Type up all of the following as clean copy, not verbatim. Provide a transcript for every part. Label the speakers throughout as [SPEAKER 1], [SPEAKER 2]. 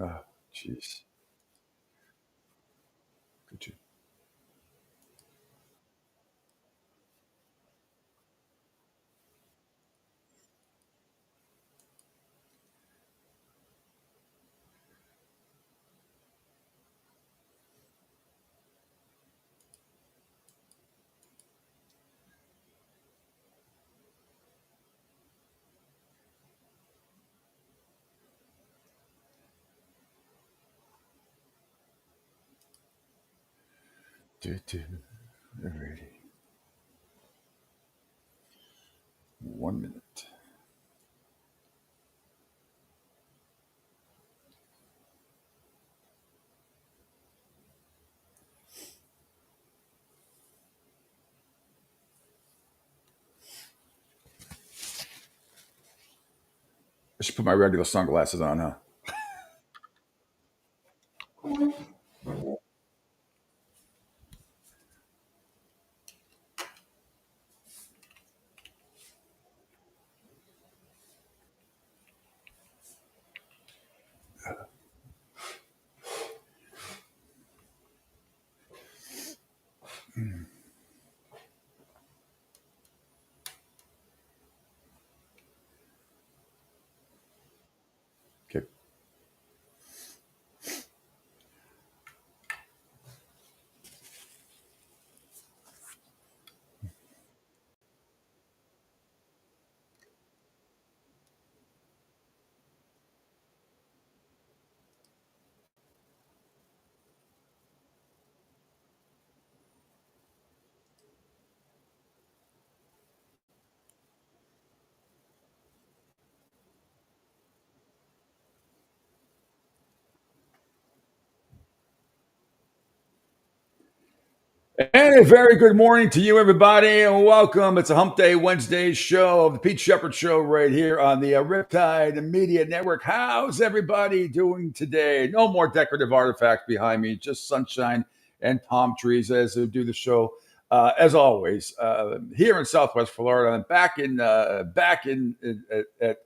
[SPEAKER 1] Oh, jeez. Could you? Do. Alrighty. 1 minute. I should put my regular sunglasses on, huh? Okay. And a very good morning to you, everybody, and welcome. It's a Hump Day Wednesday show of the Pete Sheppard Show right here on the Riptide Media Network. How's everybody doing today? No more decorative artifacts behind me, just sunshine and palm trees as we do the show. As always, here in Southwest Florida, I'm at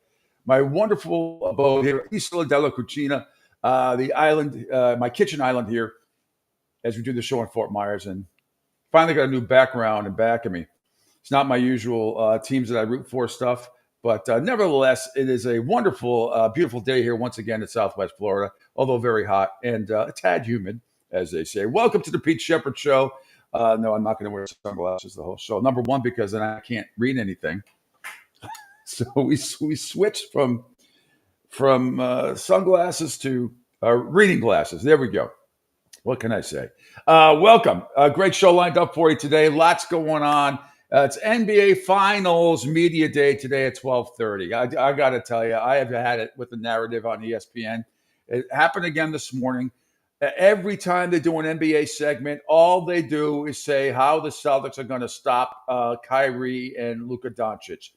[SPEAKER 1] my wonderful abode here, Isla della Cucina, the island, my kitchen island here, as we do the show in Fort Myers, and finally got a new background and back of me. It's not my usual teams that I root for stuff, but nevertheless, it is a wonderful, beautiful day here once again in Southwest Florida, although very hot and a tad humid, as they say. Welcome to the Pete Sheppard Show. No, I'm not going to wear sunglasses the whole show. Number one, because then I can't read anything. So we switched from sunglasses to reading glasses. There we go. What can I say? Welcome. Great show lined up for you today. Lots going on. It's NBA Finals Media Day today at 12:30. I got to tell you, I have had it with the narrative on ESPN. It happened again this morning. Every time they do an NBA segment, all they do is say how the Celtics are going to stop Kyrie and Luka Doncic.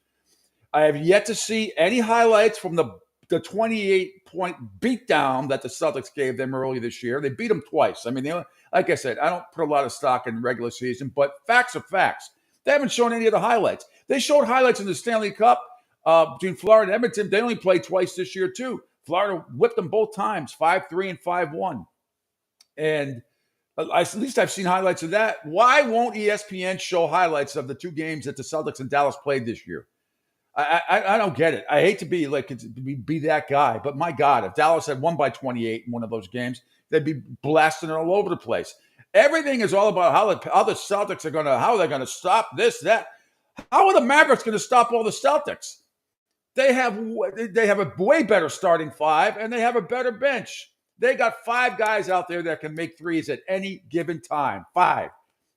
[SPEAKER 1] I have yet to see any highlights from the 28-point beatdown that the Celtics gave them early this year. They beat them twice. I mean, like I said, I don't put a lot of stock in regular season, but facts are facts. They haven't shown any of the highlights. They showed highlights in the Stanley Cup between Florida and Edmonton. They only played twice this year, too. Florida whipped them both times, 5-3 and 5-1. And at least I've seen highlights of that. Why won't ESPN show highlights of the two games that the Celtics and Dallas played this year? I don't get it. I hate to be that guy, but my God, if Dallas had won by 28 in one of those games, they'd be blasting it all over the place. Everything is all about how the Celtics how they're gonna stop this, that. How are the Mavericks going to stop all the Celtics? They have a way better starting five, and they have a better bench. They got five guys out there that can make threes at any given time. Five.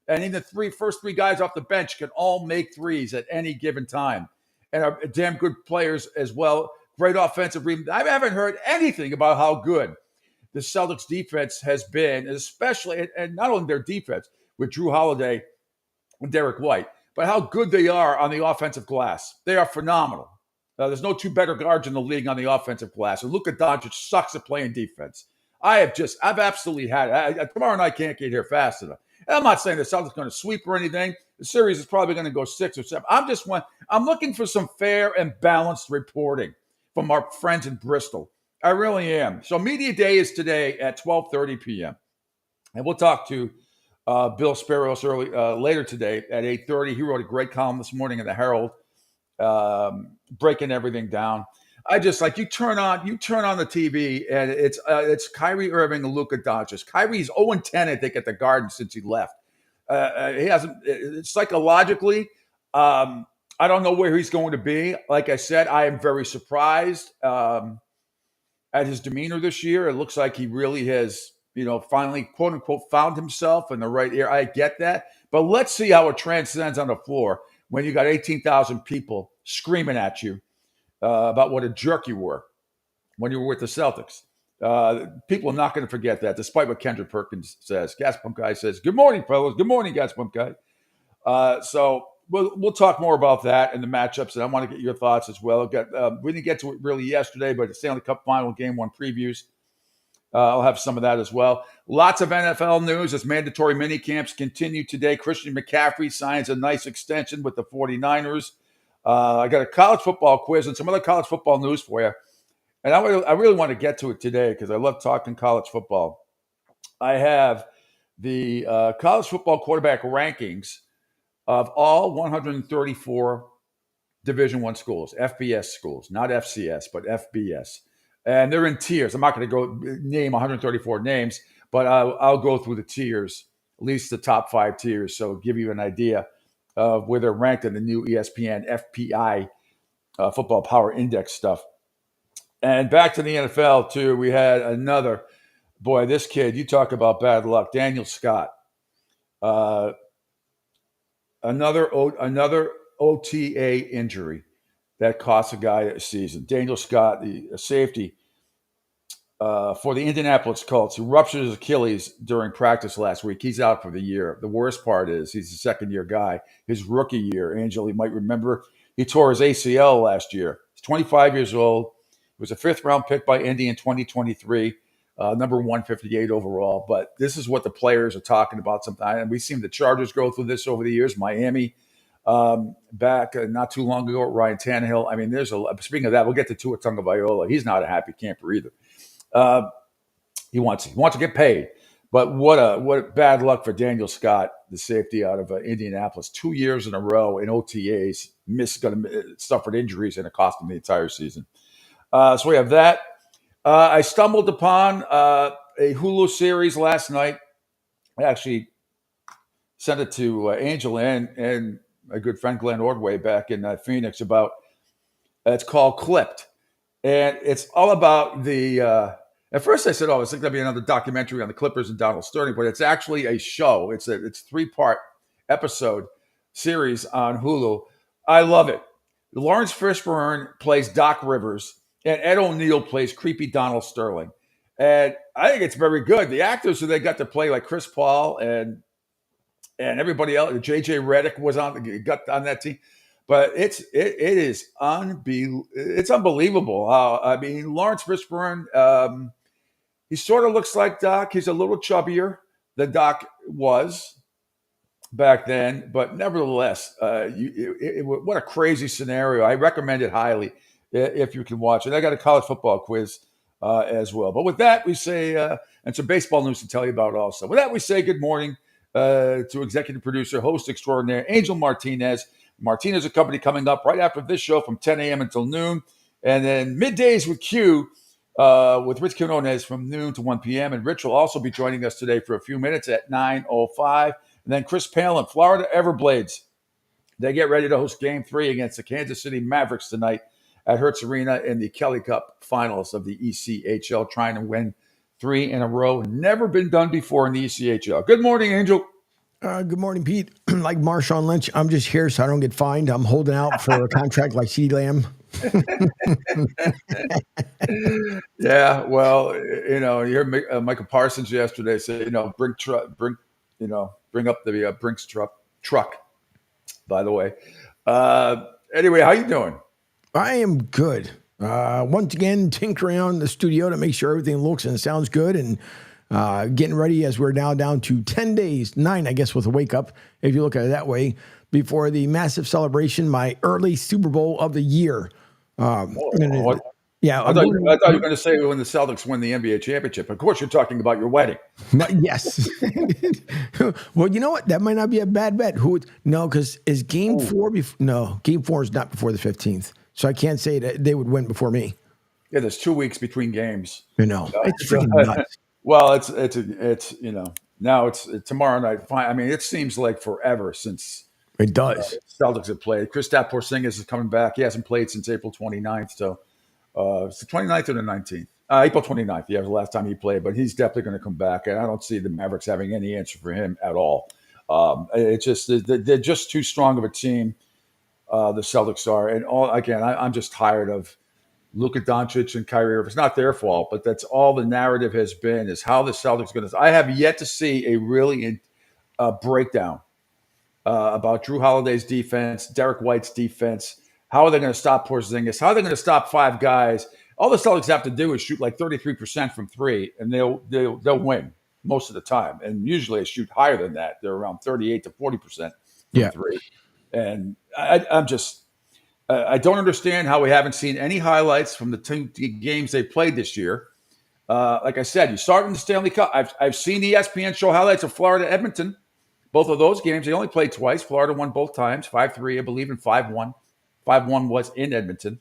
[SPEAKER 1] And even the first three guys off the bench can all make threes at any given time. And are damn good players as well. Great offensive rebound. I haven't heard anything about how good the Celtics defense has been, especially, and not only their defense with Drew Holiday and Derek White, but how good they are on the offensive glass. They are phenomenal. There's no two better guards in the league on the offensive glass. And Luka Doncic sucks at playing defense. I've absolutely had it. Tomorrow night can't get here fast enough. And I'm not saying the Celtics are going to sweep or anything. The series is probably going to go 6 or 7. I'm looking for some fair and balanced reporting from our friends in Bristol. I really am. So media day is today at 12:30 p.m. And we'll talk to Bill Sparrows later today at 8:30. He wrote a great column this morning in the Herald, breaking everything down. I just like you turn on the TV and it's Kyrie Irving and Luka Doncic. Kyrie's 0-10, I think, at the Garden since he left. He hasn't psychologically. I don't know where he's going to be. Like I said, I am very surprised at his demeanor this year. It looks like he really has, finally, quote unquote, found himself in the right area. I get that. But let's see how it transcends on the floor when you got 18,000 people screaming at you about what a jerk you were when you were with the Celtics. People are not going to forget that, despite what Kendrick Perkins says. Gas Pump Guy says, "Good morning, fellas. Good morning, Gas Pump Guy." So we'll talk more about that and the matchups, and I want to get your thoughts as well. We didn't get to it really yesterday, but the Stanley Cup Final Game 1 previews. I'll have some of that as well. Lots of NFL news as mandatory mini camps continue today. Christian McCaffrey signs a nice extension with the 49ers. I got a college football quiz and some other college football news for you. And I really want to get to it today because I love talking college football. I have the college football quarterback rankings of all 134 Division I schools, FBS schools, not FCS, but FBS. And they're in tiers. I'm not going to go name 134 names, but I'll go through the tiers, at least the top 5 tiers, so give you an idea of where they're ranked in the new ESPN FPI Football Power Index stuff. And back to the NFL, too, we had another, boy, this kid, you talk about bad luck, Daniel Scott. Another OTA injury that cost a guy a season. Daniel Scott, the safety for the Indianapolis Colts, who ruptured his Achilles during practice last week. He's out for the year. The worst part is he's a second-year guy. His rookie year, Angel, you might remember, he tore his ACL last year. He's 25 years old. He was a fifth-round pick by Indy in 2023, number 158 overall. But this is what the players are talking about sometimes. And we've seen the Chargers go through this over the years. Miami, back not too long ago, Ryan Tannehill. I mean, speaking of that, we'll get to Tua Tagovailoa. He's not a happy camper either. He wants to get paid. But what a bad luck for Daniel Scott, the safety out of Indianapolis. 2 years in a row in OTAs, suffered injuries, and it cost him the entire season. So we have that. I stumbled upon a Hulu series last night. I actually sent it to Angel and my good friend Glenn Ordway back in Phoenix about. It's called Clipped, and it's all about the. At first, I said, "Oh, it's going to be another documentary on the Clippers and Donald Sterling," but it's actually a show. It's 3-part episode series on Hulu. I love it. Lawrence Fishburne plays Doc Rivers, and Ed O'Neill plays creepy Donald Sterling. And I think it's very good. The actors who they got to play, like Chris Paul and everybody else, JJ Redick got on that team. But it's unbelievable. I mean, Lawrence Fishburne, he sort of looks like Doc. He's a little chubbier than Doc was back then, but nevertheless, what a crazy scenario. I recommend it highly if you can watch it. I got a college football quiz as well. But with that, we say, and some baseball news to tell you about also. With that, we say good morning to executive producer, host extraordinaire, Angel Martinez. Martinez Company coming up right after this show from 10 a.m. until noon. And then middays with Q with Rich Quinones from noon to 1 p.m. And Rich will also be joining us today for a few minutes at 9:05. And then Chris Palin, Florida Everblades. They get ready to host Game 3 against the Kansas City Mavericks tonight at Hertz Arena in the Kelly Cup Finals of the ECHL, trying to win 3 in a row. Never been done before in the ECHL. Good morning, Angel.
[SPEAKER 2] Good morning, Pete. Like Marshawn Lynch, I'm just here so I don't get fined. I'm holding out for a contract like CeeDee Lamb.
[SPEAKER 1] Yeah, well, you heard Michael Parsons yesterday say, bring up the Brinks truck. By the way, anyway, how you doing?
[SPEAKER 2] I am good. Once again, tinkering around the studio to make sure everything looks and sounds good, and getting ready as we're now down to 10 days, 9, I guess, with a wake up, if you look at it that way, before the massive celebration, my early Super Bowl of the year. Yeah,
[SPEAKER 1] I thought you were going to say when the Celtics win the NBA championship. Of course, you're talking about your wedding.
[SPEAKER 2] Yes. Well, you know what? That might not be a bad bet. No, because is game
[SPEAKER 1] Ooh.
[SPEAKER 2] 4 no, game 4 is not before the 15th. So I can't say that they would win before me.
[SPEAKER 1] Yeah, there's 2 weeks between games.
[SPEAKER 2] It's freaking nuts.
[SPEAKER 1] Well, it's now it's tomorrow night. Fine. I mean, it seems like forever since
[SPEAKER 2] It does.
[SPEAKER 1] Celtics have played. Kristaps Porzingis is coming back. He hasn't played since April 29th. So it's the 29th or the 19th. April 29th. Yeah, was the last time he played, but he's definitely going to come back. And I don't see the Mavericks having any answer for him at all. It's just they're just too strong of a team. The Celtics are, and I'm just tired of Luka Doncic and Kyrie Irving. It's not their fault, but that's all the narrative has been is how the Celtics going to. I have yet to see a really breakdown about Drew Holiday's defense, Derek White's defense. How are they going to stop Porzingis? How are they going to stop 5 guys? All the Celtics have to do is shoot like 33% from 3, and they'll win most of the time. And usually they shoot higher than that. They're around 38 to 40% from 3. And I'm just. I don't understand how we haven't seen any highlights from the 2 games they played this year. Like I said, you start in the Stanley Cup. I've seen ESPN show highlights of Florida Edmonton. Both of those games, they only played twice. Florida won both times, 5-3, I believe, and 5-1. 5-1 was in Edmonton,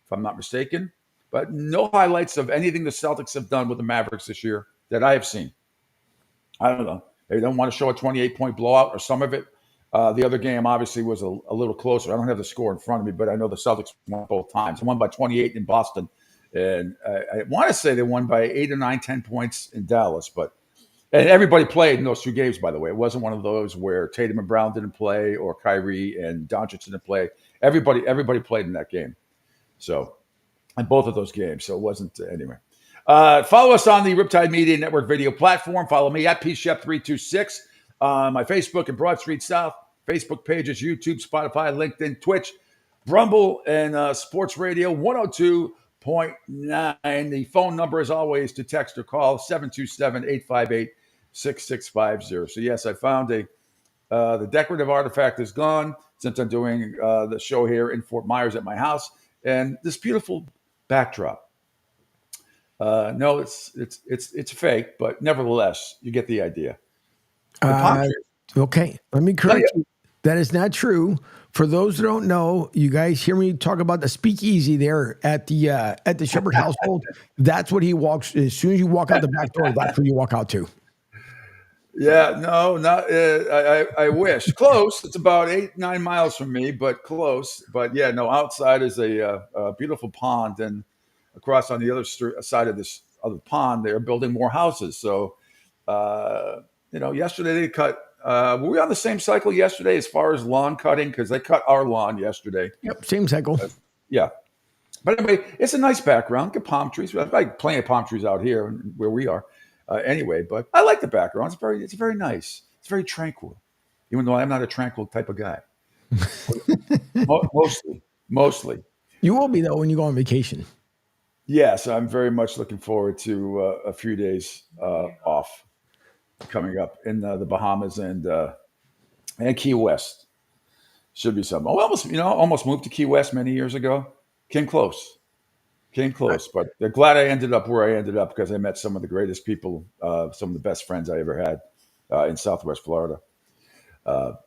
[SPEAKER 1] if I'm not mistaken. But no highlights of anything the Celtics have done with the Mavericks this year that I have seen. I don't know. They don't want to show a 28-point blowout or some of it. The other game obviously was a little closer. I don't have the score in front of me, but I know the Celtics won both times. They won by 28 in Boston. And I want to say they won by 8 or 9, 10 points in Dallas. And everybody played in those 2 games, by the way. It wasn't one of those where Tatum and Brown didn't play or Kyrie and Doncic didn't play. Everybody played in that game. So, in both of those games. So it wasn't anyway. Follow us on the Riptide Media Network video platform. Follow me at pshep326 on my Facebook and Broad Street South Facebook pages, YouTube, Spotify, LinkedIn, Twitch, Rumble, and Sports Radio 102.9. The phone number, as always, to text or call 727-858-6650. So yes, I found the decorative artifact is gone since I'm doing the show here in Fort Myers at my house, and this beautiful backdrop. No, it's fake, but nevertheless, you get the idea.
[SPEAKER 2] Okay, let me correct you. That is not true. For those who don't know, you guys hear me talk about the speakeasy there at the Sheppard household. That's what he walks. As soon as you walk out the back door, that's where you walk out to.
[SPEAKER 1] Yeah, no, not. I wish close. It's about 8-9 miles from me, but close. But yeah, no. Outside is a beautiful pond, and across on the other side of this other pond, they're building more houses. So, yesterday they cut. Were we on the same cycle yesterday as far as lawn cutting? Because they cut our lawn yesterday.
[SPEAKER 2] Yep, same cycle.
[SPEAKER 1] Yeah. But anyway, it's a nice background. Get palm trees. I've got plenty of palm trees out here where we are. Anyway, but I like the background. It's very nice. It's very tranquil, even though I'm not a tranquil type of guy. Mostly.
[SPEAKER 2] You will be though when you go on vacation.
[SPEAKER 1] Yes, I'm very much looking forward to a few days off coming up in the Bahamas and Key West. Should be something. Almost moved to Key West many years ago. Came close, but they're glad I ended up where I ended up because I met some of the greatest people, some of the best friends I ever had in Southwest Florida. But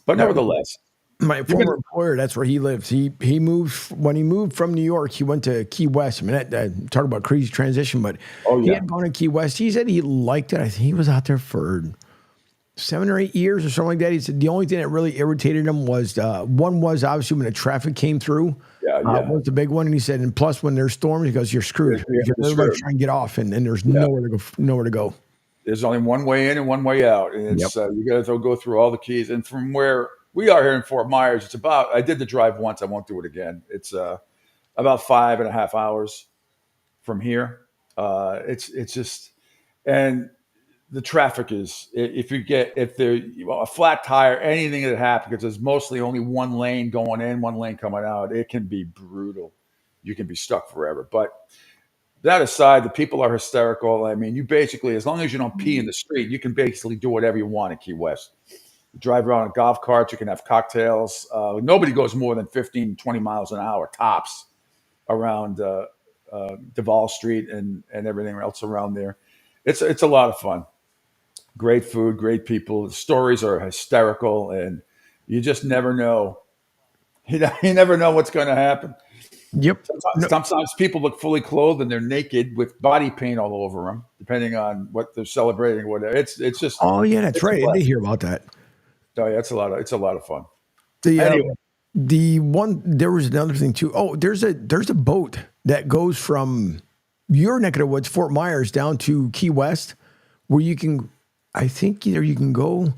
[SPEAKER 1] nevertheless,
[SPEAKER 2] my former employer, that's where he lives. He moved when he moved from New York. He went to Key West. I mean, talk about crazy transition, but he had gone to Key West. He said he liked it. I think he was out there for 7 or 8 years or something like that. He said the only thing that really irritated him was one was obviously when the traffic came through. Was the big one. And he said, and plus when there's storms, he goes, "You're screwed." Everybody's trying to get off, and there's nowhere to go.
[SPEAKER 1] There's only one way in and one way out, and it's you got to go through all the keys. And from where we are here in Fort Myers, it's about. I did the drive once. I won't do it again. It's about 5.5 hours from here. It's just and. The traffic is if there's a flat tire, anything that happens, because there's mostly only one lane going in, one lane coming out, it can be brutal. You can be stuck forever. But that aside, the people are hysterical. I mean, you basically, as long as you don't pee in the street, you can basically do whatever you want in Key West. You drive around in golf carts, you can have cocktails. Nobody goes more than 15, 20 miles an hour tops around Duval Street and everything else around there. It's a lot of fun. Great food, great people. The stories are hysterical, and you just never know. You never know what's going to happen.
[SPEAKER 2] Yep. No.
[SPEAKER 1] Sometimes people look fully clothed and they're naked with body paint all over them, depending on what they're celebrating or whatever. It's just
[SPEAKER 2] Oh yeah, that's
[SPEAKER 1] it's a
[SPEAKER 2] right. I did
[SPEAKER 1] blessing.
[SPEAKER 2] hear about that.
[SPEAKER 1] Oh yeah, it's a lot of fun.
[SPEAKER 2] The
[SPEAKER 1] Anyway,
[SPEAKER 2] the one there was another thing too. Oh, there's a boat that goes from your neck of the woods, Fort Myers, down to Key West, where you can. I think either you can go.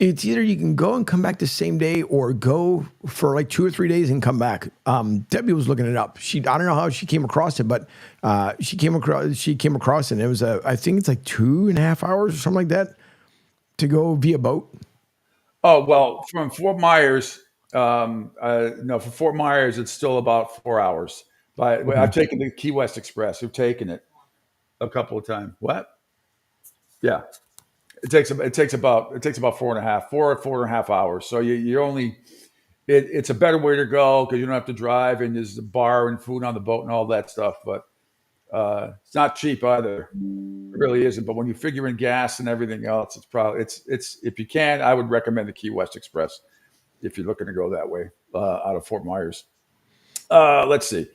[SPEAKER 2] It's either you can go and come back the same day, or go for like 2 or 3 days and come back. Debbie was looking it up. I don't know how she came across it, but she came across it. And it was I think it's like 2.5 hours or something like that to go via boat.
[SPEAKER 1] oh well, from Fort Myers, no, from Fort Myers, it's still about 4 hours. But
[SPEAKER 2] Okay.
[SPEAKER 1] I've taken the Key West Express. We've taken it a couple of times. What? Yeah, it takes about 4.5 hours. So you're only it's a better way to go because you don't have to drive and there's a bar and food on the boat and all that stuff. But it's not cheap either. It really isn't. But when you figure in gas and everything else, it's probably it's if you can, I would recommend the Key West Express if you're looking to go that way out of Fort Myers. Let's see.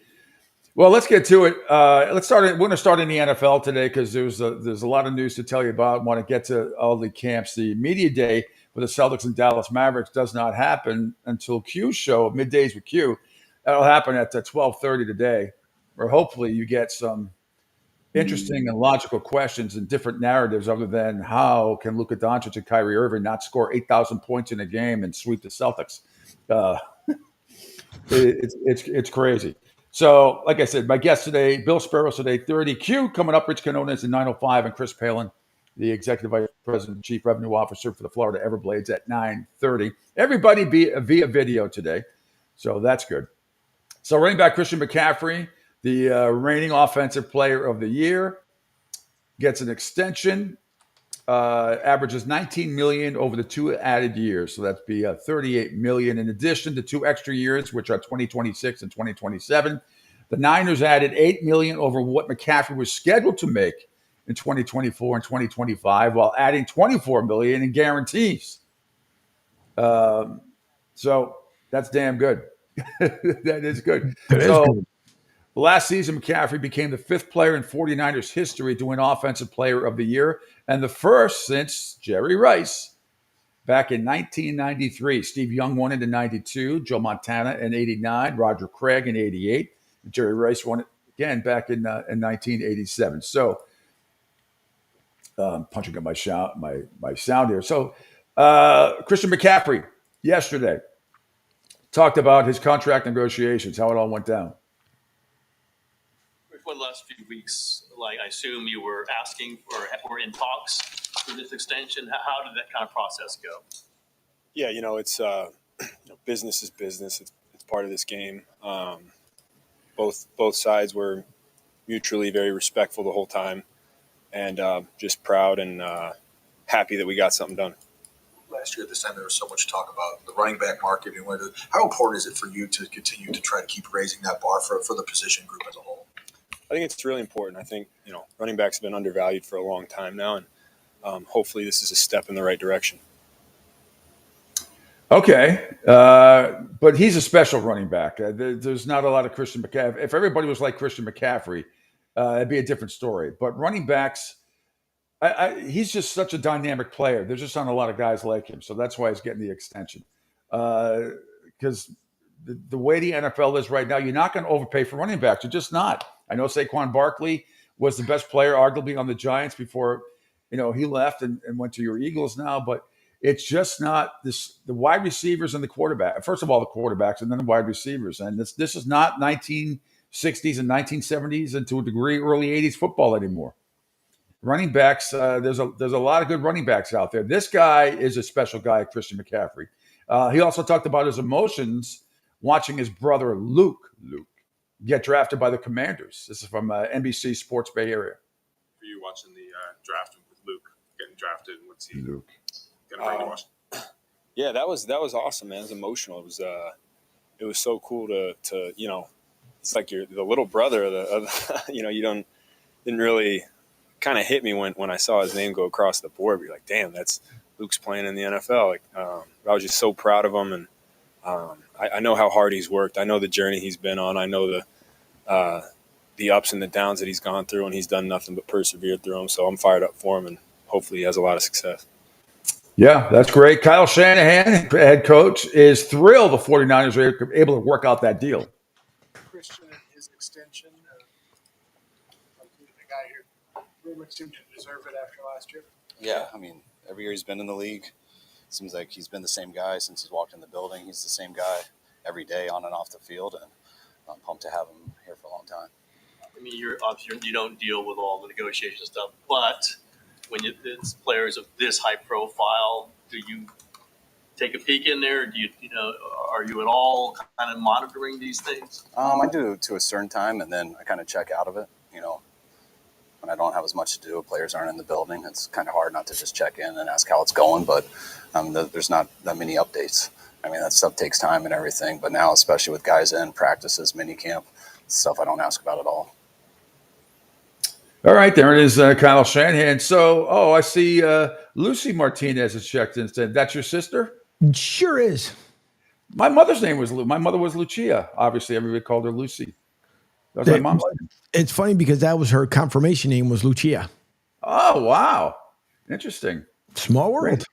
[SPEAKER 1] Well, let's get to it. Let's start. We're going to start in the NFL today because there's a lot of news to tell you about. I want to get to all the camps. The media day for the Celtics and Dallas Mavericks does not happen until Q's show, middays with Q. That'll happen at 12:30 today, where hopefully you get some interesting and logical questions and different narratives other than how can Luka Doncic and Kyrie Irving not score 8,000 points in a game and sweep the Celtics. Uh, it's crazy. So, like I said, my guest today, Bill Sparrows today, 30 Q coming up, Rich Canones at 9:05, and Chris Palin, the Executive Vice President and Chief Revenue Officer for the Florida Everblades at 9:30. Everybody via video today, so that's good. So, running back Christian McCaffrey, the reigning Offensive Player of the Year, gets an extension. Averages 19 million over the 2 added years, so that'd be 38 million in addition to 2 extra years, which are 2026 and 2027. The Niners added 8 million over what McCaffrey was scheduled to make in 2024 and 2025, while adding 24 million in guarantees. So that's damn good. That is good.
[SPEAKER 2] That is
[SPEAKER 1] So
[SPEAKER 2] good.
[SPEAKER 1] last season, McCaffrey became the fifth player in 49ers history to win Offensive Player of the Year and the first since Jerry Rice back in 1993. Steve Young won it in 92, Joe Montana in 89, Roger Craig in 88, and Jerry Rice won it again back in 1987. So punching up my sound here. So Christian McCaffrey yesterday talked about his contract negotiations, how it all went down.
[SPEAKER 3] For the last few weeks, like I assume you were asking for or in talks for this extension. How did that kind of process go?
[SPEAKER 4] Yeah, it's business is business. It's part of this game. Both sides were mutually very respectful the whole time, and just proud and happy that we got something done.
[SPEAKER 5] Last year at this time, there was so much talk about the running back market. How important is it for you to continue to try to keep raising that bar for the position group as a whole?
[SPEAKER 4] I think it's really important. I think running backs have been undervalued for a long time now, and hopefully this is a step in the right direction.
[SPEAKER 1] Okay, but he's a special running back. There's not a lot of Christian McCaffrey. If everybody was like Christian McCaffrey, it'd be a different story. But running backs, he's just such a dynamic player. There's just not a lot of guys like him, so that's why he's getting the extension. Because the way the NFL is right now, you're not going to overpay for running backs. You're just not. I know Saquon Barkley was the best player, arguably, on the Giants before he left and went to your Eagles now, but it's just not this. The wide receivers and the quarterback. First of all, the quarterbacks, and then the wide receivers. And this is not 1960s and 1970s, and to a degree, early 80s football anymore. Running backs. There's a lot of good running backs out there. This guy is a special guy, Christian McCaffrey. He also talked about his emotions watching his brother Luke get drafted by the Commanders. This is from NBC Sports Bay Area.
[SPEAKER 6] For you watching the draft with Luke getting drafted, what's he
[SPEAKER 1] Luke.
[SPEAKER 6] gonna bring to Washington?
[SPEAKER 4] Yeah, that was awesome, man. It was emotional. It was so cool to it's like you're the little brother of the didn't really kind of hit me when I saw his name go across the board. You're like, damn, that's Luke's playing in the NFL. Like, I was just so proud of him, and I know how hard he's worked. I know the journey he's been on. I know the ups and the downs that he's gone through, and he's done nothing but persevere through them. So I'm fired up for him, and hopefully he has a lot of success.
[SPEAKER 1] Yeah, that's great. Kyle Shanahan, head coach, is thrilled the 49ers are able to work out that deal.
[SPEAKER 7] Christian and his extension, the guy here pretty much seemed to deserve it after last year.
[SPEAKER 8] Yeah, I mean, every year he's been in the league, seems like he's been the same guy since he's walked in the building. He's the same guy every day on and off the field, and I'm pumped to have him here for a long time.
[SPEAKER 3] I mean, you don't deal with all the negotiation stuff, but when it's players of this high profile, do you take a peek in there? Do are you at all kind of monitoring these things?
[SPEAKER 8] I do to a certain time, and then I kind of check out of it. When I don't have as much to do, players aren't in the building. It's kind of hard not to just check in and ask how it's going, but there's not that many updates. I mean, that stuff takes time and everything, but now, especially with guys in practices, mini camp, stuff I don't ask about at all.
[SPEAKER 1] All right, there it is, Kyle Shanahan. So, I see Lucy Martinez has checked in and said, that's your sister?
[SPEAKER 2] Sure is.
[SPEAKER 1] My mother's name was my mother was Lucia. Obviously, everybody called her Lucy. That was my mom's name.
[SPEAKER 2] It's funny because that was her confirmation name was Lucia.
[SPEAKER 1] Oh, wow. Interesting.
[SPEAKER 2] Small world.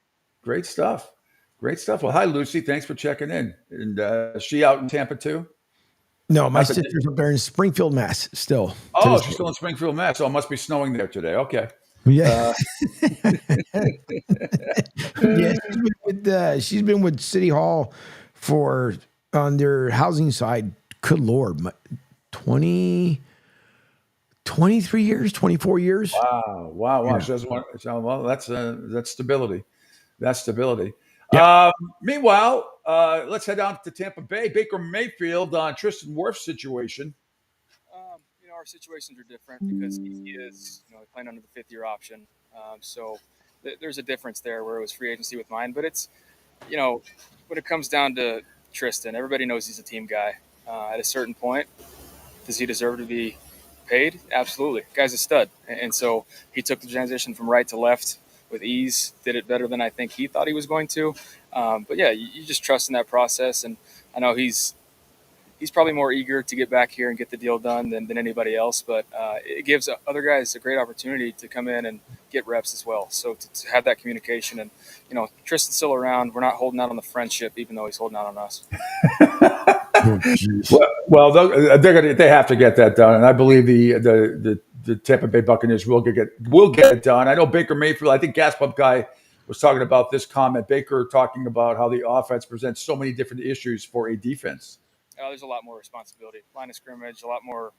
[SPEAKER 1] Great stuff. Great stuff. Well, hi, Lucy. Thanks for checking in. And is she out in Tampa too?
[SPEAKER 2] No, my sister's up there in Springfield, Mass. Still.
[SPEAKER 1] Oh, she's still in Springfield, Mass. So it must be snowing there today. Okay.
[SPEAKER 2] Yeah. Yeah, she's been with City Hall on their housing side. Good Lord, 23 years, 24 years.
[SPEAKER 1] Wow.
[SPEAKER 2] Yeah.
[SPEAKER 1] She doesn't want, well, that's stability. That's stability. Yeah. Meanwhile, let's head down to Tampa Bay. Baker Mayfield on Tristan Wirfs' situation.
[SPEAKER 9] Our situations are different because he is, playing under the fifth-year option. So there's a difference there where it was free agency with mine. But it's, when it comes down to Tristan, everybody knows he's a team guy. At a certain point, does he deserve to be paid? Absolutely. Guy's a stud. And so he took the transition from right to left with ease, did it better than I think he thought he was going to. But yeah, you just trust in that process. And I know he's probably more eager to get back here and get the deal done than anybody else. But it gives other guys a great opportunity to come in and get reps as well. So to have that communication and, Tristan's still around. We're not holding out on the friendship, even though he's holding out on us.
[SPEAKER 1] Well, they have to get that done, and I believe the Tampa Bay Buccaneers will get it done. I know Baker Mayfield. I think Gas Pump Guy was talking about this comment. Baker talking about how the offense presents so many different issues for a defense.
[SPEAKER 9] There's a lot more responsibility, line of scrimmage, a lot more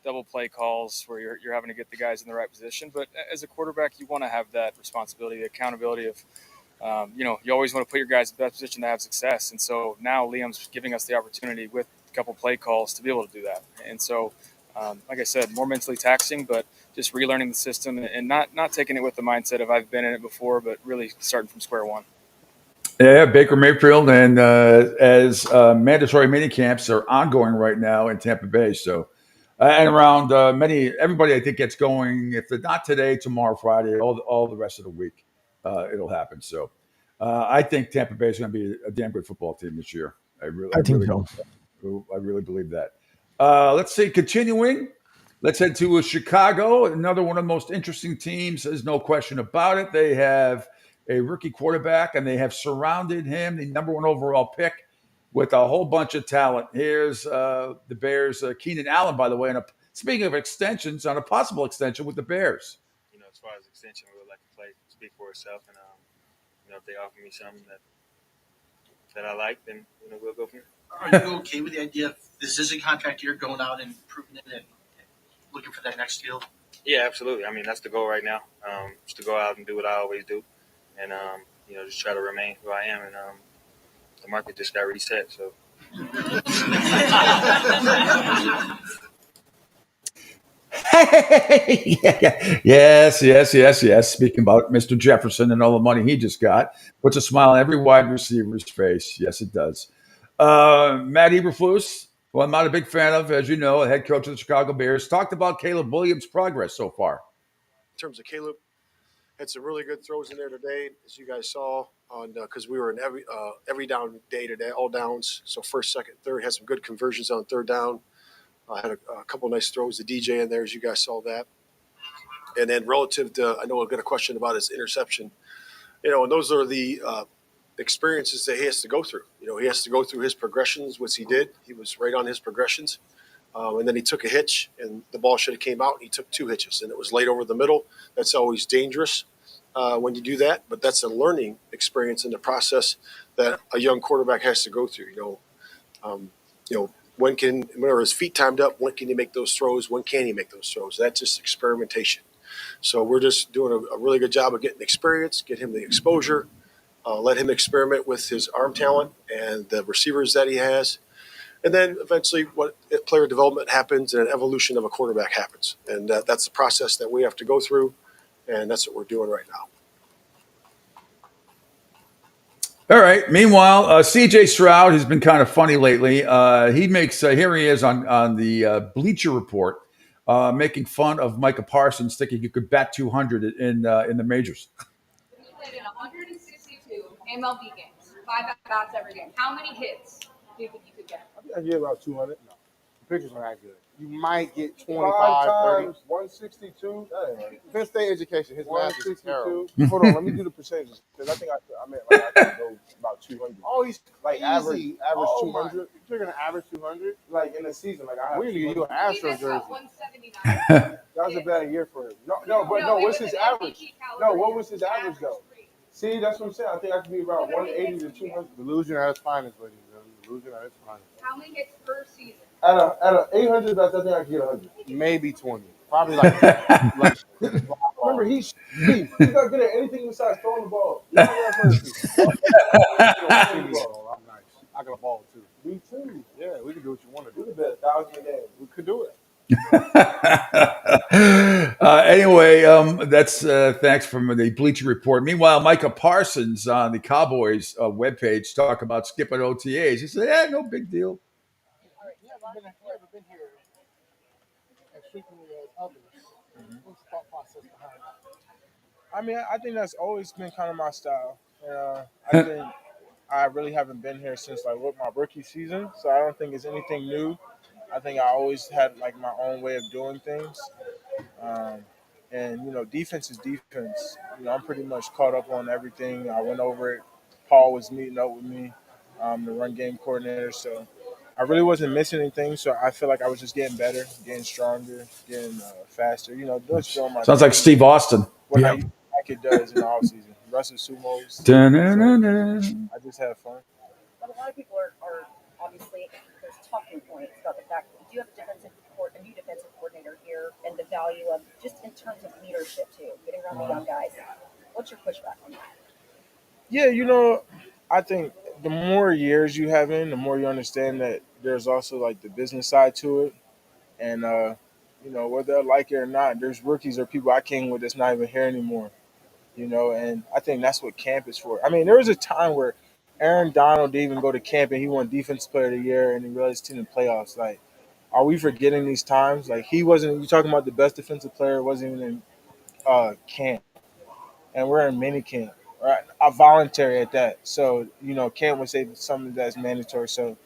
[SPEAKER 9] double play calls where you're having to get the guys in the right position. But as a quarterback, you want to have that responsibility, the accountability of. You always want to put your guys in the best position to have success. And so now Liam's giving us the opportunity with a couple play calls to be able to do that. And so, like I said, more mentally taxing, but just relearning the system and not taking it with the mindset of I've been in it before, but really starting from square one.
[SPEAKER 1] Yeah, Baker Mayfield, and as mandatory mini camps are ongoing right now in Tampa Bay. So, and around everybody I think gets going. If they're not today, tomorrow, Friday, all the rest of the week. It'll happen. So I think Tampa Bay is going to be a damn good football team this year. I really believe that. Let's see. Continuing, let's head to Chicago. Another one of the most interesting teams. There's no question about it. They have a rookie quarterback, and they have surrounded him, the number one overall pick, with a whole bunch of talent. Here's the Bears. Keenan Allen, by the way. And speaking of extensions, on a possible extension with the Bears.
[SPEAKER 10] As far as extension, we would like to speak for itself, and if they offer me something that I like, then we'll go from here.
[SPEAKER 5] Are you okay with the idea of this is a contract year going out and proving it and looking for that next deal?
[SPEAKER 10] Yeah, absolutely. I mean, that's the goal right now. Just to go out and do what I always do, and just try to remain who I am. And the market just got reset, so.
[SPEAKER 1] Yes. Speaking about Mr. Jefferson and all the money he just got, puts a smile on every wide receiver's face. Yes, it does. Matt Eberflus, who I'm not a big fan of, as you know, head coach of the Chicago Bears, talked about Caleb Williams' progress so far.
[SPEAKER 11] In terms of Caleb, had some really good throws in there today, as you guys saw, on because we were in every down day today, all downs. So first, second, third, had some good conversions on third down. Had a couple nice throws to DJ in there, as you guys saw that. And then relative to, I know I'll get a question about his interception. And those are the experiences that he has to go through. He has to go through his progressions, which he did. He was right on his progressions. And then he took a hitch, and the ball should have came out, and he took 2 hitches, and it was laid over the middle. That's always dangerous when you do that, but that's a learning experience in the process that a young quarterback has to go through. Whenever his feet timed up, when can he make those throws? When can he make those throws? That's just experimentation. So we're just doing a really good job of getting experience, get him the exposure, let him experiment with his arm talent and the receivers that he has. And then eventually what player development happens and an evolution of a quarterback happens. And that's the process that we have to go through, and that's what we're doing right now.
[SPEAKER 1] All right. Meanwhile, CJ Stroud has been kind of funny lately. He makes here he is on the Bleacher Report, making fun of Micah Parsons, thinking he could bat 200 in the majors.
[SPEAKER 12] He played in 162 MLB games, 5 at-bats every game. How many hits do you think you could get?
[SPEAKER 13] I get about 200. No, the pitchers are not good. You might get 25, 30. 162. Penn State education. His math is terrible. Hold on, let me do the percentages because I think I meant like I can go about 200. Oh, he's like average 200. You're gonna average 200 like in a season. Like I have. We need you an Astro jersey. 179. That was a bad year for him. No. What's his average? No, what was his average though? See, that's what I'm saying. I think I could be about 180 to 200. Delusion at its finest, ladies and gentlemen. Delusion at its finest.
[SPEAKER 12] How many hits per season?
[SPEAKER 13] At a 800, I think I could get 100. Maybe 20. Probably like. Remember, he's not good at anything besides throwing the ball. I'm nice. I got a ball too. Me too. Yeah, we can do what you want to do. We could bet 1,000 a game. We could do it.
[SPEAKER 1] Anyway, that's thanks from the Bleacher Report. Meanwhile, Micah Parsons on the Cowboys webpage talk about skipping OTAs. He said, "Yeah, no big deal."
[SPEAKER 7] All right, you haven't been here as frequently as others. What's the thought process behind that?
[SPEAKER 13] I mean, I think that's always been kind of my style. I think I really haven't been here since like my rookie season, so I don't think it's anything new. I think I always had like my own way of doing things. And defense is defense. I'm pretty much caught up on everything. I went over it. Paul was meeting up with me, the run game coordinator. So I really wasn't missing anything. So I feel like I was just getting better, getting stronger, getting faster. Just doing my
[SPEAKER 1] Sounds like Steve Austin.
[SPEAKER 13] What I like it does in the offseason. Wrestle sumos. I just have fun.
[SPEAKER 14] But a lot of people are obviously there's talking points about the fact that you do have a new defensive coordinator here and the value of just in terms of leadership too, getting around the young guys. What's your pushback on that?
[SPEAKER 13] Yeah, I think the more years you have in, the more you understand that there's also like the business side to it. And, whether I like it or not, there's rookies or people I came with that's not even here anymore, and I think that's what camp is for. I mean, there was a time where Aaron Donald didn't even go to camp and he won Defensive Player of the Year and he realized team in the playoffs. Like, are we forgetting these times? Like, you're talking about the best defensive player, wasn't even in camp. And we're in mini camp, right? Voluntary at that. So, camp would say something that's mandatory. So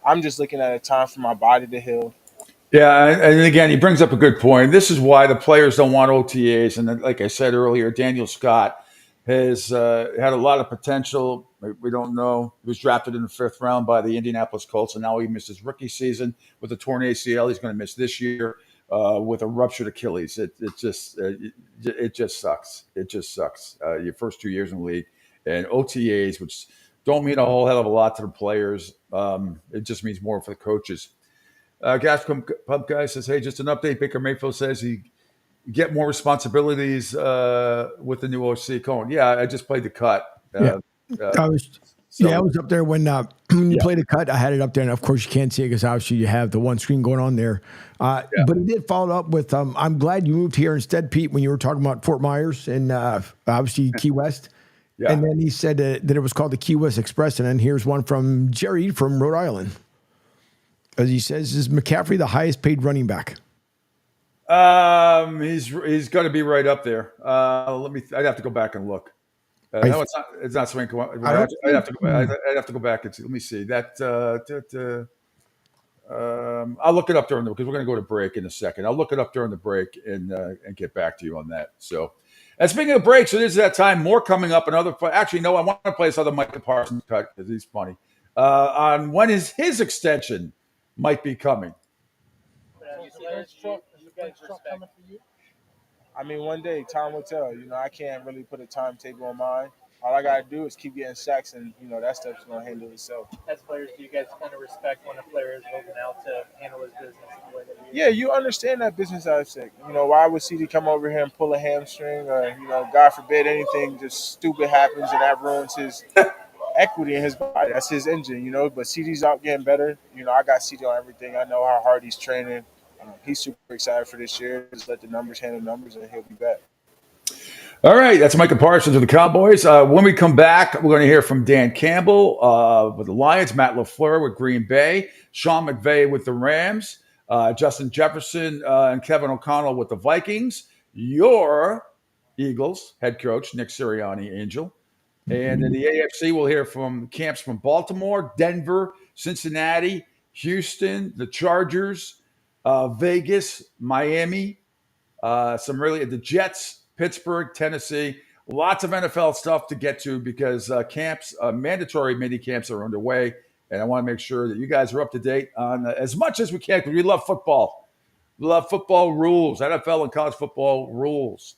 [SPEAKER 13] I'm just looking at a time for my body to heal.
[SPEAKER 1] Yeah, and again, he brings up a good point. This is why the players don't want OTAs. And like I said earlier, Daniel Scott has had a lot of potential. We don't know. He was drafted in the 5th round by the Indianapolis Colts, and now he missed his rookie season with a torn ACL. He's going to miss this year with a ruptured Achilles. It just sucks. It just sucks. Your first 2 years in the league, and OTAs, which don't mean a whole hell of a lot to the players. It just means more for the coaches. Gas Pump Guy says, "Hey, just an update. Baker Mayfield says he get more responsibilities with the new OC Cohen." Yeah, I just played the cut.
[SPEAKER 2] I was up there when you played the cut. I had it up there, and of course you can't see it because obviously you have the one screen going on there. But he did follow up with, "I'm glad you moved here instead, Pete, when you were talking about Fort Myers and obviously Key West." Yeah. And then he said that it was called the Key West Express. And then here's one from Jerry from Rhode Island. As he says, is McCaffrey the highest paid running back?
[SPEAKER 1] He's going to be right up there. I'd have to go back and look. No, it's not. It's not swing. I'd have to go back and see. Let me see that. I'll look it up because we're going to go to break in a second. I'll look it up during the break and get back to you on that. So, and speaking of break, so this is that time. More coming up. Actually, no, I want to play this other Michael Parsons cut because he's funny. On when his extension might be coming.
[SPEAKER 13] I mean, one day time will tell. I can't really put a timetable on mine. All I gotta do is keep getting sacks, and that stuff's gonna handle itself.
[SPEAKER 15] As players, do you guys kind of respect when a player is holding out to handle his business in the way that he is?
[SPEAKER 13] Yeah, you understand that business aspect. Why would CD come over here and pull a hamstring, or God forbid anything just stupid happens and that ruins his equity in his body? That's his engine, But CD's out getting better. I got CD on everything. I know how hard he's training. He's super excited for this year. Just let the numbers handle numbers, and he'll be back.
[SPEAKER 1] All right, that's Micah Parsons of the Cowboys. When we come back, we're going to hear from Dan Campbell with the Lions, Matt LaFleur with Green Bay, Sean McVay with the Rams, Justin Jefferson and Kevin O'Connell with the Vikings, your Eagles head coach, Nick Sirianni, Angel. And in the AFC, we'll hear from camps from Baltimore, Denver, Cincinnati, Houston, the Chargers, Vegas, Miami, the Jets, Pittsburgh, Tennessee. Lots of NFL stuff to get to because mandatory mini camps are underway. And I want to make sure that you guys are up to date on as much as we can because we love football. We love football rules, NFL and college football rules.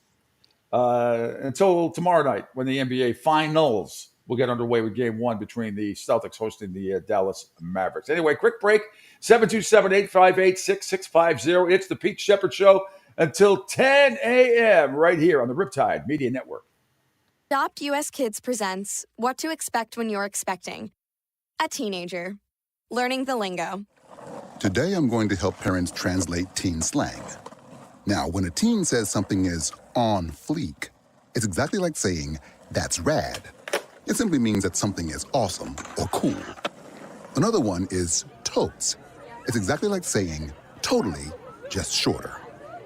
[SPEAKER 1] Until tomorrow night when the NBA Finals will get underway with Game 1 between the Celtics hosting the Dallas Mavericks. Anyway, quick break. 727-858-6650. It's the Pete Sheppard Show until 10 a.m. right here on the Riptide Media Network.
[SPEAKER 16] Adopt US Kids presents What to Expect When You're Expecting. A teenager. Learning the lingo.
[SPEAKER 17] Today I'm going to help parents translate teen slang. Now, when a teen says something is on fleek, it's exactly like saying, that's rad. It simply means that something is awesome or cool. Another one is totes. It's exactly like saying, totally, just shorter.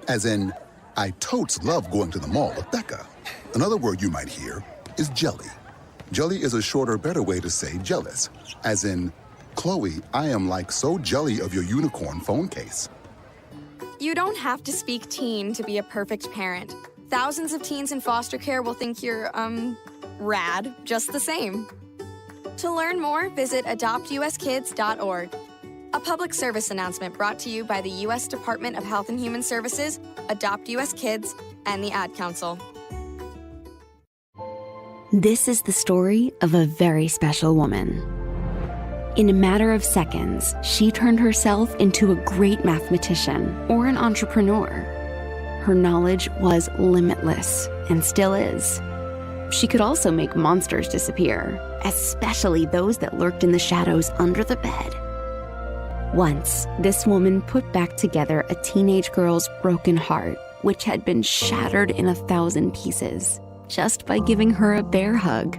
[SPEAKER 17] As in, I totes love going to the mall with Becca. Another word you might hear is jelly. Jelly is a shorter, better way to say jealous. As in, Chloe, I am like so jelly of your unicorn phone case.
[SPEAKER 16] You don't have to speak teen to be a perfect parent. Thousands of teens in foster care will think you're, rad just the same. To learn more, visit adoptuskids.org. A public service announcement brought to you by the U.S. Department of Health and Human Services, Adopt U.S. Kids, and the Ad Council.
[SPEAKER 18] This is the story of a very special woman. In a matter of seconds, she turned herself into a great mathematician or an entrepreneur. Her knowledge was limitless and still is. She could also make monsters disappear, especially those that lurked in the shadows under the bed. Once, this woman put back together a teenage girl's broken heart, which had been shattered in 1,000 pieces, just by giving her a bear hug.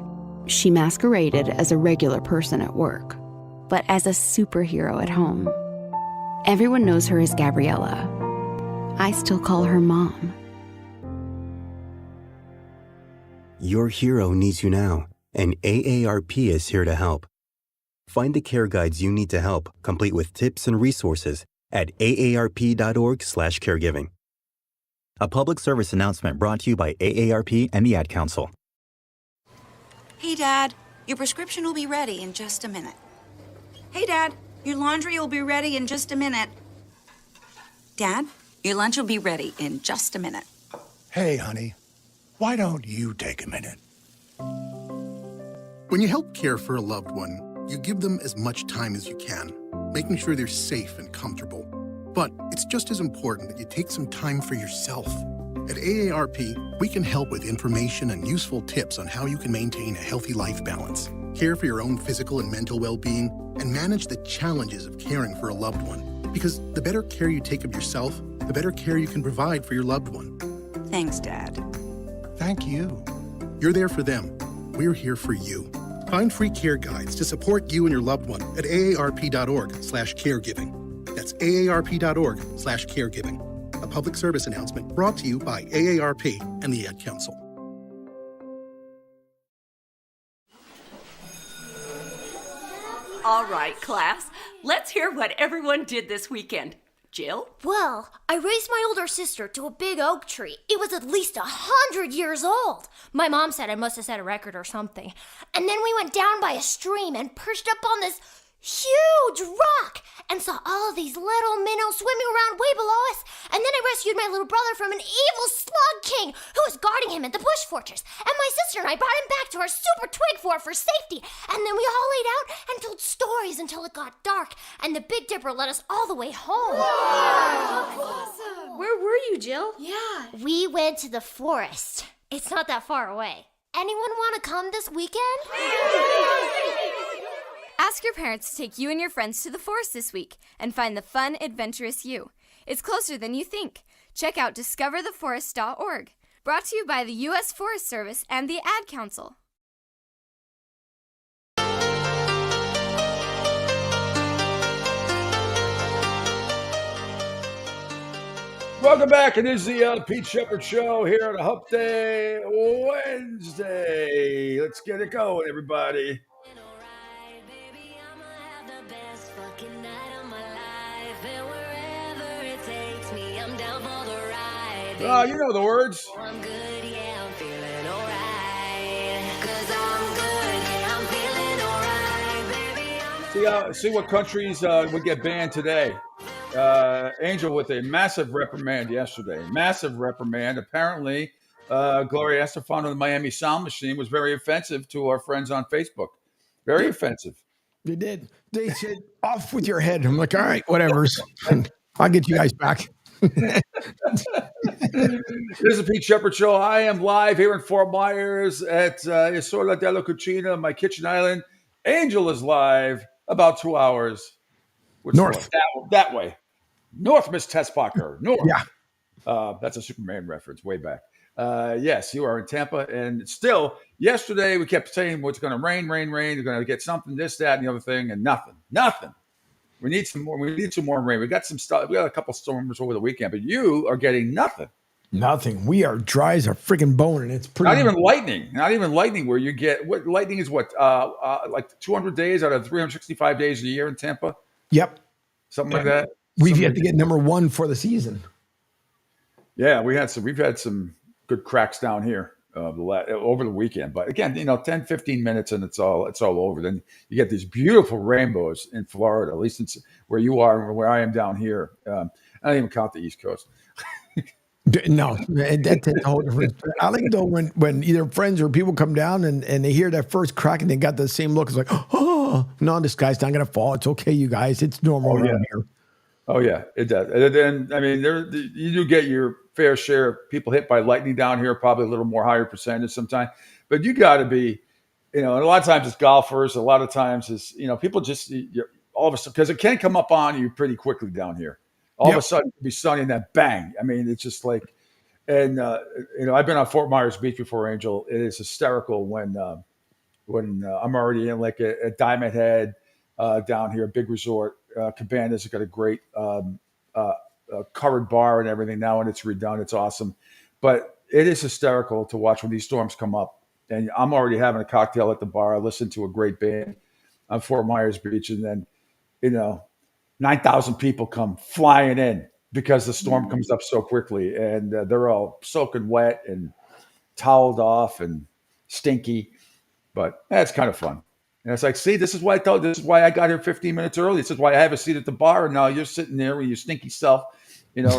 [SPEAKER 18] She masqueraded as a regular person at work, but as a superhero at home. Everyone knows her as Gabriella. I still call her Mom.
[SPEAKER 19] Your hero needs you now, and AARP is here to help. Find the care guides you need to help, complete with tips and resources at aarp.org/caregiving. A public service announcement brought to you by AARP and the Ad Council.
[SPEAKER 20] Hey, Dad, your prescription will be ready in just a minute. Hey, Dad, your laundry will be ready in just a minute. Dad, your lunch will be ready in just a minute.
[SPEAKER 21] Hey, honey, why don't you take a minute?
[SPEAKER 22] When you help care for a loved one, you give them as much time as you can, making sure they're safe and comfortable. But it's just as important that you take some time for yourself. At AARP, we can help with information and useful tips on how you can maintain a healthy life balance, care for your own physical and mental well-being, and manage the challenges of caring for a loved one. Because the better care you take of yourself, the better care you can provide for your loved one.
[SPEAKER 20] Thanks, Dad.
[SPEAKER 21] Thank you.
[SPEAKER 22] You're there for them. We're here for you. Find free care guides to support you and your loved one at aarp.org/caregiving. That's aarp.org/caregiving. A public service announcement brought to you by AARP and the Ad Council.
[SPEAKER 4] All right, class, let's hear what everyone did this weekend. Jill?
[SPEAKER 6] Well, I raised my older sister to a big oak tree. It was at least 100 years old. My mom said I must have set a record or something. And then we went down by a stream and perched up on this huge rock and saw all of these little minnows swimming around way below us. And then I rescued my little brother from an evil slug king who was guarding him at the bush fortress. And my sister and I brought him back to our super twig fort for safety. And then we all laid out and told stories until it got dark. And the Big Dipper led us all the way home.
[SPEAKER 23] Wow. Awesome. Where were you, Jill?
[SPEAKER 6] Yeah. We went to the forest. It's not that far away. Anyone want to come this weekend?
[SPEAKER 16] Ask your parents to take you and your friends to the forest this week and find the fun, adventurous you. It's closer than you think. Check out discovertheforest.org. Brought to you by the U.S. Forest Service and the Ad Council.
[SPEAKER 1] Welcome back. It is the Pete Sheppard Show here on a Hump Day Wednesday. Let's get it going, everybody. You know the words. I'm good, yeah, I'm feeling alright. 'Cause I'm good, yeah, I'm feeling alright, baby. See what countries would get banned today. Angel with a massive reprimand yesterday. Massive reprimand. Apparently, Gloria Estefan of the Miami Sound Machine was very offensive to our friends on Facebook. Very offensive.
[SPEAKER 2] They did. They said, off with your head. I'm like, all right, whatever's. I'll get you guys back.
[SPEAKER 1] This is the Pete Sheppard Show. I am live here in Fort Myers at Isola della Cucina, my kitchen island. Angel is live about 2 hours.
[SPEAKER 2] North.
[SPEAKER 1] That way. North, Miss Tessbacher. North.
[SPEAKER 2] Yeah.
[SPEAKER 1] That's a Superman reference way back. Yes, you are in Tampa. And still, yesterday we kept saying it's going to rain. You're going to get something, this, that, and the other thing, and nothing. We need some more. We need some more rain. We got some stuff. We got a couple storms over the weekend, but you are getting nothing.
[SPEAKER 2] Nothing. We are dry as a freaking bone, and it's pretty.
[SPEAKER 1] Not even lightning. Not even lightning. Where you get what lightning is? What like 200 days out of 365 days a year in Tampa.
[SPEAKER 2] Yep.
[SPEAKER 1] Something like that.
[SPEAKER 2] We've yet to get number one for the season.
[SPEAKER 1] Yeah, we've had some good cracks down here over the weekend. But again, 10, 15 minutes and it's all over. Then you get these beautiful rainbows in Florida, at least it's where you are and where I am down here. I don't even count the East Coast.
[SPEAKER 2] No, that's a whole different. I like though when either friends or people come down and they hear that first crack and they got the same look. It's like, oh no, this guy's not gonna fall. It's okay, you guys. It's normal around here.
[SPEAKER 1] Oh yeah, it does. And then I mean, you do get your fair share of people hit by lightning down here, probably a little more higher percentage sometimes. But you got to be, and a lot of times it's golfers. A lot of times it's people just all of a sudden because it can come up on you pretty quickly down here. All of a sudden it'll be sunny and then bang. I mean, it's just like, and I've been on Fort Myers Beach before, Angel. It is hysterical when I'm already in like a Diamond Head down here, a big resort. Cabanas have got a great covered bar and everything now, and it's redone. It's awesome, but it is hysterical to watch when these storms come up. And I'm already having a cocktail at the bar. I listen to a great band on Fort Myers Beach, and then 9,000 people come flying in because the storm comes up so quickly, and they're all soaking wet and toweled off and stinky. But that's kind of fun. And it's like, see, this is why I got here 15 minutes early. This is why I have a seat at the bar. And now you're sitting there with your stinky self,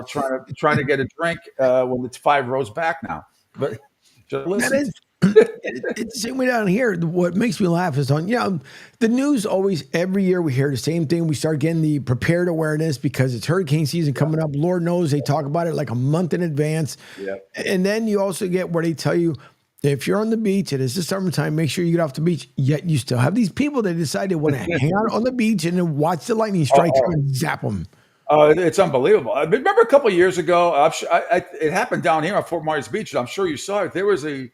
[SPEAKER 1] trying to get a drink when it's 5 rows back now. But just listen.
[SPEAKER 2] It's the same way down here. What makes me laugh is the news always, every year we hear the same thing. We start getting the prepared awareness because it's hurricane season coming up. Lord knows they talk about it like a month in advance.
[SPEAKER 1] Yeah.
[SPEAKER 2] And then you also get where they tell you, if you're on the beach, it is the summertime, make sure you get off the beach. Yet you still have these people that decide they want to hang out on the beach and then watch the lightning strike and zap them.
[SPEAKER 1] It's unbelievable. I remember a couple of years ago, it happened down here on Fort Myers Beach. And I'm sure you saw it. There was a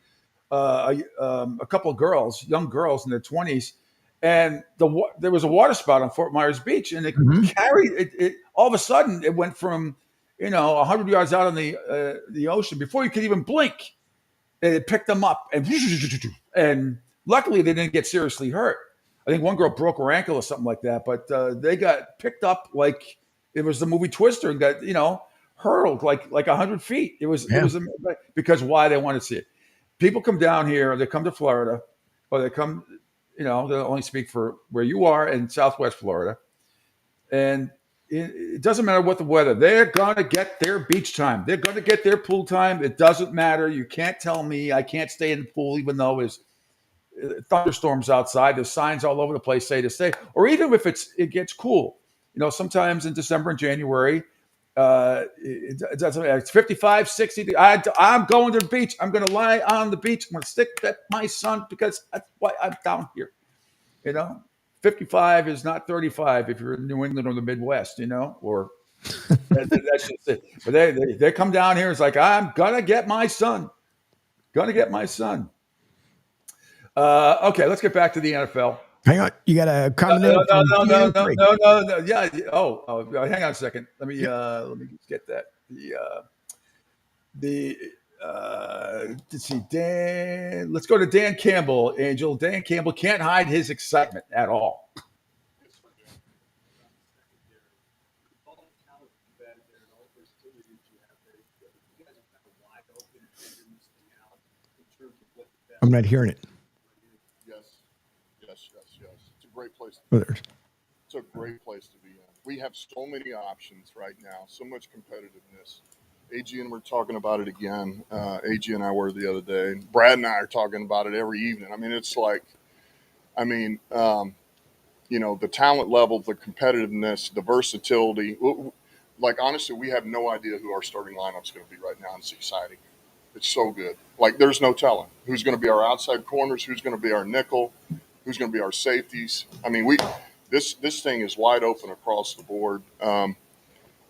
[SPEAKER 1] couple of girls, young girls in their 20s, and there was a water spout on Fort Myers Beach, and it
[SPEAKER 2] Mhm.
[SPEAKER 1] carried it. All of a sudden, it went from 100 yards out on the ocean before you could even blink. It picked them up, and luckily they didn't get seriously hurt. I think one girl broke her ankle or something like that, but they got picked up like it was the movie Twister and got hurled like 100 feet. It was
[SPEAKER 2] Yeah.
[SPEAKER 1] because why they wanted to see it. People come down here, they come to Florida, or they come, they'll only speak for where you are in Southwest Florida, and it doesn't matter what the weather. They're gonna get their beach time. They're gonna get their pool time. It doesn't matter. You can't tell me I can't stay in the pool even though there's thunderstorms outside. There's signs all over the place say to stay, or even if it gets cool. Sometimes in December and January, it doesn't matter. It's 55, 60. I'm going to the beach. I'm going to lie on the beach. I'm going to stick at my sun because that's why I'm down here. 55 is not 35 if you're in New England or the Midwest, or that's just it. But they come down here. It's like, I'm going to get my sun. Going to get my son. Okay, let's get back to the NFL.
[SPEAKER 2] Hang on, you got a comment there from Craig.
[SPEAKER 1] No. Yeah. Oh, hang on a second. Let me get that. Let's see, Dan. Let's go to Dan Campbell. Angel. Dan Campbell can't hide his excitement at all.
[SPEAKER 2] I'm not hearing it.
[SPEAKER 3] Yes. It's a great place.
[SPEAKER 2] Oh, there's.
[SPEAKER 3] It's a great place to be in. We have so many options right now, so much competitiveness. AG and we're talking about it again. AG and I were the other day. Brad and I are talking about it every evening. I mean, it's like, the talent level, the competitiveness, the versatility. Like, honestly, we have no idea who our starting lineup's going to be right now. And it's exciting. It's so good. Like, there's no telling who's going to be our outside corners, who's going to be our nickel, who's going to be our safeties. I mean, this thing is wide open across the board, and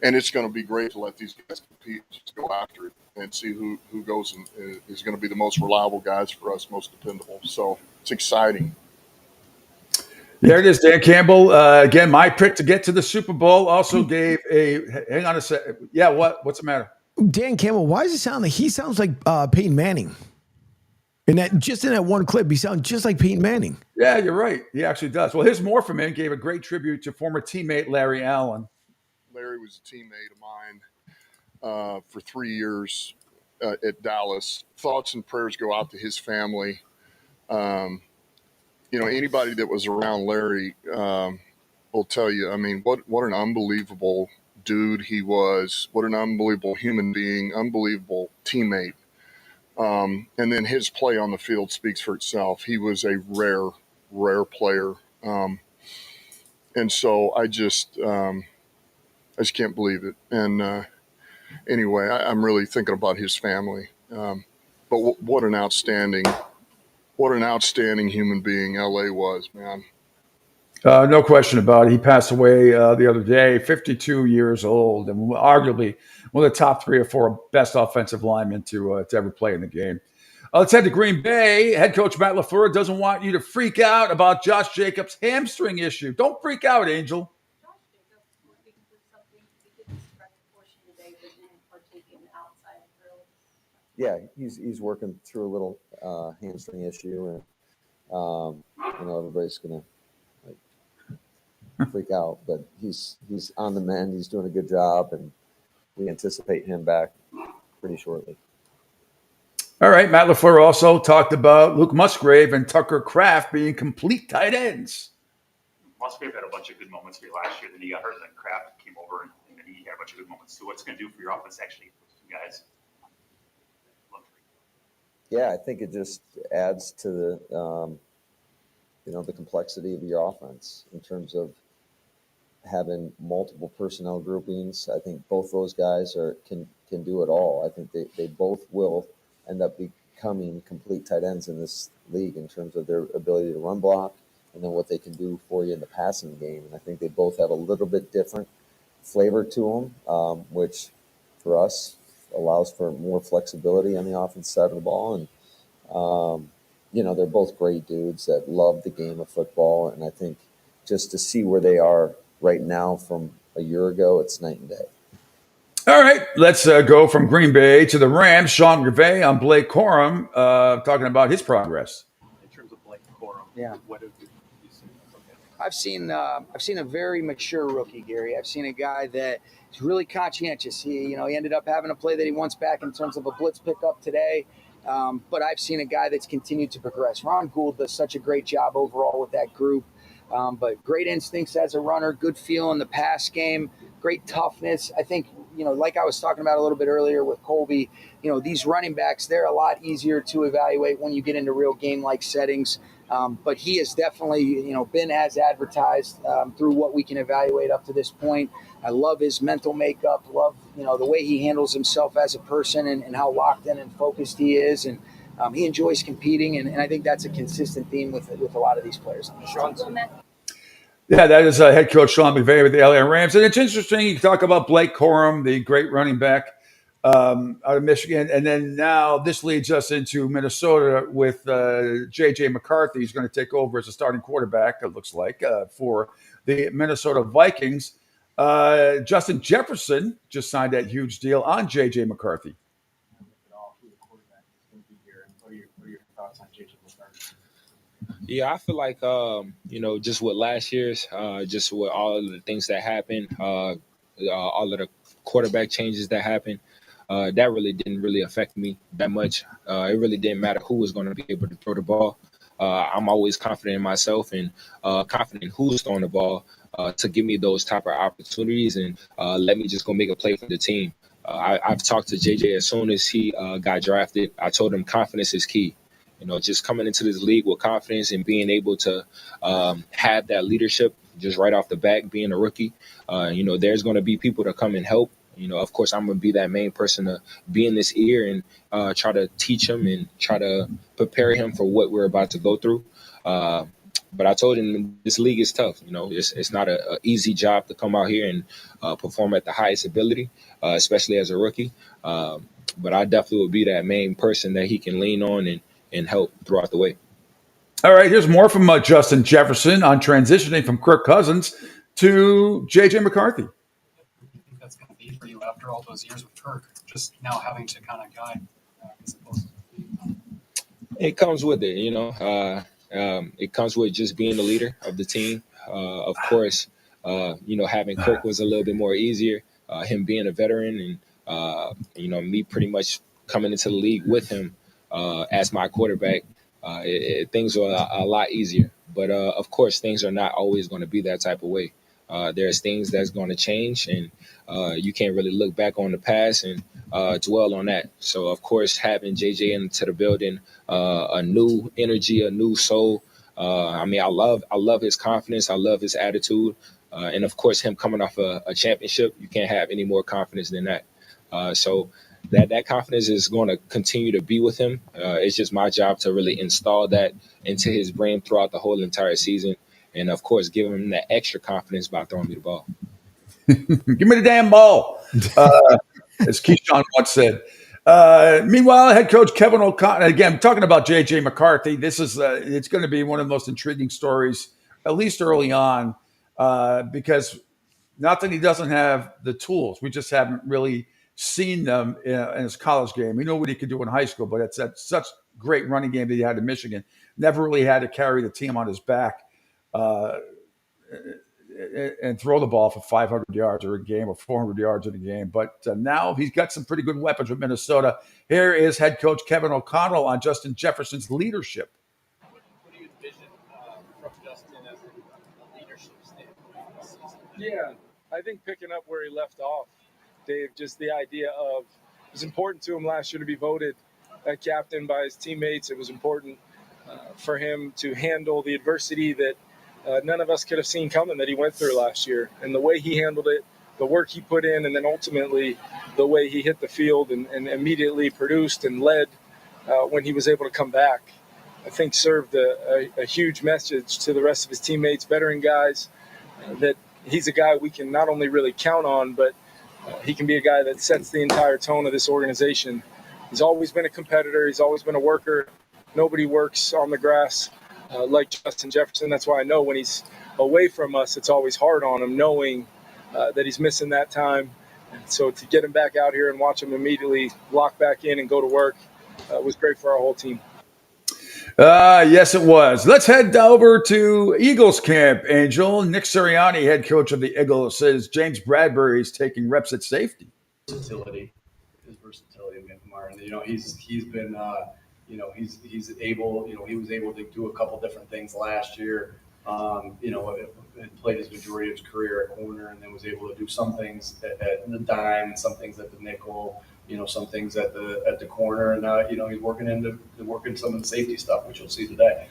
[SPEAKER 3] it's going to be great to let these guys compete, just go after it, and see who goes and is going to be the most reliable guys for us, most dependable. So it's exciting.
[SPEAKER 1] There it is, Dan Campbell. Again, my pick to get to the Super Bowl. Also gave hang on a second. Yeah, what's the matter?
[SPEAKER 2] Dan Campbell, why does it sound like he sounds like Peyton Manning? In that one clip, he sounds just like Peyton Manning.
[SPEAKER 1] Yeah, you're right. He actually does. Well, his Morphin gave a great tribute to former teammate Larry Allen.
[SPEAKER 3] Larry was a teammate of mine for 3 years at Dallas. Thoughts and prayers go out to his family. Anybody that was around Larry will tell you, I mean, what an unbelievable dude he was. What an unbelievable human being, unbelievable teammate. And then his play on the field speaks for itself. He was a rare player. And so I just can't believe it. And anyway, I'm really thinking about his family. But what an outstanding human being LA was, man.
[SPEAKER 1] No question about it. He passed away the other day, 52 years old, and arguably one of the top 3 or 4 best offensive linemen to ever play in the game. Let's head to Green Bay. Head coach Matt LaFleur doesn't want you to freak out about Josh Jacobs' hamstring issue. Don't freak out, Angel.
[SPEAKER 8] Yeah, he's working through a little hamstring issue, and everybody's gonna freak out, but he's on the mend. He's doing a good job, and we anticipate him back pretty shortly.
[SPEAKER 1] All right, Matt LaFleur also talked about Luke Musgrave and Tucker Kraft being complete tight ends.
[SPEAKER 9] Musgrave had a bunch of good moments for you last year. Then he got hurt, and then Kraft came over, and then he had a bunch of good moments too. What's it going to do for your offense, actually, those 2 guys?
[SPEAKER 8] Yeah, I think it just adds to the the complexity of your offense in terms of having multiple personnel groupings. I think both those guys can do it all. I think they both will end up becoming complete tight ends in this league in terms of their ability to run block and then what they can do for you in the passing game. And I think they both have a little bit different flavor to them, which for us allows for more flexibility on the offense side of the ball. And they're both great dudes that love the game of football. And I think just to see where they are right now from a year ago, it's night and day.
[SPEAKER 1] All right, let's go from Green Bay to the Rams. Sean McVay on Blake Corum talking about his progress.
[SPEAKER 9] In terms of Blake Corum,
[SPEAKER 5] Yeah.
[SPEAKER 9] what have you seen?
[SPEAKER 5] I've seen a very mature rookie, Gary. I've seen a guy that is really conscientious. He ended up having a play that he wants back in terms of a blitz pickup today. But I've seen a guy that's continued to progress. Ron Gould does such a great job overall with that group. But great instincts as a runner, good feel in the pass game, great toughness. I think, like I was talking about a little bit earlier with Colby, these running backs, they're a lot easier to evaluate when you get into real game-like settings. But he has definitely, been as advertised through what we can evaluate up to this point. I love his mental makeup, love, the way he handles himself as a person and how locked in and focused he is. And he enjoys competing. And I think that's a consistent theme with a lot of these players.
[SPEAKER 1] Yeah, that is head coach Sean McVay with the LA Rams. And it's interesting, you talk about Blake Corum, the great running back out of Michigan. And then now this leads us into Minnesota with J.J. McCarthy. He's going to take over as a starting quarterback, it looks like, for the Minnesota Vikings. Justin Jefferson just signed that huge deal on J.J. McCarthy.
[SPEAKER 10] Yeah, I feel like just with last year's, just with all of the things that happened, all of the quarterback changes that happened, that really didn't really affect me that much. It really didn't matter who was going to be able to throw the ball. I'm always confident in myself and confident in who's throwing the ball to give me those type of opportunities and let me just go make a play for the team. I've talked to JJ as soon as he got drafted. I told him confidence is key. Just coming into this league with confidence and being able to have that leadership just right off the bat, being a rookie. There's going to be people to come and help. Of course, I'm going to be that main person to be in this ear and try to teach him and try to prepare him for what we're about to go through. But I told him this league is tough. It's not an easy job to come out here and perform at the highest ability, especially as a rookie. But I definitely will be that main person that he can lean on and help throughout the way.
[SPEAKER 1] All right, here's more from Justin Jefferson on transitioning from Kirk Cousins to J.J. McCarthy.
[SPEAKER 11] That's going to be for you after all those years with Kirk, just now having to kind of guide as opposed to
[SPEAKER 10] It comes with it, it comes with just being the leader of the team. Of course, having Kirk was a little bit more easier. Him being a veteran and, me pretty much coming into the league with him as my quarterback, things are a lot easier. But, of course, things are not always going to be that type of way. There's things that's going to change, and you can't really look back on the past and dwell on that. So, of course, having JJ into the building, a new energy, a new soul. I love his confidence. I love his attitude. And, of course, him coming off a championship, you can't have any more confidence than that. So that confidence is going to continue to be with him. It's just my job to really install that into his brain throughout the whole entire season. And, of course, give him that extra confidence by throwing me the ball.
[SPEAKER 1] Give me the damn ball, as Keyshawn once said. Meanwhile, head coach Kevin O'Connell, again, talking about J.J. McCarthy, this is it's going to be one of the most intriguing stories, at least early on, because not that he doesn't have the tools. We just haven't really seen them in his college game. We know what he could do in high school, but it's that such great running game that he had in Michigan. Never really had to carry the team on his back and throw the ball for 500 yards or a game or 400 yards in a game. But now he's got some pretty good weapons with Minnesota. Here is head coach Kevin O'Connell on Justin Jefferson's leadership.
[SPEAKER 15] What do you envision from Justin as a leadership standpoint this season?
[SPEAKER 13] Yeah, I think picking up where he left off, Dave, just the idea of it was important to him last year to be voted a captain by his teammates. It was important for him to handle the adversity that none of us could have seen coming that he went through last year. And the way he handled it, the work he put in, and then ultimately the way he hit the field and immediately produced and led when he was able to come back, I think served a huge message to the rest of his teammates, veteran guys, that he's a guy we can not only really count on, but he can be a guy that sets the entire tone of this organization. He's always been a competitor. He's always been a worker.
[SPEAKER 10] Nobody works on the grass like Justin Jefferson. That's why I know when he's away from us, it's always hard on him, knowing that he's missing that time. And so to get him back out here and watch him immediately lock back in and go to work was great for our whole team.
[SPEAKER 1] Yes, it was. Let's head over to Eagles camp, Angel. Nick Sirianni, head coach of the Eagles, says James Bradbury is taking reps at safety.
[SPEAKER 7] Versatility, Martin. He's been, he's able, he was able to do a couple different things last year. And played his majority of his career at corner, and then was able to do some things at the dime, and some things at the nickel. Some things at the corner, and he's working some of the safety stuff, which you'll see today.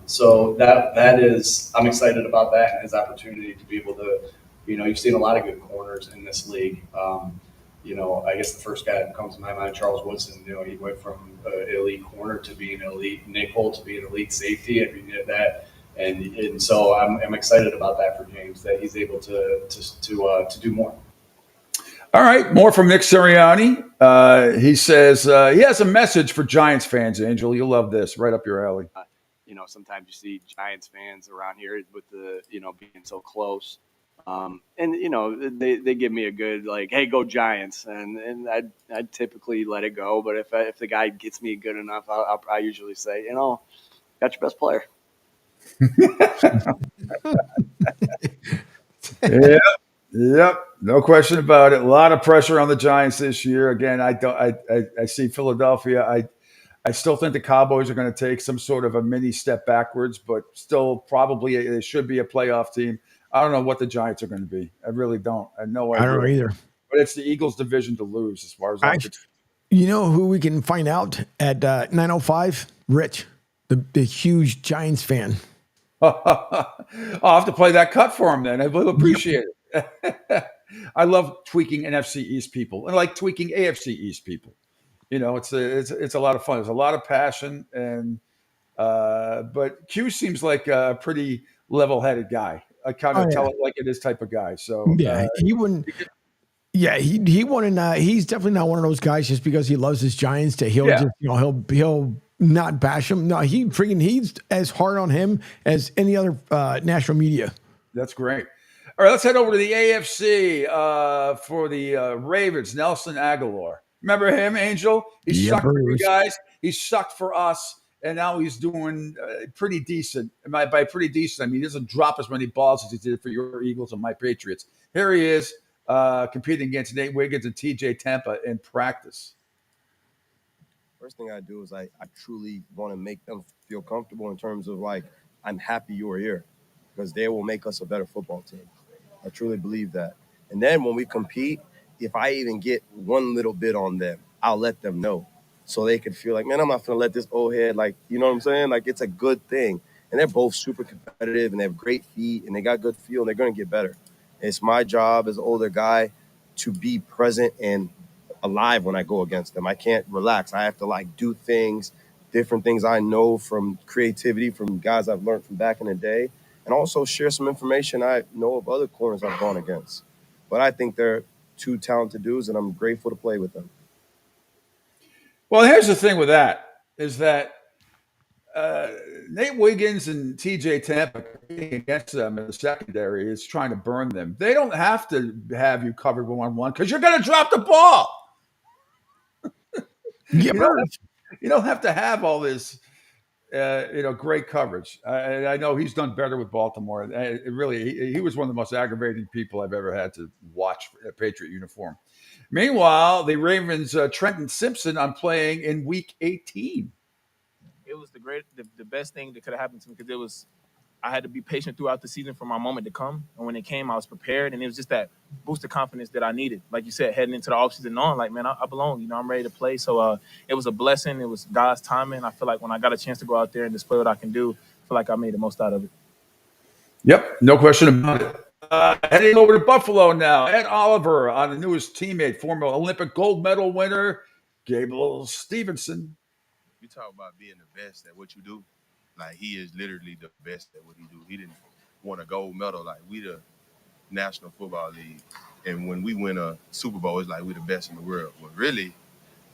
[SPEAKER 7] So that is, I'm excited about that and his opportunity to be able to, you've seen a lot of good corners in this league. I guess the first guy that comes to my mind, Charles Woodson. He went from elite corner to being an elite nickel to being an elite safety. I mean that. And so I'm excited about that for James, that he's able to do more.
[SPEAKER 1] All right, more from Nick Sirianni. He says he has a message for Giants fans, Angel. You'll love this, right up your alley.
[SPEAKER 12] Sometimes you see Giants fans around here with the, being so close. And they give me a good, like, hey, go Giants. And I'd typically let it go. But if the guy gets me good enough, I usually say, got your best player.
[SPEAKER 1] Yep, no question about it. A lot of pressure on the Giants this year. Again, I see Philadelphia. I still think the Cowboys are going to take some sort of a mini step backwards, but still probably they should be a playoff team. I don't know what the Giants are going to be. I really don't. I have no idea.
[SPEAKER 2] I don't know either.
[SPEAKER 1] But it's the Eagles' division to lose, as far as I'm concerned.
[SPEAKER 2] You know who we can find out at 9:05? Rich, the huge Giants fan.
[SPEAKER 1] I'll have to play that cut for him then. I will appreciate it. I love tweaking NFC East people, and I like tweaking AFC East people. It's a lot of fun. There's a lot of passion, and but Q seems like a pretty level-headed guy. I kind of tell it like it is type of guy. So
[SPEAKER 2] he wouldn't. Yeah, he wouldn't. He's definitely not one of those guys just because he loves his Giants that he'll just he'll not bash him. No, he's as hard on him as any other national media.
[SPEAKER 1] That's great. All right, let's head over to the AFC for the Ravens. Nelson Aguilar. Remember him, Angel? He sucked for you guys. He sucked for us, and now he's doing pretty decent. By pretty decent, I mean he doesn't drop as many balls as he did for your Eagles and my Patriots. Here he is competing against Nate Wiggins and TJ Tampa in practice.
[SPEAKER 14] First thing I do is I truly want to make them feel comfortable in terms of, like, I'm happy you are here because they will make us a better football team. I truly believe that. And then when we compete, if I even get one little bit on them, I'll let them know so they can feel like, man, I'm not going to let this old head, like, you know what I'm saying? Like, it's a good thing. And they're both super competitive, and they have great feet, and they got good feel, and they're going to get better. It's my job as an older guy to be present and alive when I go against them. I can't relax. I have to, like, do things, different things I know from creativity, from guys I've learned from back in the day, and also share some information I know of other corners I've gone against. But I think they're two talented dudes, and I'm grateful to play with them.
[SPEAKER 1] Well, here's the thing with that, is that Nate Wiggins and TJ Tampa competing against them in the secondary is trying to burn them. They don't have to have you covered 1-on-1 because you're going to drop the ball. You don't have to have all this, great coverage. I know he's done better with Baltimore. He was one of the most aggravating people I've ever had to watch a Patriot uniform. Meanwhile, the Ravens, Trenton Simpson, I'm playing in Week 18.
[SPEAKER 15] It was the best thing that could have happened to me because I had to be patient throughout the season for my moment to come. And when it came, I was prepared. And it was just that boost of confidence that I needed. Like you said, heading into the offseason, knowing, like, man, I belong. I'm ready to play. So it was a blessing. It was God's timing. I feel like when I got a chance to go out there and display what I can do, I feel like I made the most out of it.
[SPEAKER 1] Yep, no question about it. Heading over to Buffalo now. Ed Oliver on the newest teammate, former Olympic gold medal winner, Gable Stevenson.
[SPEAKER 24] You talk about being the best at what you do. Like, he is literally the best at what he do. He didn't want a gold medal. Like, we the National Football League. And when we win a Super Bowl, it's like we the best in the world. But really,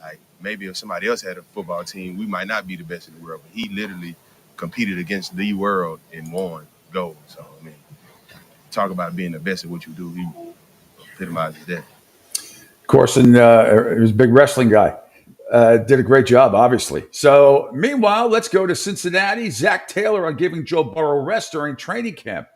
[SPEAKER 24] Like maybe if somebody else had a football team, we might not be the best in the world. But he literally competed against the world and won gold. So I mean, talk about being the best at what you do. He epitomizes that.
[SPEAKER 1] Of course, and he was a big wrestling guy. Did a great job, obviously. So, meanwhile, let's go to Cincinnati. Zach Taylor on giving Joe Burrow rest during training camp.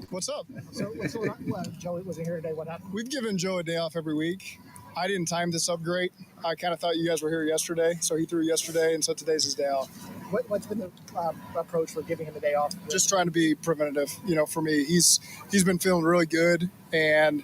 [SPEAKER 17] What's up?
[SPEAKER 18] So what's going on? Well, Joey wasn't here today. What happened?
[SPEAKER 17] We've given Joe a day off every week. I didn't time this up great. I kind of thought you guys were here yesterday, so he threw yesterday, and so today's his day off.
[SPEAKER 18] What's been the approach for giving him a day off?
[SPEAKER 17] Just trying to be preventative. You know, for me, he's been feeling really good, and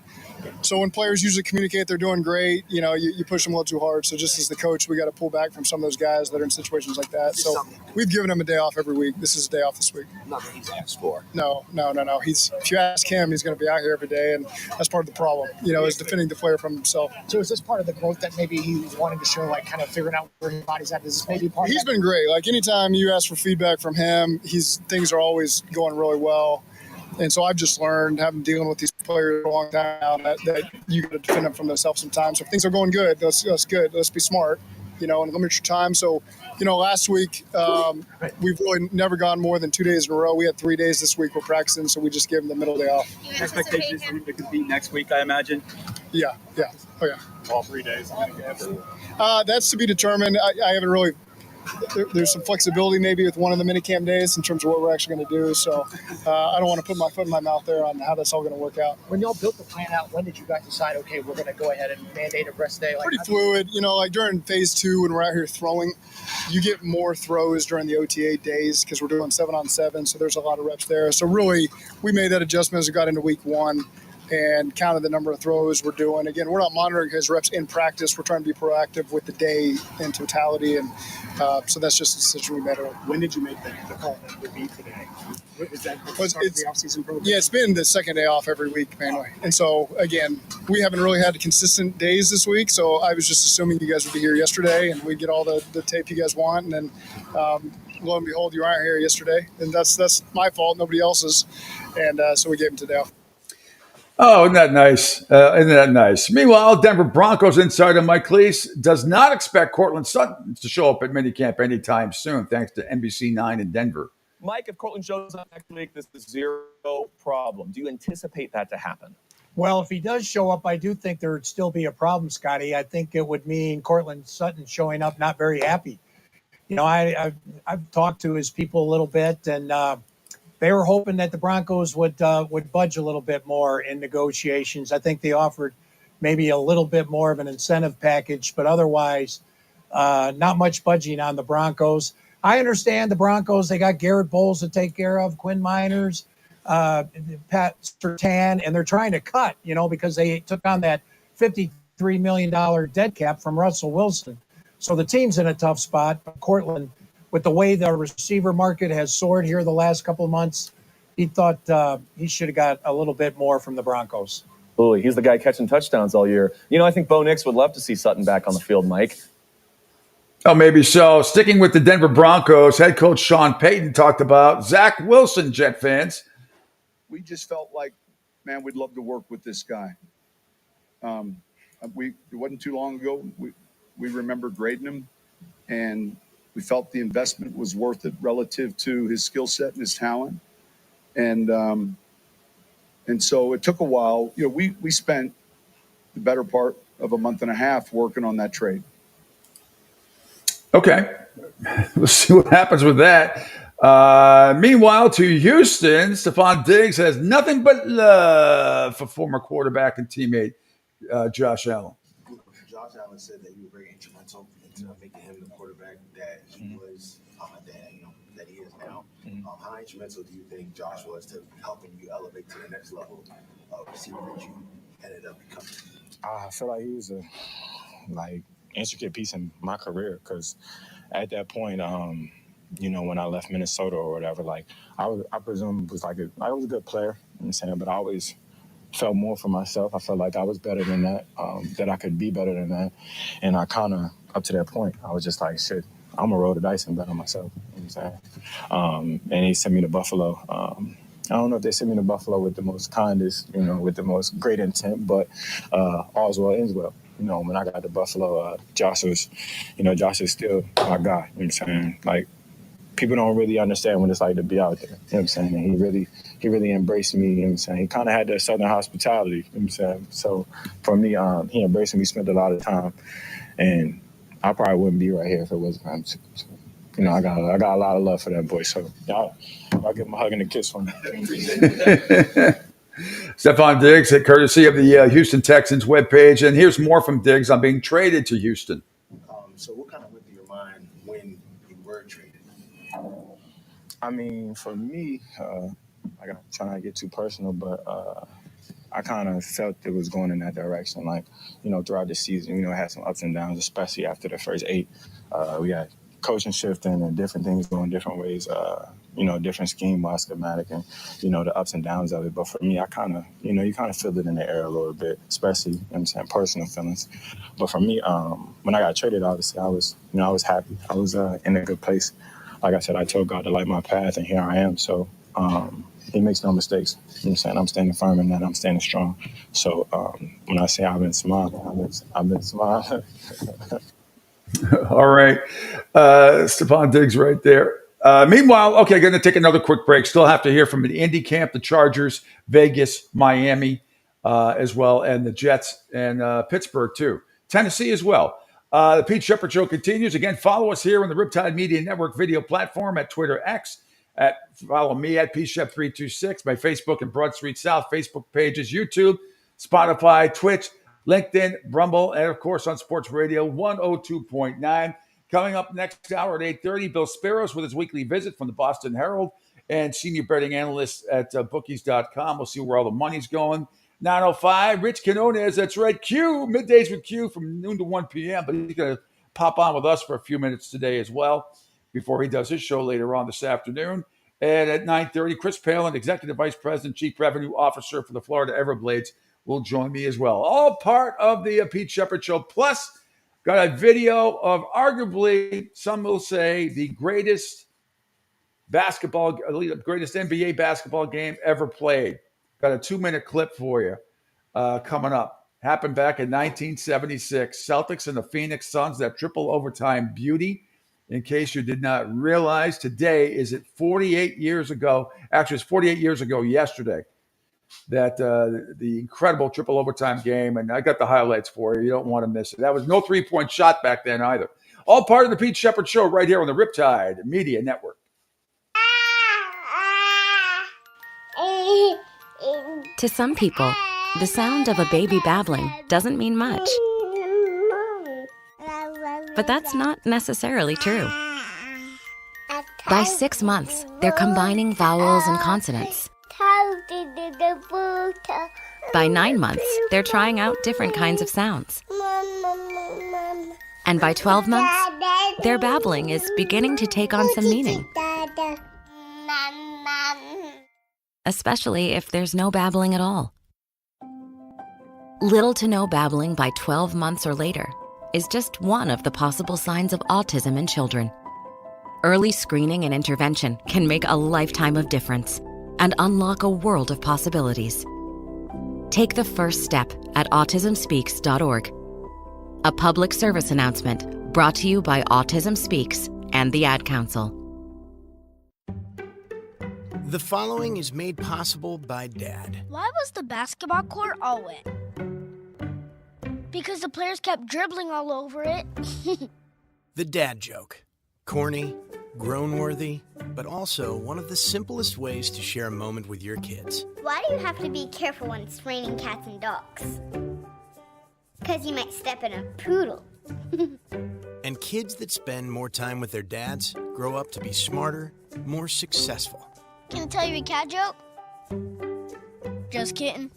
[SPEAKER 17] so when players usually communicate they're doing great, you know, you push them a little too hard. So just as the coach, we got to pull back from some of those guys that are in situations like that. So we've given him a day off every week. This is a day off this week.
[SPEAKER 18] Nothing he's asked for.
[SPEAKER 17] No. If you ask him, he's going to be out here every day, and that's part of the problem. You know, is defending the player from himself.
[SPEAKER 18] So is this part of the growth that maybe he's wanting to show, like kind of figuring out where his body's at? Is this maybe part?
[SPEAKER 17] He's been great. Like anytime you ask for feedback from him, things are always going really well. And so I've just learned, having dealing with these players for a long time now, that you got to defend them from themselves sometimes. So if things are going good, that's good. Let's be smart, you know, and limit your time. So, you know, last week we've really never gone more than 2 days in a row. We had 3 days this week we're practicing, so we just gave them the middle day off.
[SPEAKER 19] Expectations for him to compete next week, I imagine?
[SPEAKER 17] Yeah. Oh, yeah.
[SPEAKER 19] All 3 days.
[SPEAKER 17] That's to be determined. I haven't really – there's some flexibility maybe with one of the minicamp days in terms of what we're actually going to do. So I don't want to put my foot in my mouth there on how that's all going to work out.
[SPEAKER 18] When y'all built the plan out, when did you guys decide, okay, we're going to go ahead and mandate a rest day?
[SPEAKER 17] Pretty fluid. You know, like during phase 2 when we're out here throwing, you get more throws during the OTA days because we're doing 7-on-7. So there's a lot of reps there. So really, we made that adjustment as we got into week 1. And counted the number of throws we're doing. Again, we're not monitoring his reps in practice. We're trying to be proactive with the day in totality. And so that's just a decision we made.
[SPEAKER 19] When did you make the call that would be today? Is that the start of the off-season program?
[SPEAKER 17] Yeah, it's been the second day off every week mainly. And so, again, we haven't really had consistent days this week. So I was just assuming you guys would be here yesterday and we'd get all the tape you guys want. And then lo and behold, you aren't here yesterday. And that's my fault, nobody else's. And so we gave him today off.
[SPEAKER 1] Oh, isn't that nice? Meanwhile, Denver Broncos insider Mike Lease does not expect Cortland Sutton to show up at minicamp anytime soon, thanks to NBC9 in Denver.
[SPEAKER 20] Mike, if Cortland shows up next week, this is zero problem. Do you anticipate that to happen?
[SPEAKER 25] Well, if he does show up, I do think there would still be a problem, Scotty. I think it would mean Cortland Sutton showing up not very happy. You know, I've talked to his people a little bit, and they were hoping that the Broncos would budge a little bit more in negotiations. I think they offered maybe a little bit more of an incentive package, but otherwise, not much budging on the Broncos. I understand the Broncos, they got Garrett Bowles to take care of, Quinn Miners, Pat Surtain, and they're trying to cut, you know, because they took on that $53 million dead cap from Russell Wilson. So the team's in a tough spot. Cortland, with the way the receiver market has soared here the last couple of months, he thought he should have got a little bit more from the Broncos.
[SPEAKER 20] Absolutely. He's the guy catching touchdowns all year. You know, I think Bo Nix would love to see Sutton back on the field, Mike.
[SPEAKER 1] Oh, maybe so. Sticking with the Denver Broncos, head coach Sean Payton talked about Zach Wilson, Jet fans.
[SPEAKER 26] We just felt like, man, we'd love to work with this guy. It wasn't too long ago. We remember grading him, and we felt the investment was worth it relative to his skill set and his talent. And so it took a while. You know, we spent the better part of a month and a half working on that trade.
[SPEAKER 1] Okay. We'll see what happens with that. Meanwhile, to Houston, Stephon Diggs has nothing but love for former quarterback and teammate Josh Allen.
[SPEAKER 27] Josh Allen said that you were very instrumental into making him the quarterback that he was, that he is now. How instrumental do you think Josh was to helping you elevate to the next level of receiver that you ended up becoming?
[SPEAKER 28] I feel like he was a intricate piece in my career because at that point, when I left Minnesota or whatever, I presume was I was a good player, you know what I'm saying, but I always felt more for myself. I felt like I was better than that, that I could be better than that. And I kind of, up to that point, I was just like, shit, I'm going to roll the dice and bet on myself. You know what I'm saying? And he sent me to Buffalo. I don't know if they sent me to Buffalo with the most kindest, with the most great intent, but all's well ends well. when I got to Buffalo, Josh is still my guy. You know what I'm saying? Like, people don't really understand what it's like to be out there. You know what I'm saying? And he really embraced me. You know what I'm saying? He kind of had that Southern hospitality. You know what I'm saying? So for me, he embraced me, spent a lot of time, and I probably wouldn't be right here if it wasn't for him. So, I got a lot of love for that boy. So y'all give him a hug and a kiss for me.
[SPEAKER 1] Stephon Diggs, courtesy of the Houston Texans webpage. And here's more from Diggs on being traded to Houston.
[SPEAKER 27] So what kind of went through your mind when you were traded?
[SPEAKER 28] I mean, for me, I got trying to get too personal, but I kind of felt it was going in that direction. Like, throughout the season, it had some ups and downs, especially after the first 8. We had coaching shifting and different things going different ways, different scheme, more schematic, and, the ups and downs of it. But for me, I kind of, you kind of feel it in the air a little bit, especially, personal feelings. But for me, when I got traded, obviously, I was happy. I was in a good place. Like I said, I told God to light my path, and here I am. So he makes no mistakes. You know what I'm saying? I'm standing firm in that. I'm standing strong. So when I say I've been smiling, I've been smiling.
[SPEAKER 1] All right. Stephon Diggs right there. Meanwhile, okay, going to take another quick break. Still have to hear from the Indy camp, the Chargers, Vegas, Miami as well, and the Jets and Pittsburgh too. Tennessee as well. The Pete Sheppard Show continues. Again, follow us here on the Riptide Media Network video platform at Twitter X. Follow me at PShep326, my Facebook and Broad Street South Facebook pages, YouTube, Spotify, Twitch, LinkedIn, Rumble, and of course on Sports Radio 102.9. Coming up next hour at 8:30, Bill Sparrows with his weekly visit from the Boston Herald and senior betting analyst at bookies.com. We'll see where all the money's going. 9:05, Rich Quinones, that's right, Q, middays with Q from noon to 1 p.m., but he's going to pop on with us for a few minutes today as well before he does his show later on this afternoon. And at 9:30, Chris Palin, Executive Vice President, Chief Revenue Officer for the Florida Everblades, will join me as well. All part of the Pete Sheppard Show. Plus, got a video of arguably, some will say, the greatest NBA basketball game ever played. Got a 2-minute clip for you coming up. Happened back in 1976. Celtics and the Phoenix Suns, that triple overtime beauty. In case you did not realize, today is it 48 years ago. Actually, it's 48 years ago yesterday that the incredible triple overtime game, and I got the highlights for you. You don't want to miss it. That was no three-point shot back then either. All part of the Pete Sheppard Show right here on the Riptide Media Network.
[SPEAKER 3] To some people, the sound of a baby babbling doesn't mean much. But that's not necessarily true. By 6 months, they're combining vowels and consonants. By 9 months, they're trying out different kinds of sounds. And by 12 months, their babbling is beginning to take on some meaning. Especially if there's no babbling at all. Little to no babbling by 12 months or later is just one of the possible signs of autism in children. Early screening and intervention can make a lifetime of difference and unlock a world of possibilities. Take the first step at autismspeaks.org. A public service announcement brought to you by Autism Speaks and the Ad Council.
[SPEAKER 4] The following is made possible by Dad.
[SPEAKER 6] Why was the basketball court all wet? Because the players kept dribbling all over it.
[SPEAKER 4] The dad joke. Corny, grown-worthy, but also one of the simplest ways to share a moment with your kids.
[SPEAKER 8] Why do you have to be careful when it's raining cats and dogs? Because you might step in a poodle.
[SPEAKER 4] And kids that spend more time with their dads grow up to be smarter, more successful.
[SPEAKER 6] Can I tell you a cat joke? Just kidding.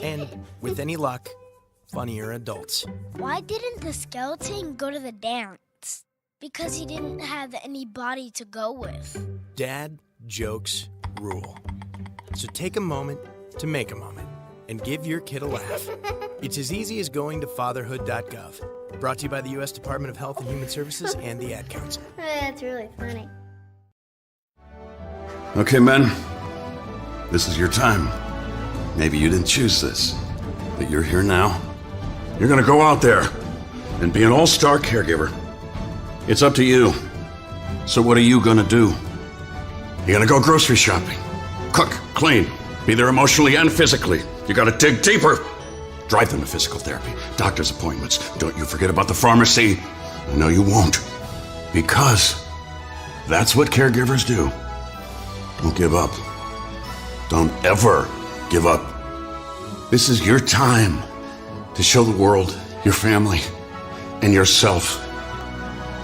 [SPEAKER 4] And with any luck, funnier adults.
[SPEAKER 6] Why didn't the skeleton go to the dance? Because he didn't have any body to go with.
[SPEAKER 4] Dad jokes rule. So take a moment to make a moment and give your kid a laugh. It's as easy as going to fatherhood.gov. Brought to you by the U.S. Department of Health and Human Services and the Ad Council.
[SPEAKER 8] That's really funny.
[SPEAKER 16] Okay, men, this is your time. Maybe you didn't choose this, but you're here now,
[SPEAKER 5] You're gonna go out there and be an all-star caregiver. It's up to you. So what are you gonna do? You're gonna go grocery shopping, cook, clean, be there emotionally and physically. You gotta dig deeper. Drive them to physical therapy, doctor's appointments. Don't you forget about the pharmacy. No, you won't. Because that's what caregivers do. Don't give up. Don't ever give up. This is your time to show the world, your family, and yourself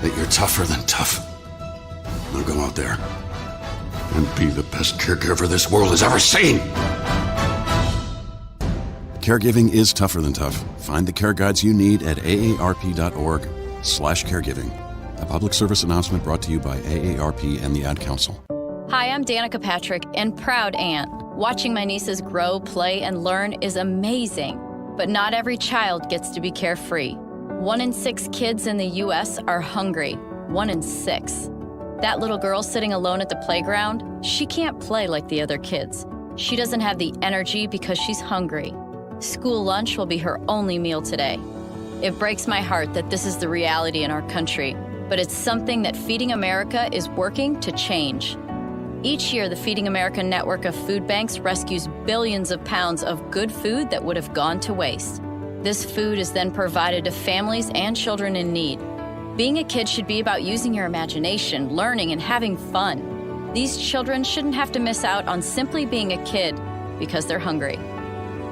[SPEAKER 5] that you're tougher than tough. Now go out there and be the best caregiver this world has ever seen.
[SPEAKER 9] Caregiving is tougher than tough. Find the care guides you need at aarp.org/caregiving. A public service announcement brought to you by AARP and the Ad Council.
[SPEAKER 11] Hi, I'm Danica Patrick and proud aunt. Watching my nieces grow, play, and learn is amazing. But not every child gets to be carefree. 1 in 6 kids in the U.S. are hungry. 1 in 6. That little girl sitting alone at the playground, she can't play like the other kids. She doesn't have the energy because she's hungry. School lunch will be her only meal today. It breaks my heart that this is the reality in our country, but it's something that Feeding America is working to change. Each year, the Feeding America network of food banks rescues billions of pounds of good food that would have gone to waste. This food is then provided to families and children in need. Being a kid should be about using your imagination, learning, and having fun. These children shouldn't have to miss out on simply being a kid because they're hungry.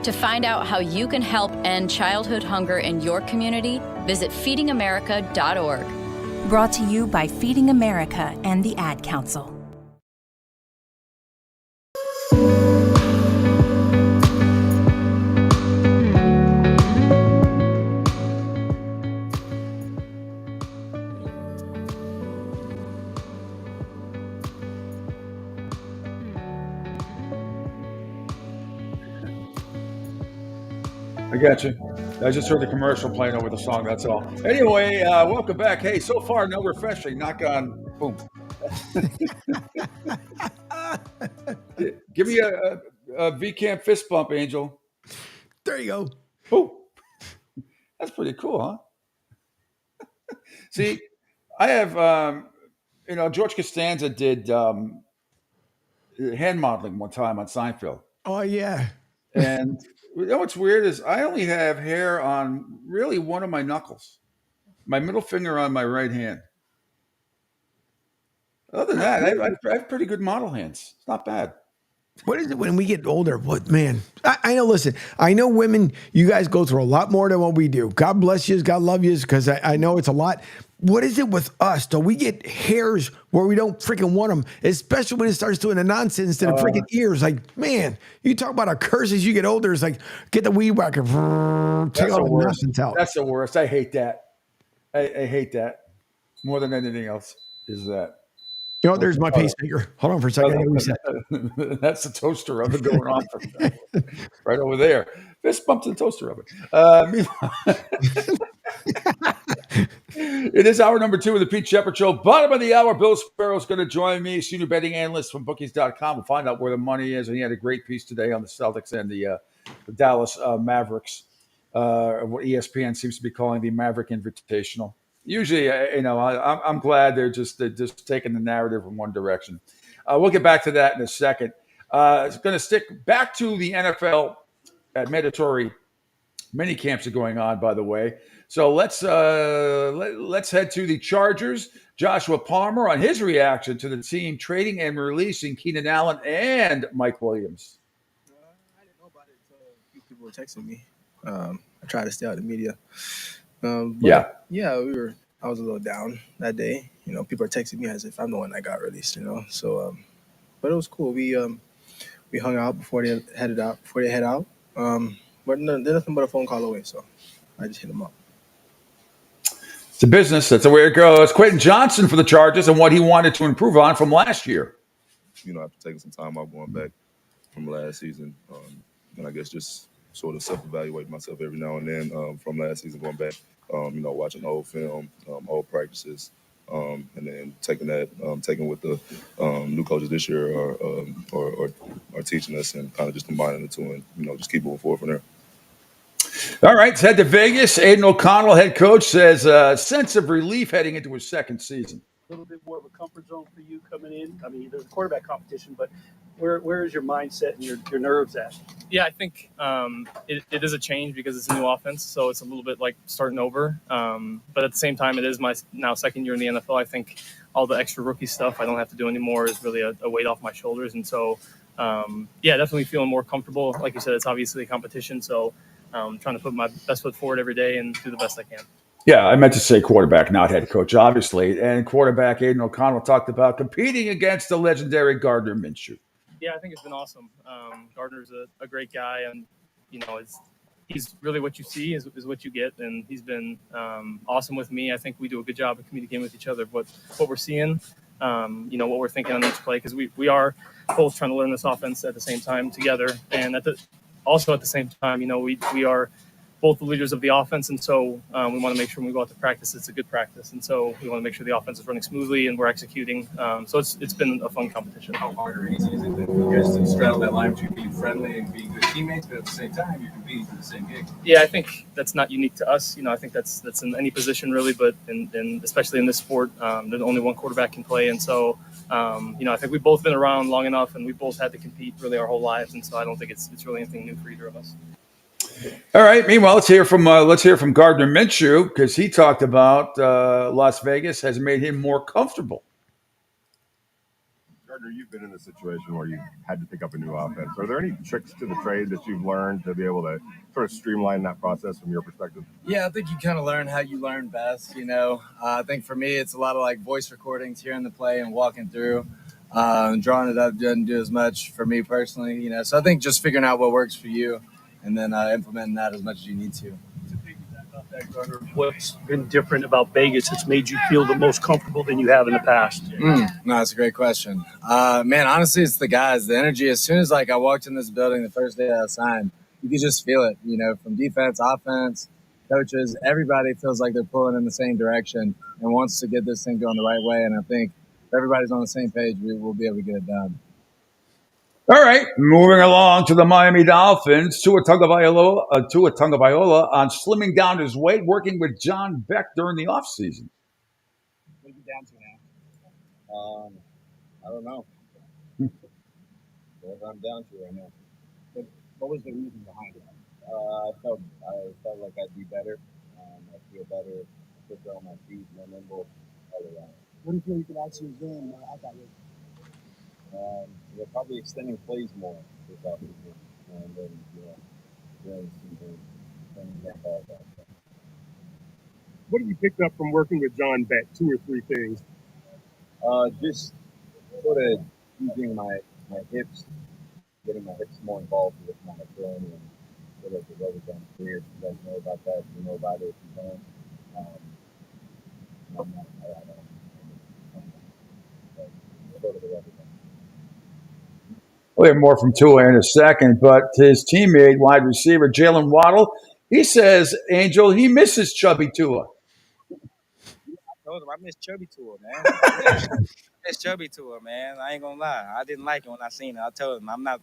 [SPEAKER 11] To find out how you can help end childhood hunger in your community, visit feedingamerica.org.
[SPEAKER 13] Brought to you by Feeding America and the Ad Council.
[SPEAKER 1] I got you. I just heard the commercial playing over the song. That's all. Anyway, welcome back. Hey, so far, no refreshing. Knock on, boom. Give me a V-Camp fist bump, Angel.
[SPEAKER 2] There you go.
[SPEAKER 1] Boom. That's pretty cool, huh? See, I have, George Costanza did hand modeling one time on Seinfeld.
[SPEAKER 2] Oh, yeah.
[SPEAKER 1] And you know what's weird is I only have hair on really one of my knuckles, my middle finger on my right hand. Other than that, I have pretty good model hands. It's not bad.
[SPEAKER 2] What is it when we get older? What, man? I know, listen, I know women, you guys go through a lot more than what we do. God bless you, God love you, because I know it's a lot. What is it with us? Do we get hairs where we don't freaking want them, especially when it starts doing the nonsense to the freaking ears? Like, man, you talk about a curse as you get older. It's like, get the weed whacker, take all the nonsense out.
[SPEAKER 1] That's the worst. I hate that. I hate that more than anything else is that.
[SPEAKER 2] You know, there's my pacemaker. Hold on for a second.
[SPEAKER 1] That's the toaster oven going on right over there. Fist bumps the toaster oven. It is hour number 2 of the Pete Sheppard Show. Bottom of the hour, Bill Sparrow's going to join me, senior betting analyst from bookies.com. We'll find out where the money is. And he had a great piece today on the Celtics and the Dallas Mavericks, what ESPN seems to be calling the Maverick Invitational. Usually, I'm glad they're just taking the narrative in one direction. We'll get back to that in a second. It's going to stick back to the NFL. Mandatory mini camps are going on, by the way. So let's head to the Chargers. Joshua Palmer on his reaction to the team trading and releasing Keenan Allen and Mike Williams.
[SPEAKER 16] I didn't know about it until people were texting me. I tried to stay out of the media. I was a little down that day. People are texting me as if I'm the one that got released. So, but it was cool. We hung out before they head out. But they're nothing but a phone call away. So I just hit them up.
[SPEAKER 1] It's a business. That's the way it goes. Quentin Johnson for the Chargers and what he wanted to improve on from last year.
[SPEAKER 21] After taking some time off going back from last season, and I guess just sort of self-evaluate myself every now and then from last season going back. Watching old film, old practices, and then taking what the new coaches this year are teaching us, and kind of just combining the two, and just keep moving forward from there.
[SPEAKER 1] All right, let's head to Vegas. Aiden O'Connell, head coach, says sense of relief heading into his second season.
[SPEAKER 7] A little bit more of a comfort zone for you coming in? I mean, there's a quarterback competition, but where is your mindset and your nerves at?
[SPEAKER 10] Yeah, I think it is a change because it's a new offense, so it's a little bit like starting over. But at the same time, it is my now second year in the NFL. I think all the extra rookie stuff I don't have to do anymore is really a weight off my shoulders. And so, yeah, definitely feeling more comfortable. Like you said, it's obviously a competition, so trying to put my best foot forward every day and do the best I can.
[SPEAKER 1] Yeah, I meant to say quarterback, not head coach, obviously. And quarterback Aiden O'Connell talked about competing against the legendary Gardner Minshew.
[SPEAKER 10] Yeah, I think it's been awesome. Gardner's a great guy, and he's really what you see is what you get, and he's been awesome with me. I think we do a good job of communicating with each other of what we're seeing, what we're thinking on each play, because we are both trying to learn this offense at the same time together, and also at the same time, we are both the leaders of the offense, and so we want to make sure when we go out to practice, it's a good practice, and so we want to make sure the offense is running smoothly and we're executing. So it's been a fun competition.
[SPEAKER 12] How hard or easy is it that you guys to straddle that line between being friendly and being good teammates, but at the same time you're competing for the same gig?
[SPEAKER 10] Yeah, I think that's not unique to us. I think that's in any position really, but in especially in this sport, there's only one quarterback can play, and so I think we've both been around long enough, and we've both had to compete really our whole lives, and so I don't think it's really anything new for either of us.
[SPEAKER 1] All right. Meanwhile, let's hear from Gardner Minshew, because he talked about Las Vegas has made him more comfortable.
[SPEAKER 14] Gardner, you've been in a situation where you had to pick up a new offense. Are there any tricks to the trade that you've learned to be able to sort of streamline that process from your perspective?
[SPEAKER 15] Yeah, I think you kind of learn how you learn best. I think for me, it's a lot of like voice recordings, hearing the play and walking through. Drawing it up doesn't do as much for me personally. So I think just figuring out what works for you, and then implementing that as much as you need to.
[SPEAKER 7] What's been different about Vegas that's made you feel the most comfortable than you have in the past?
[SPEAKER 15] No, that's a great question. Man, honestly, it's the guys, the energy. As soon as I walked in this building the first day I signed, you could just feel it, from defense, offense, coaches, everybody feels like they're pulling in the same direction and wants to get this thing going the right way. And I think if everybody's on the same page, we will be able to get it done.
[SPEAKER 1] All right, moving along to the Miami Dolphins. Tua Tagovailoa on slimming down his weight, working with John Beck during the offseason.
[SPEAKER 15] What are you down to now? I don't know. Whatever I'm down to right now.
[SPEAKER 7] What was the reason behind it?
[SPEAKER 15] I felt like I'd be better. I feel better, quicker on my feet, more nimble, all around.
[SPEAKER 7] What do you feel you could actually do outside with?
[SPEAKER 15] We're probably extending plays more this offseason, and then doing some things like that.
[SPEAKER 14] What have you picked up from working with John Beck? 2 or 3 things.
[SPEAKER 15] Just sort of using my hips, getting my hips more involved with my throwing, and sort of the rubber down clear. If you guys know about that, you know about it. If you don't, I don't know. Sort of the rubber down.
[SPEAKER 1] We'll hear more from Tua in a second, but his teammate, wide receiver Jalen Waddle, he says, Angel, he misses chubby Tua.
[SPEAKER 22] I told him I miss chubby Tua, man. I miss chubby Tua, man. I ain't gonna lie. I didn't like it when I seen it. I told him I'm not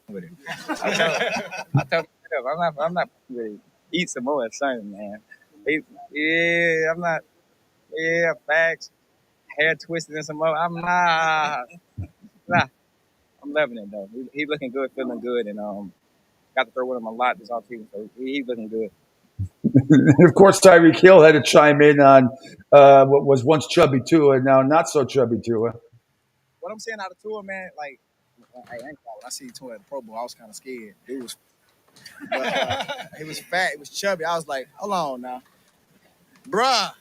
[SPEAKER 22] with it. I told him I'm not with it. Eat some more or something, man. I'm not. Yeah, facts. Hair twisted and some more. I'm not. Nah. I'm loving it though. He's looking good, feeling good, and got to throw with him a lot this offseason, so he's looking good.
[SPEAKER 1] And of course, Tyreek Hill had to chime in on what was once chubby Tua and now not so chubby Tua.
[SPEAKER 15] What I'm saying out of Tua, man, like when I see Tua at the Pro Bowl, I was kind of scared. He was fat, he was chubby. I was like, hold on now, bruh,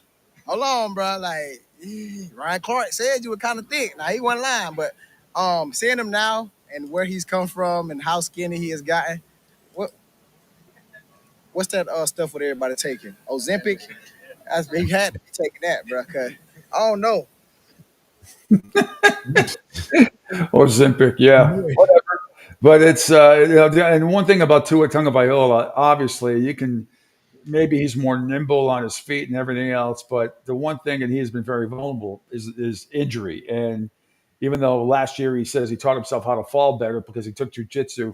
[SPEAKER 15] hold on, bruh. Like Ryan Clark said, you were kind of thick. Now he wasn't lying, but. Seeing him now and where he's come from and how skinny he has gotten, what's that stuff with everybody taking? Ozempic? He had to be taking that, bro. Cause I don't know.
[SPEAKER 1] Ozempic, yeah, whatever. But it's and one thing about Tua Tagovailoa, obviously, maybe he's more nimble on his feet and everything else. But the one thing, and he has been very vulnerable, is injury. And even though last year he says he taught himself how to fall better because he took jiu-jitsu,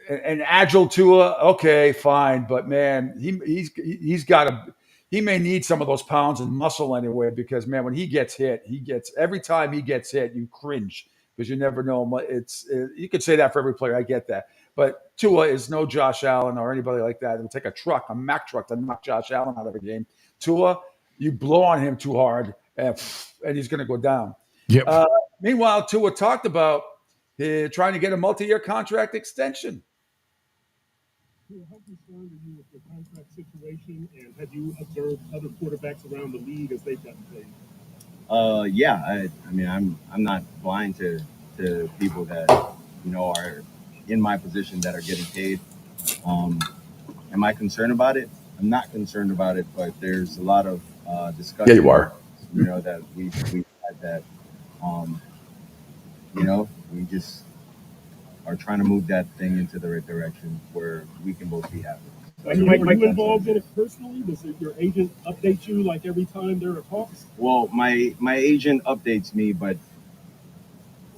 [SPEAKER 1] an agile Tua, okay, fine, but man, he's got to. He may need some of those pounds and muscle anyway, because man, when he gets hit, every time he gets hit, you cringe because you never know. You could say that for every player. I get that, but Tua is no Josh Allen or anybody like that. It would take a Mack truck to knock Josh Allen out of a game. Tua, you blow on him too hard, and he's going to go down.
[SPEAKER 2] Yep.
[SPEAKER 1] Meanwhile, Tua talked about trying to get a multi-year contract extension.
[SPEAKER 17] How concerned are you with the contract situation, and have you observed other quarterbacks around the league as they've gotten paid?
[SPEAKER 18] Yeah, I mean, I'm not blind to people that are in my position that are getting paid. Am I concerned about it? I'm not concerned about it, but there's a lot of discussion.
[SPEAKER 1] Yeah, you are.
[SPEAKER 18] That we've had that. We just are trying to move that thing into the right direction where we can both be happy.
[SPEAKER 17] Are you involved in it personally? Does your agent update you like every time there are talks?
[SPEAKER 18] Well, my agent updates me, but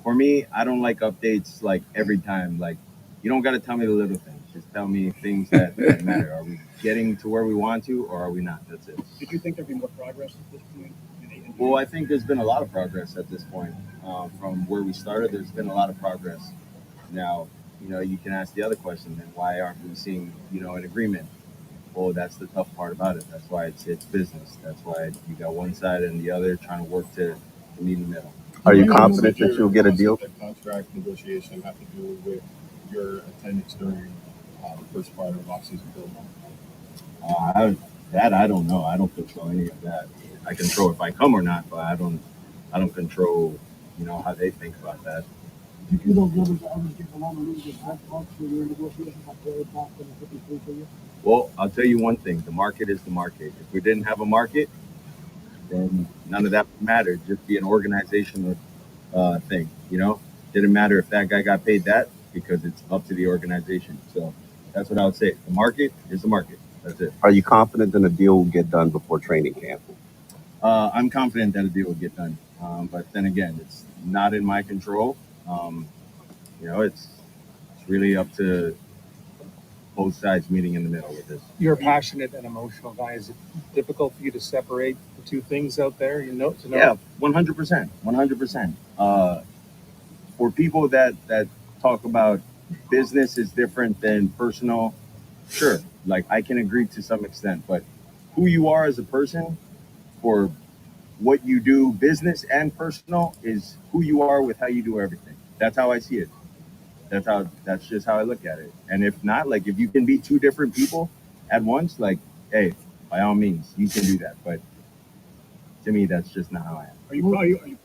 [SPEAKER 18] for me, I don't like updates like every time. Like, you don't got to tell me the little things. Just tell me things that matter. Are we getting to where we want to, or are we not? That's it.
[SPEAKER 17] Did you think there'd be more progress at this point?
[SPEAKER 18] Well, I think there's been a lot of progress at this point. From where we started, there's been a lot of progress. Now, you can ask the other question, then why aren't we seeing, an agreement? Well, that's the tough part about it. That's why it's business. That's why you got one side and the other trying to work to meet in the middle.
[SPEAKER 14] Are you confident that you'll get a deal? The contract negotiation have to do with your attendance during the first part of off-season program?
[SPEAKER 18] I don't know. I don't control any of that. I control if I come or not, but I don't control, how they think about that.
[SPEAKER 17] Do you feel those numbers are always getting along a little bit back for your negotiations like they're back in the 53 for you?
[SPEAKER 18] Well, I'll tell you one thing. The market is the market. If we didn't have a market, then none of that would matter. It'd just be an organizational thing, Didn't matter if that guy got paid that, because it's up to the organization. So that's what I would say. The market is the market. That's it.
[SPEAKER 14] Are you confident that a deal will get done before training camp?
[SPEAKER 18] I'm confident that a deal will get done. But then again, it's not in my control. It's really up to both sides meeting in the middle with this.
[SPEAKER 7] You're a passionate and emotional guy. Is it difficult for you to separate the two things out there?
[SPEAKER 18] Yeah, 100%. 100%. For people that talk about business is different than personal, sure. Like, I can agree to some extent, but who you are as a person, for what you do, business and personal, is who you are with how you do everything. That's how I see it. That's just how I look at it. And if not, like, if you can be two different people at once, like, hey, by all means, you can do that. But to me, that's just not how I am.
[SPEAKER 17] Are you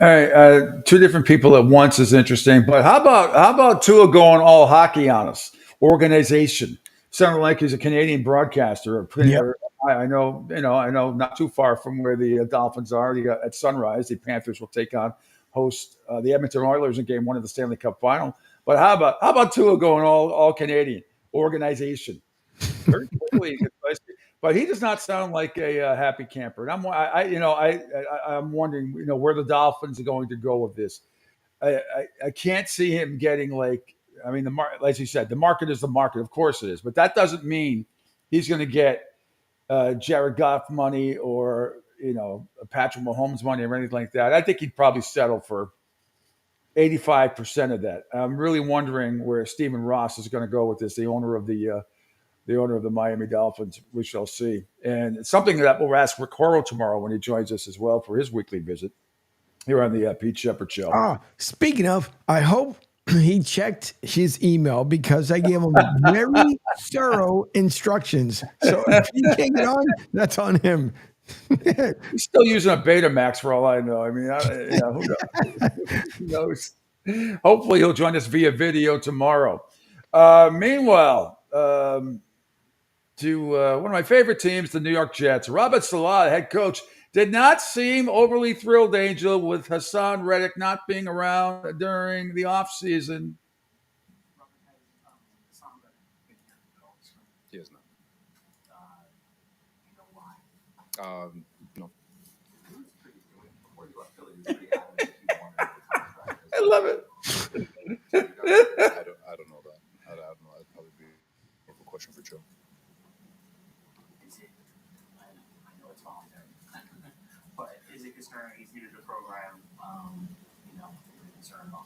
[SPEAKER 1] All right, two different people at once is interesting, but how about Tua going all hockey on us? Organization. Sounded like he's a Canadian broadcaster.
[SPEAKER 2] Yep.
[SPEAKER 1] I know, not too far from where the Dolphins are. At sunrise, the Panthers will host the Edmonton Oilers in Game 1 of the Stanley Cup Final. But how about Tua going all Canadian? Organization. Very quickly, but he does not sound like a happy camper. And I'm wondering, where the Dolphins are going to go with this. I can't see him getting as you said, the market is the market. Of course it is, but that doesn't mean he's going to get Jared Goff money or Patrick Mahomes money or anything like that. I think he'd probably settle for 85% of that. I'm really wondering where Stephen Ross is going to go with this. The owner of the Miami Dolphins. We shall see. And it's something that we'll ask Rick Horrow tomorrow when he joins us as well for his weekly visit here on the Pete Sheppard Show.
[SPEAKER 2] Speaking of, I hope he checked his email, because I gave him very thorough instructions. So if he can't get on, that's on him.
[SPEAKER 1] He's still using a Betamax for all I know. I mean, who knows? Hopefully he'll join us via video tomorrow. Meanwhile, to one of my favorite teams, the New York Jets. Robert Saleh, head coach, did not seem overly thrilled, Angel, with Hassan Reddick not being around during the offseason.
[SPEAKER 19] He is not.
[SPEAKER 1] I love it.
[SPEAKER 19] I don't know that.
[SPEAKER 3] question for Joe.
[SPEAKER 20] But is it concerning he's new to the program? Is it concerned about?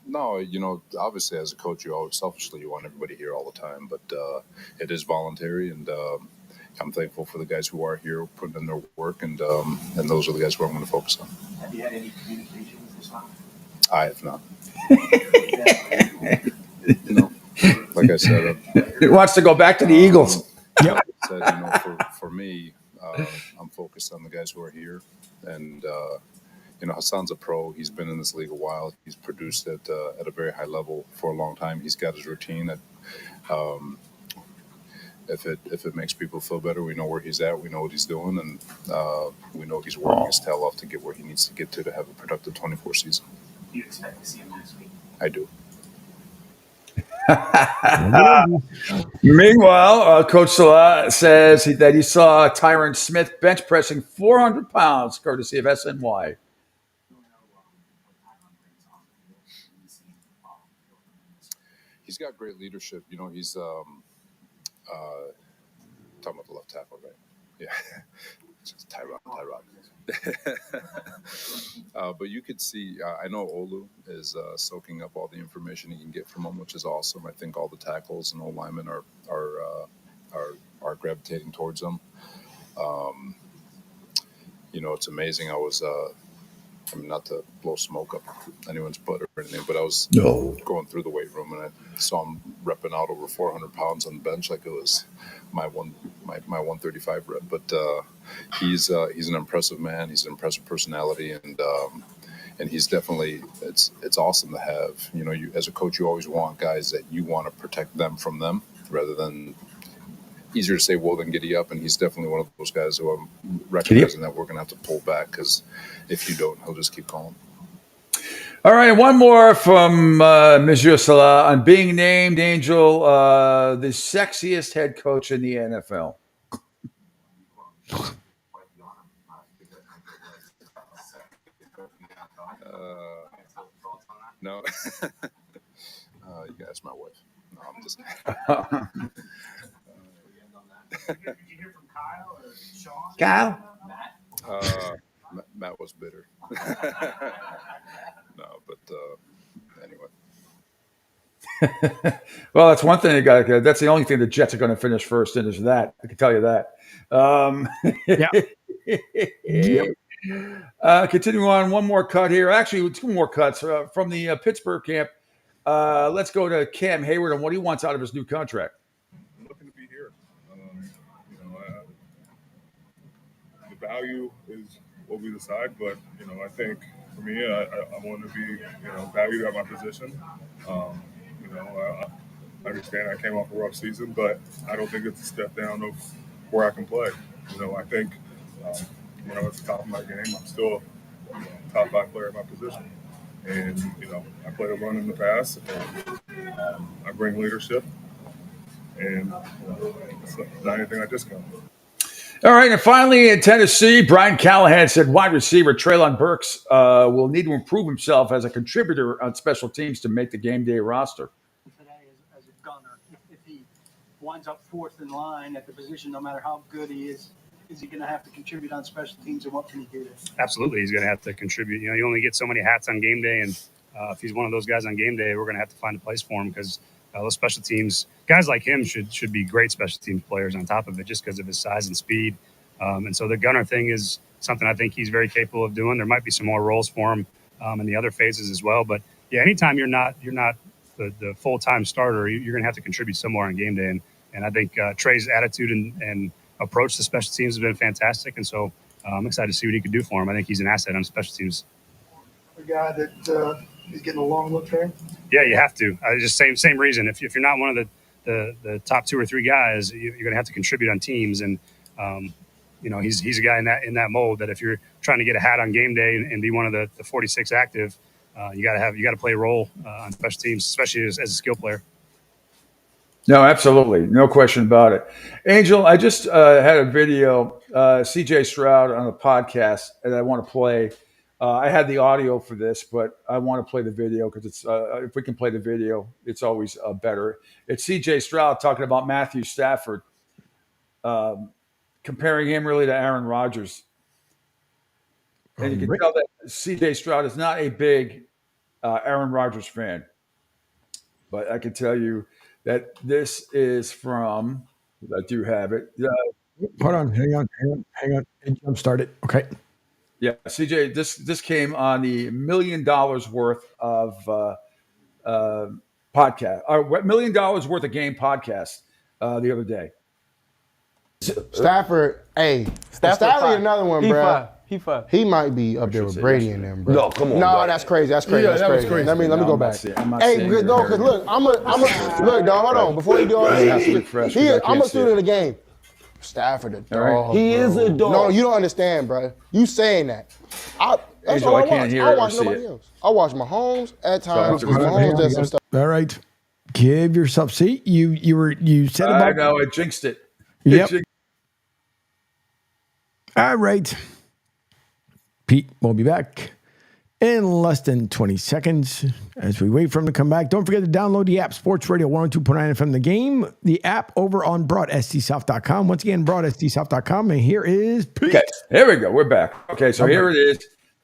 [SPEAKER 3] No, obviously as a coach, you always selfishly you want everybody here all the time, but it is voluntary, and I'm thankful for the guys who are here putting in their work, and those are the guys who I'm going to focus on.
[SPEAKER 20] Have you had any communication with this one?
[SPEAKER 3] I have not. No, like I said,
[SPEAKER 1] He wants to go back to the Eagles.
[SPEAKER 3] Like I said, for me, I'm focused on the guys who are here, and Hassan's a pro. He's been in this league a while. He's produced at a very high level for a long time. He's got his routine. If it makes people feel better, we know where he's at. We know what he's doing, and we know he's working his tail off to get where he needs to get to have a productive 24 season.
[SPEAKER 20] Do you expect to see him next week?
[SPEAKER 3] I do.
[SPEAKER 1] Meanwhile, Coach Salah says that he saw Tyron Smith bench pressing 400 pounds, courtesy of SNY.
[SPEAKER 3] He's got great leadership. He's talking about the left tackle, right? Yeah. Just Tyrod. But you could see, I know Olu is soaking up all the information he can get from him, which is awesome. I think all the tackles and O-linemen are gravitating towards him. It's amazing. I was, not to blow smoke up anyone's butt or anything, but I was going through the weight room and I saw him repping out over 400 pounds on the bench like it was my 135 rep. But he's an impressive man. He's an impressive personality, and he's definitely it's awesome to have. You as a coach, you always want guys that you want to protect them from them rather than. Easier to say, well, then giddy up, and he's definitely one of those guys who I'm recognizing that we're going to have to pull back, because if you don't, he'll just keep calling.
[SPEAKER 1] All right, one more from Monsieur Salah on being named, Angel, the sexiest head coach in the NFL.
[SPEAKER 3] No. You can ask my wife. No, I'm just
[SPEAKER 20] Did you hear from Kyle or Sean?
[SPEAKER 1] Kyle?
[SPEAKER 3] Matt was bitter. No, but anyway.
[SPEAKER 1] Well, that's one thing. That's the only thing the Jets are going to finish first in is that. I can tell you that.
[SPEAKER 2] Yep.
[SPEAKER 1] Continuing on, one more cut here. Actually, two more cuts from the Pittsburgh camp. Let's go to Cam Hayward and what he wants out of his new contract.
[SPEAKER 14] I'm looking to be here. The value is what we decide, but I think for me, I want to be valued at my position. I understand I came off a rough season, but I don't think it's a step down of where I can play. I think when I'm at the top of my game, I'm still a top 5 player at my position. And, I played a run in the past. And, I bring leadership. And it's not anything I discount.
[SPEAKER 1] All right, and finally in Tennessee, Brian Callahan said wide receiver Treylon Burks will need to improve himself as a contributor on special teams to make the game day roster.
[SPEAKER 7] Today, as a gunner, if he winds up fourth in line at the position, no matter how good he is he going to have to contribute on special teams, and what can he do there?
[SPEAKER 23] Absolutely, he's going to have to contribute. You only get so many hats on game day, and if he's one of those guys on game day, we're going to have to find a place for him, because those special teams guys like him should be great special teams players on top of it, just because of his size and speed. And so the gunner thing is something I think he's very capable of doing. There might be some more roles for him in the other phases as well. But yeah, anytime you're not the full-time starter, you're going to have to contribute somewhere on game day. And I think Trey's attitude and approach to special teams has been fantastic. And so I'm excited to see what he could do for him. I think he's an asset on special teams.
[SPEAKER 7] A guy that is getting a long look there.
[SPEAKER 23] Yeah, you have to. Just same reason. If you're not one of the top 2 or 3 guys, you're going to have to contribute on teams. And he's a guy in that mold that if you're trying to get a hat on game day and be one of the 46 active, you got to play a role on special teams, especially as a skill player.
[SPEAKER 1] No, absolutely. No question about it. Angel, I just had a video, CJ Stroud on a podcast that I want to play. I had the audio for this, but I want to play the video because it's if we can play the video, it's always better. It's C.J. Stroud talking about Matthew Stafford, comparing him really to Aaron Rodgers. And you can tell that C.J. Stroud is not a big Aaron Rodgers fan. But I can tell you that this is from, I do have it.
[SPEAKER 2] Hold on, hang on. It jump started. Okay.
[SPEAKER 1] Yeah, CJ, this came on the $1 million worth of podcast, or $1 million worth of game podcast the other day.
[SPEAKER 4] Stafford, Stafford another one, bro. He might be up there with Brady and them, bro.
[SPEAKER 6] No, come on.
[SPEAKER 4] No,
[SPEAKER 6] dog.
[SPEAKER 4] that's crazy. That's crazy.
[SPEAKER 6] Yeah,
[SPEAKER 4] that's
[SPEAKER 6] that was
[SPEAKER 4] crazy.
[SPEAKER 6] crazy.
[SPEAKER 4] Let me go back.
[SPEAKER 1] Because
[SPEAKER 4] look, I'm a look, dog. Hold on, before you do all this, I'm a student of the game. Stafford a dog.
[SPEAKER 6] He is a dog.
[SPEAKER 4] No, you don't understand, bro. You saying that? That's all I watch. I watch nobody else. I watch Mahomes at times. Mahomes does some stuff.
[SPEAKER 2] All right, give yourself seat. You said about.
[SPEAKER 1] I know I jinxed it.
[SPEAKER 2] Yep. All right. Pete will be back in less than 20 seconds as we wait for him to come back. Don't forget to download the app, Sports Radio 102.9 FM The Game, the app over on broadsdsouth.com. Once again, broadsdsouth.com. And here is Pete.
[SPEAKER 1] Okay, here we go. We're back. Okay, so here it is.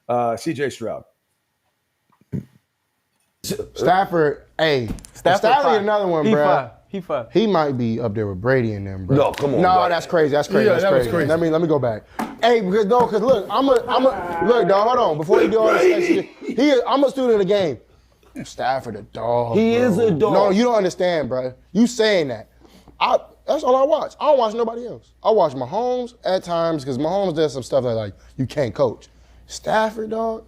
[SPEAKER 1] CJ Stroud.
[SPEAKER 4] Stafford, Stafford another one, bro. He might be up there with Brady and them, bro.
[SPEAKER 6] No, come on.
[SPEAKER 4] No,
[SPEAKER 6] dog.
[SPEAKER 4] that's crazy. That's crazy.
[SPEAKER 6] Yeah,
[SPEAKER 4] that's
[SPEAKER 6] that was
[SPEAKER 4] crazy.
[SPEAKER 6] crazy.
[SPEAKER 4] Let me go back. Because look, I'm a look, dog. Hold on, before you do all this, I'm a student of the game. Stafford a dog.
[SPEAKER 6] He
[SPEAKER 4] bro.
[SPEAKER 6] is a dog.
[SPEAKER 4] No, you don't understand, bro. You saying that? That's all I watch. I don't watch nobody else. I watch Mahomes at times because Mahomes does some stuff that like you can't coach. Stafford, dog,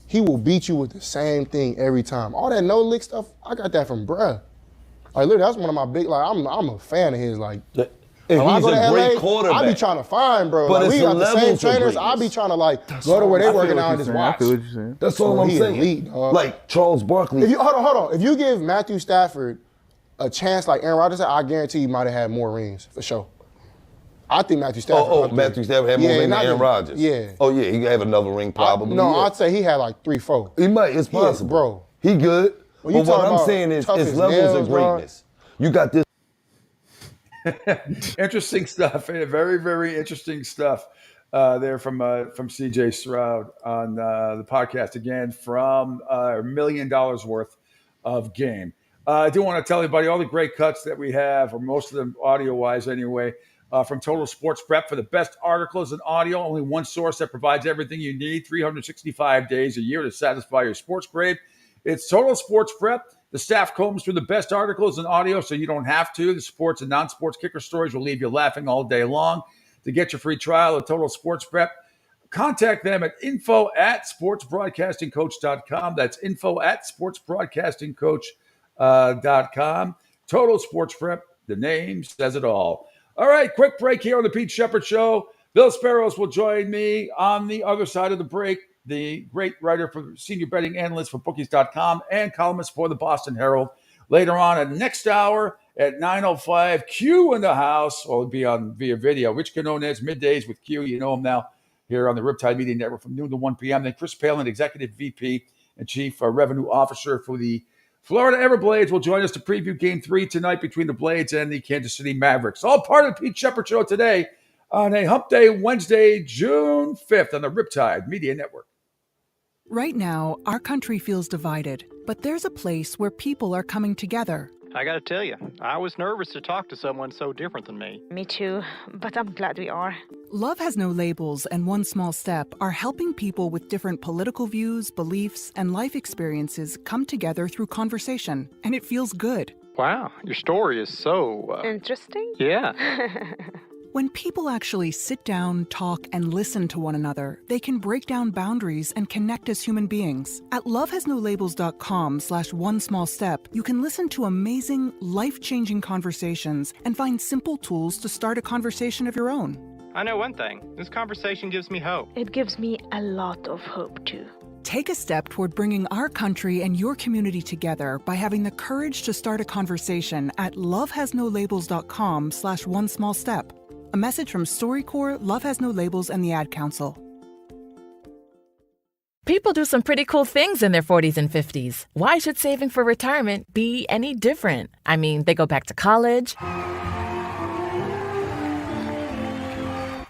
[SPEAKER 4] he will beat you with the same thing every time. All that no lick stuff, I got that from bruh. Like, look, that's one of my big, like, I'm a fan of his. Like,
[SPEAKER 6] and
[SPEAKER 4] when I
[SPEAKER 6] he's
[SPEAKER 4] go to
[SPEAKER 6] a great
[SPEAKER 4] LA,
[SPEAKER 6] quarterback.
[SPEAKER 4] I be trying to find, bro.
[SPEAKER 6] But
[SPEAKER 4] Like,
[SPEAKER 6] it's
[SPEAKER 4] we
[SPEAKER 6] a
[SPEAKER 4] got the
[SPEAKER 6] level
[SPEAKER 4] same
[SPEAKER 6] to
[SPEAKER 4] trainers.
[SPEAKER 6] greatness.
[SPEAKER 4] I be trying to, like, go to where they working out and just watch.
[SPEAKER 6] That's all I'm
[SPEAKER 4] He
[SPEAKER 6] saying.
[SPEAKER 4] elite, dog.
[SPEAKER 6] Like Charles Barkley.
[SPEAKER 4] Hold on. If you give Matthew Stafford a chance like Aaron Rodgers, I guarantee he might have had more rings, for sure. I think Matthew Stafford.
[SPEAKER 6] Matthew Stafford had more rings than Aaron Rodgers.
[SPEAKER 4] Yeah.
[SPEAKER 6] Oh, yeah, he have another ring probably.
[SPEAKER 4] I'd say he had like 3, 4.
[SPEAKER 6] He might. It's possible.
[SPEAKER 4] Bro.
[SPEAKER 6] He good.
[SPEAKER 4] When you
[SPEAKER 6] But what
[SPEAKER 4] talking
[SPEAKER 6] I'm
[SPEAKER 4] about
[SPEAKER 6] saying is
[SPEAKER 4] tough
[SPEAKER 6] it's
[SPEAKER 4] as
[SPEAKER 6] levels
[SPEAKER 4] nails,
[SPEAKER 6] of greatness. You got this.
[SPEAKER 1] Interesting stuff. Very, very interesting stuff there from CJ Stroud on the podcast again from $1 million worth of game. I do want to tell everybody all the great cuts that we have, or most of them audio-wise anyway, from Total Sports Prep for the best articles and audio. Only one source that provides everything you need 365 days a year to satisfy your sports grade. It's Total Sports Prep. The staff combs through the best articles and audio so you don't have to. The sports and non-sports kicker stories will leave you laughing all day long. To get your free trial of Total Sports Prep, contact them at info@sportsbroadcastingcoach.com. That's info@sportsbroadcastingcoach.com. Total Sports Prep, the name says it all. All right, quick break here on the Pete Sheppard Show. Bill Sparrows will join me on the other side of the break. The great writer for senior betting analyst for bookies.com and columnist for the Boston Herald. Later on at next hour at 9:05, Q in the house. Well, it'll be on via video. Rich Quinones, middays with Q. You know him now here on the Riptide Media Network from noon to 1 p.m. Then Chris Palin, Executive VP and Chief Revenue Officer for the Florida Everblades, will join us to preview Game 3 tonight between the Blades and the Kansas City Mavericks. All part of the Pete Sheppard Show today on a Hump Day, Wednesday, June 5th on the Riptide Media Network.
[SPEAKER 8] Right now, our country feels divided, but there's a place where people are coming together.
[SPEAKER 24] I gotta tell you, I was nervous to talk to someone so different than me.
[SPEAKER 25] Me too, but I'm glad we are.
[SPEAKER 8] Love Has No Labels and One Small Step are helping people with different political views, beliefs, and life experiences come together through conversation, and it feels good.
[SPEAKER 24] Wow, your story is so...
[SPEAKER 25] Interesting?
[SPEAKER 24] Yeah.
[SPEAKER 8] When people actually sit down, talk, and listen to one another, they can break down boundaries and connect as human beings. At lovehasnolabels.com/onesmallstep, you can listen to amazing, life-changing conversations and find simple tools to start a conversation of your own.
[SPEAKER 24] I know one thing. This conversation gives me hope.
[SPEAKER 25] It gives me a lot of hope, too.
[SPEAKER 8] Take a step toward bringing our country and your community together by having the courage to start a conversation at lovehasnolabels.com/onesmallstep. A message from StoryCorps, Love Has No Labels, and the Ad Council.
[SPEAKER 5] People do some pretty cool things in their 40s and 50s. Why should saving for retirement be any different? I mean, they go back to college,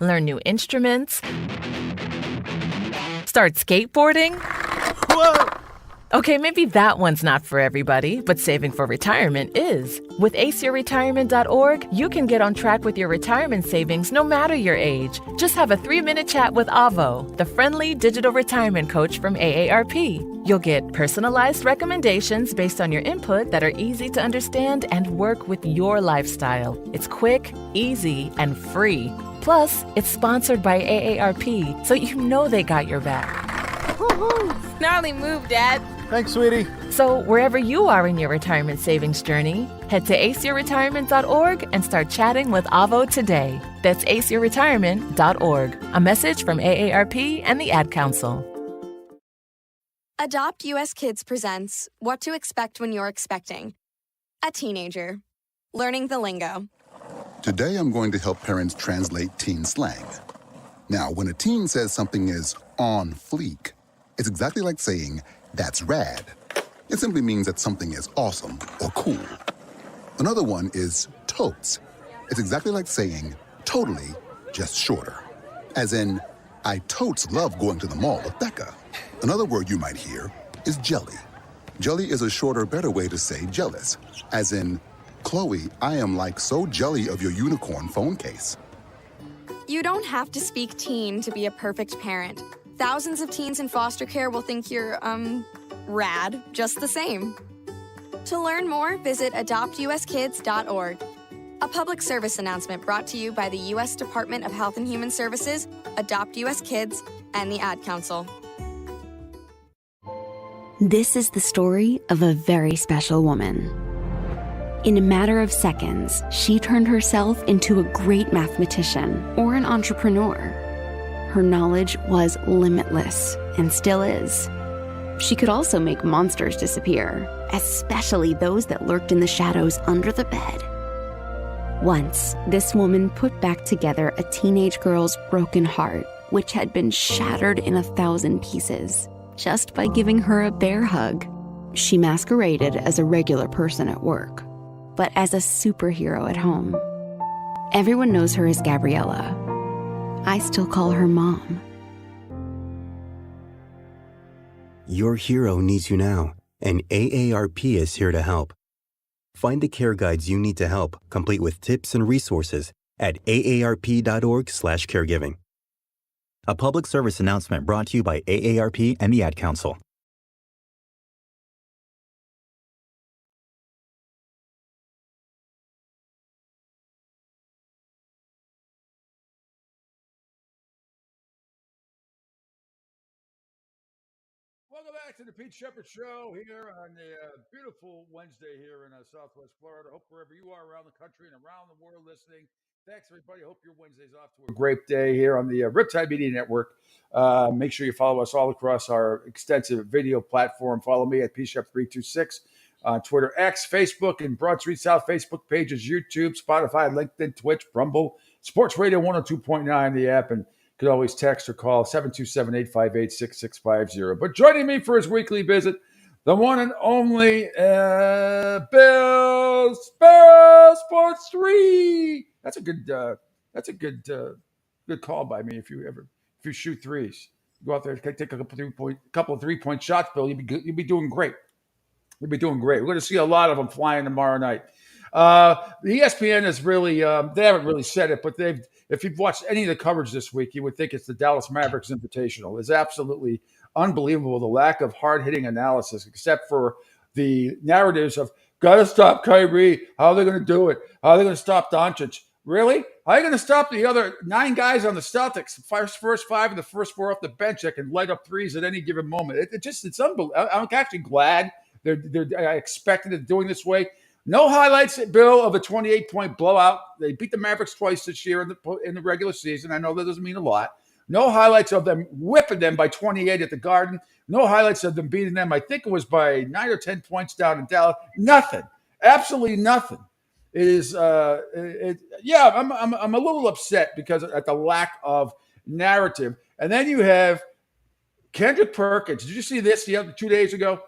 [SPEAKER 5] learn new instruments, start skateboarding. Whoa! Okay, maybe that one's not for everybody, but saving for retirement is. With aceyourretirement.org, you can get on track with your retirement savings no matter your age. Just have a 3-minute chat with Avo, the friendly digital retirement coach from AARP. You'll get personalized recommendations based on your input that are easy to understand and work with your lifestyle. It's quick, easy, and free. Plus, it's sponsored by AARP, so you know they got your back.
[SPEAKER 9] Woohoo! Gnarly move, Dad.
[SPEAKER 11] Thanks, sweetie.
[SPEAKER 5] So wherever you are in your retirement savings journey, head to aceyourretirement.org and start chatting with Avo today. That's aceyourretirement.org. A message from AARP and the Ad Council.
[SPEAKER 13] Adopt US Kids presents What to Expect When You're Expecting. A teenager. Learning the lingo.
[SPEAKER 16] Today I'm going to help parents translate teen slang. Now, when a teen says something is on fleek, it's exactly like saying, that's rad. It simply means that something is awesome or cool. Another one is totes. It's exactly like saying, totally, just shorter. As in, I totes love going to the mall with Becca. Another word you might hear is jelly. Jelly is a shorter, better way to say jealous. As in, Chloe, I am like so jelly of your unicorn phone case.
[SPEAKER 13] You don't have to speak teen to be a perfect parent. Thousands of teens in foster care will think you're, rad just the same. To learn more, visit adoptuskids.org. A public service announcement brought to you by the U.S. Department of Health and Human Services, Adopt U.S. Kids, and the Ad Council.
[SPEAKER 26] This is the story of a very special woman. In a matter of seconds, she turned herself into a great mathematician or an entrepreneur. Her knowledge was limitless and still is. She could also make monsters disappear, especially those that lurked in the shadows under the bed. Once, this woman put back together a teenage girl's broken heart, which had been shattered in 1,000 pieces, just by giving her a bear hug. She masqueraded as a regular person at work, but as a superhero at home. Everyone knows her as Gabriella. I still call her Mom.
[SPEAKER 27] Your hero needs you now, and AARP is here to help. Find the care guides you need to help, complete with tips and resources at aarp.org/caregiving. A public service announcement brought to you by AARP and the Ad Council.
[SPEAKER 1] Welcome back to the Pete Sheppard Show here on the beautiful Wednesday here in Southwest Florida. Hope wherever you are around the country and around the world listening. Thanks, everybody. Hope your Wednesday's off to a great day here on the Riptide Media Network. Make sure you follow us all across our extensive video platform. Follow me at PShep326 on Twitter, X, Facebook, and Broad Street South Facebook pages, YouTube, Spotify, LinkedIn, Twitch, Rumble, Sports Radio 102.9, the app, and you can always text or call 727-858-6650. But joining me for his weekly visit, the one and only Bill Sports 3. That's a good call by me. If you shoot threes, go out there, take a couple of 3-point shots, Bill. You'll be doing great. You'll be doing great. We're going to see a lot of them flying tomorrow night. The ESPN is really they haven't really said it, but if you've watched any of the coverage this week, you would think it's the Dallas Mavericks Invitational. It's absolutely unbelievable, the lack of hard-hitting analysis, except for the narratives of, got to stop Kyrie. How are they going to do it? How are they going to stop Doncic? Really? How are you going to stop the other 9 guys on the Celtics, first 5 and the first 4 off the bench that can light up threes at any given moment? It's unbelievable. I'm actually glad I expected it doing this way. No highlights, Bill, of a 28-point blowout. They beat the Mavericks twice this year in the regular season. I know that doesn't mean a lot. No highlights of them whipping them by 28 at the Garden. No highlights of them beating them. I think it was by 9 or 10 points down in Dallas. Nothing. Absolutely nothing. It is. Yeah, I'm a little upset because at the lack of narrative. And then you have Kendrick Perkins. Did you see this the other 2 days ago?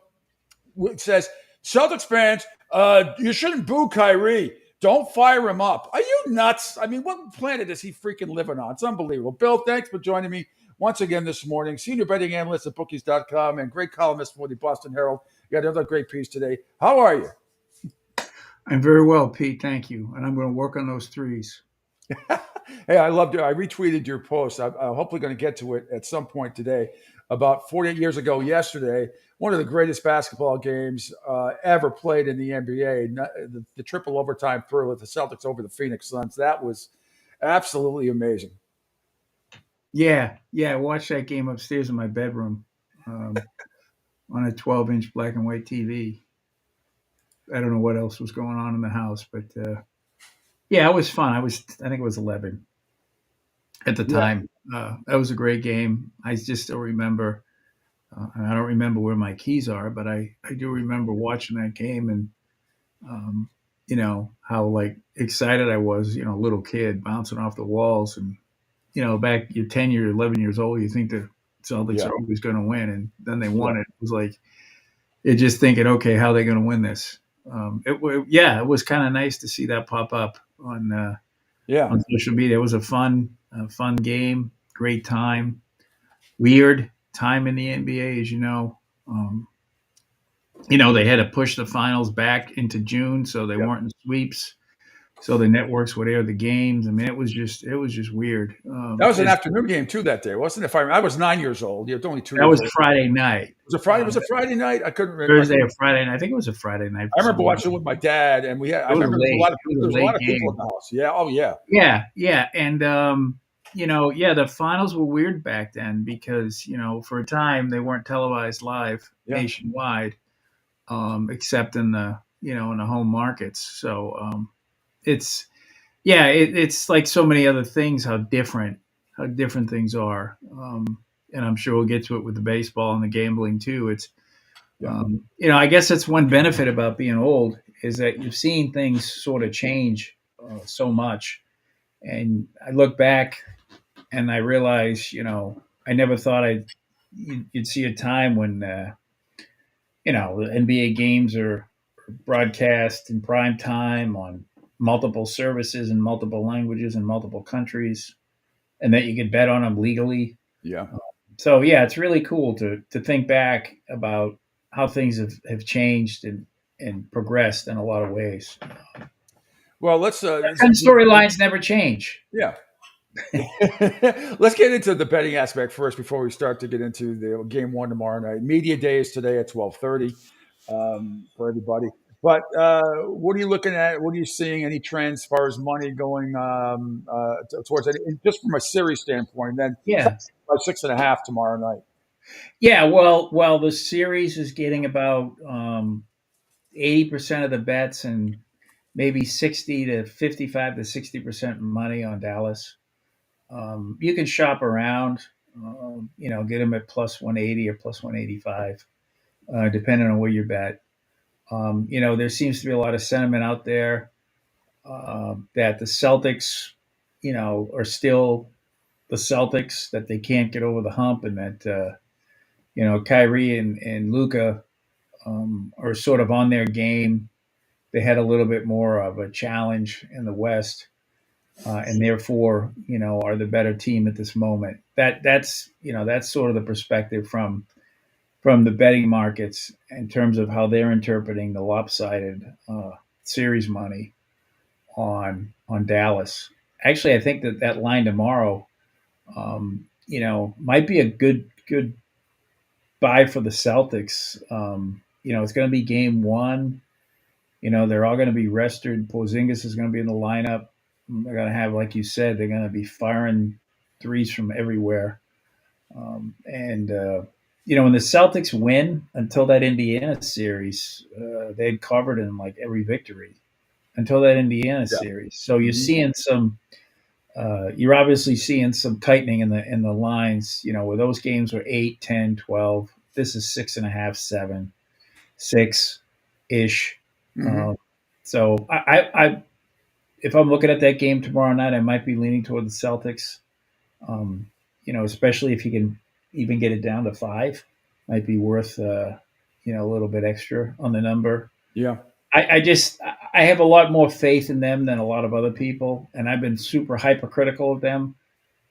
[SPEAKER 1] It says, Celtics fans, you shouldn't boo Kyrie. Don't fire him up. Are you nuts? I mean, what planet is he freaking living on? It's unbelievable. Bill, thanks for joining me once again this morning. Senior betting analyst at bookies.com and great columnist for the Boston Herald. You got another great piece today. How are you?
[SPEAKER 10] I'm very well, Pete. Thank you. And I'm going to work on those threes.
[SPEAKER 1] Hey, I loved it. I retweeted your post. I'm hopefully going to get to it at some point today. About 48 years ago yesterday, one of the greatest basketball games ever played in the NBA, the triple overtime thrill with the Celtics over the Phoenix Suns. That was absolutely amazing.
[SPEAKER 10] Yeah. I watched that game upstairs in my bedroom on a 12-inch black and white TV. I don't know what else was going on in the house, but it was fun. I think it was 11 at the time. That was a great game. I just still remember, and I don't remember where my keys are, but I do remember watching that game and, how like excited I was, little kid bouncing off the walls. And, back you're 10 years, 11 years old, you think the Celtics are always going to win. And then they won it. It was like, you're just thinking, okay, how are they going to win this? It was kind of nice to see that pop up on social media. It was a fun game, great time, weird time in the NBA, as you know. They had to push the finals back into June, so they weren't in sweeps. So the networks would air the games. I mean, it was just weird.
[SPEAKER 1] That was an afternoon game too that day, wasn't it? I was 9 years old. You're only 2 years
[SPEAKER 10] old. That was
[SPEAKER 1] old.
[SPEAKER 10] Friday night.
[SPEAKER 1] Was it Friday? Was it Friday night? I couldn't remember.
[SPEAKER 10] Thursday or Friday night. I think it was a Friday night.
[SPEAKER 1] I remember watching it with my dad, and I remember there was a lot of people in the house. Yeah. Oh yeah.
[SPEAKER 10] Yeah. And the finals were weird back then because for a time they weren't televised live nationwide, except in the in the home markets. So it's like so many other things, how different things are. And I'm sure we'll get to it with the baseball and the gambling too. It's, I guess that's one benefit about being old is that you've seen things sort of change so much. And I look back and I realize, I never thought you'd see a time when, the NBA games are broadcast in prime time on multiple services in multiple languages in multiple countries, and that you could bet on them legally.
[SPEAKER 1] Yeah.
[SPEAKER 10] So it's really cool to think back about how things have changed and progressed in a lot of ways.
[SPEAKER 1] Well, let's
[SPEAKER 10] and storylines never change.
[SPEAKER 1] Yeah. Let's get into the betting aspect first before we start to get into the game one tomorrow night. Media day is today at 12:30 for everybody. But what are you looking at? What are you seeing? Any trends as far as money going towards it, just from a series standpoint? And then by 6.5 tomorrow night.
[SPEAKER 10] Yeah, well, the series is getting about 80% of the bets and maybe 60 to 55 to 60% money on Dallas. You can shop around, get them at plus 180 or plus 185, depending on where you bet. There seems to be a lot of sentiment out there that the Celtics, are still the Celtics, that they can't get over the hump, and that, Kyrie and Luka are sort of on their game. They had a little bit more of a challenge in the West, and therefore, are the better team at this moment. That's sort of the perspective from the betting markets in terms of how they're interpreting the lopsided series money on Dallas. Actually, I think that line tomorrow, might be a good buy for the Celtics. It's going to be game one. They're all going to be rested. Porzingis is going to be in the lineup. They're going to have, like you said, they're going to be firing threes from everywhere. When the Celtics win until that Indiana series, they'd covered in like every victory until that Indiana series. So you're seeing you're obviously seeing some tightening in the lines, where those games were 8, 10, 12. This is 6.5, 7, 6-ish. So I if I'm looking at that game tomorrow night, I might be leaning toward the Celtics. Especially if you can even get it down to 5 might be worth a little bit extra on the number.
[SPEAKER 1] Yeah.
[SPEAKER 10] I have a lot more faith in them than a lot of other people, and I've been super hypercritical of them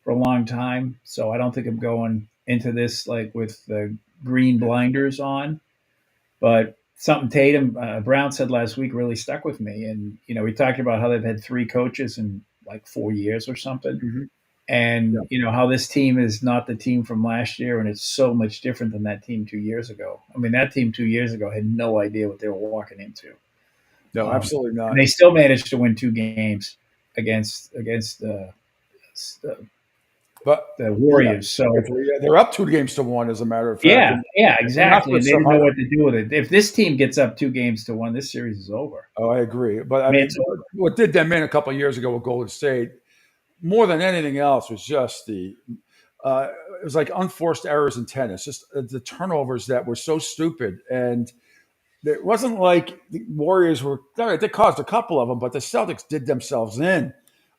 [SPEAKER 10] for a long time. So I don't think I'm going into this like with the green blinders on. But something Tatum Brown said last week really stuck with me, and we talked about how they've had 3 coaches in like 4 years or something, and how this team is not the team from last year, and it's so much different than that team 2 years ago. I mean, that team 2 years ago had no idea what they were walking into.
[SPEAKER 1] No, absolutely not.
[SPEAKER 10] And they still managed to win 2 games against the Warriors. So
[SPEAKER 1] they're up 2-1, as a matter of fact.
[SPEAKER 10] Yeah, exactly. And they didn't know what to do with it. If this team gets up 2-1, this series is over.
[SPEAKER 1] Oh, I agree. But I mean, what did them in a couple of years ago with Golden State, more than anything else, was just it was like unforced errors in tennis, just the turnovers that were so stupid. And it wasn't like the Warriors they caused a couple of them, but the Celtics did themselves in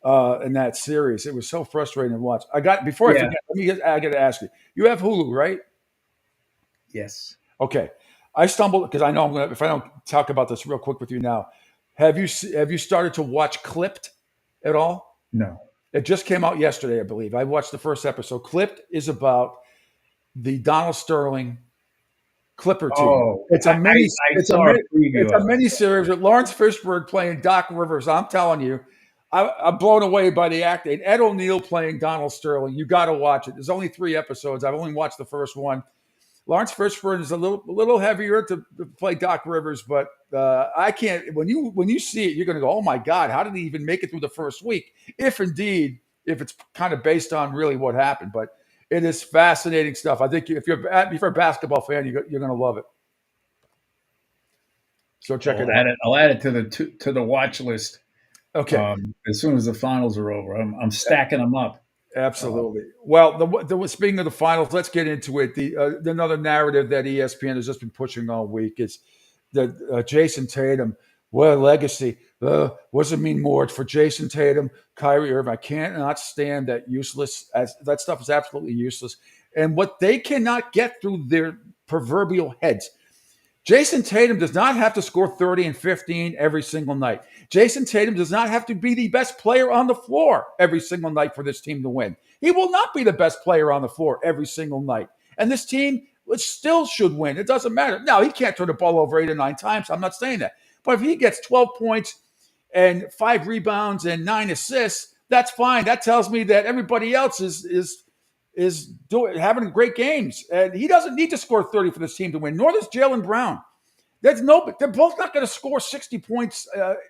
[SPEAKER 1] that series. It was so frustrating to watch. I got I got to ask you. You have Hulu, right?
[SPEAKER 10] Yes.
[SPEAKER 1] Okay. I stumbled because I know if I don't talk about this real quick with you now. Have you started to watch Clipped at all?
[SPEAKER 10] No.
[SPEAKER 1] It just came out yesterday, I believe. I watched the first episode. Clipped is about the Donald Sterling Clipper team.
[SPEAKER 10] Oh,
[SPEAKER 1] it's a mini series with Lawrence Fishburne playing Doc Rivers. I'm telling you, I'm blown away by the acting. Ed O'Neill playing Donald Sterling. You got to watch it. There's only 3 episodes. I've only watched the first one. Lawrence Fishburne is a little heavier to play Doc Rivers, but I can't. When you see it, you're going to go, "Oh my God, how did he even make it through the first week?" If it's kind of based on really what happened, but it is fascinating stuff. I think if you're a basketball fan, you're going to love it. So check it out.
[SPEAKER 10] I'll add it to the watch list.
[SPEAKER 1] Okay.
[SPEAKER 10] As soon as the finals are over, I'm stacking them up.
[SPEAKER 1] Absolutely. Well, speaking of the finals, let's get into it. Another narrative that ESPN has just been pushing all week is that Jason Tatum, what a legacy. What does it mean more for Jason Tatum, Kyrie Irving? I cannot stand that useless. That stuff is absolutely useless. And what they cannot get through their proverbial heads. Jason Tatum does not have to score 30 and 15 every single night. Jason Tatum does not have to be the best player on the floor every single night for this team to win. He will not be the best player on the floor every single night. And this team still should win. It doesn't matter. Now, he can't turn the ball over 8 or 9 times. I'm not saying that. But if he gets 12 points and 5 rebounds and 9 assists, that's fine. That tells me that everybody else is having great games. And he doesn't need to score 30 for this team to win, nor does Jaylen Brown. They're both not going to score 60 points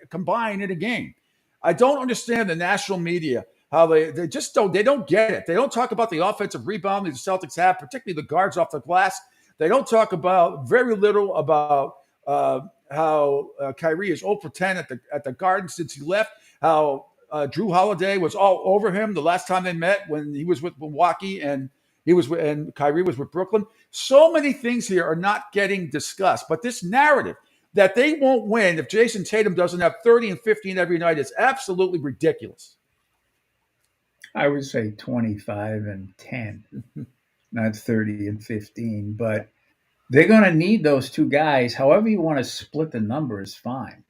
[SPEAKER 1] combined in a game. I don't understand the national media, how they don't get it. They don't talk about the offensive rebound the Celtics have, particularly the guards off the glass. They don't talk about very little about how Kyrie is 0 for 10 at the Garden since he left, how Drew Holiday was all over him the last time they met when he was with Milwaukee and Kyrie was with Brooklyn. So many things here are not getting discussed. But this narrative that they won't win if Jason Tatum doesn't have 30 and 15 every night is absolutely ridiculous.
[SPEAKER 10] I would say 25 and 10, not 30 and 15. But they're going to need those 2 guys. However you want to split the number is fine.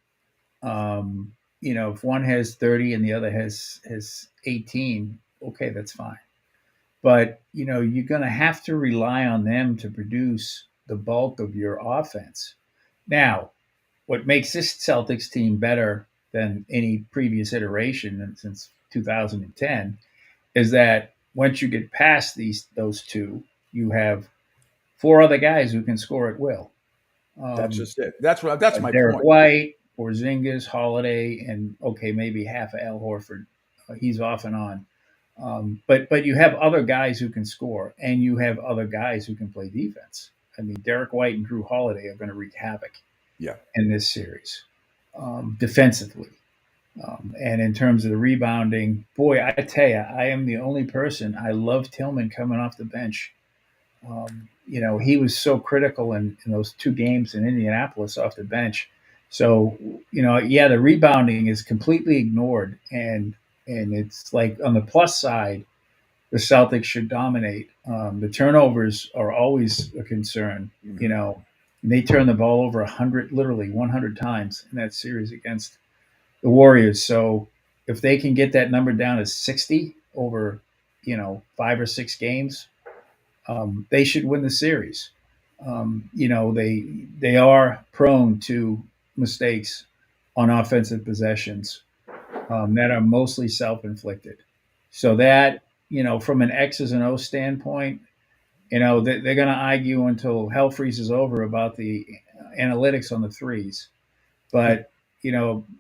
[SPEAKER 10] If one has 30 and the other has 18, okay, that's fine. But, you're going to have to rely on them to produce the bulk of your offense. Now, what makes this Celtics team better than any previous iteration since 2010 is that once you get past those 2, you have 4 other guys who can score at will.
[SPEAKER 1] That's just it. That's my point.
[SPEAKER 10] Derek White, Porzingis, Holiday, and maybe half of Al Horford. He's off and on. But you have other guys who can score, and you have other guys who can play defense. I mean, Derek White and Drew Holiday are going to wreak havoc in this series defensively. And in terms of the rebounding, boy, I tell you, I am the only person. I love Tillman coming off the bench. He was so critical in those 2 games in Indianapolis off the bench. So, the rebounding is completely ignored. And it's like on the plus side, the Celtics should dominate. The turnovers are always a concern. You know, they turned the ball over 100 times in that series against the Warriors. So if they can get that number down to 60 over, 5 or 6 games, they should win the series. They are prone to mistakes on offensive possessions that are mostly self-inflicted. So that, from an X's and O's standpoint, they're going to argue until hell freezes over about the analytics on the threes. But,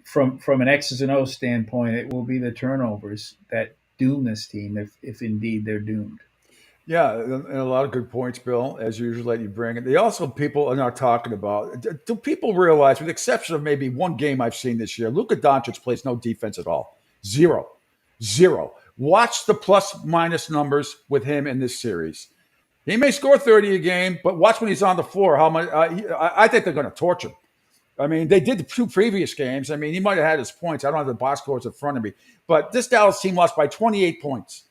[SPEAKER 10] from an X's and O's standpoint, it will be the turnovers that doom this team if indeed they're doomed.
[SPEAKER 1] Yeah, and a lot of good points, Bill, as usual that you bring. They also, people are not talking about. Do people realize, with the exception of maybe one game I've seen this year, Luka Doncic plays no defense at all. Zero. Zero. Watch the plus minus numbers with him in this series. He may score 30 a game, but watch when he's on the floor. How much? I think they're going to torch him. I mean, they did the 2 previous games. I mean, he might have had his points. I don't have the box scores in front of me, but this Dallas team lost by 28 points.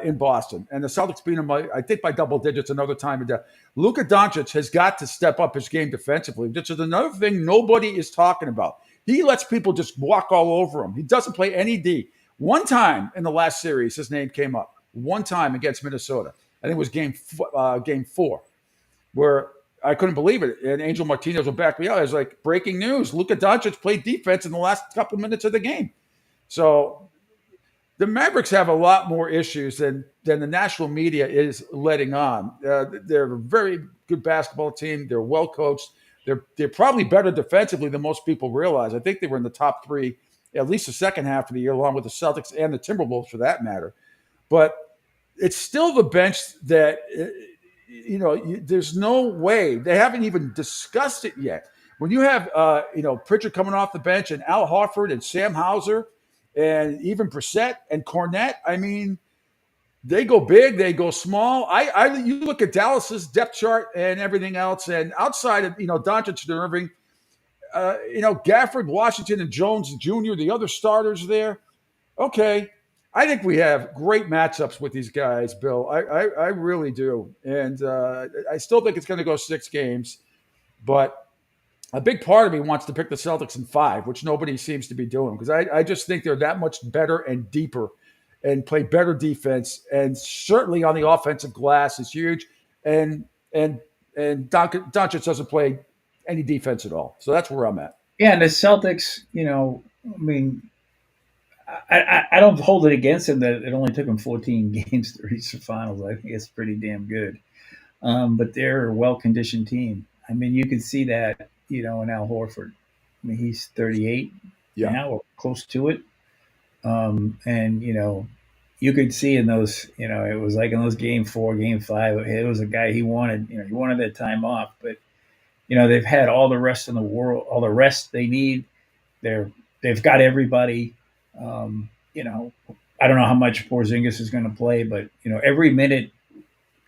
[SPEAKER 1] In Boston, and the Celtics beat them, I think, by double digits another time. Luka Doncic has got to step up his game defensively, which is another thing nobody is talking about. He lets people just walk all over him. He doesn't play any D. One time in the last series, his name came up. One time against Minnesota. I think it was game 4, where I couldn't believe it. And Angel Martinez will back me up. It was like, breaking news. Luka Doncic played defense in the last couple minutes of the game. So the Mavericks have a lot more issues than the national media is letting on. They're a very good basketball team. They're well coached. They're probably better defensively than most people realize. I think they were in the top 3, at least the second half of the year, along with the Celtics and the Timberwolves for that matter. But it's still the bench that, there's no way. They haven't even discussed it yet. When you have, Pritchard coming off the bench and Al Horford and Sam Hauser, and even Brissett and Cornette, I mean, they go big, they go small. You look at Dallas's depth chart and everything else, and outside of Doncic and Irving, Gafford, Washington, and Jones Jr., the other starters there. Okay, I think we have great matchups with these guys, Bill. I really do, and I still think it's going to go 6 games, but a big part of me wants to pick the Celtics in 5, which nobody seems to be doing, because I just think they're that much better and deeper and play better defense. And certainly on the offensive glass is huge. And Doncic doesn't play any defense at all. So that's where I'm at.
[SPEAKER 10] Yeah, and the Celtics, I mean, I don't hold it against them that it only took them 14 games to reach the finals. I think it's pretty damn good. But they're a well-conditioned team. I mean, you can see that, in Al Horford. I mean, he's 38 now, or close to it. And, you could see in those, it was like in those game 4, game 5, it was a guy he wanted that time off. But, they've had all the rest in the world, all the rest they need. They've got everybody. I don't know how much Porzingis is going to play, but, every minute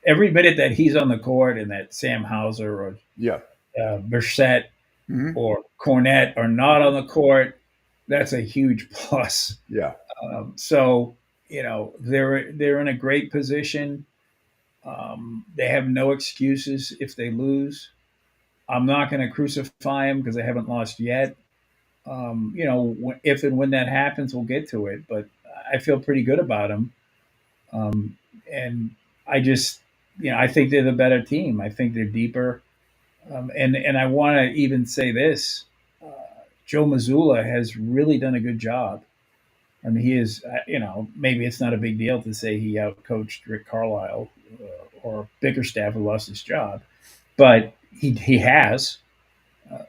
[SPEAKER 10] that he's on the court and that Sam Hauser or Brissett or Cornette are not on the court, that's a huge plus.
[SPEAKER 1] Yeah.
[SPEAKER 10] So, they're in a great position. They have no excuses if they lose. I'm not going to crucify them because they haven't lost yet. If and when that happens, we'll get to it. But I feel pretty good about them. And I just, I think they're the better team. I think they're deeper. And I want to even say this. Joe Mazzulla has really done a good job. I mean, he is, maybe it's not a big deal to say he outcoached Rick Carlisle or Bickerstaff, who lost his job, but he has.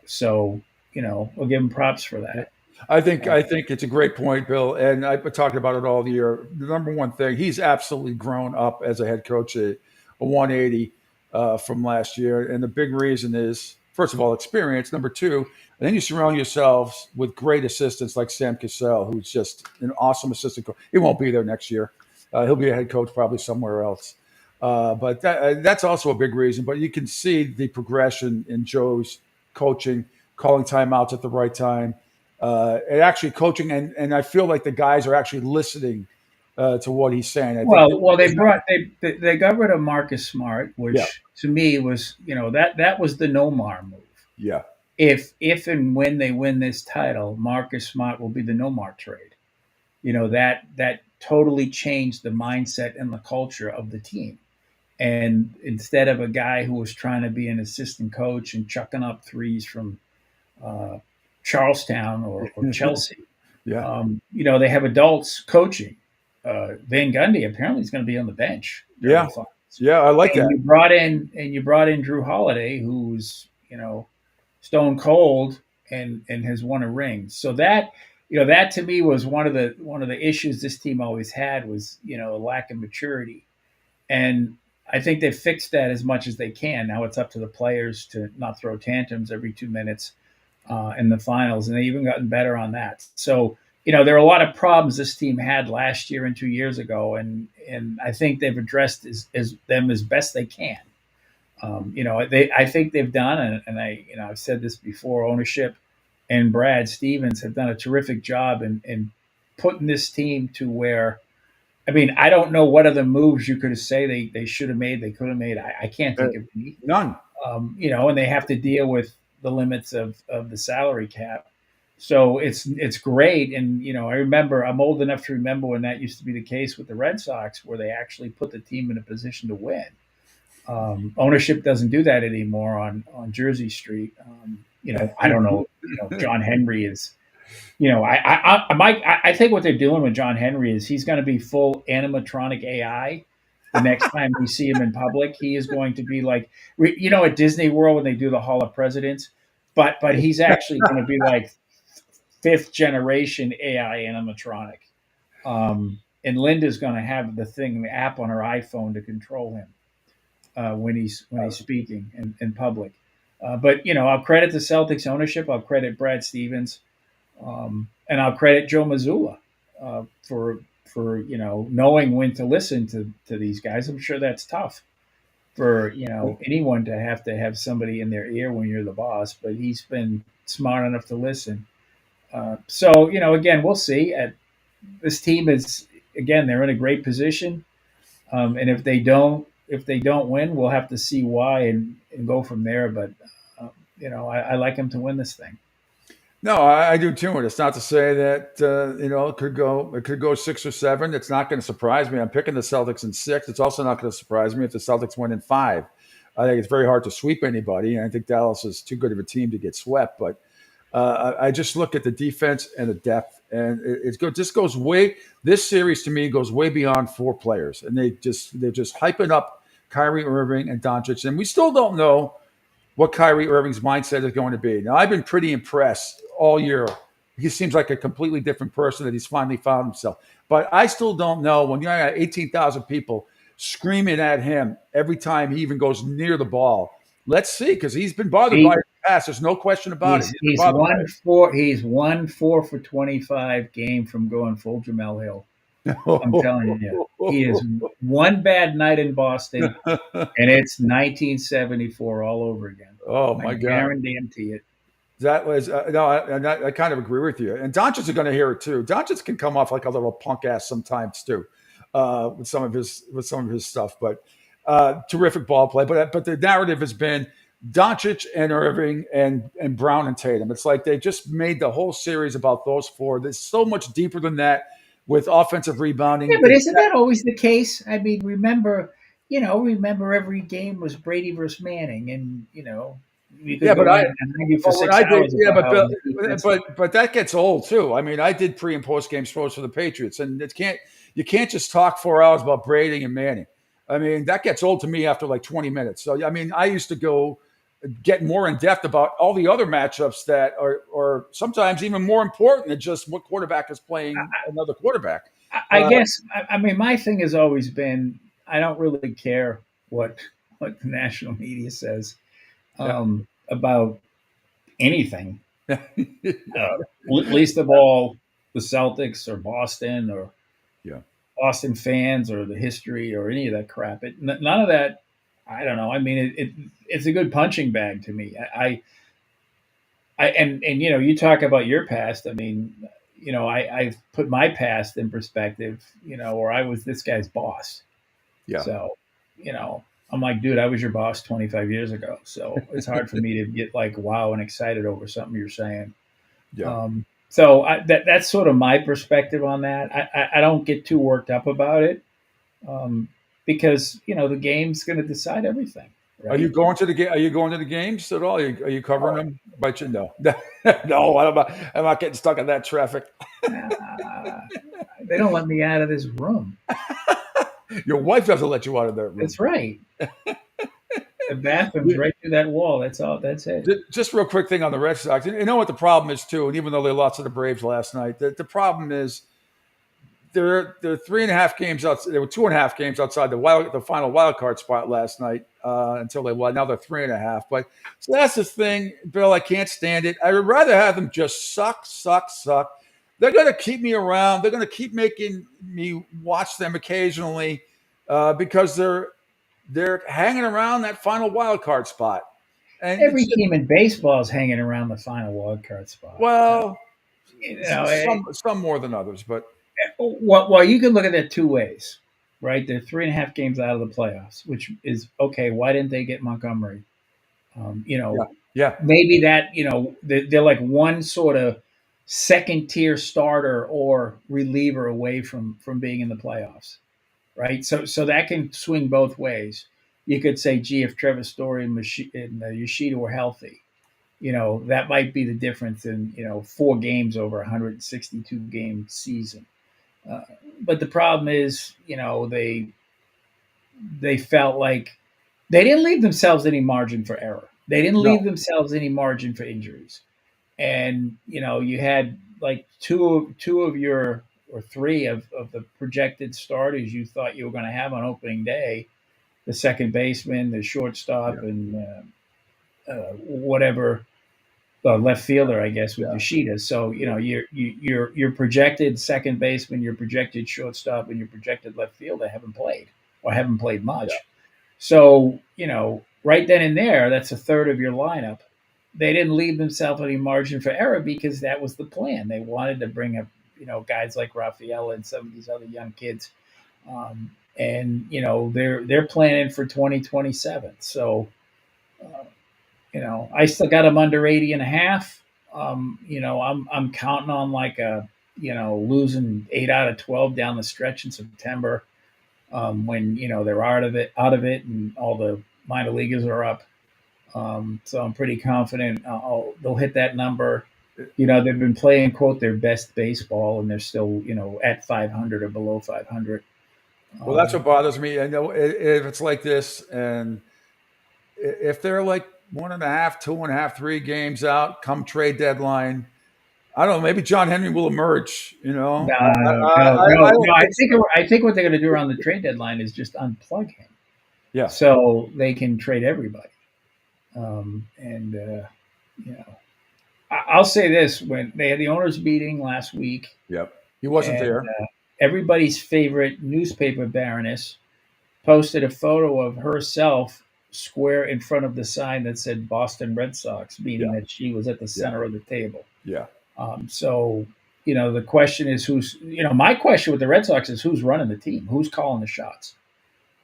[SPEAKER 10] So, we'll give him props for that.
[SPEAKER 1] I think it's a great point, Bill, and I've been talking about it all year. The number one thing, he's absolutely grown up as a head coach, a 180 from last year, and the big reason is, first of all, experience. Number 2, and then you surround yourselves with great assistants like Sam Cassell, who's just an awesome assistant coach. He won't be there next year. He'll be a head coach probably somewhere else. But that's also a big reason. But you can see the progression in Joe's coaching, calling timeouts at the right time, and actually coaching. And I feel like the guys are actually listening to what he's saying. I think
[SPEAKER 10] Well, they got rid of Marcus Smart, which to me was that was the Nomar move.
[SPEAKER 1] Yeah.
[SPEAKER 10] If and when they win this title, Marcus Smart will be the Nomar trade. That totally changed the mindset and the culture of the team. And instead of a guy who was trying to be an assistant coach and chucking up threes from Charlestown or Chelsea, they have adults coaching. Van Gundy apparently is going to be on the bench.
[SPEAKER 1] Yeah, I like that.
[SPEAKER 10] You brought in Drew Holiday, who's stone cold and has won a ring. So that to me was one of the issues this team always had was a lack of maturity, and I think they've fixed that as much as they can. Now it's up to the players to not throw tantrums every 2 minutes in the finals, and they've even gotten better on that. So there are a lot of problems this team had last year and 2 years ago, and I think they've addressed them as best they can. I think they've done, and I've said this before, ownership and Brad Stevens have done a terrific job in putting this team to where, I don't know what other moves you could say they should have made, they could have made. I can't think of any.
[SPEAKER 1] None.
[SPEAKER 10] And they have to deal with the limits of the salary cap. So it's great. And, I'm old enough to remember when that used to be the case with the Red Sox, where they actually put the team in a position to win. Ownership doesn't do that anymore on Jersey Street. I don't know. John Henry is. I think what they're doing with John Henry is he's going to be full animatronic AI. The next time we see him in public, he is going to be like, at Disney World when they do the Hall of Presidents, but he's actually going to be like 5th generation AI animatronic. And Linda's going to have the app on her iPhone to control him when he's speaking in public. But I'll credit the Celtics ownership. I'll credit Brad Stevens, and I'll credit Joe Mazzulla for knowing when to listen to these guys. I'm sure that's tough for anyone to have somebody in their ear when you're the boss, but he's been smart enough to listen. So again, we'll see. This team is, again, they're in a great position, and if they don't win, we'll have to see why and go from there. But I like them to win this thing.
[SPEAKER 1] No, I do too. And it's not to say that it could go 6 or 7. It's not going to surprise me. I'm picking the Celtics in 6. It's also not going to surprise me if the Celtics win in 5. I think it's very hard to sweep anybody, and I think Dallas is too good of a team to get swept. But I just look at the defense and the depth, and this series to me goes way beyond 4 players, and they're just hyping up Kyrie Irving and Doncic, and we still don't know what Kyrie Irving's mindset is going to be. Now, I've been pretty impressed all year. He seems like a completely different person, that he's finally found himself. But I still don't know, when you got 18,000 people screaming at him every time he even goes near the ball. Let's see, because he's been bothered by it in the past. There's no question about it.
[SPEAKER 10] He's 1 4 for 25 game from going full Jamel Hill. I'm telling you, he is one bad night in Boston, and it's 1974 all over again.
[SPEAKER 1] Oh my God!
[SPEAKER 10] Guarantee it.
[SPEAKER 1] That was I kind of agree with you. And Doncic is going to hear it too. Doncic can come off like a little punk ass sometimes too, with some of his stuff. But terrific ball play. But the narrative has been Doncic and Irving and Brown and Tatum. It's like they just made the whole series about those 4. There's so much deeper than that with offensive rebounding.
[SPEAKER 10] Yeah, but isn't that always the case? Remember every game was Brady versus Manning, and
[SPEAKER 1] but that gets old too. I did pre and post game shows for the Patriots, and you can't just talk 4 hours about Brady and Manning. That gets old to me after like 20 minutes. So I used to go get more in depth about all the other matchups that are sometimes even more important than just what quarterback is playing another quarterback.
[SPEAKER 10] I guess my thing has always been, I don't really care what the national media says about anything. Least of all the Celtics or Boston or Boston fans or the history or any of that crap. None of that. I don't know. It's a good punching bag to me. You talk about your past. I put my past in perspective, or I was this guy's boss.
[SPEAKER 1] Yeah.
[SPEAKER 10] So, I'm like, dude, I was your boss 25 years ago. So it's hard for me to get like, wow, and excited over something you're saying.
[SPEAKER 1] Yeah.
[SPEAKER 10] So that's sort of my perspective on that. I don't get too worked up about it because, the game's going to decide everything. Right?
[SPEAKER 1] Are you going to the game? Are you going to the games at all? Are you covering them? But no, no, I'm not getting stuck in that traffic.
[SPEAKER 10] They don't let me out of this room.
[SPEAKER 1] Your wife doesn't let you out of that room.
[SPEAKER 10] That's right. The bathroom's right through that wall. That's all. That's it.
[SPEAKER 1] Just real quick thing on the Red Sox. You know what the problem is too, and even though they lost to the Braves last night, the problem is they're 3.5 games out. They were 2.5 games outside the final wild card spot last night until they won. Now they're 3.5. But so that's the thing, Bill. I can't stand it. I would rather have them just suck. They're going to keep me around. They're going to keep making me watch them occasionally because they're hanging around that final wild card spot. And
[SPEAKER 10] every team in baseball is hanging around the final wild card spot.
[SPEAKER 1] Well, some more than others, but
[SPEAKER 10] well, you can look at that two ways, right? They're 3.5 games out of the playoffs, which is okay. Why didn't they get Montgomery? Maybe that they're like one sort of second tier starter or reliever away from being in the playoffs, right? So that can swing both ways. You could say, gee, if Trevor Story and Yoshida were healthy, that might be the difference in 4 games over a 162 game season. But the problem is, they felt like they didn't leave themselves any margin for error. They didn't leave themselves any margin for injuries. And, you had like two of your, or 3 of the projected starters you thought you were going to have on opening day, the second baseman, the shortstop, and whatever, left fielder, I guess, with Yoshida. So, your projected second baseman, your projected shortstop, and your projected left fielder haven't played much. Yeah. So, right then and there, that's a third of your lineup. They didn't leave themselves any margin for error because that was the plan. They wanted to bring up, guys like Rafaela and some of these other young kids. And they're planning for 2027. So, I still got them under 80.5. I'm counting on like losing 8 out of 12 down the stretch in September, when they're out of it, and all the minor leaguers are up. So I'm pretty confident they'll hit that number. They've been playing, quote, their best baseball, and they're still at 500 or below 500.
[SPEAKER 1] Well, that's what bothers me. I know if it's like this, and if they're like 1.5, 2.5, 3 games out come trade deadline, I don't know. Maybe John Henry will emerge.
[SPEAKER 10] No. I think what they're going to do around the trade deadline is just unplug him.
[SPEAKER 1] Yeah.
[SPEAKER 10] So they can trade everybody. I'll say this: when they had the owners' meeting last week,
[SPEAKER 1] yep, he wasn't there.
[SPEAKER 10] Everybody's favorite newspaper baroness posted a photo of herself square in front of the sign that said Boston Red Sox, meaning that she was at the center of the table.
[SPEAKER 1] Yeah.
[SPEAKER 10] So, the question is my question with the Red Sox is who's running the team? Who's calling the shots?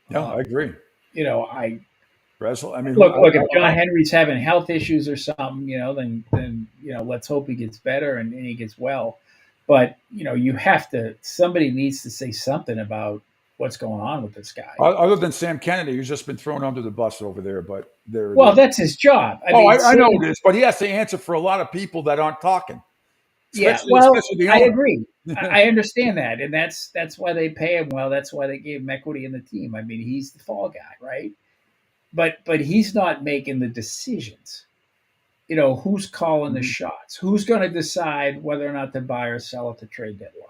[SPEAKER 1] Yeah, I agree.
[SPEAKER 10] Look, if John Henry's having health issues or something, then let's hope he gets better and he gets well. But, somebody needs to say something about what's going on with this guy.
[SPEAKER 1] Other than Sam Kennedy, who's just been thrown under the bus over there. But
[SPEAKER 10] that's his job.
[SPEAKER 1] I know it is, but he has to answer for a lot of people that aren't talking.
[SPEAKER 10] Especially I agree. I understand that. And that's why they pay him well. That's why they gave him equity in the team. I mean, he's the fall guy, right? But he's not making the decisions. Who's calling the shots? Who's going to decide whether or not to buy or sell at the trade deadline?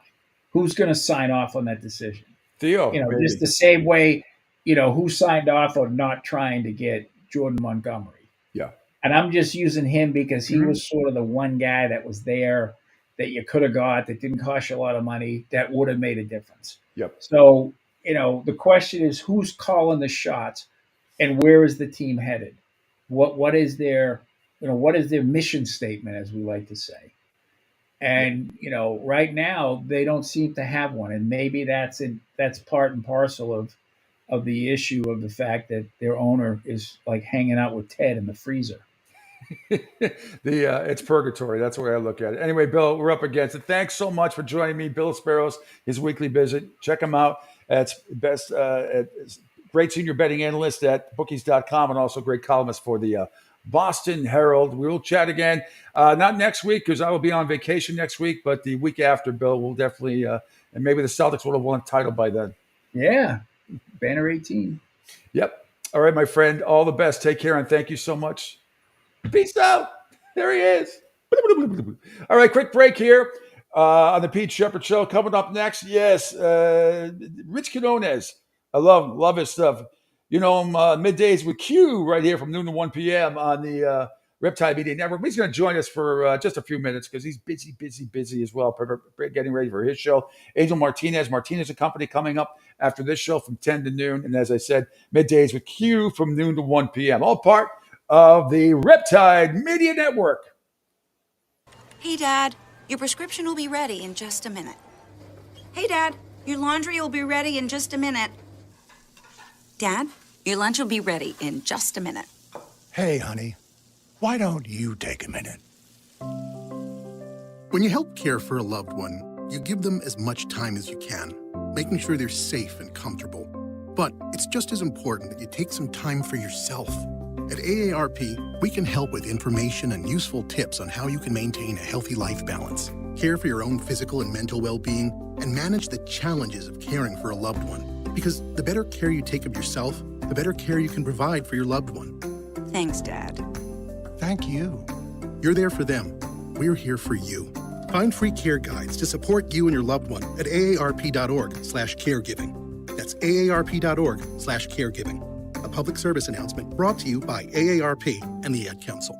[SPEAKER 10] Who's going to sign off on that decision?
[SPEAKER 1] Theo.
[SPEAKER 10] Just the same way, who signed off on not trying to get Jordan Montgomery.
[SPEAKER 1] Yeah.
[SPEAKER 10] And I'm just using him because he was sort of the one guy that was there that you could have got that didn't cost you a lot of money that would have made a difference.
[SPEAKER 1] Yep.
[SPEAKER 10] So, the question is who's calling the shots and where is the team headed? What is their mission statement, as we like to say? And, right now they don't seem to have one. And maybe that's part and parcel of the issue of the fact that their owner is like hanging out with Ted in the freezer.
[SPEAKER 1] It's purgatory. That's the way I look at it. Anyway, Bill, we're up against it. Thanks so much for joining me. Bill Sparrows, his weekly visit. Check him out. It's best, great senior betting analyst at bookies.com and also great columnist for the Boston Herald. We will chat again. Not next week because I will be on vacation next week, but the week after, Bill, will definitely, and maybe the Celtics will have won a title by then.
[SPEAKER 10] Yeah. Banner 18.
[SPEAKER 1] Yep. All right, my friend. All the best. Take care and thank you so much. Peace out. There he is. All right, quick break here on the Pete Sheppard Show. Coming up next, yes, Rich Quinones. I love his stuff. You know him middays with Q right here from noon to 1 p.m. on the Riptide Media Network. He's going to join us for just a few minutes because he's busy as well, getting ready for his show. Angel Martinez Company coming up after this show from 10 to noon. And as I said, middays with Q from noon to 1 p.m. All part of the Riptide Media Network.
[SPEAKER 11] Hey, Dad, your prescription will be ready in just a minute. Hey, Dad, your laundry will be ready in just a minute. Dad, your lunch will be ready in just a minute.
[SPEAKER 12] Hey, honey, why don't you take a minute?
[SPEAKER 15] When you help care for a loved one, you give them as much time as you can, making sure they're safe and comfortable. But it's just as important that you take some time for yourself. At AARP, we can help with information and useful tips on how you can maintain a healthy life balance, care for your own physical and mental well-being, and manage the challenges of caring for a loved one. Because the better care you take of yourself, the better care you can provide for your loved one.
[SPEAKER 11] Thanks, Dad.
[SPEAKER 12] Thank you.
[SPEAKER 15] You're there for them. We're here for you. Find free care guides to support you and your loved one at aarp.org/caregiving. That's aarp.org/caregiving. A public service announcement brought to you by AARP and the Ad Council.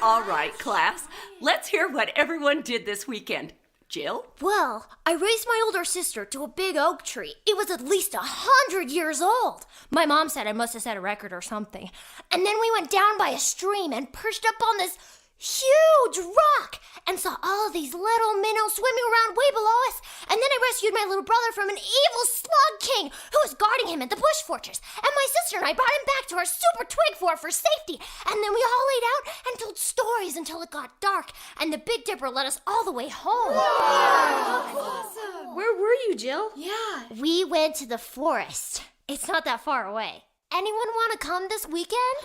[SPEAKER 17] All right, class. Let's hear what everyone did this weekend. Jill?
[SPEAKER 18] Well, I raised my older sister to a big oak tree. It was at least 100 years old. My mom said I must have set a record or something. And then we went down by a stream and perched up on this huge rock and saw all of these little minnows swimming around way below us. And then I rescued my little brother from an evil slug king who was guarding him at the bush fortress. And my sister and I brought him back to our super twig fort for safety. And then we all laid out and told stories until it got dark. And the Big Dipper led us all the way home.
[SPEAKER 17] Wow. Awesome. Where were you, Jill?
[SPEAKER 18] Yeah. We went to the forest. It's not that far away. Anyone want to come this weekend?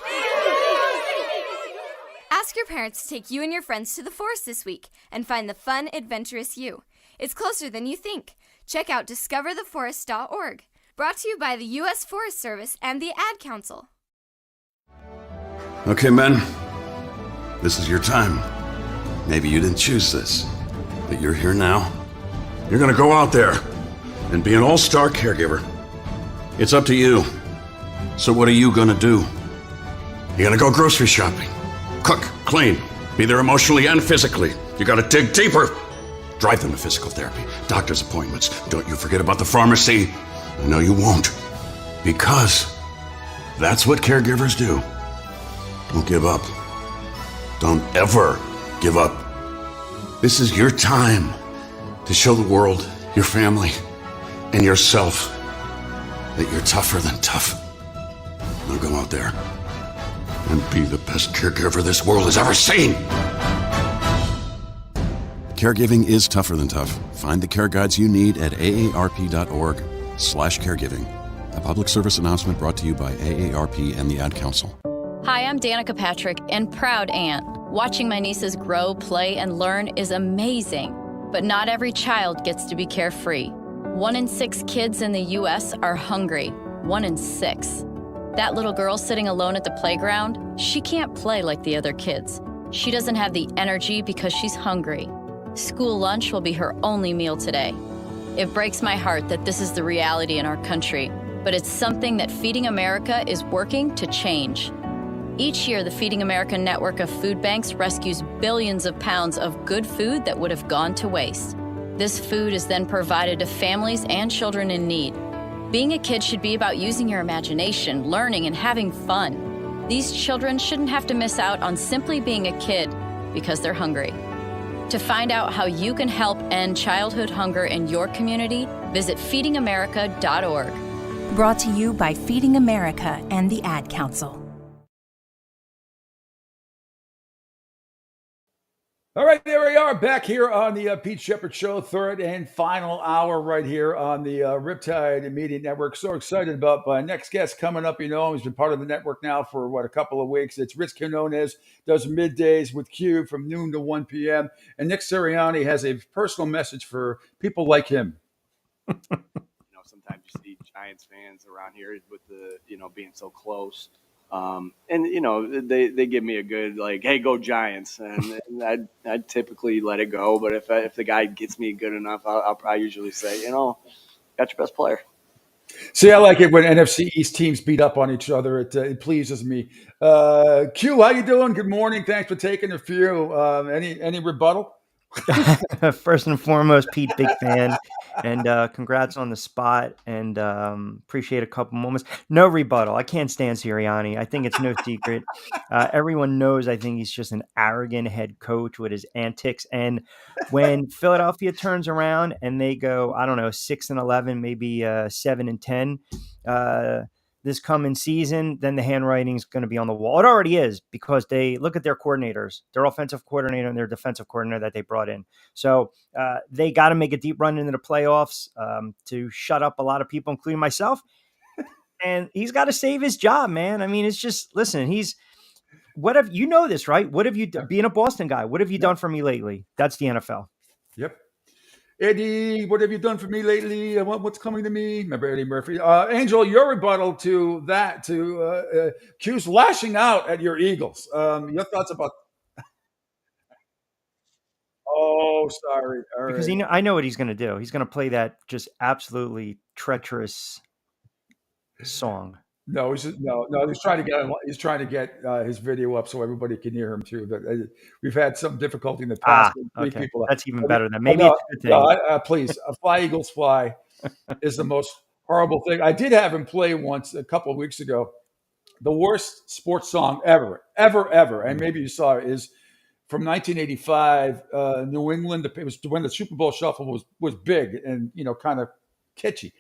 [SPEAKER 13] Ask your parents to take you and your friends to the forest this week and find the fun, adventurous you. It's closer than you think. Check out discovertheforest.org. Brought to you by the U.S. Forest Service and the Ad Council.
[SPEAKER 21] Okay, men. This is your time. Maybe you didn't choose this, but you're here now. You're gonna go out there and be an all-star caregiver. It's up to you. So what are you gonna do? You're gonna go grocery shopping. Cook, clean, be there emotionally and physically. You gotta dig deeper. Drive them to physical therapy, doctor's appointments. Don't you forget about the pharmacy. I know you won't. Because that's what caregivers do. Don't give up. Don't ever give up. This is your time to show the world, your family, and yourself that you're tougher than tough. Now go out there and be the best caregiver this world has ever seen.
[SPEAKER 22] Caregiving is tougher than tough. Find the care guides you need at aarp.org/caregiving. A public service announcement brought to you by AARP and the Ad Council.
[SPEAKER 28] Hi, I'm Danica Patrick and proud aunt. Watching my nieces grow, play, and learn is amazing. But not every child gets to be carefree. 1 in 6 kids in the U.S. are hungry. 1 in 6. That little girl sitting alone at the playground, she can't play like the other kids. She doesn't have the energy because she's hungry. School lunch will be her only meal today. It breaks my heart that this is the reality in our country, but it's something that Feeding America is working to change. Each year, the Feeding America network of food banks rescues billions of pounds of good food that would have gone to waste. This food is then provided to families and children in need. Being a kid should be about using your imagination, learning, and having fun. These children shouldn't have to miss out on simply being a kid because they're hungry. To find out how you can help end childhood hunger in your community, visit feedingamerica.org.
[SPEAKER 2] Brought to you by Feeding America and the Ad Council.
[SPEAKER 1] All right, there we are back here on the Pete Sheppard Show, third and final hour right here on the Riptide Media Network. So excited about my next guest coming up. You know, he's been part of the network now for, a couple of weeks. It's Rich Quinones, does middays with Q from noon to 1 p.m. And Nick Sirianni has a personal message for people like him.
[SPEAKER 3] Sometimes you see Giants fans around here with the, being so close. And they give me a good hey, go Giants, and I'd typically let it go. But if the guy gets me good enough, I usually say, got your best player.
[SPEAKER 1] See, I like it when NFC East teams beat up on each other. It pleases me. Q, how you doing? Good morning. Thanks for taking a few. Any rebuttal?
[SPEAKER 4] First and foremost, Pete, big fan, and congrats on the spot, and appreciate a couple moments. No rebuttal. I can't stand Sirianni. I think it's no secret. Everyone knows I think he's just an arrogant head coach with his antics. And when Philadelphia turns around and they go, 6-11, maybe 7-10, this coming season, then the handwriting is going to be on the wall. It already is, because they look at their coordinators, their offensive coordinator and their defensive coordinator that they brought in. So they got to make a deep run into the playoffs to shut up a lot of people, including myself. And he's got to save his job, man. I mean, it's just, listen, what have you know this, right? What have you being a Boston guy? What have you done for me lately? That's the NFL.
[SPEAKER 1] Yep. Eddie, what have you done for me lately? What's coming to me? Remember Eddie Murphy? Angel, your rebuttal to that, to Q's lashing out at your Eagles. Your thoughts about? Oh, sorry. All
[SPEAKER 4] because
[SPEAKER 1] right.
[SPEAKER 4] I know what he's going to do. He's going to play that just absolutely treacherous song.
[SPEAKER 1] No, he's trying to get his video up so everybody can hear him too. But we've had some difficulty in the past.
[SPEAKER 4] Okay.
[SPEAKER 1] People
[SPEAKER 4] That's even better than maybe it's a good thing.
[SPEAKER 1] Please, Fly Eagles Fly is the most horrible thing. I did have him play once a couple of weeks ago. The worst sports song ever, and maybe you saw it, is from 1985. New England. It was when the Super Bowl Shuffle was big and kind of kitschy.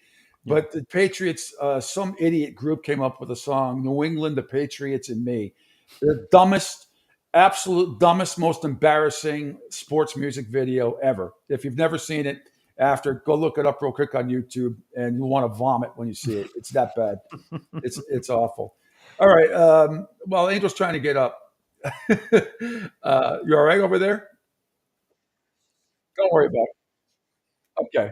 [SPEAKER 1] But the Patriots, some idiot group came up with a song, New England, the Patriots, and Me. The absolute dumbest, most embarrassing sports music video ever. If you've never seen it, go look it up real quick on YouTube, and you'll want to vomit when you see it. It's that bad. It's awful. All right. Well, Angel's trying to get up. You all right over there? Don't worry about it. Okay.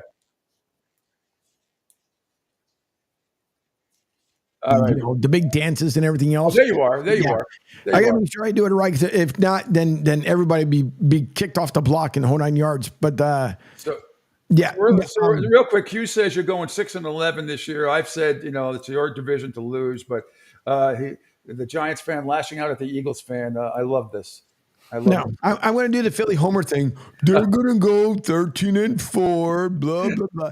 [SPEAKER 7] Right. The big dances and everything else.
[SPEAKER 1] Oh, there you are.
[SPEAKER 7] I got to make sure I do it right. If not, then everybody be kicked off the block in the whole 9 yards. But
[SPEAKER 1] real quick, Q says you're going 6-11 this year. I've said it's your division to lose, but the Giants fan lashing out at the Eagles fan. I love this.
[SPEAKER 7] I'm going to do the Philly Homer thing. They're going to go 13-4, blah, blah, blah.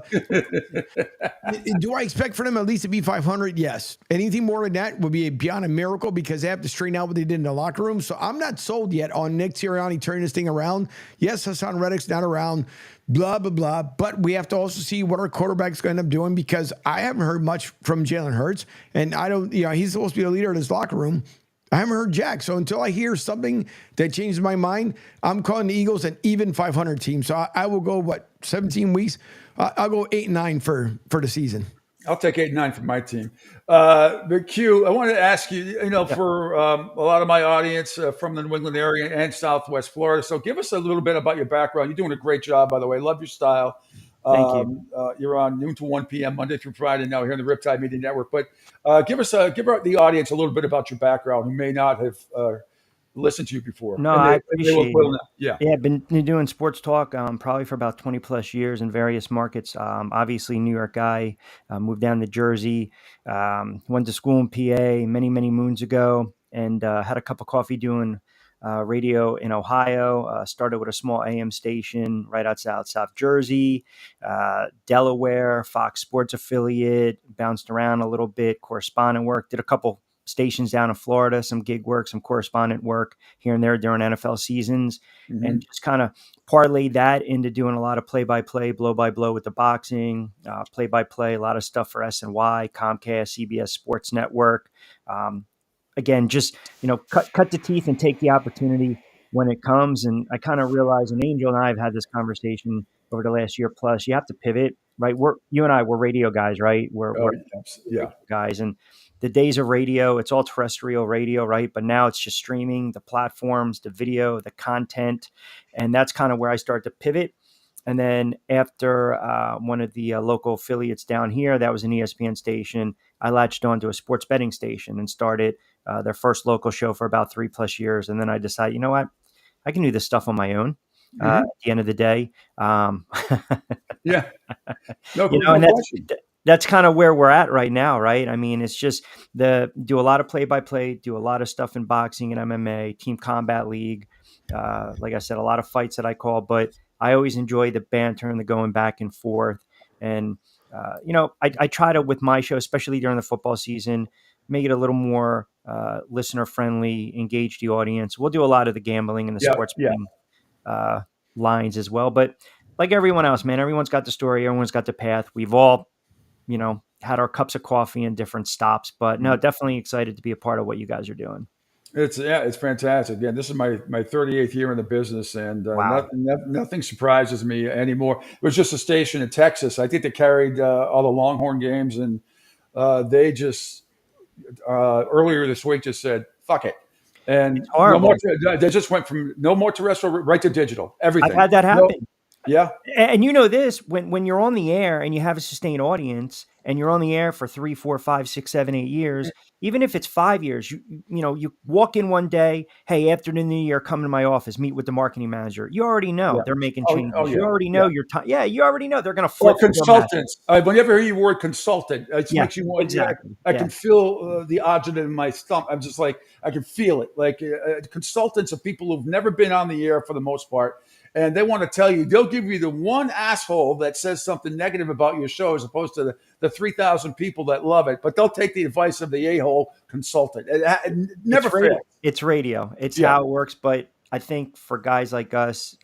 [SPEAKER 7] Do I expect for them at least to be 500? Yes. Anything more than that would be beyond a miracle, because they have to straighten out what they did in the locker room. So I'm not sold yet on Nick Sirianni turning this thing around. Yes, Hassan Reddick's not around, blah, blah, blah. But we have to also see what our quarterback's going to end up doing, because I haven't heard much from Jalen Hurts. And I don't, he's supposed to be the leader of this locker room. I haven't heard jack. So until I hear something that changes my mind, I'm calling the Eagles an even 500 team. So I will go, 17 weeks? I'll go 8-9 for the season.
[SPEAKER 1] I'll take 8-9 for my team. But Q, I wanted to ask you, for a lot of my audience from the New England area and Southwest Florida. So give us a little bit about your background. You're doing a great job, by the way. Love your style.
[SPEAKER 4] Thank you.
[SPEAKER 1] You're on noon to 1 p.m. Monday through Friday now here on the Riptide Media Network. But give the audience a little bit about your background who may not have listened to you before.
[SPEAKER 4] No, I appreciate it.
[SPEAKER 1] Yeah,
[SPEAKER 4] I've been doing sports talk probably for about 20 plus years in various markets. Obviously, New York guy, moved down to Jersey, went to school in PA many, many moons ago, and had a cup of coffee doing radio in Ohio. Started with a small AM station right outside South Jersey, Delaware, Fox Sports affiliate, bounced around a little bit, correspondent work, did a couple stations down in Florida, some gig work, some correspondent work here and there during NFL seasons, and just kind of parlayed that into doing a lot of play-by-play, blow-by-blow with the boxing, play-by-play, a lot of stuff for SNY, Comcast, CBS Sports Network. Again, just, cut the teeth and take the opportunity when it comes. And I kind of realize, and Angel and I have had this conversation over the last year plus, you have to pivot, right? You and I, we're radio guys, right? We're radio guys. And the days of radio, it's all terrestrial radio, right? But now it's just streaming, the platforms, the video, the content. And that's kind of where I start to pivot. And then after one of the local affiliates down here, that was an ESPN station, I latched onto a sports betting station and started their first local show for about 3+ years. And then I decided, you know what, I can do this stuff on my own at the end of the day.
[SPEAKER 1] Yeah.
[SPEAKER 4] And that's kind of where we're at right now, right? I mean, it's just do a lot of play-by-play, do a lot of stuff in boxing and MMA, Team Combat League. Like I said, a lot of fights that I call, but I always enjoy the banter and the going back and forth. And, I try to, with my show, especially during the football season, make it a little more listener friendly, engage the audience. We'll do a lot of the gambling and the sports betting lines as well. But like everyone else, man, everyone's got the story. Everyone's got the path. We've all, had our cups of coffee in different stops, but no, definitely excited to be a part of what you guys are doing.
[SPEAKER 1] It's fantastic. Again, this is my 38th year in the business, and
[SPEAKER 4] Wow.
[SPEAKER 1] nothing surprises me anymore. It was just a station in Texas. I think they carried all the Longhorn games, and they just earlier this week just said, "Fuck it," and no more. They just went from no more terrestrial right to digital. Everything.
[SPEAKER 4] I've had that happen.
[SPEAKER 1] Yeah.
[SPEAKER 4] And this, when you're on the air and you have a sustained audience and you're on the air for 3, 4, 5, 6, 7, 8 years, even if it's 5 years, you walk in one day, hey, after the new year, come to my office, meet with the marketing manager. You already know they're making changes. You already know your time. Yeah, you already know they're going to flip.
[SPEAKER 1] Or consultants. Whenever you hear the word consultant, it makes you want.
[SPEAKER 4] Exactly.
[SPEAKER 1] I can feel the agita in my stomach. I'm just like, I can feel it. Like consultants are people who've never been on the air for the most part. And they want to tell you, they'll give you the one asshole that says something negative about your show as opposed to the 3,000 people that love it. But they'll take the advice of the a-hole consultant. It never fails.
[SPEAKER 4] It's radio. It's how it works. But I think for guys like us,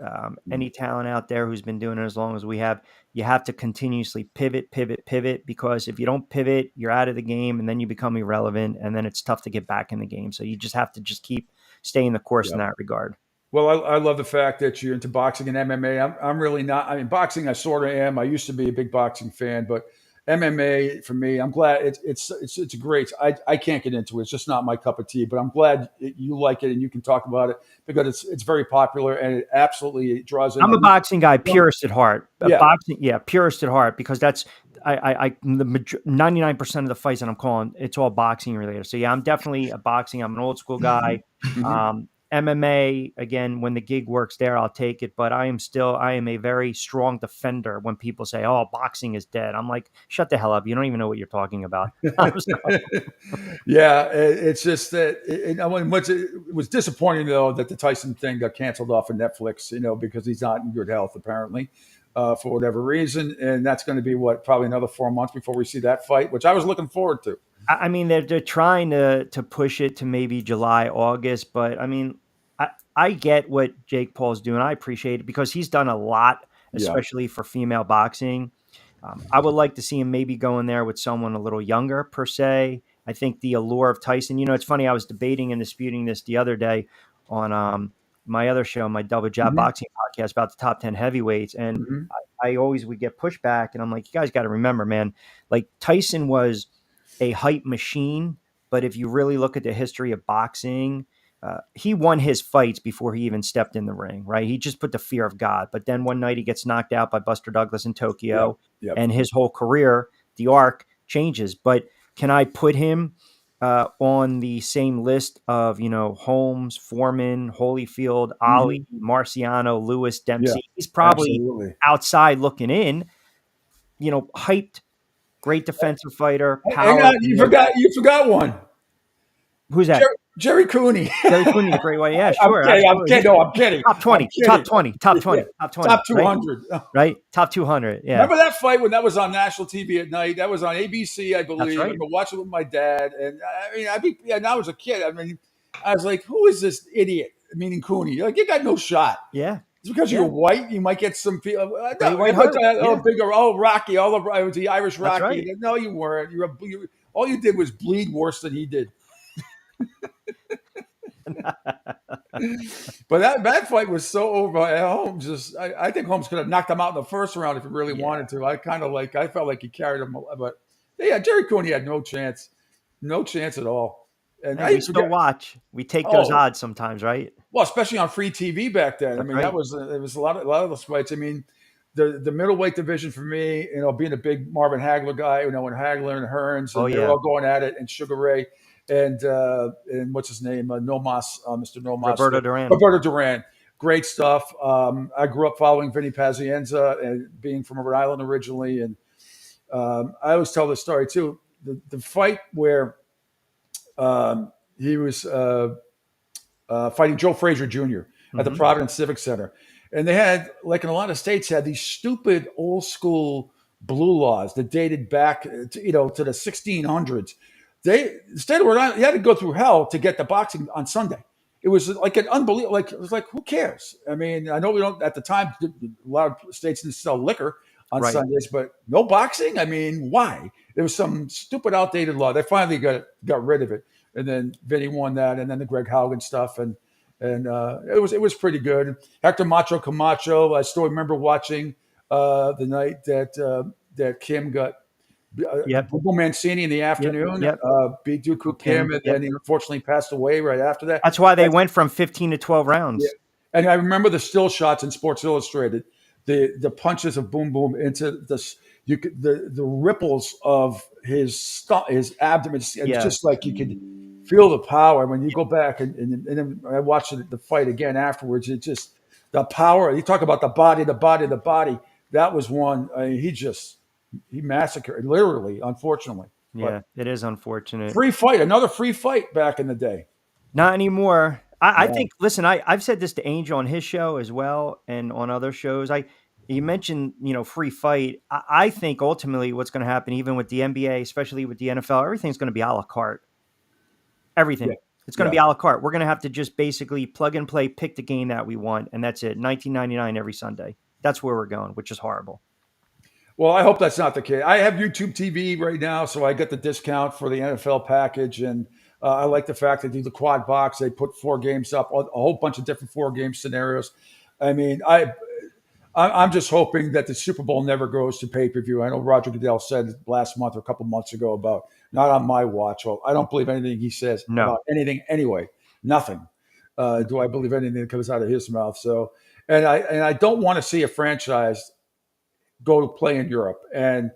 [SPEAKER 4] any talent out there who's been doing it as long as we have, you have to continuously pivot, because if you don't pivot, you're out of the game and then you become irrelevant and then it's tough to get back in the game. So you just have to keep staying the course in that regard.
[SPEAKER 1] Well, I love the fact that you're into boxing and MMA. I'm really not. I mean, boxing, I sort of am. I used to be a big boxing fan, but MMA for me, I'm glad it's great. I can't get into it. It's just not my cup of tea. But I'm glad you like it and you can talk about it because it's very popular and it absolutely draws in.
[SPEAKER 4] I'm a boxing guy, purist at heart. Purist at heart, because that's the 99% of the fights that I'm calling, it's all boxing related. So yeah, I'm definitely a boxing. I'm an old school guy. MMA, again, when the gig works there, I'll take it. But I am a very strong defender when people say, oh, boxing is dead. I'm like, shut the hell up. You don't even know what you're talking about.
[SPEAKER 1] Yeah, it's just that it was disappointing, though, that the Tyson thing got canceled off of Netflix, because he's not in good health, apparently, for whatever reason. And that's going to be, probably another 4 months before we see that fight, which I was looking forward to.
[SPEAKER 4] I mean, they're trying to push it to maybe July, August, but I mean, I get what Jake Paul's doing. I appreciate it because he's done a lot, especially for female boxing. I would like to see him maybe go in there with someone a little younger, per se. I think the allure of Tyson, it's funny. I was debating and disputing this the other day on my other show, my Double Jab Boxing podcast about the top 10 heavyweights. And I always would get pushback. And I'm like, you guys got to remember, man, like Tyson was a hype machine, but if you really look at the history of boxing, he won his fights before he even stepped in the ring, right? He just put the fear of God. But then one night he gets knocked out by Buster Douglas in Tokyo, and his whole career, the arc changes. But can I put him on the same list of, Holmes, Foreman, Holyfield, Ali, Marciano, Lewis, Dempsey?
[SPEAKER 1] Yeah,
[SPEAKER 4] he's probably
[SPEAKER 1] absolutely.
[SPEAKER 4] outside looking in, hyped. Great defensive fighter.
[SPEAKER 1] Hang on, you forgot one.
[SPEAKER 4] Who's that?
[SPEAKER 1] Jerry Cooney.
[SPEAKER 4] Jerry Cooney, the great white. Yeah, sure.
[SPEAKER 1] I'm
[SPEAKER 4] Absolutely.
[SPEAKER 1] kidding. No, I'm kidding.
[SPEAKER 4] Top 20, top 20, top 20, top 20.
[SPEAKER 1] Top 200.
[SPEAKER 4] Right? Top 200. Yeah.
[SPEAKER 1] Remember that fight when that was on national TV at night? That was on ABC, I believe.
[SPEAKER 4] That's right.
[SPEAKER 1] I remember watching it with my dad. And I mean, and I was a kid. I mean, I was like, who is this idiot? Meaning Cooney. You're like, you got no shot.
[SPEAKER 4] Yeah.
[SPEAKER 1] It's because you're white. You might get some. Rocky. It was the Irish Rocky.
[SPEAKER 4] Right.
[SPEAKER 1] No, you weren't. All you did was bleed worse than he did. But that fight was so over. Holmes I think Holmes could have knocked him out in the first round if he really wanted to. I felt like he carried him, but yeah, Jerry Cooney had no chance at all. And
[SPEAKER 4] we still watch. We take those odds sometimes, right?
[SPEAKER 1] Well, especially on free TV back then.
[SPEAKER 4] That's
[SPEAKER 1] I mean,
[SPEAKER 4] right.
[SPEAKER 1] it was a lot of those fights. I mean, the middleweight division for me, being a big Marvin Hagler guy, when Hagler and Hearns, and they're all going at it, and Sugar Ray, and what's his name, Nomas, Mr. Nomas, Roberto Duran, great stuff. I grew up following Vinny Pazienza and being from Rhode Island originally, and I always tell this story too. The fight where he was fighting Joe Frazier Jr. At the Providence Civic Center. And they had, like in a lot of states, had these stupid old school blue laws that dated back to the 1600s. The state of Rhode Island, you had to go through hell to get the boxing on Sunday. It was like an unbelievable, it was like, who cares? I mean, I know we don't, at the time, a lot of states didn't sell liquor on Sundays, but no boxing? I mean, why? There was some stupid outdated law. They finally got rid of it. And then Vinny won that, and then the Greg Haugen stuff. And it was pretty good. Hector Macho Camacho, I still remember watching the night that Kim got Bobo Mancini in the afternoon, beat Dooku Kim, and then he unfortunately passed away right after that.
[SPEAKER 4] That's why they went from 15 to 12 rounds.
[SPEAKER 1] Yeah. And I remember the still shots in Sports Illustrated, the punches of Boom Boom into the ripples of his abdomen. It's just like you could feel the power when you go back and then I watched the fight again afterwards. It just the power. You talk about the body. That was one. He massacred, literally, unfortunately.
[SPEAKER 4] Yeah, it is unfortunate.
[SPEAKER 1] Another free fight back in the day.
[SPEAKER 4] Not anymore. I think. Listen, I've said this to Angel on his show as well, and on other shows. You mentioned, free fight. I think ultimately what's going to happen, even with the NBA, especially with the NFL, everything's going to be a la carte. Everything. Yeah. It's going to be a la carte. We're going to have to just basically plug and play, pick the game that we want, and that's it. $19.99 every Sunday. That's where we're going, which is horrible.
[SPEAKER 1] Well, I hope that's not the case. I have YouTube TV right now, so I get the discount for the NFL package, and I like the fact they do the quad box. They put 4 games up, a whole bunch of different 4-game scenarios. I mean, I'm just hoping that the Super Bowl never goes to pay-per-view. I know Roger Goodell said last month or a couple months ago about not on my watch. Well, I don't believe anything he says about anything anyway. Nothing. Do I believe anything that comes out of his mouth? So, and I don't want to see a franchise go to play in Europe. And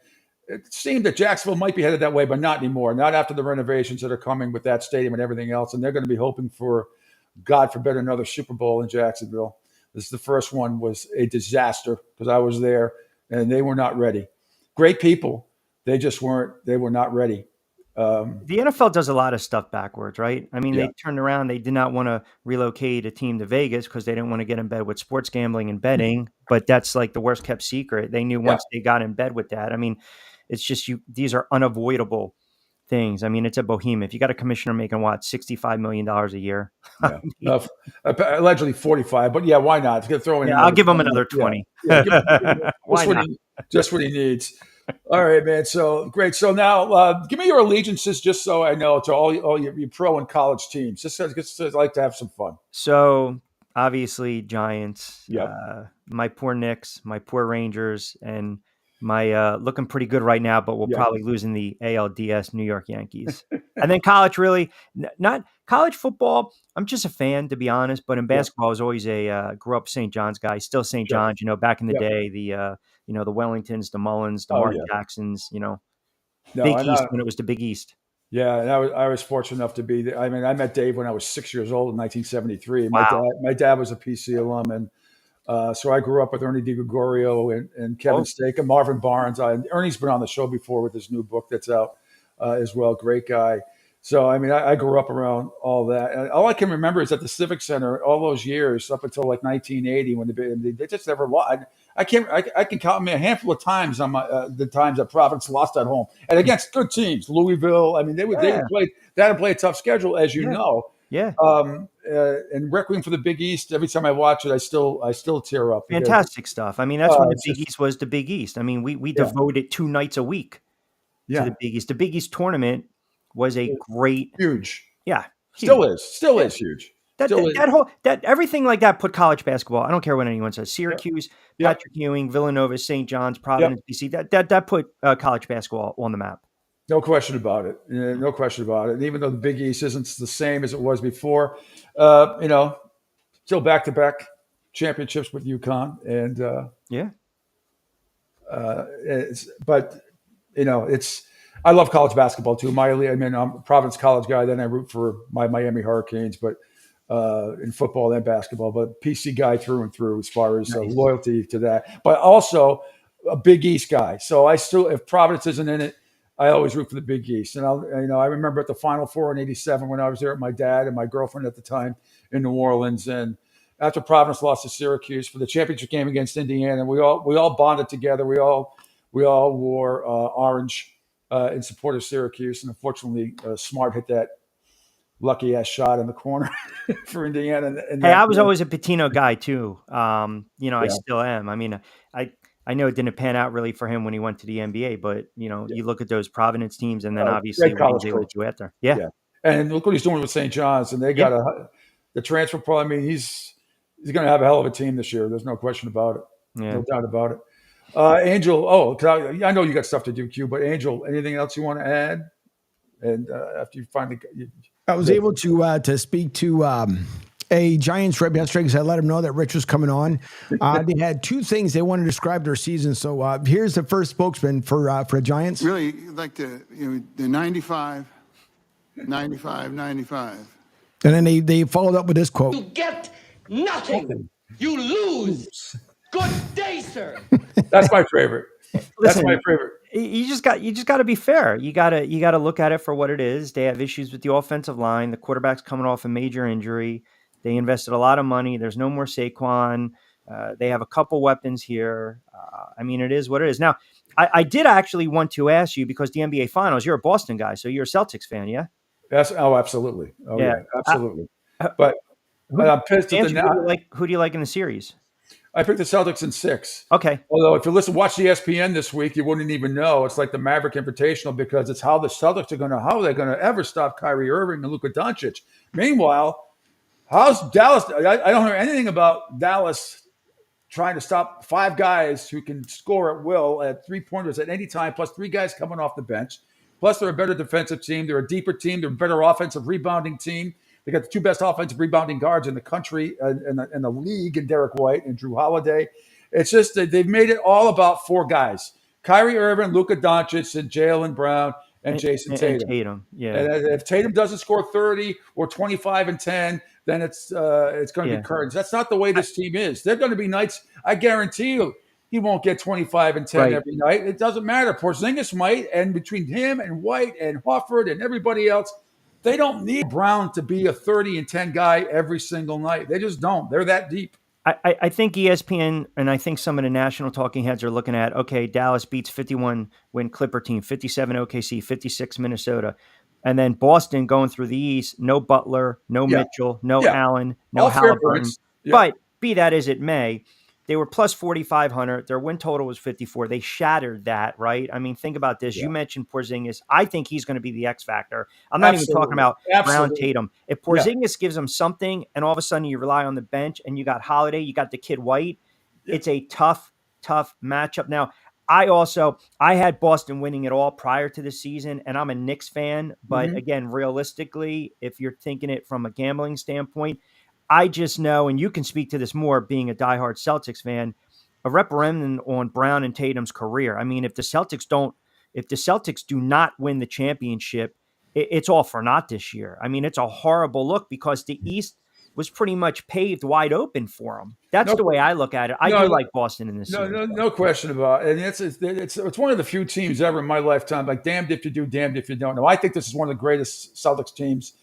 [SPEAKER 1] it seemed that Jacksonville might be headed that way, but not anymore. Not after the renovations that are coming with that stadium and everything else. And they're going to be hoping for, God forbid, another Super Bowl in Jacksonville. The first one was a disaster because I was there and they were not ready. Great people. They just weren't. They were not ready.
[SPEAKER 4] The NFL does a lot of stuff backwards, right? I mean, they turned around. They did not want to relocate a team to Vegas because they didn't want to get in bed with sports gambling and betting. But that's like the worst kept secret. They knew once they got in bed with that. I mean, it's just these are unavoidable things. I mean, it's a behemoth. You got a commissioner making $65 million a year.
[SPEAKER 1] Allegedly 45, but why not? It's gonna throw in.
[SPEAKER 4] I'll give him another 20.
[SPEAKER 1] Why not? Just what he needs. All right, man. So great. So now, give me your allegiances, just so I know, to all your pro and college teams. Just I like to have some fun.
[SPEAKER 4] So obviously, Giants. My poor Knicks, my poor Rangers, and my looking pretty good right now, but we'll probably lose in the ALDS New York Yankees. And then college, really not college football. I'm just a fan, to be honest. But in basketball, I was always grew up St. John's guy. Still St. John's. Back in the day, the the Wellingtons, the Mullins, the Mark Jacksons. Big East when it was the Big East.
[SPEAKER 1] Yeah, and I was fortunate enough to be there. I mean, I met Dave when I was 6 years old in 1973.
[SPEAKER 4] Wow.
[SPEAKER 1] My dad was a PC alum, and so I grew up with Ernie DiGregorio and Kevin Stake and Marvin Barnes. Ernie's been on the show before with his new book that's out as well. Great guy. So I mean, I grew up around all that. And all I can remember is at the Civic Center all those years up until like 1980 when they just never lost. I can count me a handful of times on my the times that Providence lost at home and against good teams, Louisville. I mean, they
[SPEAKER 4] Yeah.
[SPEAKER 1] would play a tough schedule, as you
[SPEAKER 4] Yeah.
[SPEAKER 1] know.
[SPEAKER 4] Yeah.
[SPEAKER 1] And Requiem for the Big East. Every time I watch it, I still tear up. Because,
[SPEAKER 4] Fantastic stuff. I mean, that's when the
[SPEAKER 1] it's
[SPEAKER 4] Big
[SPEAKER 1] just
[SPEAKER 4] East was the Big East. I mean, we
[SPEAKER 1] yeah,
[SPEAKER 4] devoted 2 nights a week to the
[SPEAKER 1] yeah,
[SPEAKER 4] Big East. The Big East tournament was a great,
[SPEAKER 1] huge.
[SPEAKER 4] yeah,
[SPEAKER 1] Still
[SPEAKER 4] huge.
[SPEAKER 1] is. Still
[SPEAKER 4] Yeah.
[SPEAKER 1] is huge.
[SPEAKER 4] That
[SPEAKER 1] Still
[SPEAKER 4] that,
[SPEAKER 1] is.
[SPEAKER 4] that whole that everything like that put college basketball. I don't care what anyone says.
[SPEAKER 1] Yep.
[SPEAKER 4] Syracuse,
[SPEAKER 1] Yep.
[SPEAKER 4] Patrick Ewing, Villanova, St. John's,
[SPEAKER 1] Yep.
[SPEAKER 4] Providence, BC. That put college basketball on the map.
[SPEAKER 1] No question about it. No question about it. And even though the Big East isn't the same as it was before, still back-to-back championships with UConn, and
[SPEAKER 4] Yeah.
[SPEAKER 1] but it's. I love college basketball too. I'm a Providence College guy. Then I root for my Miami Hurricanes, but in football and basketball. But PC guy through and through as far as
[SPEAKER 4] Nice.
[SPEAKER 1] loyalty to that. But also a Big East guy. So if Providence isn't in it, I always root for the Big East. And I remember at the Final Four in '87 when I was there with my dad and my girlfriend at the time in New Orleans, and after Providence lost to Syracuse for the championship game against Indiana, we all bonded together. We all wore orange in support of Syracuse, and unfortunately, Smart hit that lucky ass shot in the corner for Indiana. And
[SPEAKER 4] Hey, I was always a Patino guy too. I
[SPEAKER 1] Yeah.
[SPEAKER 4] still am. I mean, I know it didn't pan out really for him when he went to the NBA, but you look at those Providence teams, and then obviously
[SPEAKER 1] great
[SPEAKER 4] what he
[SPEAKER 1] college
[SPEAKER 4] was able to
[SPEAKER 1] coach.
[SPEAKER 4] do after. Yeah.
[SPEAKER 1] Yeah, and look what he's doing with St. John's, and they got the transfer portal. I mean, he's going to have a hell of a team this year. There's no question about it.
[SPEAKER 4] Yeah.
[SPEAKER 1] No doubt about it. Angel, 'cause I know you got stuff to do, Q, but Angel, anything else you want to add? And after you finally,
[SPEAKER 7] I was able to speak to a Giants rep yesterday because I let him know that Rich was coming on. They had 2 things they wanted to describe their season. So here's the first spokesman for the Giants.
[SPEAKER 6] Really, like the 95, 95, 95.
[SPEAKER 7] And then they followed up with this quote.
[SPEAKER 8] You get nothing. You lose. Good day, sir.
[SPEAKER 1] That's my favorite. That's my favorite.
[SPEAKER 4] You just got to be fair. You got to look at it for what it is. They have issues with the offensive line. The quarterback's coming off a major injury. They invested a lot of money. There's no more Saquon. They have a couple weapons here. I mean, it is what it is. Now, I did actually want to ask you, because the NBA Finals, you're a Boston guy, so you're a Celtics fan, yeah?
[SPEAKER 1] Yes. Oh, absolutely. Oh, yeah, absolutely. But I'm pissed at
[SPEAKER 4] who do you like in the series?
[SPEAKER 1] I picked the Celtics in 6.
[SPEAKER 4] Okay.
[SPEAKER 1] Although if you watch ESPN this week, you wouldn't even know. It's like the Maverick Invitational, because it's how the Celtics how they're going to ever stop Kyrie Irving and Luka Doncic. Meanwhile, how's Dallas? I don't hear anything about Dallas trying to stop 5 guys who can score at will at 3-pointers at any time, plus 3 guys coming off the bench. Plus, they're a better defensive team. They're a deeper team. They're a better offensive rebounding team. They got the 2 best offensive rebounding guards in the country and the league, and Derek White and Drew Holiday. It's just that they've made it all about 4 guys: Kyrie Irving, Luka Doncic, and Jaylen Brown, and Jason Tatum.
[SPEAKER 4] Yeah.
[SPEAKER 1] And if Tatum doesn't score 30 or 25 and 10, then it's going to be curtains. That's not the way this team is. They're going to be nights. I guarantee you, he won't get 25 and 10 every night. It doesn't matter. Porzingis might, and between him and White and Hofford and everybody else, they don't need Brown to be a 30 and 10 guy every single night. They just don't. They're that deep.
[SPEAKER 4] I think ESPN and I think some of the national talking heads are looking at, okay, Dallas beats 51-win Clipper team, 57 OKC, 56 Minnesota. And then Boston going through the East, no Butler, no Mitchell, no Allen, no Halliburton. But be that as it may, they were plus 4,500. Their win total was 54. They shattered that, right? I mean, think about this. You mentioned Porzingis. I think he's going to be the X factor. I'm not even talking about Brown, Tatum. If Porzingis gives them something, and all of a sudden you rely on the bench, and you got Holiday, you got the kid White, it's a tough matchup. Now, I had Boston winning it all prior to the season, and I'm a Knicks fan. But again, realistically, if you're thinking it from a gambling standpoint, I just know, and you can speak to this more being a diehard Celtics fan, a referendum on Brown and Tatum's career. I mean, if the Celtics do not win the championship, it's all for naught this year. I mean, it's a horrible look because the East was pretty much paved wide open for them. That's the way I look at it. I do like Boston in this series.
[SPEAKER 1] No question about it. And it's one of the few teams ever in my lifetime, like damned if you do, damned if you don't. No, I think this is one of the greatest Celtics teams.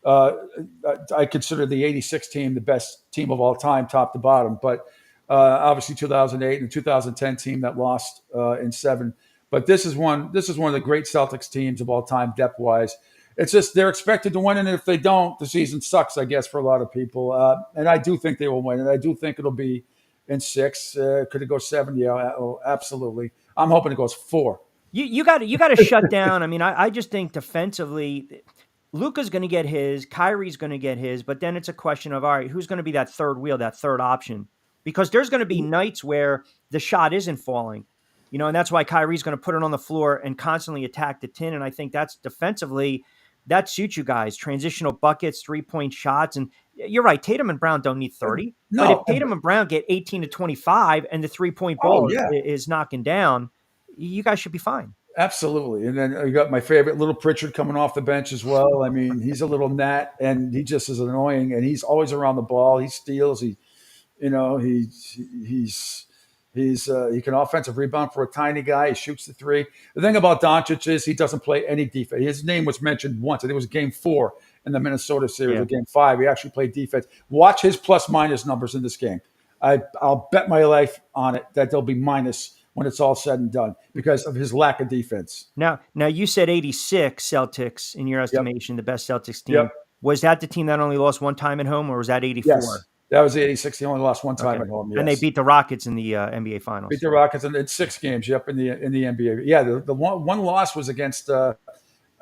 [SPEAKER 1] I consider the 86 team the best team of all time, top to bottom. But obviously 2008 and the 2010 team that lost in 7. But this is one of the great Celtics teams of all time, depth-wise. It's just they're expected to win, and if they don't, the season sucks, I guess, for a lot of people. And I do think they will win, and I do think it'll be in 6. Could it go 7? Yeah, absolutely. I'm hoping it goes 4.
[SPEAKER 4] You got to shut down. I mean, I just think defensively, Luka's going to get his, Kyrie's going to get his, but then it's a question of, all right, who's going to be that third wheel, that third option? Because there's going to be nights where the shot isn't falling, and that's why Kyrie's going to put it on the floor and constantly attack the 10. And I think that's defensively. That suits you guys. Transitional buckets, 3-point shots. And you're right. Tatum and Brown don't need 30.
[SPEAKER 1] No.
[SPEAKER 4] But if Tatum and Brown get 18 to 25 and the 3-point ball is knocking down, you guys should be fine.
[SPEAKER 1] Absolutely. And then you got my favorite, Little Pritchard, coming off the bench as well. I mean, he's a little gnat, and he just is annoying. And he's always around the ball. He steals. He can offensive rebound for a tiny guy. He shoots the 3. The thing about Doncic is he doesn't play any defense. His name was mentioned once. I think it was game 4 in the Minnesota series, or game 5. He actually played defense. Watch his plus-minus numbers in this game. I'll bet my life on it that they'll be minus when it's all said and done because of his lack of defense.
[SPEAKER 4] Now you said 86 Celtics in your estimation, the best Celtics team.
[SPEAKER 1] Yep.
[SPEAKER 4] Was that the team that only lost one time at home, or was that 84?
[SPEAKER 1] Yes. That was 86. He only lost one time at home. Yes.
[SPEAKER 4] And they beat the Rockets in the NBA Finals.
[SPEAKER 1] Beat the Rockets in 6 games. Yep, in the NBA. Yeah, the one loss was against it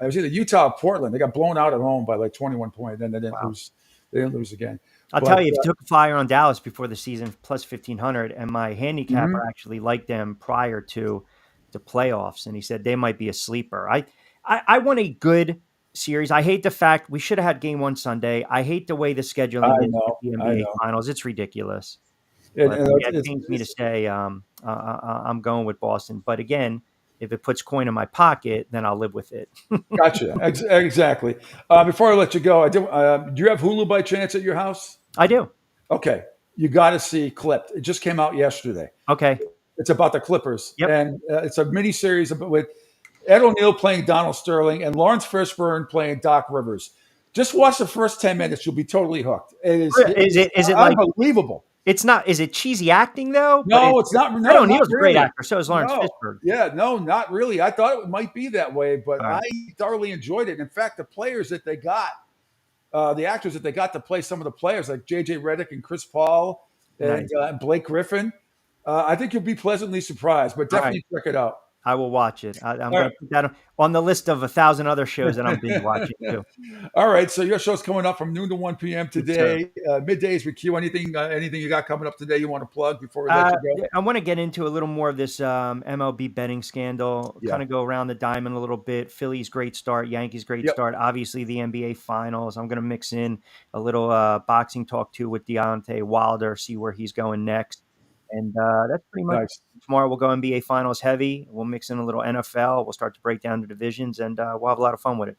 [SPEAKER 1] was either Utah or Portland. They got blown out at home by like 21 points. Then they didn't lose. They didn't lose again.
[SPEAKER 4] I'll tell you, if you took a flyer on Dallas before the season, plus 1,500, and my handicapper actually liked them prior to the playoffs, and he said they might be a sleeper. I want a good series. I hate the fact we should have had game 1 Sunday. I hate the way the scheduling is with the NBA Finals. It's ridiculous. It pains me to say I'm going with Boston. But again, if it puts coin in my pocket, then I'll live with it.
[SPEAKER 1] Gotcha. Exactly. Before I let you go, do you have Hulu by chance at your house?
[SPEAKER 4] I do.
[SPEAKER 1] Okay. You got to see Clipped. It just came out yesterday.
[SPEAKER 4] Okay.
[SPEAKER 1] It's about the Clippers.
[SPEAKER 4] Yep.
[SPEAKER 1] And it's a miniseries with Ed O'Neill playing Donald Sterling and Lawrence Fishburne playing Doc Rivers. Just watch the first 10 minutes. You'll be totally hooked. Is it
[SPEAKER 4] Like,
[SPEAKER 1] unbelievable?
[SPEAKER 4] it's not. Is it cheesy acting though?
[SPEAKER 1] No, it's not. No,
[SPEAKER 4] Ed O'Neill's
[SPEAKER 1] not
[SPEAKER 4] a great
[SPEAKER 1] really.
[SPEAKER 4] actor. So is Lawrence Fishburne.
[SPEAKER 1] Yeah, no, not really. I thought it might be that way, but I thoroughly enjoyed it. In fact, the players that they got, the actors that they got to play some of the players, like J.J. Redick and Chris Paul and Blake Griffin, I think you'll be pleasantly surprised. But definitely check it out.
[SPEAKER 4] I will watch it. I'm going to put that on the list of 1,000 other shows that I'm binge watching too.
[SPEAKER 1] All right. So your show's coming up from noon to 1 p.m. today. Middays with Q. Anything you got coming up today you want to plug before we let you go?
[SPEAKER 4] I want to get into a little more of this MLB betting scandal, kind of go around the diamond a little bit. Phillies great start, Yankees great start. Obviously the NBA Finals. I'm going to mix in a little boxing talk too with Deontay Wilder, see where he's going next. And that's pretty much
[SPEAKER 1] nice.
[SPEAKER 4] Tomorrow we'll go NBA Finals heavy. We'll mix in a little NFL. We'll start to break down the divisions, and we'll have a lot of fun with it.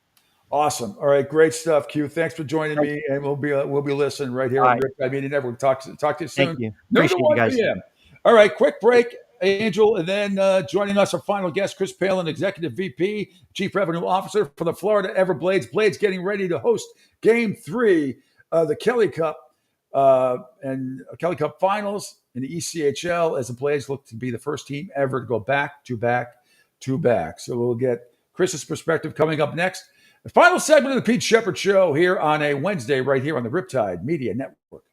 [SPEAKER 1] Awesome. All right, great stuff, Q. Thanks for joining me, and we'll be listening right here on Riptide Media Network. Talk to you soon.
[SPEAKER 4] Thank you.
[SPEAKER 1] Appreciate
[SPEAKER 4] you guys.
[SPEAKER 1] PM. All right, quick break, Angel, and then joining us, our final guest, Chris Palin, Executive VP, Chief Revenue Officer for the Florida Everblades. Blades getting ready to host Game 3 of the Kelly Cup and Kelly Cup Finals in the ECHL, as the Blades look to be the first team ever to go back to back to back. So we'll get Chris's perspective coming up next. The final segment of the Pete Sheppard Show here on a Wednesday, right here on the Riptide Media Network.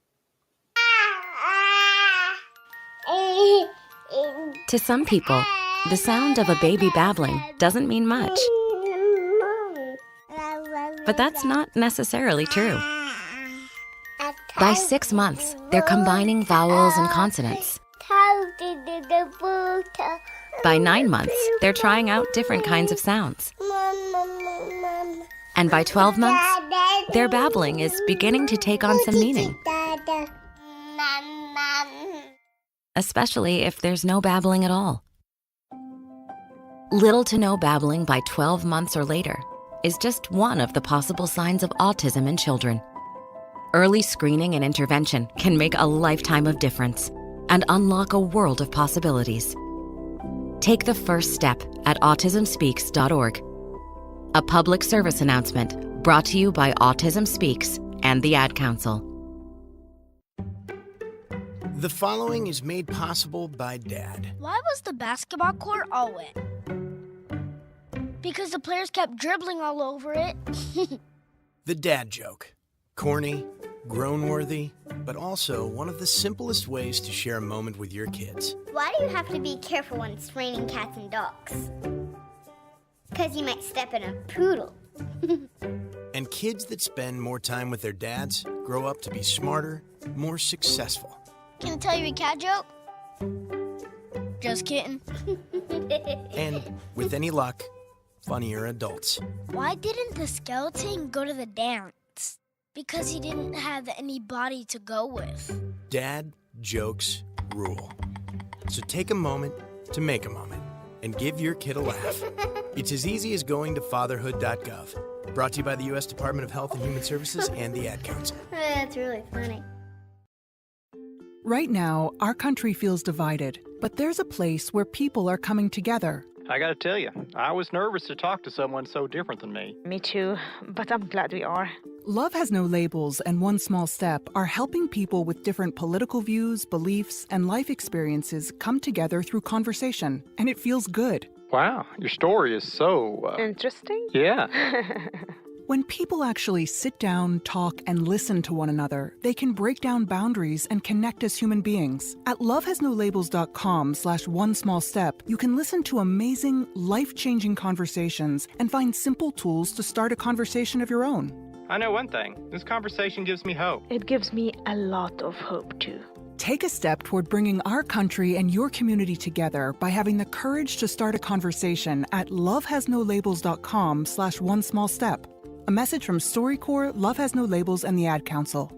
[SPEAKER 26] To some people, the sound of a baby babbling doesn't mean much. But that's not necessarily true. By 6 months, they're combining vowels and consonants. By 9 months, they're trying out different kinds of sounds. And by 12 months, their babbling is beginning to take on some meaning. Especially if there's no babbling at all. Little to no babbling by 12 months or later is just one of the possible signs of autism in children.
[SPEAKER 2] Early screening and intervention can make a lifetime of difference and unlock a world of possibilities. Take the first step at autismspeaks.org. A public service announcement brought to you by Autism Speaks and the Ad Council.
[SPEAKER 5] The following is made possible by Dad.
[SPEAKER 9] Why was the basketball court all wet? Because the players kept dribbling all over it.
[SPEAKER 5] The dad joke. Corny, grown-worthy, but also one of the simplest ways to share a moment with your kids.
[SPEAKER 14] Why do you have to be careful when it's raining cats and dogs? Because you might step in a poodle.
[SPEAKER 5] And kids that spend more time with their dads grow up to be smarter, more successful.
[SPEAKER 9] Can I tell you a cat joke? Just kidding.
[SPEAKER 5] And, with any luck, funnier adults.
[SPEAKER 9] Why didn't the skeleton go to the dance? Because he didn't have any body to go with.
[SPEAKER 5] Dad jokes rule. So take a moment to make a moment and give your kid a laugh. It's as easy as going to fatherhood.gov. Brought to you by the U.S. Department of Health and Human Services and the Ad Council.
[SPEAKER 14] That's really funny.
[SPEAKER 19] Right now, our country feels divided, but there's a place where people are coming together.
[SPEAKER 20] I gotta tell you, I was nervous to talk to someone so different than me.
[SPEAKER 23] Me too, but I'm glad we are.
[SPEAKER 19] Love Has No Labels and One Small Step are helping people with different political views, beliefs, and life experiences come together through conversation, and it feels good.
[SPEAKER 20] Wow, your story is so...
[SPEAKER 23] Interesting?
[SPEAKER 20] Yeah.
[SPEAKER 19] When people actually sit down, talk, and listen to one another, they can break down boundaries and connect as human beings. At lovehasnolabels.com/onesmallstep, you can listen to amazing, life-changing conversations and find simple tools to start a conversation of your own.
[SPEAKER 20] I know one thing. This conversation gives me hope.
[SPEAKER 23] It gives me a lot of hope, too.
[SPEAKER 19] Take a step toward bringing our country and your community together by having the courage to start a conversation at lovehasnolabels.com/onesmallstep. A message from StoryCorps, Love Has No Labels, and the Ad Council.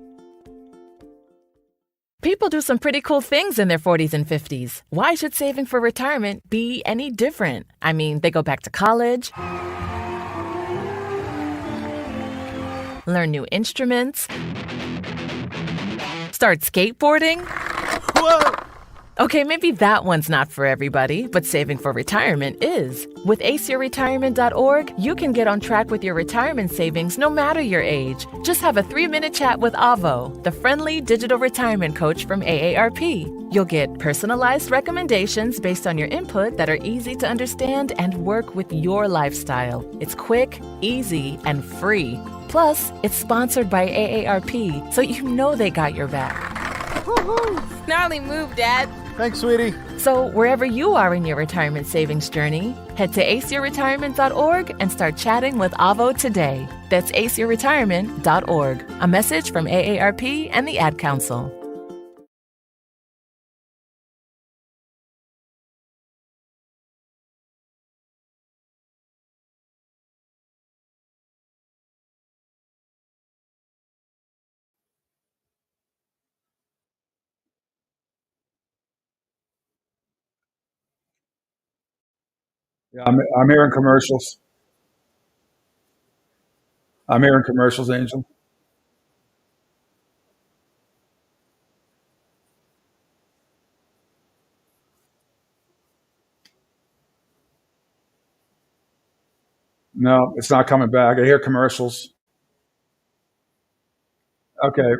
[SPEAKER 24] People do some pretty cool things in their 40s and 50s. Why should saving for retirement be any different? I mean, they go back to college, learn new instruments, start skateboarding.
[SPEAKER 20] Whoa!
[SPEAKER 24] Okay, maybe that one's not for everybody, but saving for retirement is. With aceyourretirement.org, you can get on track with your retirement savings no matter your age. Just have a 3-minute chat with Avo, the friendly digital retirement coach from AARP. You'll get personalized recommendations based on your input that are easy to understand and work with your lifestyle. It's quick, easy, and free. Plus, it's sponsored by AARP, so you know they got your back.
[SPEAKER 23] Woohoo! Gnarly move, Dad.
[SPEAKER 20] Thanks, sweetie.
[SPEAKER 24] So wherever you are in your retirement savings journey, head to aceyourretirement.org and start chatting with Avo today. That's aceyourretirement.org. A message from AARP and the Ad Council.
[SPEAKER 1] Yeah, I'm hearing commercials. I'm hearing commercials, Angel. No, it's not coming back. I hear commercials. Okay.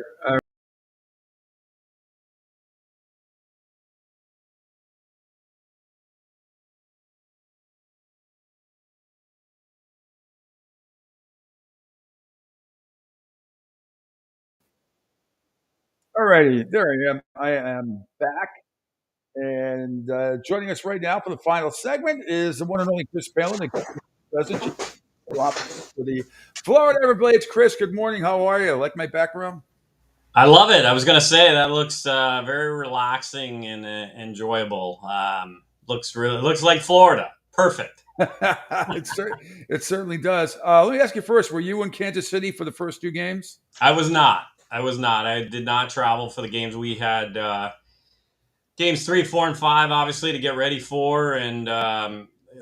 [SPEAKER 1] All righty, there I am. I am back. And joining us right now for the final segment is the one and only Chris Palin, the president for the Florida Everblades. Chris, good morning. How are you? Like my background?
[SPEAKER 25] I love it. I was going to say that looks very relaxing and enjoyable. Looks like Florida. Perfect.
[SPEAKER 1] It certainly does. Let me ask you first, were you in Kansas City for the first 2 games?
[SPEAKER 25] I was not. I did not travel for the games. We had games 3, 4, and 5, obviously, to get ready for. And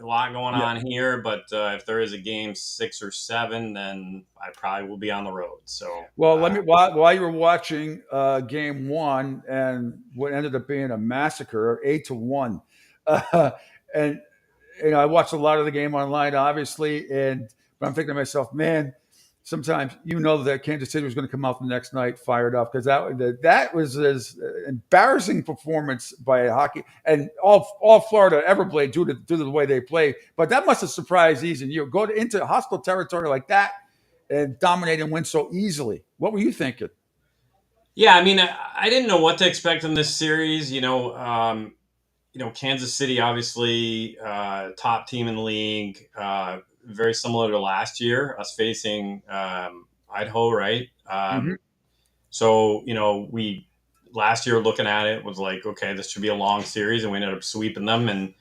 [SPEAKER 25] lot going
[SPEAKER 1] Yeah.
[SPEAKER 25] on here, but if there is a game 6 or 7, then I probably will be on the road. So,
[SPEAKER 1] Well, while you were watching game 1 and what ended up being a massacre, 8-1, and I watched a lot of the game online, obviously, but I'm thinking to myself, man, sometimes that Kansas City was going to come out the next night fired up, because that was as embarrassing performance by a hockey and all Florida ever played due to the way they play. But that must have surprised Eason. You go into hostile territory like that and dominate and win so easily. What were you thinking?
[SPEAKER 25] yeah, I mean, I didn't know what to expect in this series. Kansas City, obviously, top team in the league, very similar to last year, us facing Idaho, right? So, we last year looking at it was like, okay, this should be a long series, and we ended up sweeping them. And,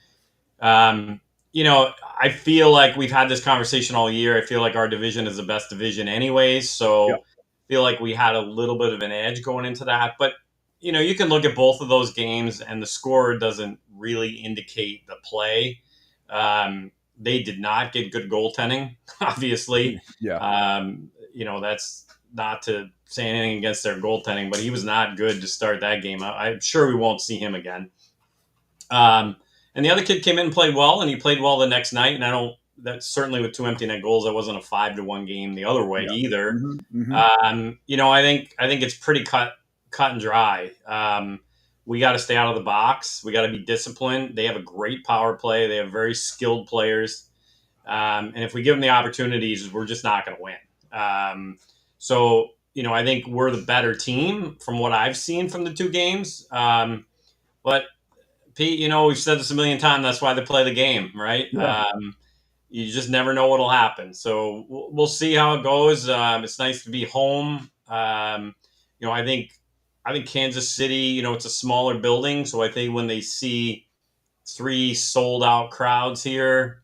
[SPEAKER 25] I feel like we've had this conversation all year. I feel like our division is the best division anyways. So I feel like we had a little bit of an edge going into that. But, you can look at both of those games and the score doesn't really indicate the play. They did not get good goaltending, obviously.
[SPEAKER 1] Yeah.
[SPEAKER 25] That's not to say anything against their goaltending, but he was not good to start that game. I'm sure we won't see him again. And the other kid came in and played well, and he played well the next night. And that's certainly with 2 empty net goals. That wasn't a 5-1 game the other way either. I think it's pretty cut and dry. We got to stay out of the box. We got to be disciplined. They have a great power play. They have very skilled players. And if we give them the opportunities, we're just not going to win. So, I think we're the better team from what I've seen from the 2 games. But Pete, we've said this a million times. That's why they play the game, right?
[SPEAKER 1] Yeah.
[SPEAKER 25] You just never know what'll happen. So we'll see how it goes. It's nice to be home. I think Kansas City, it's a smaller building. So I think when they see 3 sold out crowds here,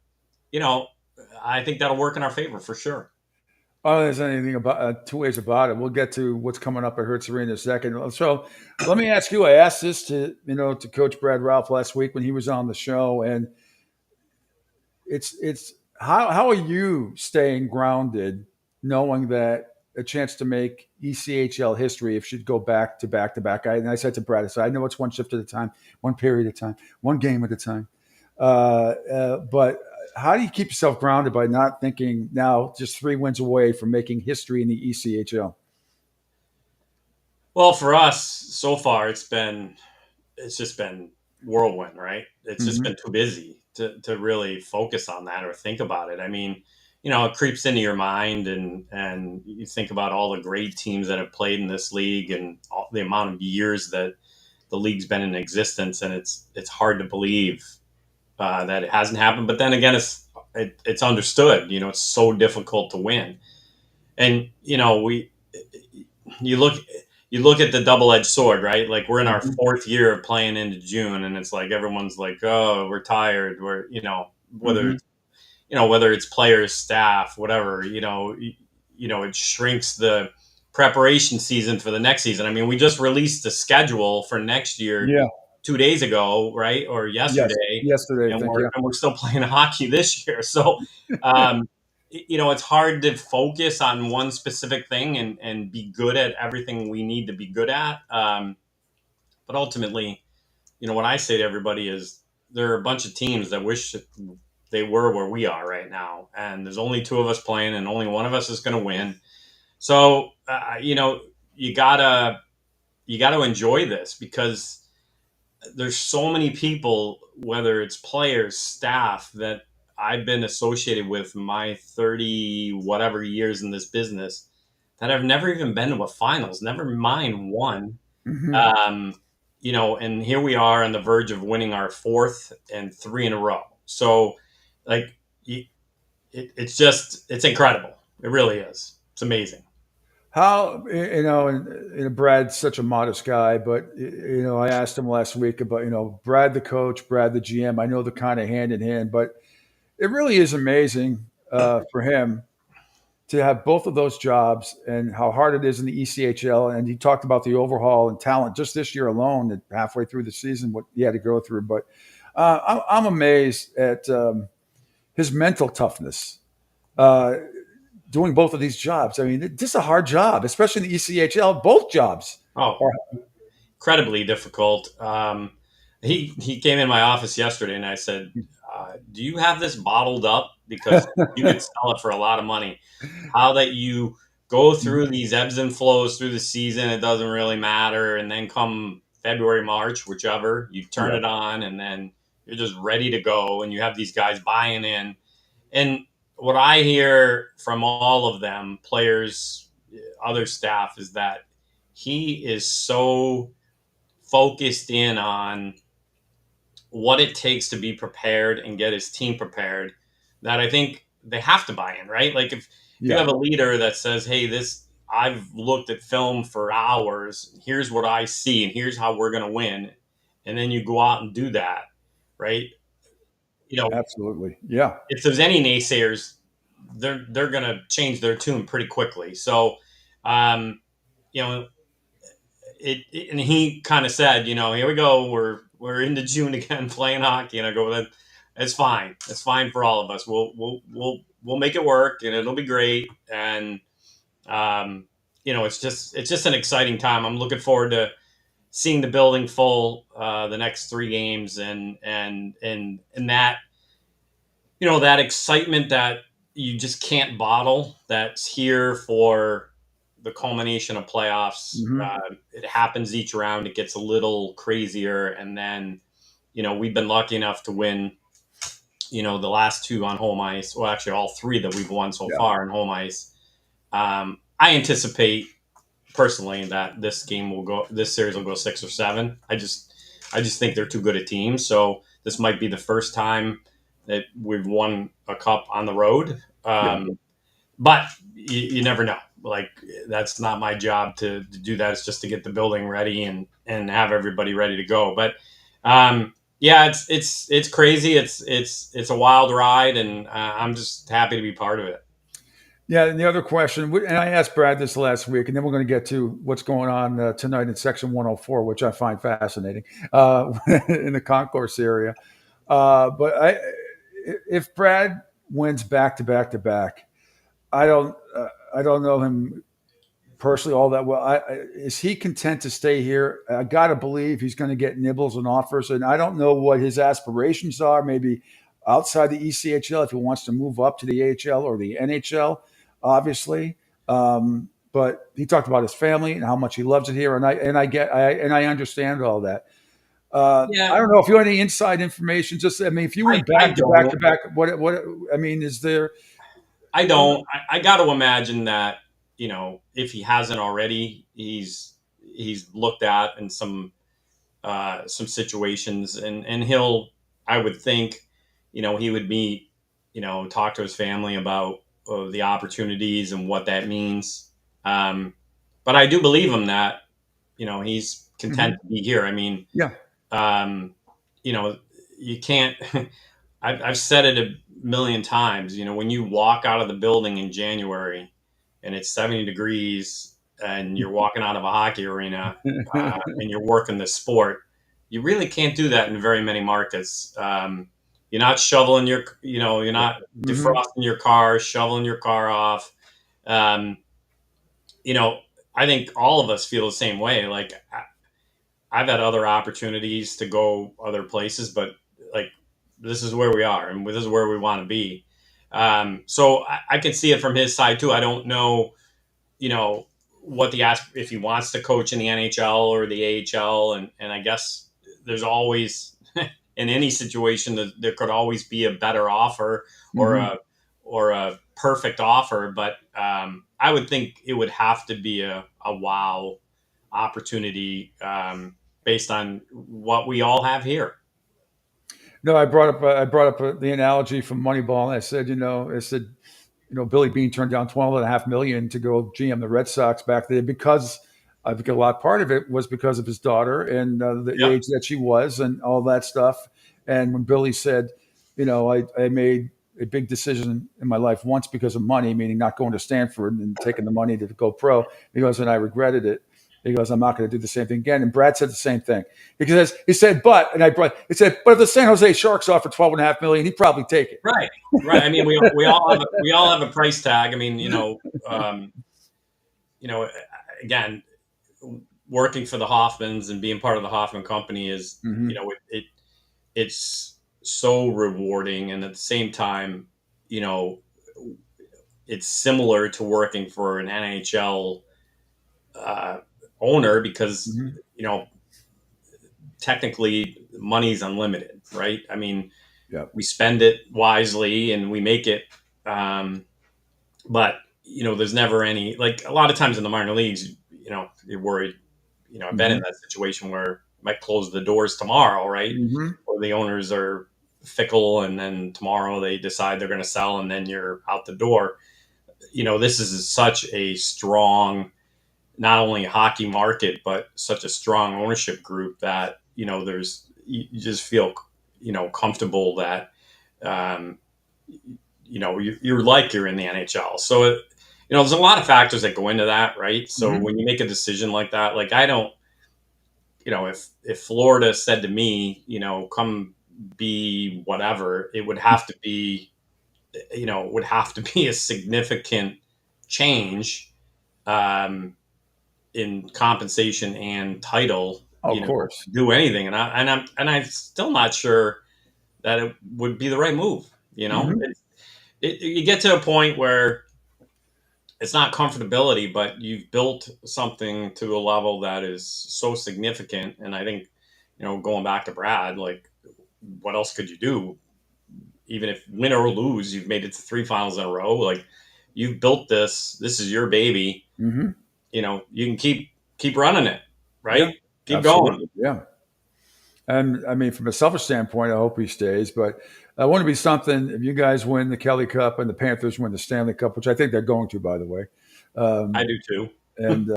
[SPEAKER 25] I think that'll work in our favor for sure.
[SPEAKER 1] I don't think there's anything about 2 ways about it. We'll get to what's coming up at Hertz Arena in a second. So let me ask you, I asked this to Coach Brad Ralph last week when he was on the show, and it's how are you staying grounded knowing that a chance to make ECHL history if she'd go back to back to back? And I said to Brad, I know it's one shift at a time, one period at a time, one game at a time. But how do you keep yourself grounded by not thinking now just 3 wins away from making history in the ECHL?
[SPEAKER 25] Well, for us so far, it's just been whirlwind, right? It's just been too busy to really focus on that or think about it. I mean, it creeps into your mind and you think about all the great teams that have played in this league and all the amount of years that the league's been in existence. And it's hard to believe that it hasn't happened. But then again, it's understood, it's so difficult to win. And, you look at the double-edged sword, right? Like we're in our 4th year of playing into June, and it's like everyone's like, "Oh, we're tired." We're, whether it's players, staff, whatever, it shrinks the preparation season for the next season. I mean, we just released the schedule for next year 2 days ago, right? Or yesterday.
[SPEAKER 1] Yesterday,
[SPEAKER 25] and we're still playing hockey this year. So, it's hard to focus on one specific thing and be good at everything we need to be good at. But ultimately, what I say to everybody is there are a bunch of teams that wish they were where we are right now. And there's only 2 of us playing and only one of us is going to win. So, you gotta enjoy this because there's so many people, whether it's players, staff, that I've been associated with my 30 whatever years in this business that I've never even been to a finals, never mind one. And here we are on the verge of winning our 4th and 3 in a row. So like it's incredible. It really is. It's amazing.
[SPEAKER 1] How, and Brad's such a modest guy, but, I asked him last week about, Brad, the coach, Brad, the GM. I know they're kind of hand in hand, but it really is amazing for him to have both of those jobs and how hard it is in the ECHL. And he talked about the overhaul and talent just this year alone, and halfway through the season, what he had to go through. But I'm amazed at his mental toughness, doing both of these jobs. I mean, this is a hard job, especially in the ECHL. Both jobs.
[SPEAKER 25] Oh, incredibly difficult. He came in my office yesterday, and I said, "Do you have this bottled up? Because you could sell it for a lot of money. How that you go through these ebbs and flows through the season, it doesn't really matter, and then come February, March, whichever, you turn it on, and then you're just ready to go, and you have these guys buying in." And what I hear from all of them, players, other staff, is that he is so focused in on what it takes to be prepared and get his team prepared that I think they have to buy in, right? Like if you have a leader that says, "Hey, this I've looked at film for hours. Here's what I see, and here's how we're going to win," and then you go out and do that, right?
[SPEAKER 1] Absolutely, yeah.
[SPEAKER 25] If there's any naysayers, they're going to change their tune pretty quickly. So, you know, and he kind of said, here we go. We're into June again playing hockey, and I go, it's fine. It's fine for all of us. We'll make it work, and it'll be great. And it's just an exciting time. I'm looking forward to seeing the building full the next 3 games, and that that excitement that you just can't bottle. That's here for the culmination of playoffs. It happens each round. It gets a little crazier. And then, we've been lucky enough to win, the last 2 on home ice. Well, actually all 3 that we've won so far on home ice. I anticipate personally that this series will go 6 or 7. I just think they're too good a team. So this might be the first time that we've won a cup on the road. But you never know. Like, that's not my job to do that. It's just to get the building ready and have everybody ready to go. But it's crazy. It's a wild ride, and I'm just happy to be part of it.
[SPEAKER 1] Yeah, and the other question, and I asked Brad this last week, and then we're going to get to what's going on tonight in Section 104, which I find fascinating in the concourse area. But if Brad wins back to back to back, I don't know him personally all that well. Is he content to stay here? I got to believe he's going to get nibbles and offers, and I don't know what his aspirations are. Maybe outside the ECHL, if he wants to move up to the AHL or the NHL, obviously. But he talked about his family and how much he loves it here, and I understand all that. I don't know if you have any inside information. If you went back to back, what I mean, is there?
[SPEAKER 25] I don't. I got to imagine that if he hasn't already, he's looked at in some situations, and he'll. I would think, he would meet, talk to his family about the opportunities and what that means. But I do believe him that he's content to be here. I mean, you can't. I've said it a million times. When you walk out of the building in January and it's 70 degrees and you're walking out of a hockey arena and you're working the sport, you really can't do that in very many markets. You're not shoveling you're not defrosting your car, shoveling your car off. I think all of us feel the same way. Like, I've had other opportunities to go other places, but this is where we are, and this is where we want to be. So I can see it from his side too. I don't know, what if he wants to coach in the NHL or the AHL, and I guess there's always in any situation that there could always be a better offer or a perfect offer. But I would think it would have to be a wow opportunity based on what we all have here.
[SPEAKER 1] No, I brought up the analogy from Moneyball, and I said, Billy Beane turned down $12.5 million to go GM the Red Sox back there because I think part of it was because of his daughter and the age that she was and all that stuff. And when Billy said, I made a big decision in my life once because of money, meaning not going to Stanford and taking the money to go pro, he goes, and I regretted it. He goes, I'm not going to do the same thing again. And Brad said the same thing. He said, but if the San Jose Sharks offer $12.5 million, he'd probably take it.
[SPEAKER 25] Right. I mean, we all have a price tag. I mean, again, working for the Hoffmans and being part of the Hoffman Company is, it's so rewarding, and at the same time, it's similar to working for an NHL owner because technically money's unlimited, right? I mean, we spend it wisely and we make it, but there's never any, like, a lot of times in the minor leagues, you're worried. I've been in that situation where I might close the doors tomorrow, right? Or the owners are fickle, and then tomorrow they decide they're going to sell, and then you're out the door. This is such a strong, not only hockey market, but such a strong ownership group that, you just feel, comfortable that, you're like you're in the NHL. So, there's a lot of factors that go into that, right? So when you make a decision like that, like I don't, if Florida said to me, come be whatever, it would have to be, a significant change in compensation and title.
[SPEAKER 1] Of course,
[SPEAKER 25] to do anything, and I'm still not sure that it would be the right move. You get to a point where it's not comfortability, but you've built something to a level that is so significant. And I think, going back to Brad, like, what else could you do? Even if win or lose, you've made it to 3 finals in a row. Like, you've built this. This is your baby. You can keep running it, right? Keep
[SPEAKER 1] absolutely.
[SPEAKER 25] going.
[SPEAKER 1] Yeah. And I mean, from a selfish standpoint, I hope he stays. But I want to be something. If you guys win the Kelly Cup and the Panthers win the Stanley Cup, which I think they're going to, by the way.
[SPEAKER 25] I do too.
[SPEAKER 1] And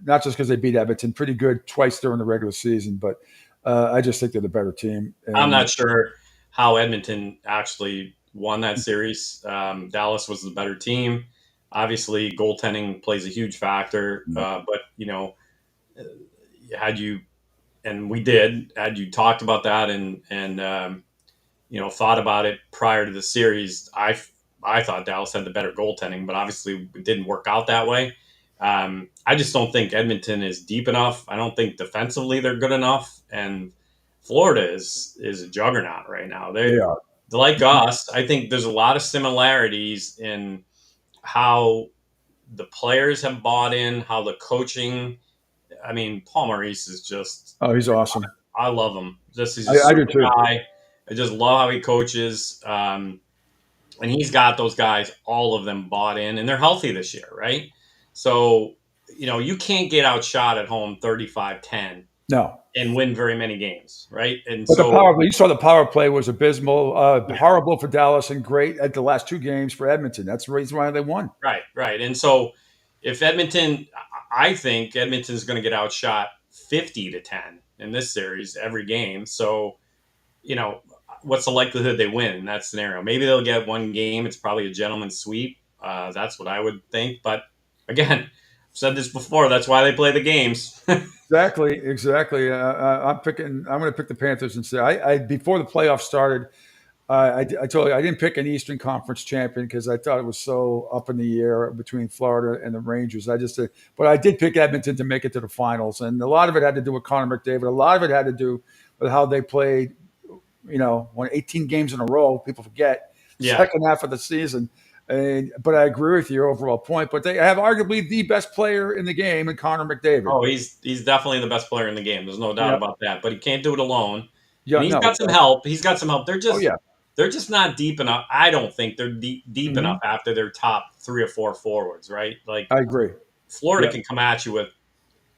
[SPEAKER 1] not just because they beat Edmonton pretty good twice during the regular season, but I just think they're the better team. And
[SPEAKER 25] I'm not sure how Edmonton actually won that series. Dallas was the better team. Obviously, goaltending plays a huge factor. But, had you talked about that and thought about it prior to the series, I thought Dallas had the better goaltending, but obviously it didn't work out that way. I just don't think Edmonton is deep enough. I don't think defensively they're good enough. And Florida is a juggernaut right now. They're like us. I think there's a lot of similarities in how the players have bought in, how the coaching. I mean, Paul Maurice is just.
[SPEAKER 1] Oh, he's awesome.
[SPEAKER 25] I love him. He's a
[SPEAKER 1] I do
[SPEAKER 25] super
[SPEAKER 1] too.
[SPEAKER 25] guy. I just love how he coaches. And he's got those guys, all of them bought in, and they're healthy this year, right? So, you can't get outshot at home 35-10
[SPEAKER 1] No.
[SPEAKER 25] and win very many games, right? And
[SPEAKER 1] But
[SPEAKER 25] so
[SPEAKER 1] you saw the power play was abysmal, horrible for Dallas, and great at the last 2 games for Edmonton. That's the reason why they won.
[SPEAKER 25] Right. And so if I think Edmonton's going to get outshot 50-10 in this series every game. So, what's the likelihood they win in that scenario? Maybe they'll get 1 game. It's probably a gentleman's sweep. That's what I would think. But again, I've said this before. That's why they play the games.
[SPEAKER 1] Exactly. I'm going to pick the Panthers and say I before the playoffs started. I told you I didn't pick an Eastern Conference champion because I thought it was so up in the air between Florida and the Rangers. But I did pick Edmonton to make it to the finals, and a lot of it had to do with Connor McDavid. A lot of it had to do with how they played. Won 18 games in a row. People forget second half of the season. But I agree with your overall point. But they have arguably the best player in the game in Connor McDavid.
[SPEAKER 25] Oh, he's definitely the best player in the game. There's no doubt about that. But he can't do it alone.
[SPEAKER 1] Yeah,
[SPEAKER 25] and he's got some help. They're just not deep enough. I don't think they're deep enough after their top 3 or 4 forwards, right? Like,
[SPEAKER 1] I agree.
[SPEAKER 25] Florida can come at you with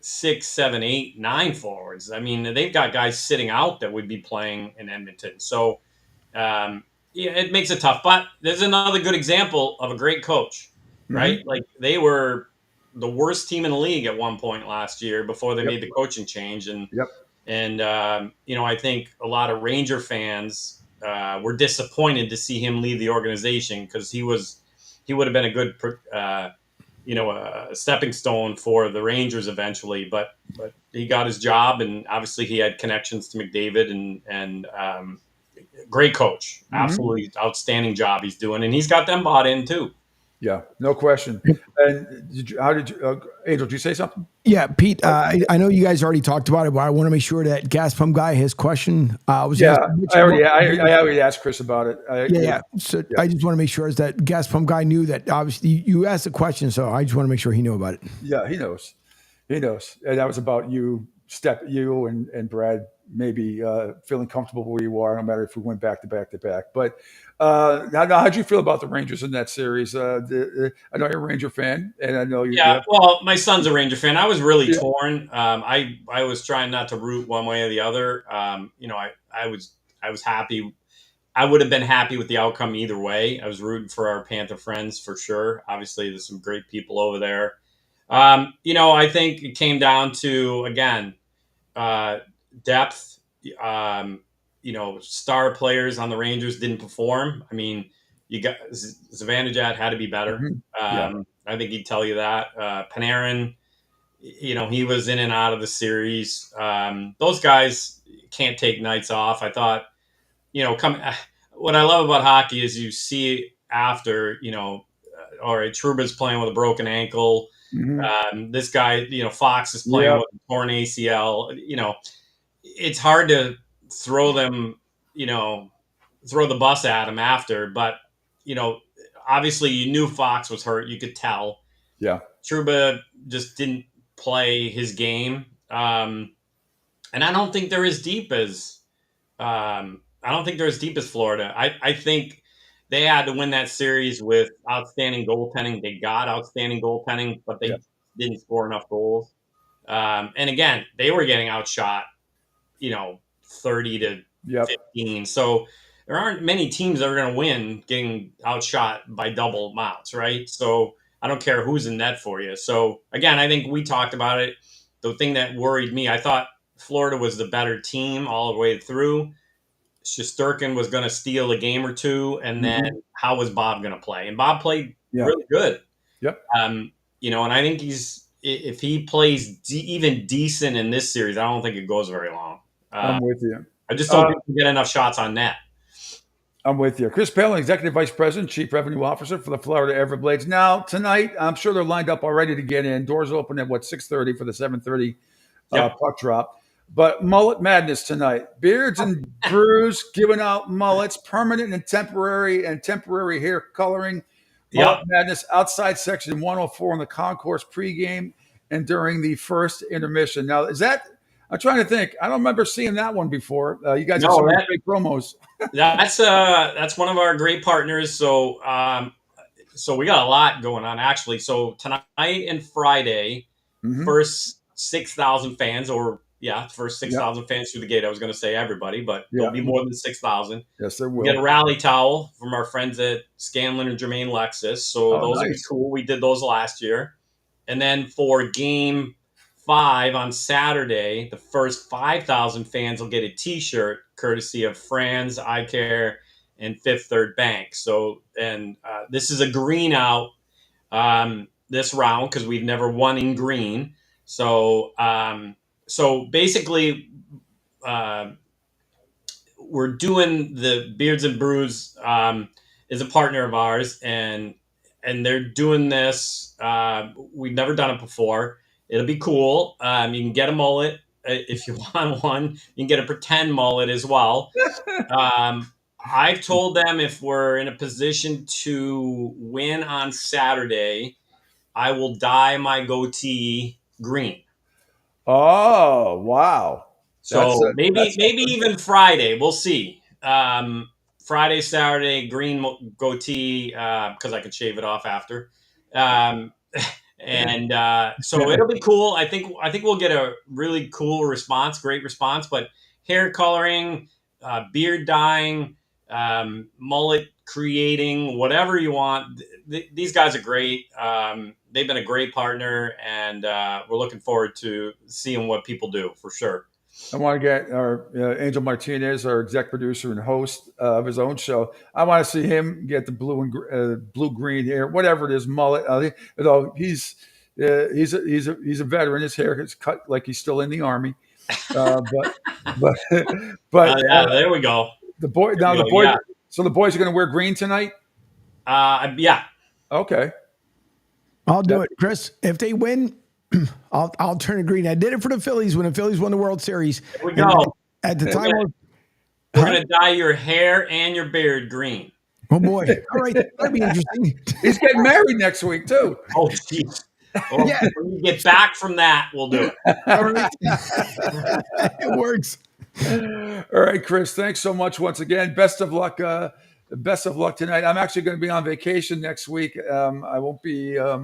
[SPEAKER 25] 6, 7, 8, 9 forwards. I mean, they've got guys sitting out that would be playing in Edmonton. So, it makes it tough. But there's another good example of a great coach, right? Like, they were the worst team in the league at one point last year before they made the coaching change. And I think a lot of Ranger fans were disappointed to see him leave the organization because he would have been a good a stepping stone for the Rangers eventually, but he got his job, and obviously he had connections to McDavid, and great coach, absolutely outstanding job he's doing, and he's got them bought in too.
[SPEAKER 1] Yeah, no question. And Angel, did you say something?
[SPEAKER 7] Yeah, Pete, I know you guys already talked about it, but I want to make sure that Gas Pump Guy, his question was
[SPEAKER 1] Yeah,
[SPEAKER 7] answered.
[SPEAKER 1] I already asked Chris about it.
[SPEAKER 7] Yeah. So I just want to make sure is that Gas Pump Guy knew that obviously you asked the question, so I just want to make sure he knew about it.
[SPEAKER 1] Yeah, he knows. He knows. And that was about you and Brad maybe feeling comfortable where you are, no matter if we went back to back to back. But now, how'd you feel about the Rangers in that series? I know you're a Ranger fan, and I know you.
[SPEAKER 25] Yeah, well, my son's a Ranger fan. I was really torn. I was trying not to root one way or the other. I was happy. I would have been happy with the outcome either way. I was rooting for our Panther friends for sure. Obviously, there's some great people over there. I think it came down to, again, depth. Star players on the Rangers didn't perform. I mean, you got Zibanejad had to be better. I think he'd tell you that. Panarin, he was in and out of the series. Those guys can't take nights off. I thought, what I love about hockey is you see after, all right, Trouba's playing with a broken ankle. This guy, Fox is playing with a torn ACL. It's hard to throw them, throw the bus at him after. But, obviously you knew Fox was hurt. You could tell.
[SPEAKER 1] Yeah.
[SPEAKER 25] Trouba just didn't play his game. And I don't think they're as deep as Florida. I think they had to win that series with outstanding goaltending. They got outstanding goaltending, but they didn't score enough goals. And again, they were getting outshot, 30 to 15. So there aren't many teams that are going to win getting outshot by double amounts, right? So I don't care who's in net for you. So again, I think we talked about it. The thing that worried me, I thought Florida was the better team all the way through. Shesterkin was going to steal a game or two, and then how was Bob going to play? And Bob played really good.
[SPEAKER 1] Yep.
[SPEAKER 25] And I think if he plays even decent in this series, I don't think it goes very long.
[SPEAKER 1] I'm with you.
[SPEAKER 25] I just don't think we get enough shots on net.
[SPEAKER 1] I'm with you. Chris Palin, Executive Vice President, Chief Revenue Officer for the Florida Everblades. Now, tonight, I'm sure they're lined up already to get in. Doors open at 6:30 for the 7:30 puck drop. But Mullet Madness tonight. Beards and Brews giving out mullets, permanent and temporary hair coloring. Mullet Madness outside section 104 in the concourse pregame and during the first intermission. Now, is that? I'm trying to think. I don't remember seeing that one before. You guys have some great promos.
[SPEAKER 25] That's one of our great partners. So we got a lot going on actually. So tonight and Friday, first 6,000 fans, first 6,000 fans through the gate. I was going to say everybody, but there'll be more than 6,000.
[SPEAKER 1] Yes, there will.
[SPEAKER 25] We get a rally towel from our friends at Scanlon and Jermaine Lexus. So those are cool. We did those last year. And then for Game 5 on Saturday, the first 5,000 fans will get a T-shirt courtesy of Franz, Eye Care, and Fifth Third Bank. So, and this is a green out this round because we've never won in green. So, basically, we're doing the Beards and Brews is a partner of ours, and they're doing this. We've never done it before. It'll be cool. You can get a mullet if you want one. You can get a pretend mullet as well. I've told them if we're in a position to win on Saturday, I will dye my goatee green.
[SPEAKER 1] Oh, wow.
[SPEAKER 25] So maybe even Friday. We'll see. Friday, Saturday, green goatee because I can shave it off after. And so it'll be cool. I think we'll get a really cool response, great response. But hair coloring, beard dyeing, mullet creating, whatever you want. These guys are great. They've been a great partner, and we're looking forward to seeing what people do for sure.
[SPEAKER 1] I want to get our Angel Martinez, our exec producer and host of his own show. I want to see him get the blue green hair, whatever it is, mullet. He's a veteran. His hair is cut like he's still in the army. But
[SPEAKER 25] there we go.
[SPEAKER 1] The boys. So the boys are going to wear green tonight.
[SPEAKER 25] Yeah.
[SPEAKER 1] Okay.
[SPEAKER 7] I'll do it, Chris. If they win, I'll turn it green. I did it for the Phillies when the Phillies won the World Series.
[SPEAKER 25] There we go.
[SPEAKER 7] At the time,
[SPEAKER 25] we're going to dye your hair and your beard green.
[SPEAKER 7] Oh boy! All right, that'd be interesting.
[SPEAKER 1] He's getting married next week too.
[SPEAKER 25] Oh, jeez. Well, yeah. When you get back from that, we'll do it.
[SPEAKER 7] All right. It works.
[SPEAKER 1] All right, Chris. Thanks so much once again. Best of luck. Best of luck tonight. I'm actually going to be on vacation next week. I won't be. I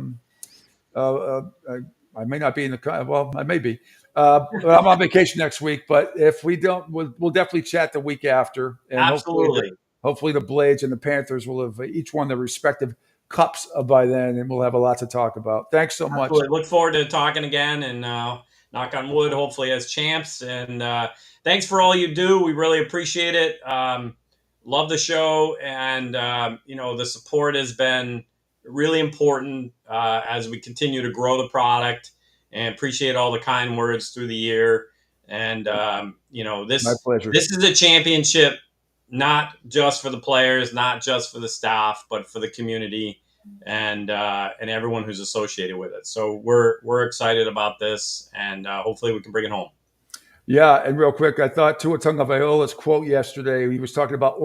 [SPEAKER 1] may not be in the. Well, I may be. But I'm on vacation next week. But if we don't, we'll definitely chat the week after. And
[SPEAKER 25] absolutely.
[SPEAKER 1] Hopefully the Blades and the Panthers will have each won their respective cups by then, and we'll have a lot to talk about. Thanks so much.
[SPEAKER 25] Absolutely. Look forward to talking again, and knock on wood, hopefully as champs. And thanks for all you do. We really appreciate it. Love the show, and the support has been really important as we continue to grow the product. And appreciate all the kind words through the year. And this
[SPEAKER 1] my pleasure.
[SPEAKER 25] This is a championship. Not just for the players, not just for the staff, but for the community and everyone who's associated with it. So we're excited about this, and hopefully we can bring it home.
[SPEAKER 1] Yeah, and real quick, I thought Tua Tagovailoa's quote yesterday. He was talking about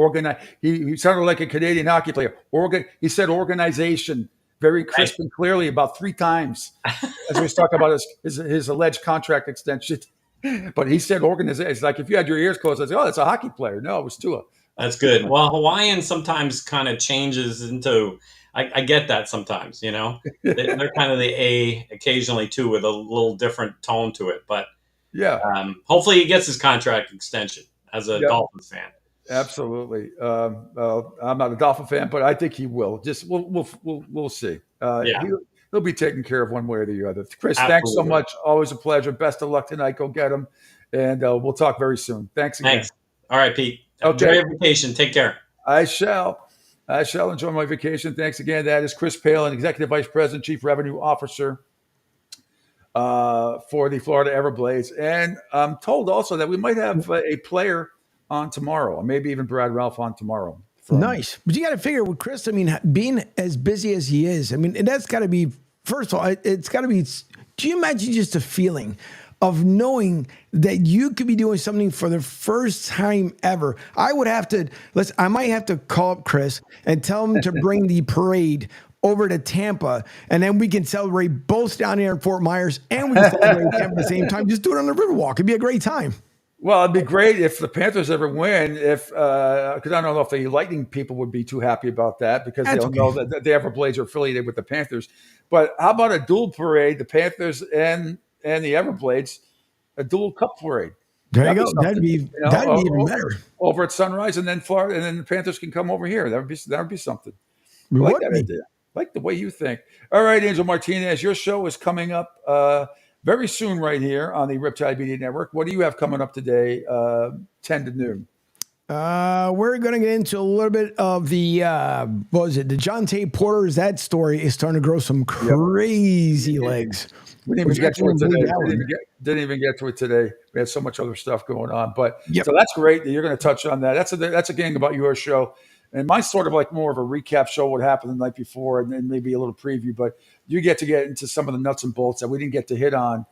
[SPEAKER 1] He sounded like a Canadian hockey player. He said organization very crisp and clearly about 3 times as he was talking about his alleged contract extension. But he said organization. It's like if you had your ears closed, I'd say, oh, that's a hockey player. No, it was Tua.
[SPEAKER 25] That's good. Well, Hawaiian sometimes kind of changes into, I get that sometimes, They're kind of the A occasionally too, with a little different tone to it. But
[SPEAKER 1] yeah,
[SPEAKER 25] hopefully he gets his contract extension as a Dolphins fan.
[SPEAKER 1] Absolutely. I'm not a Dolphin fan, but I think he will. Just we'll see. He'll be taken care of one way or the other. Chris,
[SPEAKER 25] absolutely.
[SPEAKER 1] Thanks so much. Always a pleasure. Best of luck tonight. Go get him, and we'll talk very soon. Thanks again.
[SPEAKER 25] Thanks. All right, Pete.
[SPEAKER 1] Okay.
[SPEAKER 25] Enjoy your vacation. Take care.
[SPEAKER 1] I shall enjoy my vacation. Thanks again. That is Chris Palin, Executive Vice President, Chief Revenue Officer for the Florida Everblades. And I'm told also that we might have a player on tomorrow, or maybe even Brad Ralph on tomorrow.
[SPEAKER 7] Nice. But you got to figure with Chris, being as busy as he is, and that's got to be, first of all, it's got to be, do you imagine just a feeling of knowing that you could be doing something for the first time ever? I might have to call up Chris and tell him to bring the parade over to Tampa, and then we can celebrate both down here in Fort Myers, and we can celebrate Tampa at the same time. Just do it on the Riverwalk. It'd be a great time.
[SPEAKER 1] Well, it'd be great if the Panthers ever win. Because I don't know if the Lightning people would be too happy about that, because they'll know that the Everblades are affiliated with the Panthers. But how about a dual parade, the Panthers and the Everblades, a dual cup parade?
[SPEAKER 7] There you go. That'd be even better.
[SPEAKER 1] Over at Sunrise, and then Florida, and then the Panthers can come over here. That would be something. I like that idea. I like the way you think. All right, Angel Martinez, your show is coming up very soon right here on the Riptide Media Network. What do you have coming up today, 10 to noon?
[SPEAKER 7] We're going to get into a little bit of the DeJounte Porter's. That story is starting to grow some crazy legs.
[SPEAKER 1] We didn't even get to it today. Didn't even get to it today. We had so much other stuff going on. But so that's great that you're going to touch on that. That's a game about your show. And mine's sort of like more of a recap show, what happened the night before, and then maybe a little preview. But you get into some of the nuts and bolts that we didn't get to hit on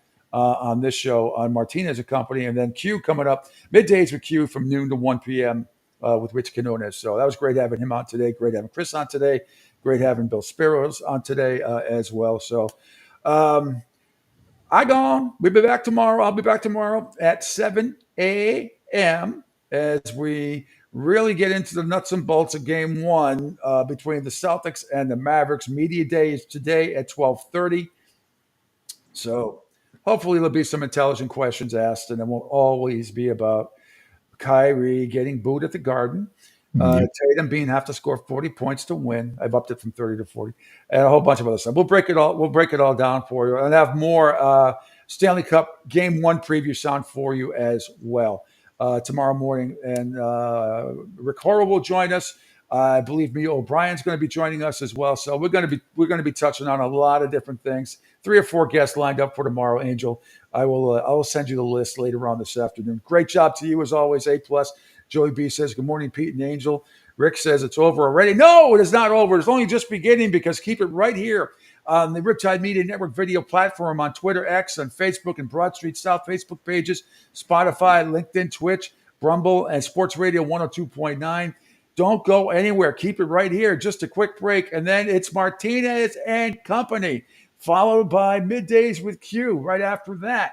[SPEAKER 1] this show on Martinez Company. And then Q coming up, middays with Q from noon to 1 p.m. With Rich Quinones. So that was great having him on today. Great having Chris on today. Great having Bill Spiros on today as well. So we'll be back tomorrow. I'll be back tomorrow at 7 a.m. as we really get into the nuts and bolts of game one between the Celtics and the Mavericks. Media day is today at 12:30. So hopefully there'll be some intelligent questions asked, and it won't always be about Kyrie getting booed at the Garden, Tatum have to score 40 points to win. I've upped it from 30 to 40, and a whole bunch of other stuff. We'll break it all down for you, and have more Stanley Cup Game 1 preview sound for you as well tomorrow morning. And Rick Horrow will join us. I believe me, O'Brien's going to be joining us as well. So we're going to be touching on a lot of different things. 3 or 4 guests lined up for tomorrow, Angel. I will send you the list later on this afternoon. Great job to you as always, A+. Joey B says, good morning, Pete and Angel. Rick says it's over already. No, it is not over. It's only just beginning, because keep it right here on the Riptide Media Network video platform, on Twitter, X, on Facebook and Broad Street South Facebook pages, Spotify, LinkedIn, Twitch, Rumble, and Sports Radio 102.9. Don't go anywhere. Keep it right here. Just a quick break, and then it's Martinez and Company, followed by Middays with Q right after that.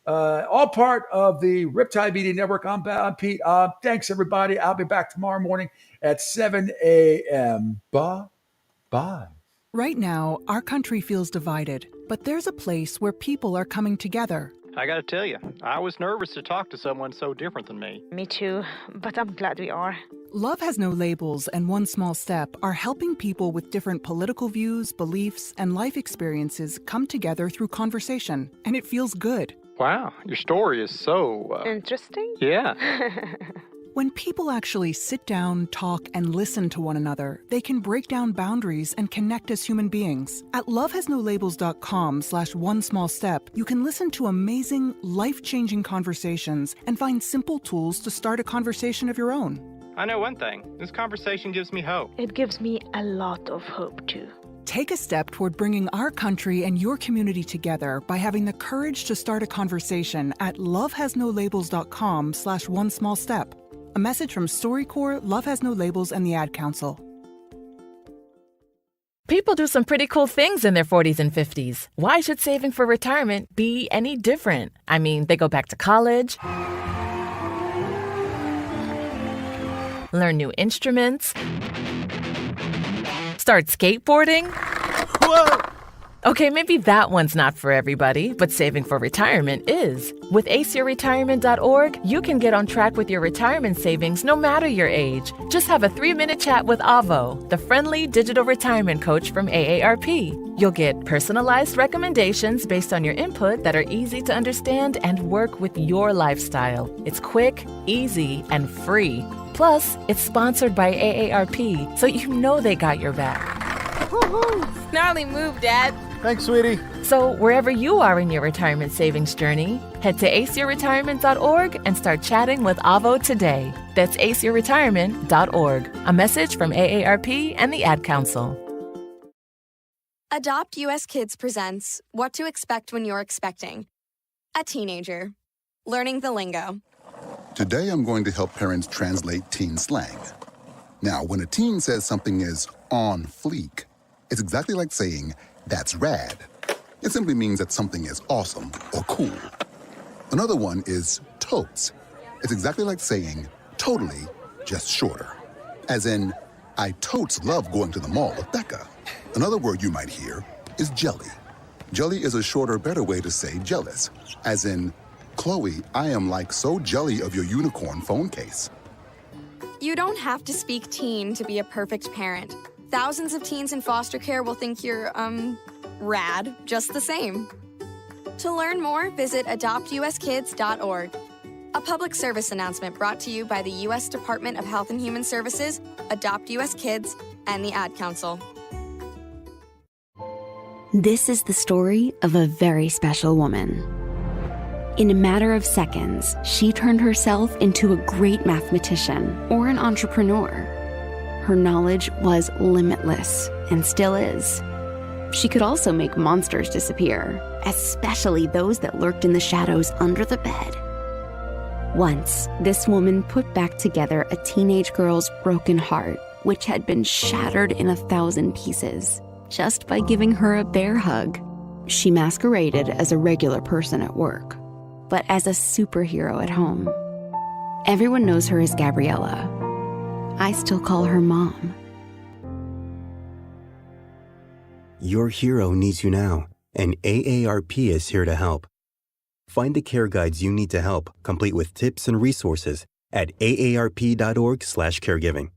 [SPEAKER 1] All part of the Riptide Media Network. I'm Pete. Thanks, everybody. I'll be back tomorrow morning at 7 a.m. Bye.
[SPEAKER 19] Right now, our country feels divided, but there's a place where people are coming together.
[SPEAKER 20] I gotta tell you, I was nervous to talk to someone so different than me.
[SPEAKER 23] Me too, but I'm glad we are.
[SPEAKER 19] Love Has No Labels and One Small Step are helping people with different political views, beliefs, and life experiences come together through conversation, and it feels good.
[SPEAKER 20] Wow, your story is so...
[SPEAKER 23] Interesting?
[SPEAKER 20] Yeah.
[SPEAKER 19] When people actually sit down, talk, and listen to one another, they can break down boundaries and connect as human beings. At lovehasnolabels.com/onesmallstep, you can listen to amazing, life-changing conversations and find simple tools to start a conversation of your own.
[SPEAKER 20] I know one thing. This conversation gives me hope.
[SPEAKER 23] It gives me a lot of hope, too.
[SPEAKER 19] Take a step toward bringing our country and your community together by having the courage to start a conversation at lovehasnolabels.com/onesmallstep. A message from StoryCorps, Love Has No Labels, and the Ad Council.
[SPEAKER 24] People do some pretty cool things in their 40s and 50s. Why should saving for retirement be any different? I mean, they go back to college, learn new instruments, start skateboarding.
[SPEAKER 20] Whoa!
[SPEAKER 24] Okay, maybe that one's not for everybody, but saving for retirement is. With aceyourretirement.org, you can get on track with your retirement savings no matter your age. Just have a 3-minute chat with Avo, the friendly digital retirement coach from AARP. You'll get personalized recommendations based on your input that are easy to understand and work with your lifestyle. It's quick, easy, and free. Plus, it's sponsored by AARP, so you know they got your back.
[SPEAKER 23] Gnarly move, Dad.
[SPEAKER 20] Thanks, sweetie.
[SPEAKER 24] So wherever you are in your retirement savings journey, head to aceyourretirement.org and start chatting with Avo today. That's aceyourretirement.org. A message from AARP and the Ad Council.
[SPEAKER 13] Adopt US Kids presents What to Expect When You're Expecting. A teenager. Learning the lingo.
[SPEAKER 10] Today I'm going to help parents translate teen slang. Now, when a teen says something is on fleek, it's exactly like saying, that's rad. It simply means that something is awesome or cool. Another one is totes. It's exactly like saying, totally, just shorter. As in, I totes love going to the mall with Becca. Another word you might hear is jelly. Jelly is a shorter, better way to say jealous. As in, Chloe, I am like so jelly of your unicorn phone case.
[SPEAKER 13] You don't have to speak teen to be a perfect parent. Thousands of teens in foster care will think you're, rad just the same. To learn more, visit adoptuskids.org. A public service announcement brought to you by the U.S. Department of Health and Human Services, Adopt U.S. Kids, and the Ad Council.
[SPEAKER 26] This is the story of a very special woman. In a matter of seconds, she turned herself into a great mathematician or an entrepreneur. Her knowledge was limitless and still is. She could also make monsters disappear, especially those that lurked in the shadows under the bed. Once, this woman put back together a teenage girl's broken heart, which had been shattered in 1,000 pieces, just by giving her a bear hug. She masqueraded as a regular person at work, but as a superhero at home. Everyone knows her as Gabriella. I still call her Mom.
[SPEAKER 11] Your hero needs you now, and AARP is here to help. Find the care guides you need to help, complete with tips and resources at aarp.org/caregiving.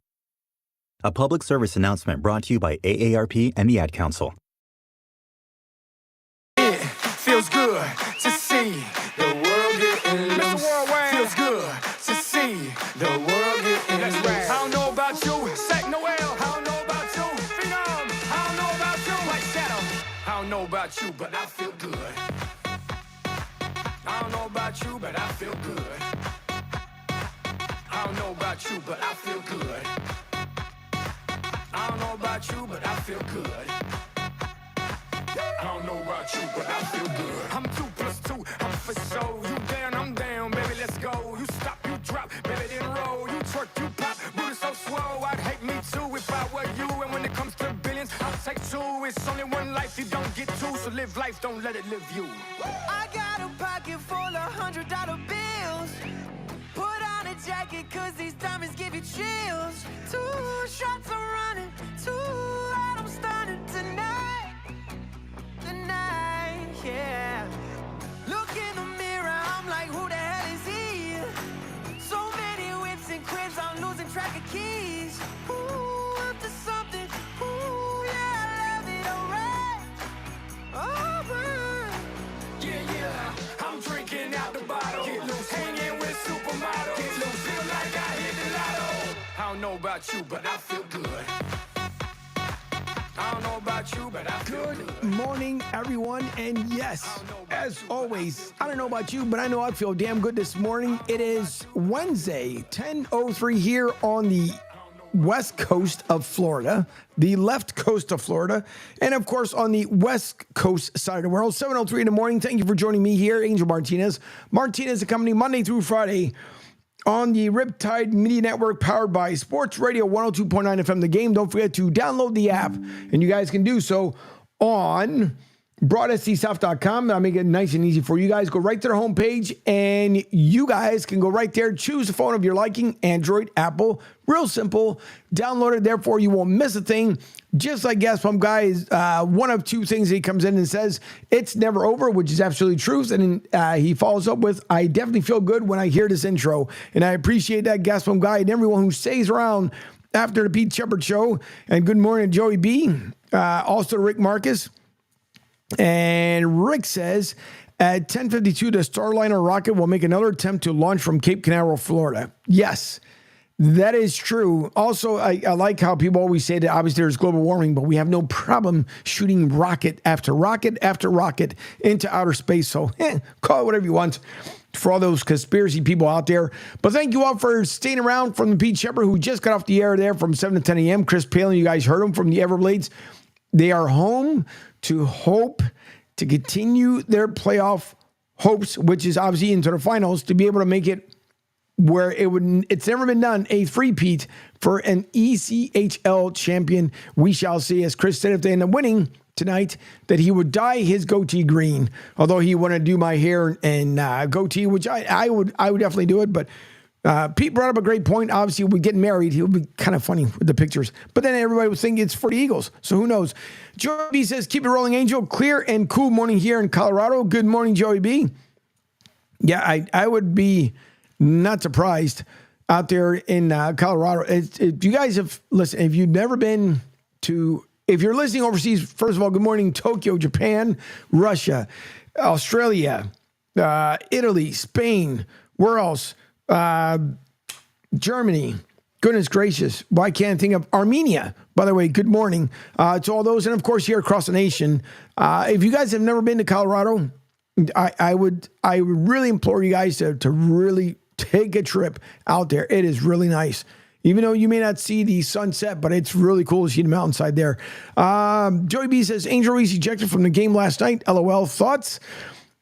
[SPEAKER 11] A public service announcement brought to you by AARP and the Ad Council.
[SPEAKER 12] It feels good to see the world getting loose. Feels good to see the world getting loose. I don't know about you, Sack Noel. I don't know about you, Phenom. I don't know about you, White Shadow. I don't know about you, but I feel good. I don't know about you, but I feel good. I don't know about you, but I feel good. I don't know about you, but I feel good. I don't know about you, but I feel good. I'm 2 plus 2, I'm for sure. You down, I'm down, baby, let's go. You stop, you drop, baby, then roll. You twerk, you pop, booty so swole. I'd hate me too if I were you. And when it comes to billions, I'll take 2. It's only one life, you don't get 2. So live life, don't let it live you.
[SPEAKER 15] I got a pocket full of $100 bills. Put on a jacket, cause these diamonds give you chills. 2 shots are running, 2 out, I'm stunning tonight. Tonight, yeah. Look in the mirror, I'm like, who the hell is he? So many whips and cribs, I'm losing track of keys. Ooh, up to something, ooh, yeah, I love it, alright. Alright.
[SPEAKER 12] Yeah, I'm drinking out the bottle. Get loose, hanging with supermodels. Get loose, feel like I hit the lotto. I don't know about you, but I feel good. I don't know about you, but I feel good.
[SPEAKER 7] Good morning, everyone. And yes, as always, I don't know about you, but I know I feel damn good this morning. It is Wednesday, 10:03 here on the west coast of Florida, the left coast of Florida, and of course on the west coast side of the world. 7:03 in the morning. Thank you for joining me here, Angel Martinez. Martinez Company, Monday through Friday on the Riptide Media Network, powered by Sports Radio 102.9 FM The Game. Don't forget to download the app, and you guys can do so on broadsdsouth.com. I'll make it nice and easy for you guys. Go right to the homepage, and you guys can go right there. Choose the phone of your liking, Android, Apple. Real simple. Download it. Therefore, you won't miss a thing. Just like Gas Pump Guy is one of 2 things he comes in and says, it's never over, which is absolutely truth. And he follows up with, I definitely feel good when I hear this intro. And I appreciate that, Gas Pump Guy, and everyone who stays around after the Pete Sheppard Show. And good morning, Joey B. Also, Rick Marcus. And Rick says, at 10:52, the Starliner rocket will make another attempt to launch from Cape Canaveral, Florida. Yes, that is true. Also, I like how people always say that obviously there's global warming, but we have no problem shooting rocket after rocket after rocket into outer space. So call it whatever you want for all those conspiracy people out there. But thank you all for staying around. From the Pete Sheppard, who just got off the air there from 7 to 10 a.m. Chris Palin, you guys heard him from the Everblades. They are home to hope to continue their playoff hopes, which is obviously into the finals, to be able to make it where it's never been done, a three-peat for an ECHL champion. We shall see. As Chris said, if they end up winning tonight, that he would dye his goatee green, although he wouldn't do my hair and goatee, which I would definitely do it. But Pete brought up a great point. Obviously, we get married. He'll be kind of funny with the pictures. But then everybody was thinking it's for the Eagles. So who knows? Joey B says, keep it rolling, Angel. Clear and cool morning here in Colorado. Good morning, Joey B. Yeah, I would be not surprised out there in Colorado. If you guys have, listen, if you've never been to, if you're listening overseas, first of all, good morning, Tokyo, Japan, Russia, Australia, Italy, Spain, where else? Germany. Goodness gracious. Why can't I think of Armenia? By the way, good morning to all those. And of course, here across the nation. If you guys have never been to Colorado, I would really implore you guys to really take a trip out there. It is really nice. Even though you may not see the sunset, but it's really cool to see the mountainside there. Joey B says, Angel Reese ejected from the game last night. LOL. Thoughts?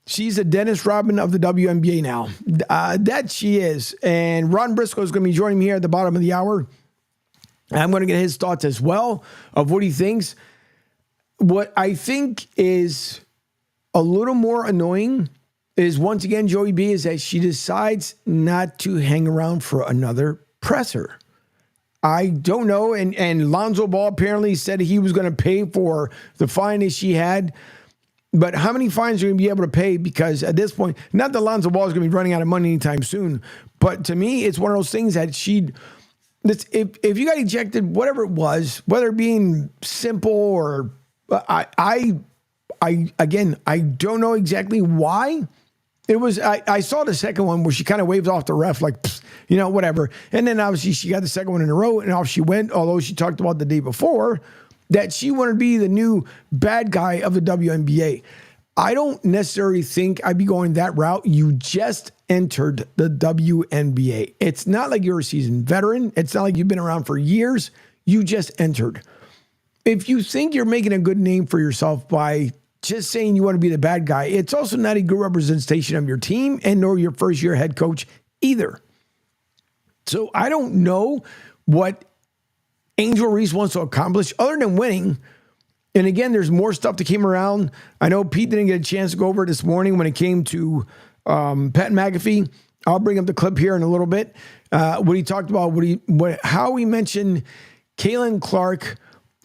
[SPEAKER 7] She's a Dennis Rodman of the WNBA now. That she is. And Ron Briscoe is going to be joining me here at the bottom of the hour. I'm going to get his thoughts as well of what he thinks. What I think is a little more annoying is, once again, Joey B, is that she decides not to hang around for another presser. I don't know. And Lonzo Ball apparently said he was going to pay for the fine that she had. But how many fines are you going to be able to pay? Because at this point, not that Lonzo Ball is going to be running out of money anytime soon, but to me, it's one of those things that if you got ejected, whatever it was, whether it being simple or I don't know exactly why It was, I saw the second one where she kind of waved off the ref, like, whatever. And then obviously she got the second one in a row and off she went, although she talked about the day before that she wanted to be the new bad guy of the WNBA. I don't necessarily think I'd be going that route. You just entered the WNBA. It's not like you're a seasoned veteran. It's not like you've been around for years. You just entered. If you think you're making a good name for yourself by just saying you want to be the bad guy, it's also not a good representation of your team and nor your first year head coach either. So I don't know what Angel Reese wants to accomplish other than winning. And again, there's more stuff that came around. I know Pete didn't get a chance to go over it this morning when it came to Pat McAfee. I'll bring up the clip here in a little bit. What he talked about, how he mentioned Kaylin Clark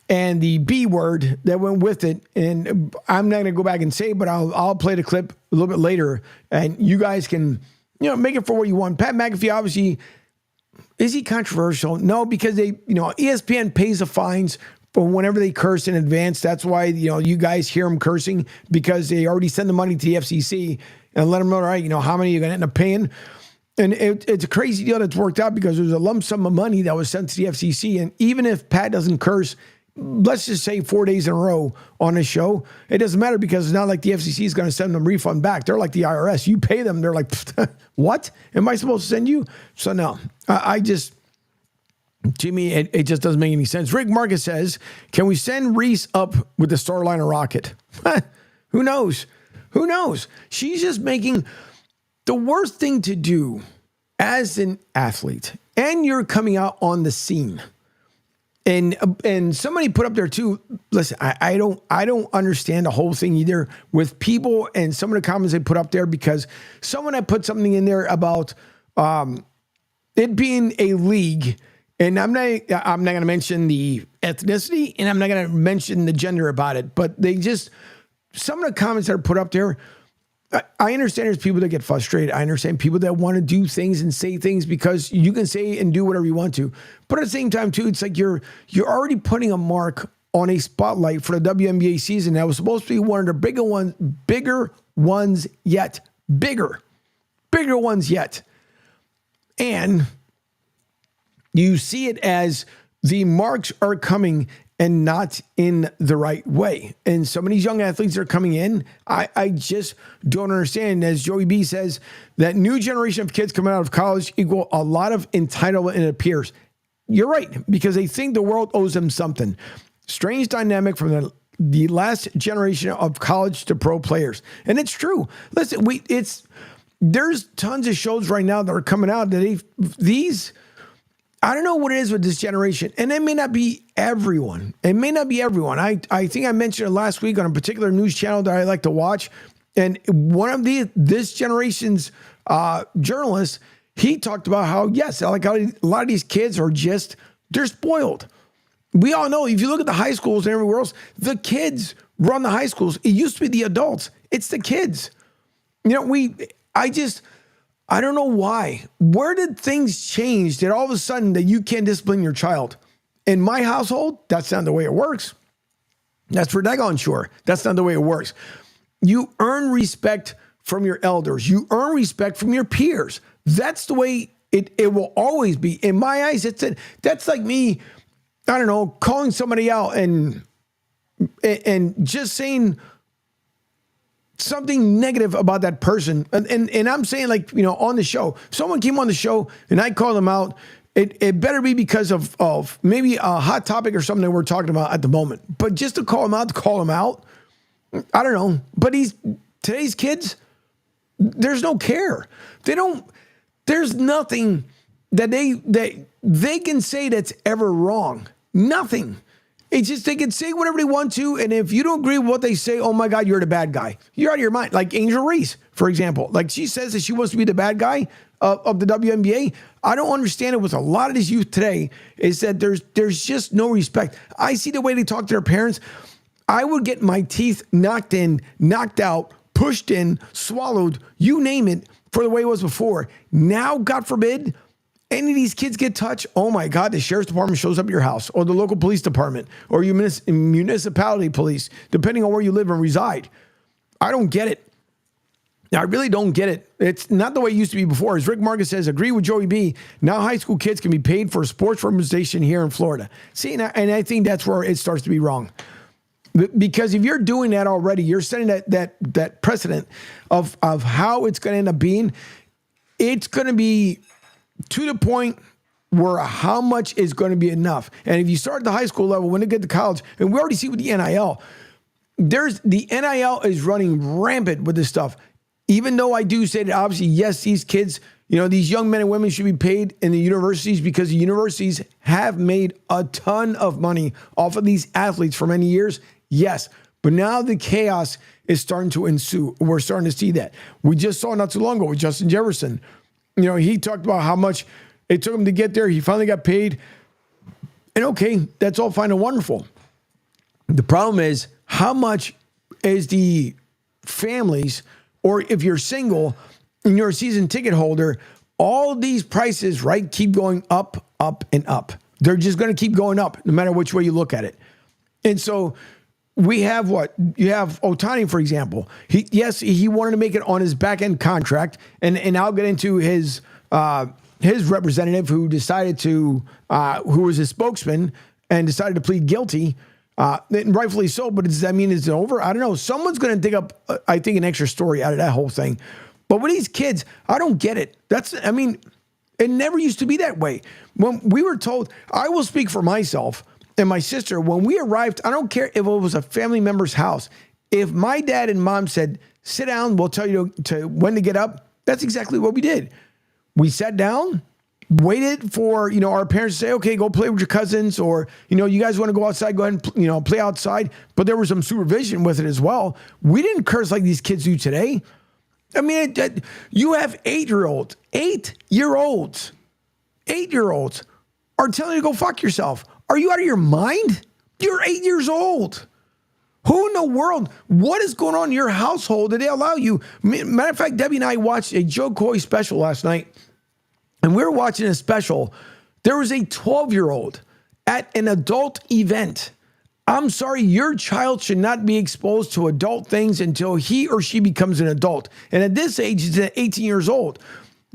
[SPEAKER 7] and the B word that went with it. And I'm not going to go back and say, but I'll play the clip a little bit later, and you guys can make it for what you want. Pat McAfee, obviously, is he controversial? No, because ESPN pays the fines for whenever they curse in advance. That's why, you guys hear them cursing, because they already send the money to the FCC and let them know, all right, how many you're going to end up paying. And it's a crazy deal that's worked out because there's a lump sum of money that was sent to the FCC. And even if Pat doesn't curse, let's just say 4 days in a row on a show, it doesn't matter, because it's not like the FCC is going to send them refund back. They're like the IRS. You pay them, they're like, what? Am I supposed to send you? So no, to me, it just doesn't make any sense. Rick Marcus says, can we send Reese up with the Starliner rocket? Who knows? Who knows? She's just making the worst thing to do as an athlete, and you're coming out on the scene. And somebody put up there too. Listen, I don't understand the whole thing either with people and some of the comments they put up there, because someone had put something in there about it being a league. And I'm not going to mention the ethnicity, and I'm not going to mention the gender about it, but some of the comments that are put up there, I understand there's people that get frustrated. I understand people that want to do things and say things because you can say and do whatever you want to. But at the same time, too, it's like you're already putting a mark on a spotlight for the WNBA season that was supposed to be one of the bigger ones yet. Bigger ones yet. And you see it as the marks are coming and not in the right way. And some of these young athletes that are coming in, I just don't understand. As Joey B says, that new generation of kids coming out of college equal a lot of entitlement, and it appears. You're right, because they think the world owes them something. Strange dynamic from the last generation of college to pro players. And it's true. Listen, there's tons of shows right now that are coming out that I don't know what it is with this generation, and it may not be everyone. It may not be everyone. I think I mentioned it last week on a particular news channel that I like to watch, and one of this generation's journalists, he talked about how, yes, like a lot of these kids are they're spoiled. We all know, if you look at the high schools and everywhere else, the kids run the high schools. It used to be the adults. It's the kids. I don't know why. Where did things change that all of a sudden that you can't discipline your child? In my household, that's not the way it works. That's for daggone sure. That's not the way it works. You earn respect from your elders. You earn respect from your peers. That's the way it will always be. In my eyes, that's like me, I don't know, calling somebody out and just saying something negative about that person. And I'm saying, like, on the show, if someone came on the show and I called them out, it better be because of maybe a hot topic or something that we're talking about at the moment. But just to call them out, I don't know. But today's kids, there's no care. There's nothing that they can say that's ever wrong. Nothing. It's just they can say whatever they want to, and if you don't agree with what they say, oh my God, you're the bad guy. You're out of your mind. Like Angel Reese, for example. Like, she says that she wants to be the bad guy of the WNBA. I don't understand it with a lot of this youth today, is that there's just no respect. I see the way they talk to their parents. I would get my teeth knocked in, knocked out, pushed in, swallowed, you name it, for the way it was before. Now, God forbid, any of these kids get touched, oh my God, the sheriff's department shows up at your house, or the local police department, or your municipality police, depending on where you live and reside. I don't get it. I really don't get it. It's not the way it used to be before. As Rick Marcus says, agree with Joey B. Now high school kids can be paid for sports representation here in Florida. See, and I think that's where it starts to be wrong. Because if you're doing that already, you're setting that precedent of how it's going to end up being. It's going to be to the point where how much is going to be enough. And if you start at the high school level, when you get to college, and we already see with the NIL, the NIL is running rampant with this stuff. Even though I do say that obviously, yes, these kids, these young men and women should be paid in the universities because the universities have made a ton of money off of these athletes for many years. Yes. But now the chaos is starting to ensue. We're starting to see that. We just saw not too long ago with Justin Jefferson. He talked about how much it took him to get there. He finally got paid. And okay, that's all fine and wonderful. The problem is how much is the families, or if you're single and you're a season ticket holder, all these prices, right, keep going up, up, and up. They're just going to keep going up no matter which way you look at it. And so we have what? You have Ohtani, for example. He wanted to make it on his back-end contract, and I'll get into his representative who decided to, who was his spokesman and decided to plead guilty. And rightfully so, but does that mean it's over? I don't know. Someone's going to dig up, I think, an extra story out of that whole thing. But with these kids, I don't get it. It never used to be that way. When we were told, I will speak for myself and my sister, when we arrived, I don't care if it was a family member's house. If my dad and mom said, sit down, we'll tell you to when to get up, that's exactly what we did. We sat down, waited for, our parents to say, okay, go play with your cousins, or, you guys want to go outside, go ahead and, play outside. But there was some supervision with it as well. We didn't curse like these kids do today. You have 8-year-olds are telling you to go fuck yourself. Are you out of your mind? You're 8 years old. Who in the world, what is going on in your household that they allow you? Matter of fact, Debbie and I watched a Joe Coy special last night. And we were watching a special. There was a 12-year-old at an adult event. I'm sorry, your child should not be exposed to adult things until he or she becomes an adult. And at this age, he's 18 years old.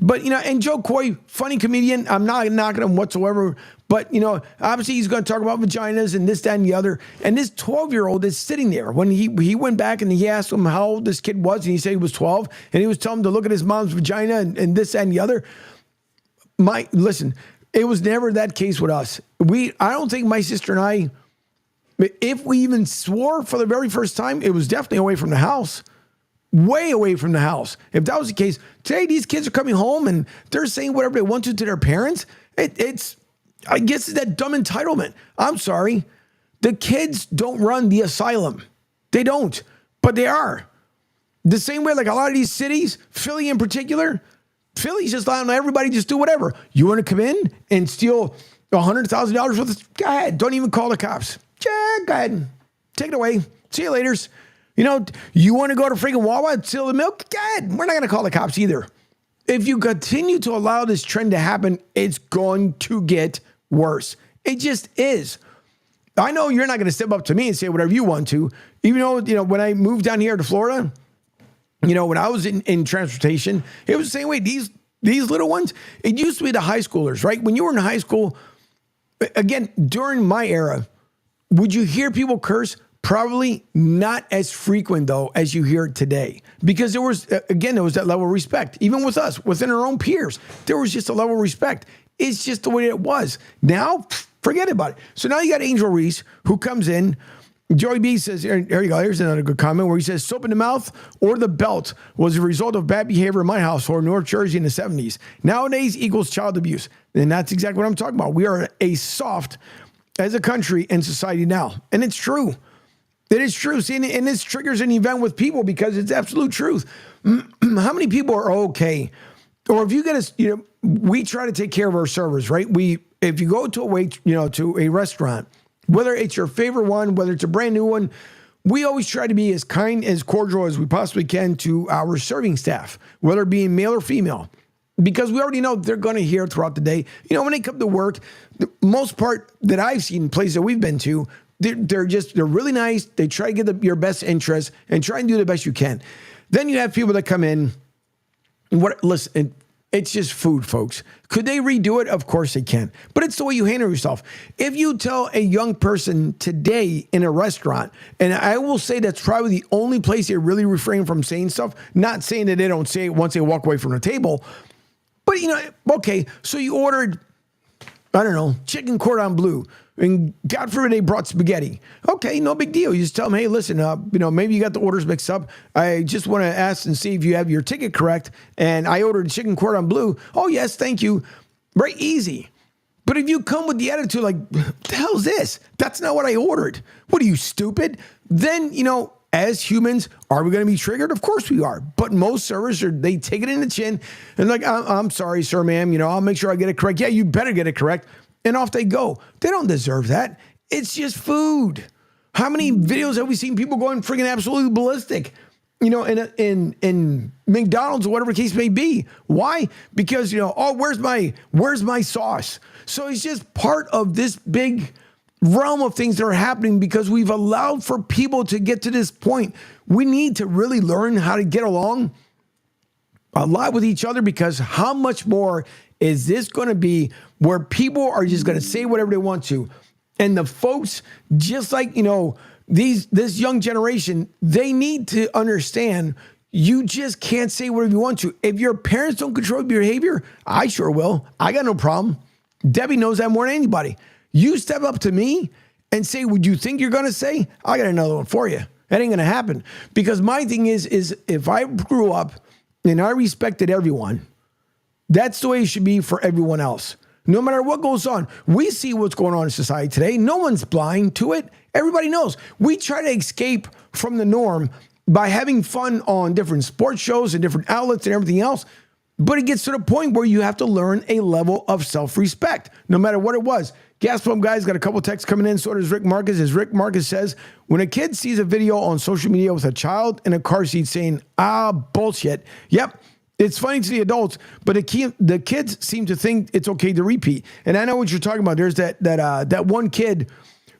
[SPEAKER 7] But, and Joe Coy, funny comedian, I'm not knocking him whatsoever. But, obviously he's going to talk about vaginas and this, that, and the other. And this 12-year-old is sitting there. When he went back and he asked him how old this kid was, and he said he was 12. And he was telling him to look at his mom's vagina and this, that, and the other. Listen, it was never that case with us. I don't think my sister and I, if we even swore for the very first time, it was definitely away from the house. Way away from the house. If that was the case, today these kids are coming home and they're saying whatever they want to their parents. I guess it's that dumb entitlement. I'm sorry. The kids don't run the asylum. They don't, but they are. The same way like a lot of these cities, Philly in particular, Philly's just allowing everybody just do whatever. You want to come in and steal $100,000 worth of, go ahead. Don't even call the cops. Yeah, go ahead. Take it away. See you later. You want to go to freaking Wawa and steal the milk? Go ahead. We're not going to call the cops either. If you continue to allow this trend to happen, it's going to get worse. It just is. I know you're not going to step up to me and say whatever you want to. Even though, when I moved down here to Florida, when I was in transportation, it was the same way. These little ones, it used to be the high schoolers, right? When you were in high school, again, during my era, would you hear people curse? Probably not as frequent, though, as you hear it today. Because there was that level of respect. Even with us, within our own peers, there was just a level of respect. It's just the way it was. Now, forget about it. So now you got Angel Reese, who comes in. Joey B says, here you go. Here's another good comment where he says, soap in the mouth or the belt was a result of bad behavior in my household in North Jersey in the 70s. Nowadays equals child abuse. And that's exactly what I'm talking about. We are a soft as a country and society now. And it's true. It is true. See, and this triggers an event with people because it's absolute truth. How many people are okay? Or if you get we try to take care of our servers, right? If you go to a restaurant, whether it's your favorite one, whether it's a brand new one, we always try to be as kind, as cordial as we possibly can to our serving staff, whether it be male or female, because we already know they're going to hear throughout the day. When they come to work, the most part that I've seen places that we've been to, they're really nice. They try to get your best interest and try and do the best you can. Then you have people that come in. Listen, it's just food, folks. Could they redo it? Of course they can. But it's the way you handle yourself. If you tell a young person today in a restaurant, and I will say that's probably the only place they really refrain from saying stuff, not saying that they don't say it once they walk away from the table, but okay, so you ordered, I don't know, chicken cordon bleu, and God forbid they brought spaghetti. Okay, no big deal. You just tell them, hey, listen, maybe you got the orders mixed up. I just want to ask and see if you have your ticket correct. And I ordered chicken cordon bleu. Oh, yes, thank you. Very easy. But if you come with the attitude like, what the hell is this? That's not what I ordered. What are you, stupid? Then, as humans, are we going to be triggered? Of course we are. But most servers, they take it in the chin and like, I'm sorry, sir, ma'am. I'll make sure I get it correct. Yeah, you better get it correct. And off they go. They don't deserve that. It's just food. How many videos have we seen people going freaking absolutely ballistic? In McDonald's or whatever the case may be. Why? Because, where's my sauce? So it's just part of this big realm of things that are happening because we've allowed for people to get to this point. We need to really learn how to get along a lot with each other, because how much more is this going to be where people are just going to say whatever they want to? And the folks, just like, this young generation, they need to understand you just can't say whatever you want to. If your parents don't control your behavior, I sure will. I got no problem. Debbie knows that more than anybody. You step up to me and say what you think you're going to say, I got another one for you. That ain't going to happen. Because my thing is if I grew up and I respected everyone, that's the way it should be for everyone else. No matter what goes on, we see what's going on in society today. No one's blind to it. Everybody knows. We try to escape from the norm by having fun on different sports shows and different outlets and everything else. But it gets to the point where you have to learn a level of self-respect, no matter what it was. Gas Pump Guy's got a couple texts coming in. So does Rick Marcus. As Rick Marcus says, when a kid sees a video on social media with a child in a car seat saying, bullshit. Yep. It's funny to the adults, but the kids seem to think it's okay to repeat. And I know what you're talking about. There's that one kid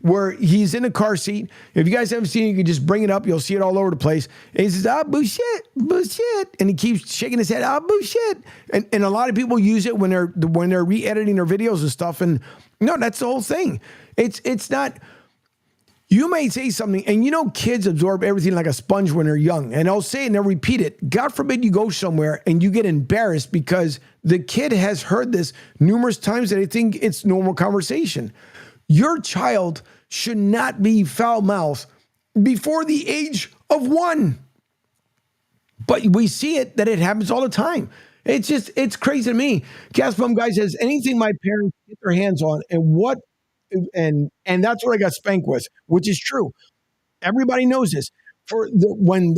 [SPEAKER 7] where he's in a car seat. If you guys haven't seen it, you can just bring it up. You'll see it all over the place. And he says, bullshit. And he keeps shaking his head, bullshit. And a lot of people use it when they're re-editing their videos and stuff. And no, that's the whole thing. It's not. You may say something, and kids absorb everything like a sponge when they're young. And they'll say it and they'll repeat it. God forbid you go somewhere and you get embarrassed because the kid has heard this numerous times that they think it's normal conversation. Your child should not be foul-mouthed before the age of 1. But we see it, that it happens all the time. It's crazy to me. Gas Pump Guy says, anything my parents get their hands on and that's what I got spanked with, which is true. Everybody knows this. When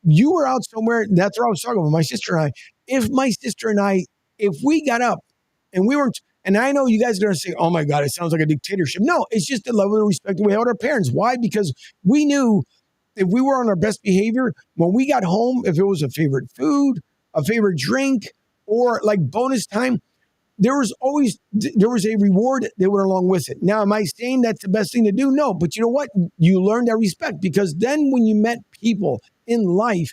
[SPEAKER 7] you were out somewhere, that's what I was talking about, my sister and I. If we got up and we were, and I know you guys are going to say, oh my God, it sounds like a dictatorship. No, it's just the level of respect we have with our parents. Why? Because we knew if we were on our best behavior, when we got home, if it was a favorite food, a favorite drink, or like bonus time, there was a reward that went along with it. Now, am I saying that's the best thing to do? No, but you know what? You learned that respect, because then when you met people in life,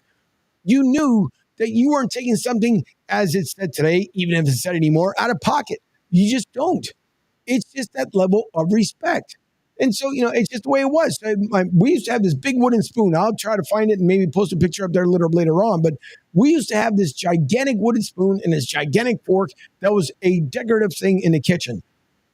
[SPEAKER 7] you knew that you weren't taking something, as it's said today, even if it's said anymore, out of pocket. You just don't. It's just that level of respect. And so, it's just the way it was. We used to have this big wooden spoon. I'll try to find it and maybe post a picture up there a little later on. But we used to have this gigantic wooden spoon and this gigantic fork that was a decorative thing in the kitchen.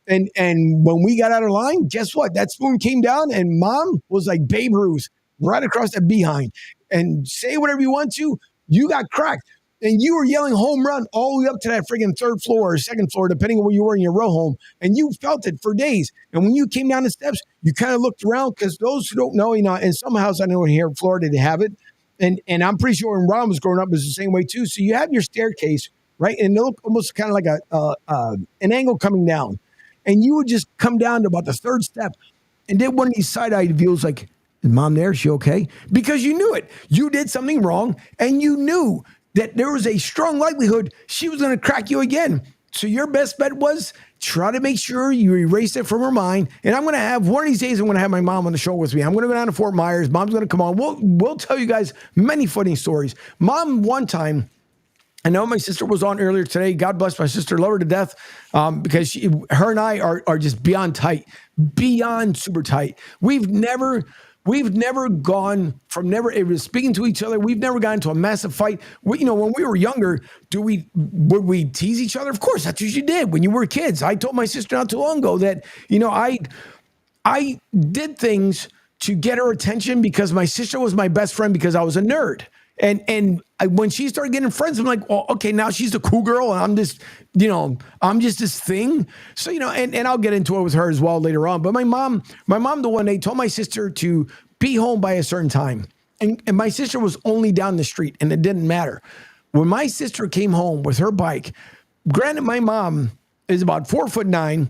[SPEAKER 7] And when we got out of line, guess what? That spoon came down and Mom was like Babe Ruth right across that behind. And say whatever you want to, you got cracked. And you were yelling home run all the way up to that friggin' 3rd floor or 2nd floor, depending on where you were in your row home. And you felt it for days. And when you came down the steps, you kind of looked around, because those who don't know, in some houses I know here in Florida, they have it. And I'm pretty sure when Ron was growing up, it was the same way too. So you have your staircase, right? And it looked almost kind of like an angle coming down. And you would just come down to about the 3rd step. And then one of these side-eyed views like, is Mom there? Is she okay? Because you knew it. You did something wrong, and you knew that there was a strong likelihood she was going to crack you again. So your best bet was try to make sure you erase it from her mind. And I'm going to have one of these days, I'm going to have my mom on the show with me. I'm going to go down to Fort Myers. Mom's going to come on. We'll tell you guys many funny stories. Mom, one time, I know my sister was on earlier today. God bless my sister. Love her to death because her and I are just beyond tight, beyond super tight. We've never gone from speaking to each other. We've never gotten into a massive fight. When we were younger, would we tease each other? Of course, that's what you did when you were kids. I told my sister not too long ago that, I did things to get her attention because my sister was my best friend because I was a nerd. And when she started getting friends, I'm like, well, okay, now she's the cool girl, and I'm just this thing. So, and I'll get into it with her as well later on. But my mom the one day told my sister to be home by a certain time. And my sister was only down the street, and it didn't matter. When my sister came home with her bike, granted, my mom is about 4'9",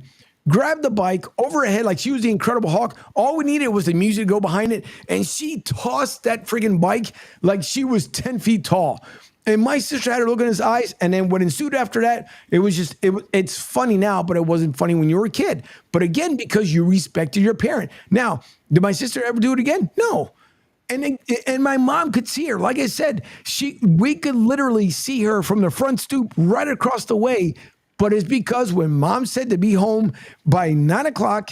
[SPEAKER 7] grabbed the bike over her head like she was the Incredible Hulk. All we needed was the music to go behind it. And she tossed that friggin' bike like she was 10 feet tall. And my sister had her look in his eyes. And then what ensued after that, it's funny now, but it wasn't funny when you were a kid. But again, because you respected your parent. Now, did my sister ever do it again? No. And my mom could see her. Like I said, we could literally see her from the front stoop right across the way. But it's because when mom said to be home by 9 o'clock,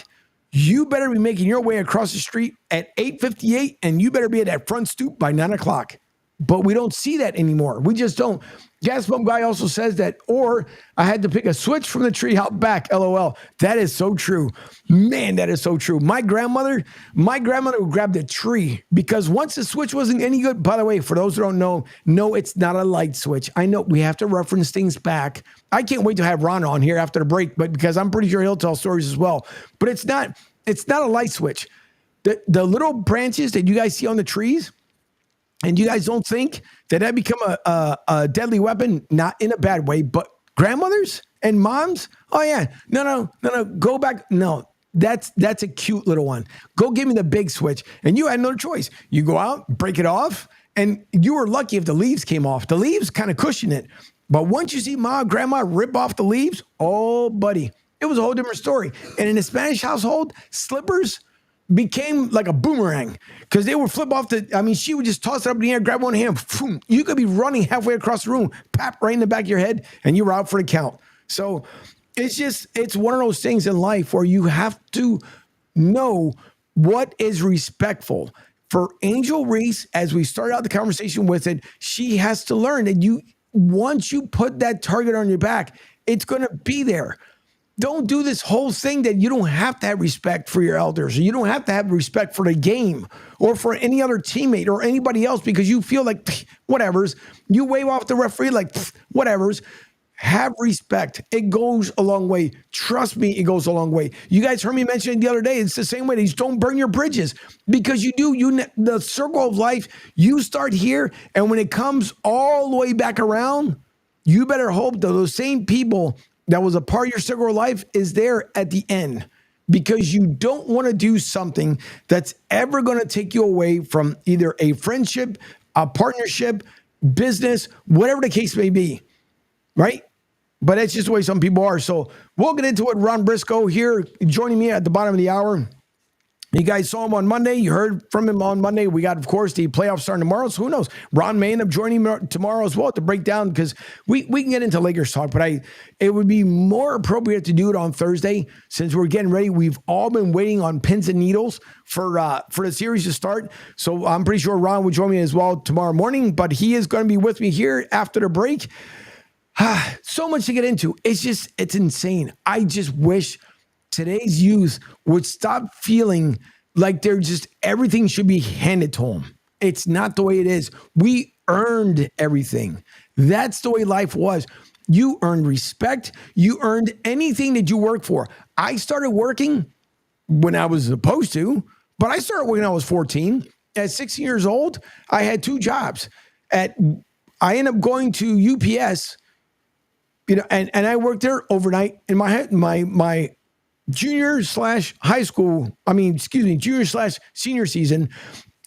[SPEAKER 7] you better be making your way across the street at 8:58, and you better be at that front stoop by 9 o'clock. But we don't see that anymore. We just don't. Gas Pump Guy also says that, or I had to pick a switch from the tree out back, LOL. That is so true. Man, that is so true. My grandmother would grab the tree because once the switch wasn't any good, by the way, for those who don't know, no, it's not a light switch. I know we have to reference things back. I can't wait to have Ron on here after the break, but because I'm pretty sure he'll tell stories as well. But it's not a light switch. The little branches that you guys see on the trees, and you guys don't think that become a deadly weapon, not in a bad way, but grandmothers and moms? Oh, yeah. No. Go back. No, that's a cute little one. Go give me the big switch. And you had no choice. You go out, break it off, and you were lucky if the leaves came off. The leaves kind of cushion it. But once you see mom, grandma rip off the leaves, oh, buddy, it was a whole different story. And in a Spanish household, slippers became like a boomerang because they would flip off she would just toss it up in the air, grab one hand. Boom, you could be running halfway across the room, pap right in the back of your head, and you were out for the count. So it's one of those things in life where you have to know what is respectful. For Angel Reese, as we started out the conversation with it, she has to learn that once you put that target on your back, it's going to be there. Don't do this whole thing that you don't have to have respect for your elders, or you don't have to have respect for the game or for any other teammate or anybody else because you feel like whatever's. You wave off the referee like whatever's. Have respect. It goes a long way. Trust me, it goes a long way. You guys heard me mention it the other day. It's the same way. Just don't burn your bridges because the circle of life, you start here, and when it comes all the way back around, you better hope that those same people that was a part of your circle of life is there at the end, because you don't want to do something that's ever going to take you away from either a friendship, a partnership, business, whatever the case may be, right? But that's just the way some people are. So we'll get into it. Ron Briscoe here joining me at the bottom of the hour. You guys saw him on Monday. You heard from him on Monday. We got, of course, the playoffs starting tomorrow. So who knows? Ron may end up joining me tomorrow as well to break down, because we can get into Lakers talk, but it would be more appropriate to do it on Thursday since we're getting ready. We've all been waiting on pins and needles for the series to start. So I'm pretty sure Ron will join me as well tomorrow morning, but he is going to be with me here after the break. So much to get into. It's insane. I just wish today's youth would stop feeling like everything should be handed to them. It's not the way it is. We earned everything. That's the way life was. You earned respect. You earned anything that you work for. I started working when I was supposed to, but I started when I was 14. At 16 years old, I had 2 jobs. I ended up going to UPS, and I worked there overnight in my junior/senior season.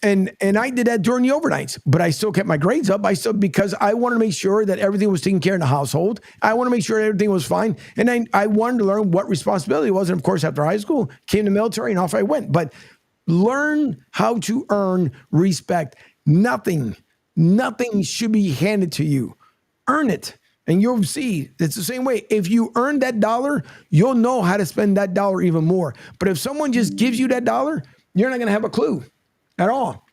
[SPEAKER 7] And I did that during the overnights, but I still kept my grades up. Because I wanted to make sure that everything was taken care of in the household. I want to make sure everything was fine. And I wanted to learn what responsibility was. And of course, after high school, came to the military and off I went. But learn how to earn respect. Nothing should be handed to you. Earn it. And you'll see it's the same way. If you earn that dollar, you'll know how to spend that dollar even more. But if someone just gives you that dollar, you're not going to have a clue at all.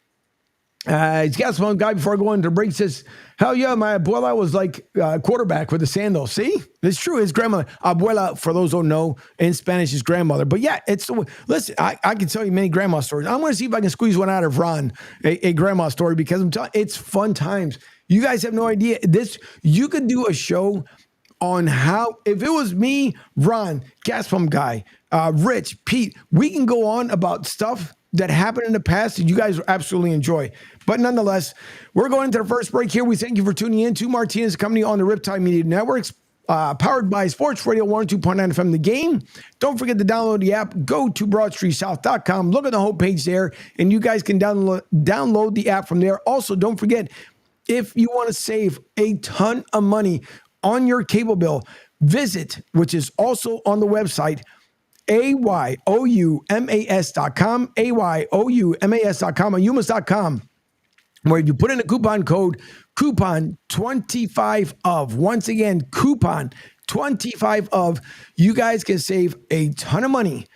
[SPEAKER 7] He's got some guy before I go into the break says, hell yeah, my abuela was like quarterback with the sandals. See, it's true. His grandmother, abuela, for those who don't know, in Spanish is grandmother. But yeah, listen, I can tell you many grandma stories. I'm going to see if I can squeeze one out of Ron, a grandma story, because I'm telling you, it's fun times. You guys have no idea. You could do a show on how, if it was me, Ron, gas pump guy, Rich, Pete, we can go on about stuff that happened in the past that you guys absolutely enjoy. But nonetheless, we're going to the first break here. We thank you for tuning in to Martinez Company on the Riptide Media Networks, powered by Sports Radio 102.9 FM The Game. Don't forget to download the app. Go to BroadStreetSouth.com. Look at the homepage there, and you guys can download the app from there. Also, don't forget, if you want to save a ton of money on your cable bill, visit, which is also on the website, AYOUMAS.com, AYOUMAS.com, or UMAS.com, where if you put in a coupon code, coupon 25 of, once again, coupon 25 of, you guys can save a ton of money.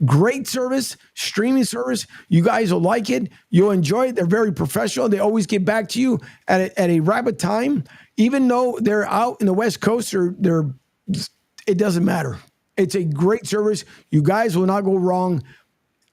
[SPEAKER 7] Great service, streaming service. You guys will like it. You'll enjoy it. They're very professional. They always get back to you at a rapid time. Even though they're out in the West Coast, it doesn't matter. It's a great service. You guys will not go wrong.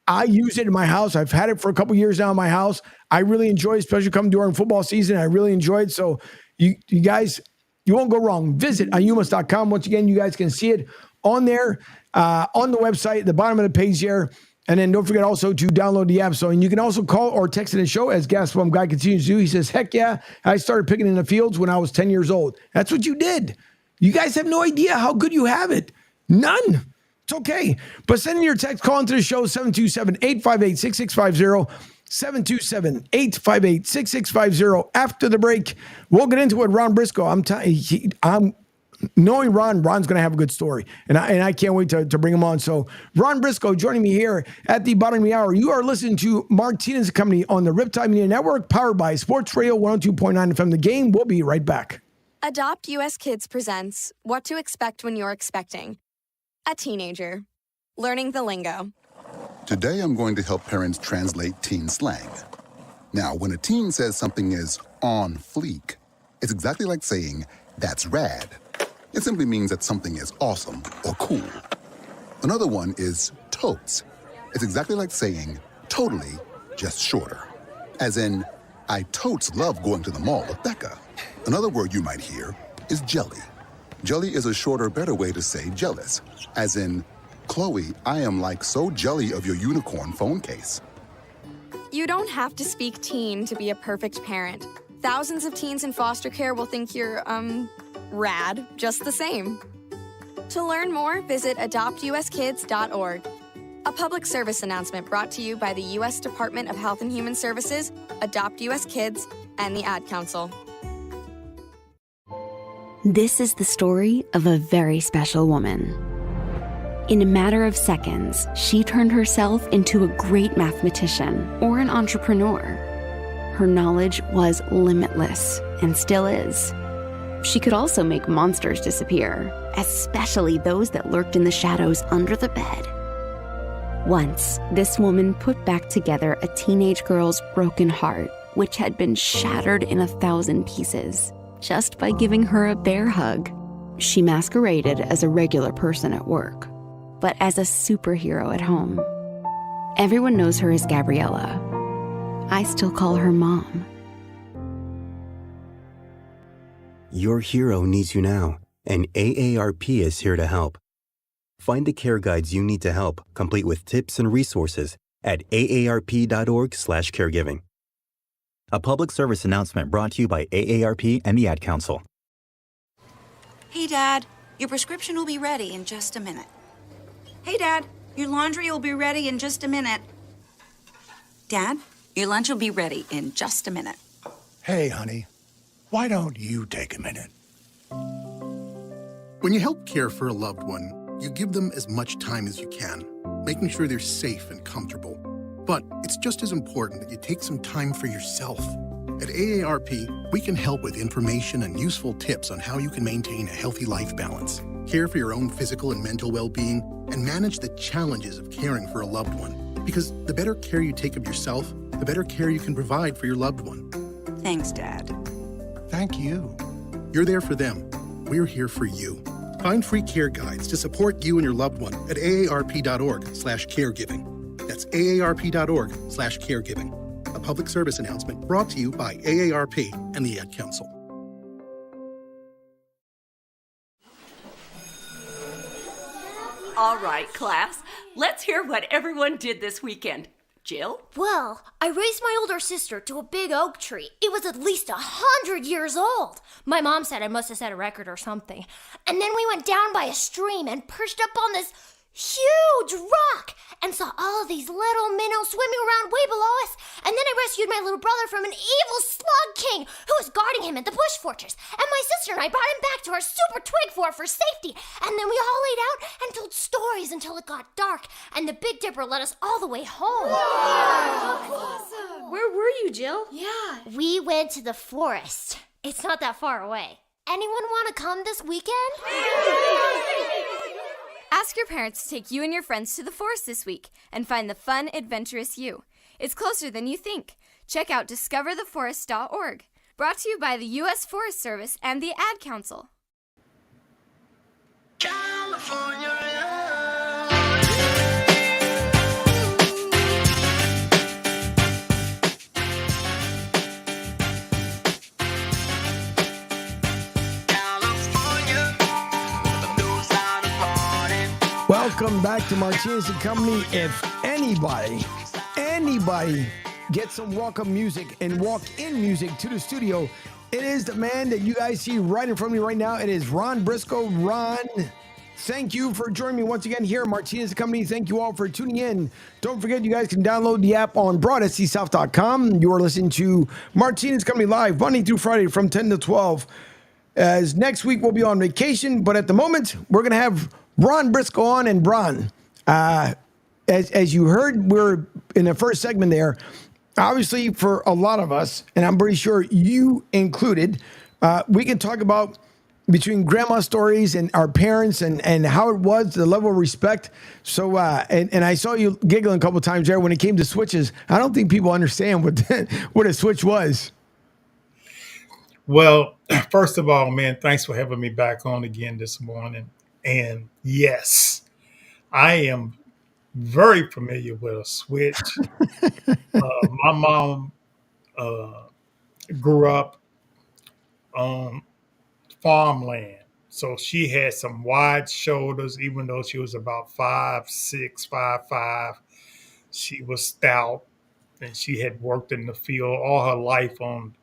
[SPEAKER 7] I use it in my house. I've had it for a couple years now in my house. I really enjoy it, especially coming during football season. I really enjoy it. So you guys, you won't go wrong. Visit ayumas.com. Once again, you guys can see it on there, on the website, the bottom of the page there. And then don't forget also to download the app. So, and you can also call or text in the show, as Gas Pump Guy continues to do. He says, heck yeah, I started picking in the fields when I was 10 years old. That's what you did. You guys have no idea how good you have it. None. It's okay. But send in your text, call into the show, 727-858-6650, 727-858-6650. After the break, we'll get into it. Ron Briscoe, I'm knowing Ron's going to have a good story, and I can't wait to bring him on. So Ron Briscoe joining me here at the bottom of the hour. You are listening to Martinez Company on the Riptide Media Network, powered by Sports Radio 102.9 FM The Game. We'll be right back.
[SPEAKER 13] Adopt US Kids presents What to Expect When You're Expecting. A teenager. Learning the lingo.
[SPEAKER 10] Today I'm going to help parents translate teen slang. Now, when a teen says something is on fleek, it's exactly like saying, that's rad. It simply means that something is awesome or cool. Another one is totes. It's exactly like saying, totally, just shorter. As in, I totes love going to the mall with Becca. Another word you might hear is jelly. Jelly is a shorter, better way to say jealous. As in, Chloe, I am like so jelly of your unicorn phone case.
[SPEAKER 13] You don't have to speak teen to be a perfect parent. Thousands of teens in foster care will think you're, rad just the same. To learn more, visit adoptuskids.org. A public service announcement brought to you by the U.S. Department of Health and Human Services, Adopt U.S. Kids, and the Ad Council.
[SPEAKER 26] This is the story of a very special woman. In a matter of seconds, she turned herself into a great mathematician or an entrepreneur. Her knowledge was limitless and still is. She could also make monsters disappear, especially those that lurked in the shadows under the bed. Once, this woman put back together a teenage girl's broken heart, which had been shattered in 1,000 pieces, just by giving her a bear hug. She masqueraded as a regular person at work, but as a superhero at home. Everyone knows her as Gabriella. I still call her Mom.
[SPEAKER 11] Your hero needs you now, and AARP is here to help. Find the care guides you need to help, complete with tips and resources at aarp.org/caregiving. A public service announcement brought to you by AARP and the Ad Council.
[SPEAKER 3] Hey, Dad, your prescription will be ready in just a minute. Hey, Dad, your laundry will be ready in just a minute. Dad, Your lunch will be ready in just a minute.
[SPEAKER 6] Hey, honey, why don't you take a minute?
[SPEAKER 10] When you help care for a loved one, you give them as much time as you can, making sure they're safe and comfortable. But it's just as important that you take some time for yourself. At AARP, we can help with information and useful tips on how you can maintain a healthy life balance, care for your own physical and mental well-being, and manage the challenges of caring for a loved one. Because the better care you take of yourself, the better care you can provide for your loved one.
[SPEAKER 3] Thanks, Dad.
[SPEAKER 6] Thank you.
[SPEAKER 10] You're there for them. We're here for you. Find free care guides to support you and your loved one at aarp.org/caregiving. That's aarp.org/caregiving. A public service announcement brought to you by AARP and the Ad Council.
[SPEAKER 16] All right, class. Let's hear what everyone did this weekend. Jill?
[SPEAKER 9] Well, I raised my older sister to a big oak tree. It was at least 100 years old. My mom said I must have set a record or something. And then we went down by a stream and perched up on this huge rock and saw all of these little minnows swimming around way below us. And then I rescued my little brother from an evil slug king who was guarding him at the bush fortress. And my sister and I brought him back to our super twig fort for safety. And then we all laid out and told stories until it got dark. And the Big Dipper led us all the way home.
[SPEAKER 17] Wow. Awesome. Where were you, Jill?
[SPEAKER 9] Yeah. We went to the forest. It's not that far away. Anyone want to come this weekend?
[SPEAKER 13] Ask your parents to take you and your friends to the forest this week and find the fun, adventurous you. It's closer than you think. Check out discovertheforest.org. Brought to you by the U.S. Forest Service and the Ad Council.
[SPEAKER 7] Welcome back to Martinez Company. If anybody gets some welcome music and walk-in music to the studio, it is the man that you guys see right in front of me right now. It is Ron Briscoe. Ron, thank you for joining me once again here at Martinez Company. Thank you all for tuning in. Don't forget, you guys can download the app on broadscsouth.com. You are listening to Martinez Company live Monday through Friday from 10 to 12. As next week we'll be on vacation, but at the moment we're going to have Ron Briscoe on. And Ron, as you heard, we're in the first segment there. Obviously, for a lot of us, and I'm pretty sure you included, we can talk about between grandma stories and our parents and how it was, the level of respect. So, and I saw you giggling a couple of times there when it came to switches. I don't think people understand what a switch was.
[SPEAKER 18] Well, first of all, man, thanks for having me back on again this morning. And yes, I am very familiar with a switch. My mom grew up on farmland, so she had some wide shoulders, even though she was about 5'6", 5'5". She was stout, and she had worked in the field all her life on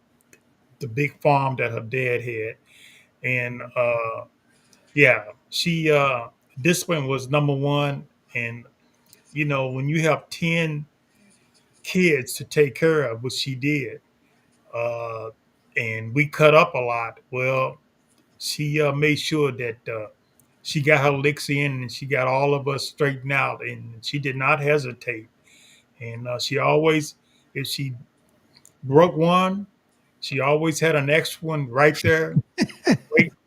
[SPEAKER 18] the big farm that her dad had. And she discipline was number one. And you know, when you have 10 kids to take care of, which she did, and we cut up a lot, well, she made sure that she got her licks in and she got all of us straightened out, and she did not hesitate. And she always, if she broke one, she always had an extra one right there.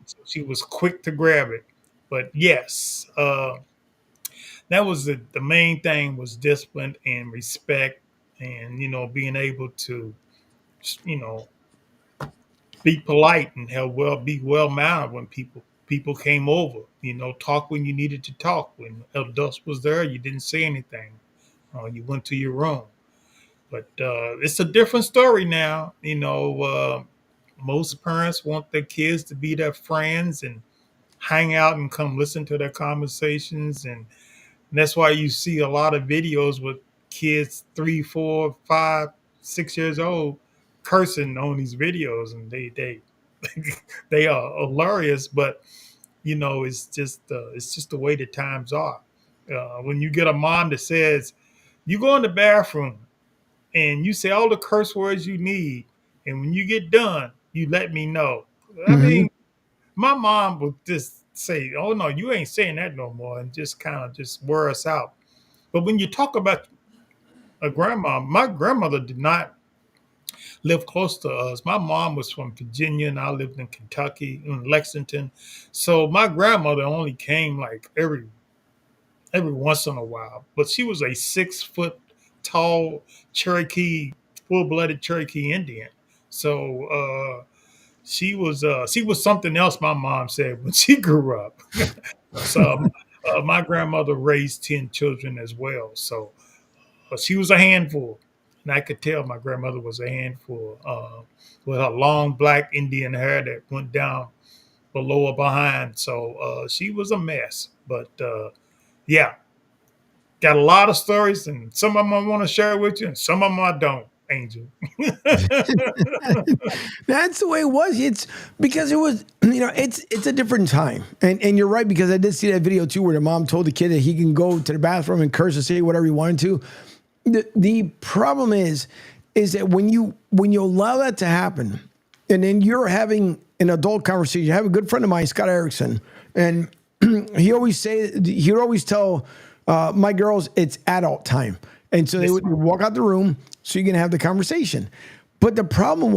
[SPEAKER 18] So she was quick to grab it. But yes, that was the main thing, was discipline and respect, and, you know, being able to, you know, be polite and be well mannered when people came over. You know, talk when you needed to talk. When adults was there, you didn't say anything. You went to your room. But it's a different story now. You know, most parents want their kids to be their friends and hang out and come listen to their conversations. And that's why you see a lot of videos with kids 3, 4, 5, 6 years old cursing on these videos, and they are hilarious. But you know, it's just the way the times are. When you get a mom that says, "You go in the bathroom," and you say all the curse words you need, and when you get done, you let me know. I
[SPEAKER 7] Mhm.
[SPEAKER 18] mean, my mom would just say, "Oh no, you ain't saying that no more," and just kind of just wear us out. But when you talk about a grandma, my grandmother did not live close to us. My mom was from Virginia, and I lived in Kentucky, in Lexington. So my grandmother only came like every once in a while. But she was a 6 foot tall Cherokee, full blooded Cherokee Indian. So she was something else. My mom said when she grew up. So my grandmother raised 10 children as well. So she was a handful, and I could tell my grandmother was a handful with her long black Indian hair that went down below or behind. So she was a mess. But yeah, got a lot of stories, and some of them I want to share with you, and some of them I don't, Angel.
[SPEAKER 7] That's the way it was. It's because it was, it's a different time. And you're right, because I did see that video too where the mom told the kid that he can go to the bathroom and curse and say whatever he wanted to. The problem is that when you allow that to happen, and then you're having an adult conversation. I have a good friend of mine, Scott Erickson, and he would always tell my girls it's adult time, and so they would walk out the room so you can have the conversation. But the problem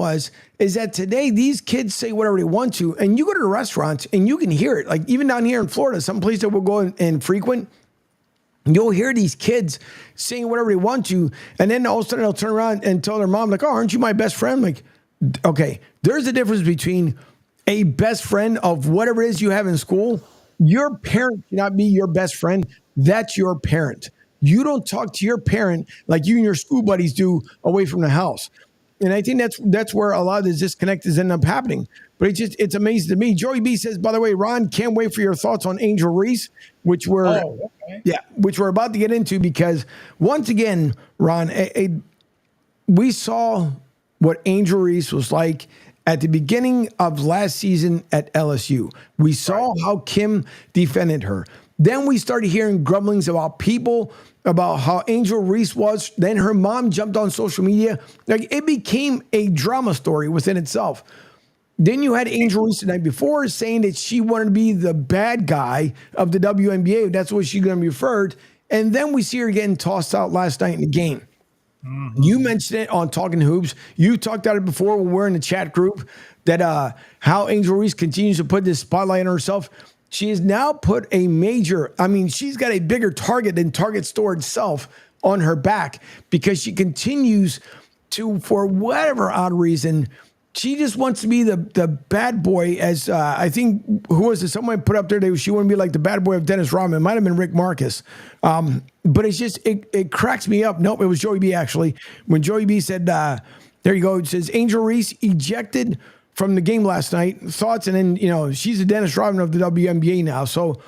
[SPEAKER 7] is that today these kids say whatever they want to, and you go to the restaurants and you can hear it. Like even down here in Florida, some place that we'll go and frequent, you'll hear these kids saying whatever they want to, and then all of a sudden they'll turn around and tell their mom, like, "Oh, aren't you my best friend?" Like, okay, there's a difference between a best friend of whatever it is you have in school. Your parent cannot be your best friend. That's your parent. You don't talk to your parent like you and your school buddies do away from the house. And I think that's where a lot of this disconnect is ending up happening. But it's amazing to me. Joey B says, by the way, Ron, can't wait for your thoughts on Angel Reese, which we're which we're about to get into, because once again, Ron, we saw what Angel Reese was like at the beginning of last season at LSU. We saw how Kim defended her. Then we started hearing grumblings about people about how Angel Reese was. Then her mom jumped on social media. Like, it became a drama story within itself. Then you had Angel Reese the night before saying that she wanted to be the bad guy of the WNBA. That's what she's going to be referred. And then we see her getting tossed out last night in the game. Mm-hmm. You mentioned it on Talking Hoops. You talked about it before when we're in the chat group, that how Angel Reese continues to put this spotlight on herself. She has now put she's got a bigger target than Target Store itself on her back, because she continues to, for whatever odd reason, she just wants to be the bad boy, as I think, who was it? Someone put up there that she wanted to be like the bad boy of Dennis Rodman. It might have been Rick Marcus. But it's just, it cracks me up. Nope, it was Joey B, actually. When Joey B said, there you go, it says, Angel Reese ejected from the game last night. Thoughts? And then, she's the Dennis Rodman of the WNBA now. So,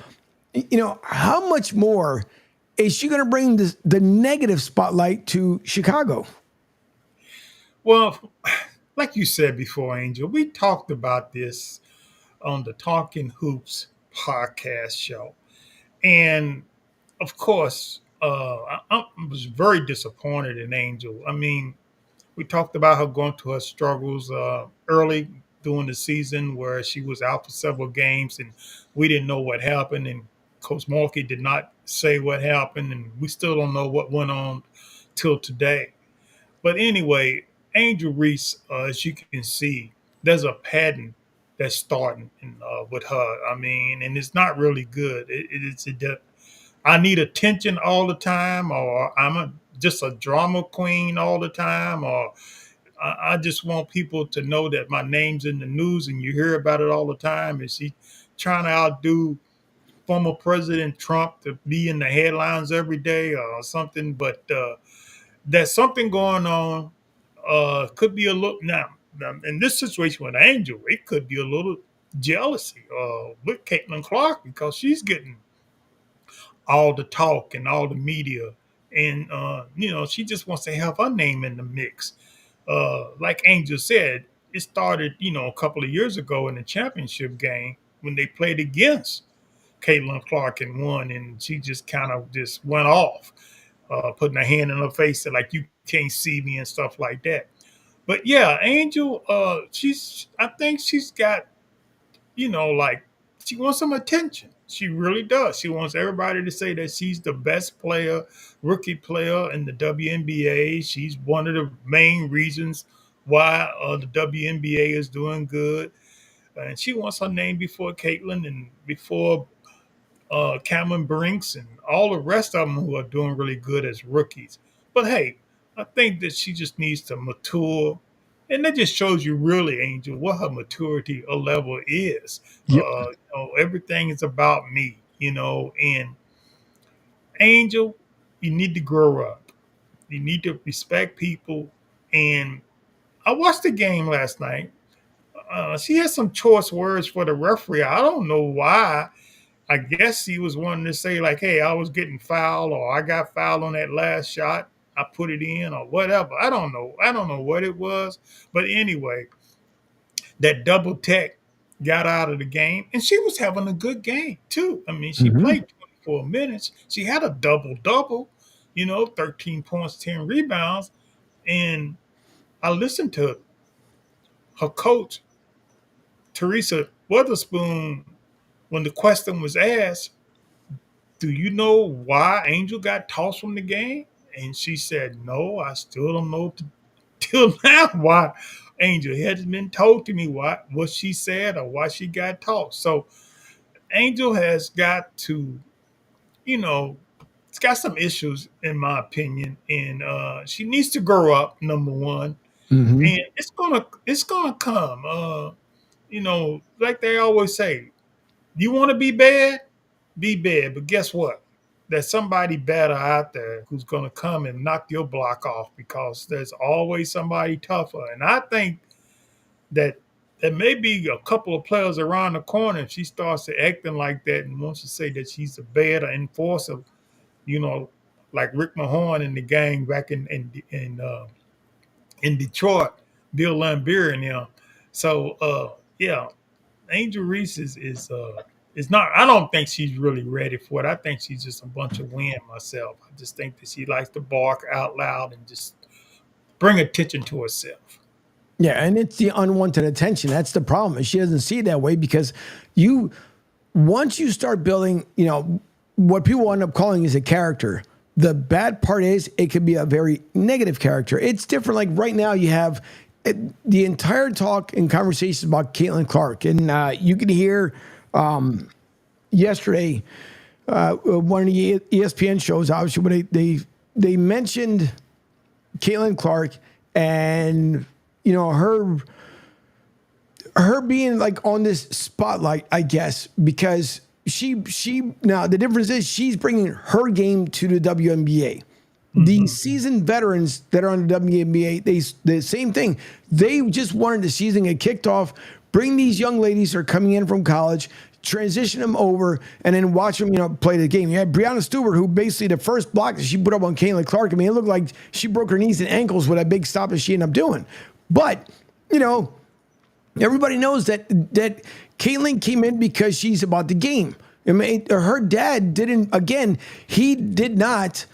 [SPEAKER 7] how much more is she going to bring the negative spotlight to Chicago?
[SPEAKER 18] Well, like you said before, Angel, we talked about this on the Talking Hoops podcast show. And of course, I was very disappointed in Angel. I mean, we talked about her going through her struggles early during the season, where she was out for several games and we didn't know what happened. And Coach Morkey did not say what happened, and we still don't know what went on till today. But anyway, Angel Reese, as you can see, there's a pattern that's starting with her. I mean, and it's not really good. I need attention all the time, or just a drama queen all the time, or I just want people to know that my name's in the news and you hear about it all the time. Is she trying to outdo former President Trump to be in the headlines every day or something? But there's something going on. Could be a little now in this situation with Angel. It could be a little jealousy with Caitlin Clark, because she's getting all the talk and all the media, and she just wants to have her name in the mix. Like Angel said, it started a couple of years ago in the championship game when they played against Caitlin Clark and won, and she just kind of just went off. putting a hand in her face, like you can't see me and stuff like that. But yeah, Angel, I think she's got, like she wants some attention. She really does. She wants everybody to say that she's the best rookie player in the WNBA. She's one of the main reasons why the WNBA is doing good. And she wants her name before Caitlin and before Cameron Brinks and all the rest of them who are doing really good as rookies. But hey, I think that she just needs to mature. And that just shows you really, Angel, what her maturity level is.
[SPEAKER 7] Yep.
[SPEAKER 18] Everything is about me, and Angel, you need to grow up. You need to respect people. And I watched the game last night. She had some choice words for the referee. I don't know why. I guess he was wanting to say like, "Hey, I was getting fouled, or I got fouled on that last shot. I put it in, or whatever." I don't know. I don't know what it was, but anyway, that double tech got out of the game, and she was having a good game too. I mean, she played 24 minutes. She had a double double, 13 points, 10 rebounds, and I listened to her coach, Teresa Witherspoon, when the question was asked, "Do you know why Angel got tossed from the game?" And she said, "No, I still don't know till now why Angel. It hasn't been told to me what she said or why she got tossed." So Angel has got to, it's got some issues in my opinion, and she needs to grow up. Number one, and it's gonna come. Like they always say, you want to be bad, but guess what? There's somebody better out there who's going to come and knock your block off, because there's always somebody tougher. And I think that there may be a couple of players around the corner if she starts to acting like that and wants to say that she's a better enforcer, like Rick Mahorn in the gang back in Detroit, Bill Laimbeer and them. So yeah, Angel Reese is not. I don't think she's really ready for it. I think she's just a bunch of wind myself. I just think that she likes to bark out loud and just bring attention to herself.
[SPEAKER 7] Yeah, and it's the unwanted attention. That's the problem. She doesn't see it that way, because once you start building, what people end up calling is a character. The bad part is it could be a very negative character. It's different. Like right now, you have the entire talk and conversations about Caitlin Clark, and you can hear yesterday one of the ESPN shows, obviously, when they mentioned Caitlin Clark and her being like on this spotlight, I guess, because she now the difference is she's bringing her game to the WNBA. The seasoned veterans that are on the WNBA, the same thing. They just wanted the season get kicked off, bring these young ladies who are coming in from college, transition them over, and then watch them, play the game. You had Breanna Stewart, who basically the first block that she put up on Caitlin Clark, I mean, it looked like she broke her knees and ankles with that big stop that she ended up doing. But, everybody knows that Caitlin came in because she's about the game. I mean, her dad he did not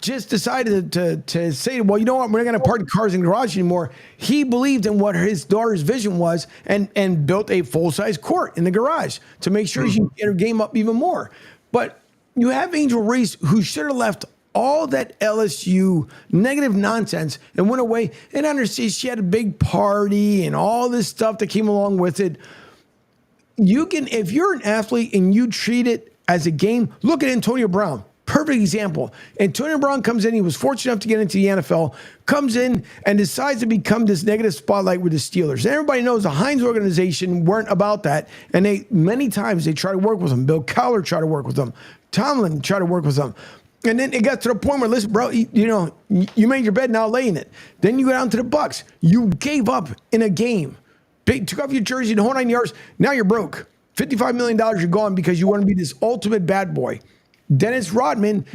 [SPEAKER 7] just decided to say, well, you know what, we're not going to park cars in the garage anymore. He believed in what his daughter's vision was and built a full-size court in the garage to make sure she could get her game up even more. But you have Angel Reese, who should have left all that LSU negative nonsense and went away, and understand she had a big party and all this stuff that came along with it. If you're an athlete and you treat it as a game, look at Antonio Brown. Perfect example. Antonio Brown comes in. He was fortunate enough to get into the NFL, comes in and decides to become this negative spotlight with the Steelers. And everybody knows the Hines organization weren't about that. And many times they try to work with him. Bill Cowher tried to work with him. Tomlin tried to work with him. And then it got to the point where, listen, bro, you made your bed, now lay in it. Then you go down to the Bucks. You gave up in a game. Took off your jersey, the whole 9 yards. Now you're broke. $55 million, you're gone because you want to be this ultimate bad boy. Dennis Rodman,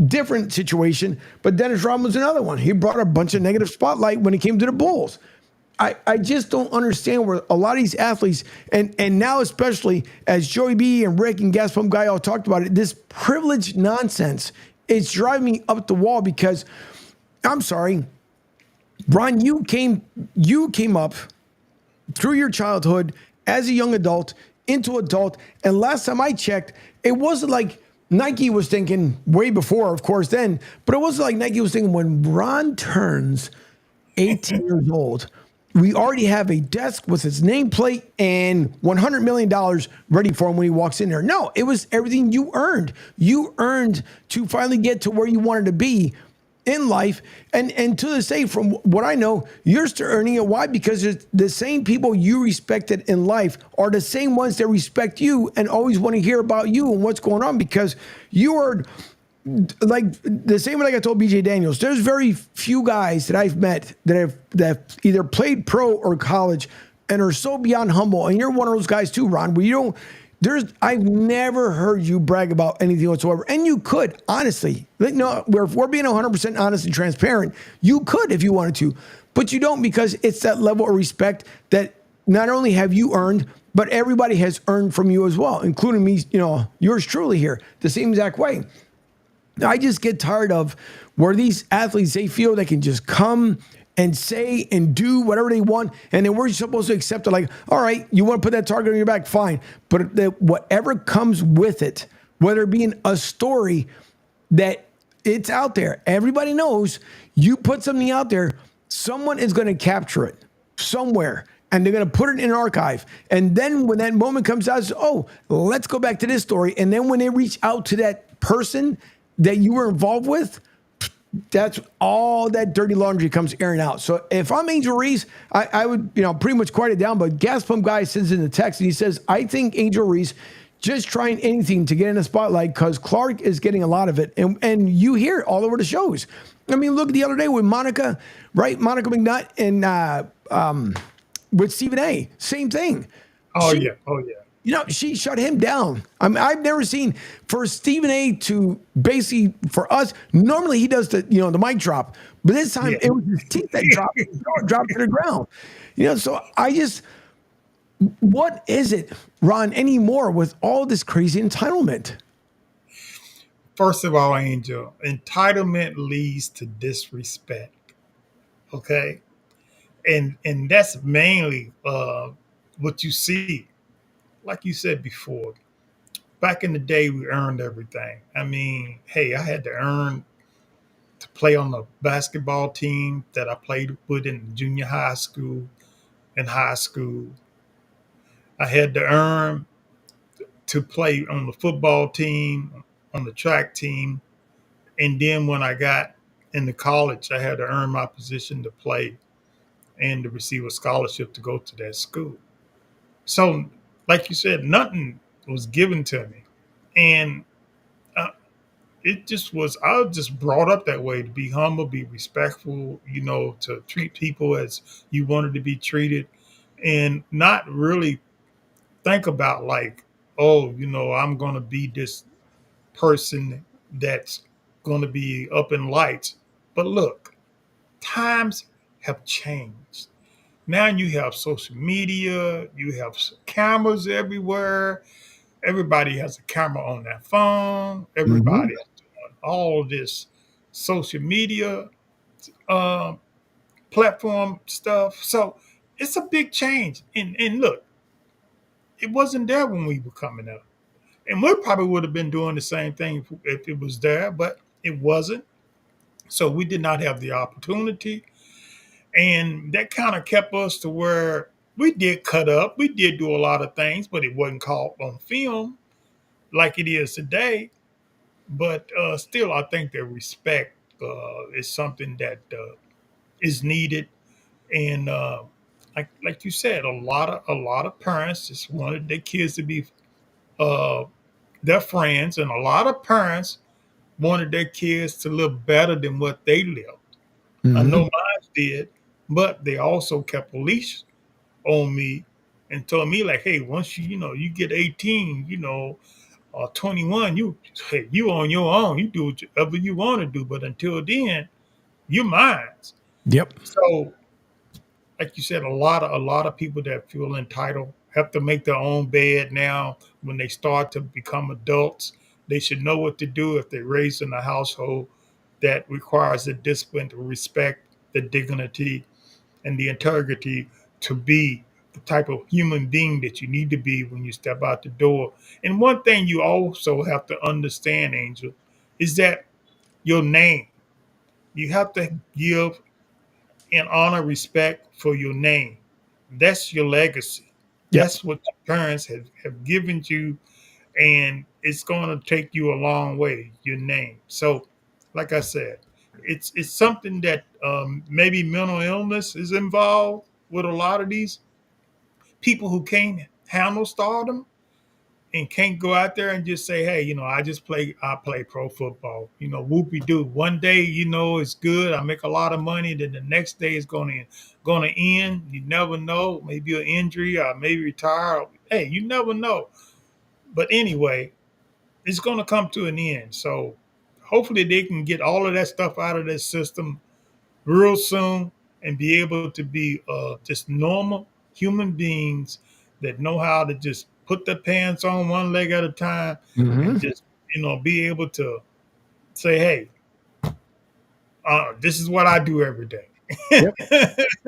[SPEAKER 7] different situation, but Dennis Rodman was another one. He brought a bunch of negative spotlight when it came to the Bulls. I just don't understand where a lot of these athletes, and now especially as Joey B and Rick and Gas Pump Guy all talked about it, this privileged nonsense it's driving me up the wall because I'm sorry, Ron, you came up through your childhood as a young adult into adult, and last time I checked, it wasn't like Nike was thinking way before, of course, then, but it wasn't like Nike was thinking when Ron turns 18 years old, we already have a desk with his nameplate and $100 million ready for him when he walks in there. No, it was everything you earned. You earned to finally get to where you wanted to be in life. And to this day, from what I know, you're still earning it. Why? Because it's the same people you respected in life are the same ones that respect you and always want to hear about you and what's going on, because you are like the same way like I told BJ Daniels. There's very few guys that I've met that have either played pro or college and are so beyond humble. And you're one of those guys too, Ron, where you don't, I've never heard you brag about anything whatsoever. And you could, honestly. No, if we're being 100% honest and transparent, you could if you wanted to. But you don't, because it's that level of respect that not only have you earned, but everybody has earned from you as well, including me, yours truly here, the same exact way. I just get tired of where these athletes, they feel they can just come and say and do whatever they want, and then we're supposed to accept it like, all right, you want to put that target on your back, fine. But whatever comes with it, whether it being a story that it's out there, everybody knows you put something out there, someone is going to capture it somewhere, and they're going to put it in an archive. And then when that moment comes out, it's, oh, let's go back to this story. And then when they reach out to that person that you were involved with, that's all that dirty laundry comes airing out. So if I'm Angel Reese, I would, pretty much quiet it down. But Gas Pump Guy sends in the text and he says, I think Angel Reese just trying anything to get in the spotlight because Clark is getting a lot of it. And you hear it all over the shows. I mean, look at the other day with Monica, right? Monica McNutt and with Stephen A. Same thing.
[SPEAKER 18] Oh, yeah.
[SPEAKER 7] She shut him down. I mean, I've never seen for Stephen A. to basically, for us, normally he does the mic drop, but this time it was his teeth that dropped to the ground. So what is it, Ron, anymore with all this crazy entitlement?
[SPEAKER 18] First of all, Angel, entitlement leads to disrespect. Okay? And that's mainly what you see. Like you said before, back in the day, we earned everything. I mean, hey, I had to earn to play on the basketball team that I played with in junior high school and high school. I had to earn to play on the football team, on the track team. And then when I got into college, I had to earn my position to play and to receive a scholarship to go to that school. So, like you said, nothing was given to me. And it just was, I was just brought up that way, to be humble, be respectful, to treat people as you wanted to be treated, and not really think about like, oh, I'm going to be this person that's going to be up in lights. But look, times have changed. Now you have social media, you have cameras everywhere. Everybody has a camera on their phone. Everybody is doing all this social media platform stuff. So it's a big change. And look, it wasn't there when we were coming up. And we probably would have been doing the same thing if it was there, but it wasn't. So we did not have the opportunity. And that kind of kept us to where we did cut up. We did do a lot of things, but it wasn't caught on film like it is today. But still, I think that respect is something that is needed. And like you said, a lot of parents just wanted their kids to be their friends, and a lot of parents wanted their kids to live better than what they lived. I know mine did, but they also kept a leash on me and told me like, hey, once you get 18, or 21, you on your own. You do whatever you want to do, but until then, you're mine.
[SPEAKER 7] Yep.
[SPEAKER 18] So, like you said, a lot of people that feel entitled have to make their own bed now when they start to become adults. They should know what to do if they're raised in a household that requires the discipline, to respect, the dignity, and the integrity to be the type of human being that you need to be when you step out the door. And one thing you also have to understand, Angel, is that your name. You have to give and honor respect for your name. That's your legacy.
[SPEAKER 7] Yep.
[SPEAKER 18] That's what your parents have given you, and it's going to take you a long way, your name. So, like I said, it's something that maybe mental illness is involved with a lot of these people who can't handle stardom and can't go out there and just say, hey, I play pro football. Whoopie doo. One day, it's good. I make a lot of money. Then the next day it's gonna end. You never know. Maybe an injury or maybe retire. Hey, you never know. But anyway, it's gonna come to an end. So hopefully they can get all of that stuff out of their system real soon and be able to be just normal human beings that know how to just put their pants on one leg at a time and just be able to say, hey, this is what I do every day.
[SPEAKER 7] Yep.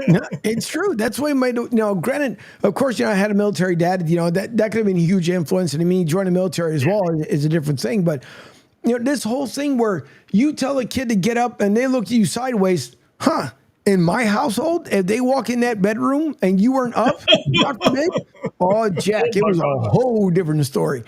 [SPEAKER 7] No, it's true. That's why granted, of course, I had a military dad, that could have been a huge influence. And me joining the military as well is a different thing. But, this whole thing where you tell a kid to get up and they look at you sideways, in my household, if they walk in that bedroom and you weren't up, God forbid, Jack, it was a whole different story.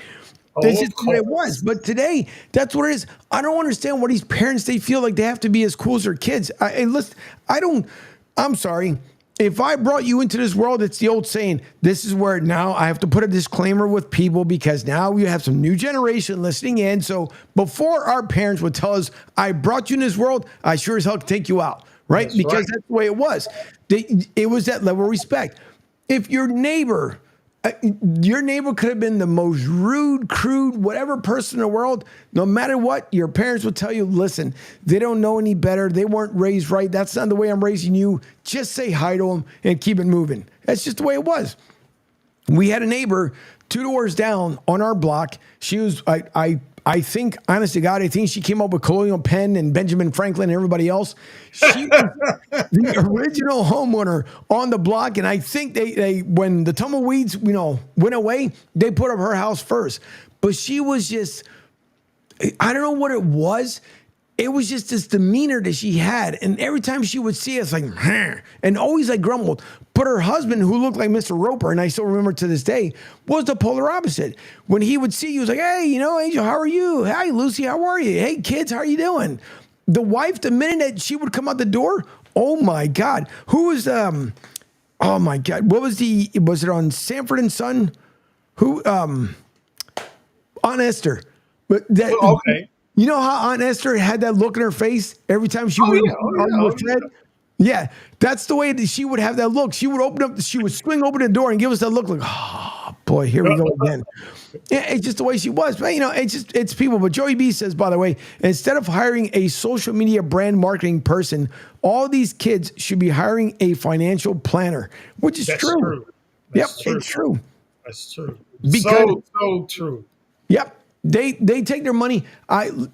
[SPEAKER 7] That's just what it was. But today, that's what it is. I don't understand why these parents, they feel like they have to be as cool as their kids. I'm sorry. If I brought you into this world, it's the old saying, this is where now I have to put a disclaimer with people because now we have some new generation listening in. So before our parents would tell us, I brought you in this world, I sure as hell could take you out, right? That's because that's the way it was. It was that level of respect. If your neighbor could have been the most rude, crude, whatever person in the world. No matter what, your parents would tell you, listen, they don't know any better. They weren't raised right. That's not the way I'm raising you. Just say hi to them and keep it moving. That's just the way it was. We had a neighbor 2 doors down on our block. She was, I think, honest to God, I think she came up with Colonial Penn and Benjamin Franklin and everybody else. She was the original homeowner on the block. And I think they when the tumbleweeds, went away, they put up her house first. But she was just, I don't know what it was. It was just this demeanor that she had. And every time she would see us, and always grumbled. But her husband, who looked like Mr. Roper, and I still remember to this day, was the polar opposite. When he would see you, he was like, hey, Angel, how are you? Hi, Lucy, how are you? Hey, kids, how are you doing? The wife, the minute that she would come out the door, oh my God. Who was, oh my God. What was was it on Sanford and Son? Who, Aunt Esther. But that,
[SPEAKER 18] okay.
[SPEAKER 7] You know how Aunt Esther had that look in her face every time she would argue with Fred? Yeah, that's the way that she would have that look. She would swing open the door and give us that look like, oh boy, here we go again. Yeah, it's just the way she was. But it's people. But Joey B says, by the way, instead of hiring a social media brand marketing person, all these kids should be hiring a financial planner, which is true. It's true.
[SPEAKER 18] That's true.
[SPEAKER 7] Because,
[SPEAKER 18] so true.
[SPEAKER 7] Yep. They take their money.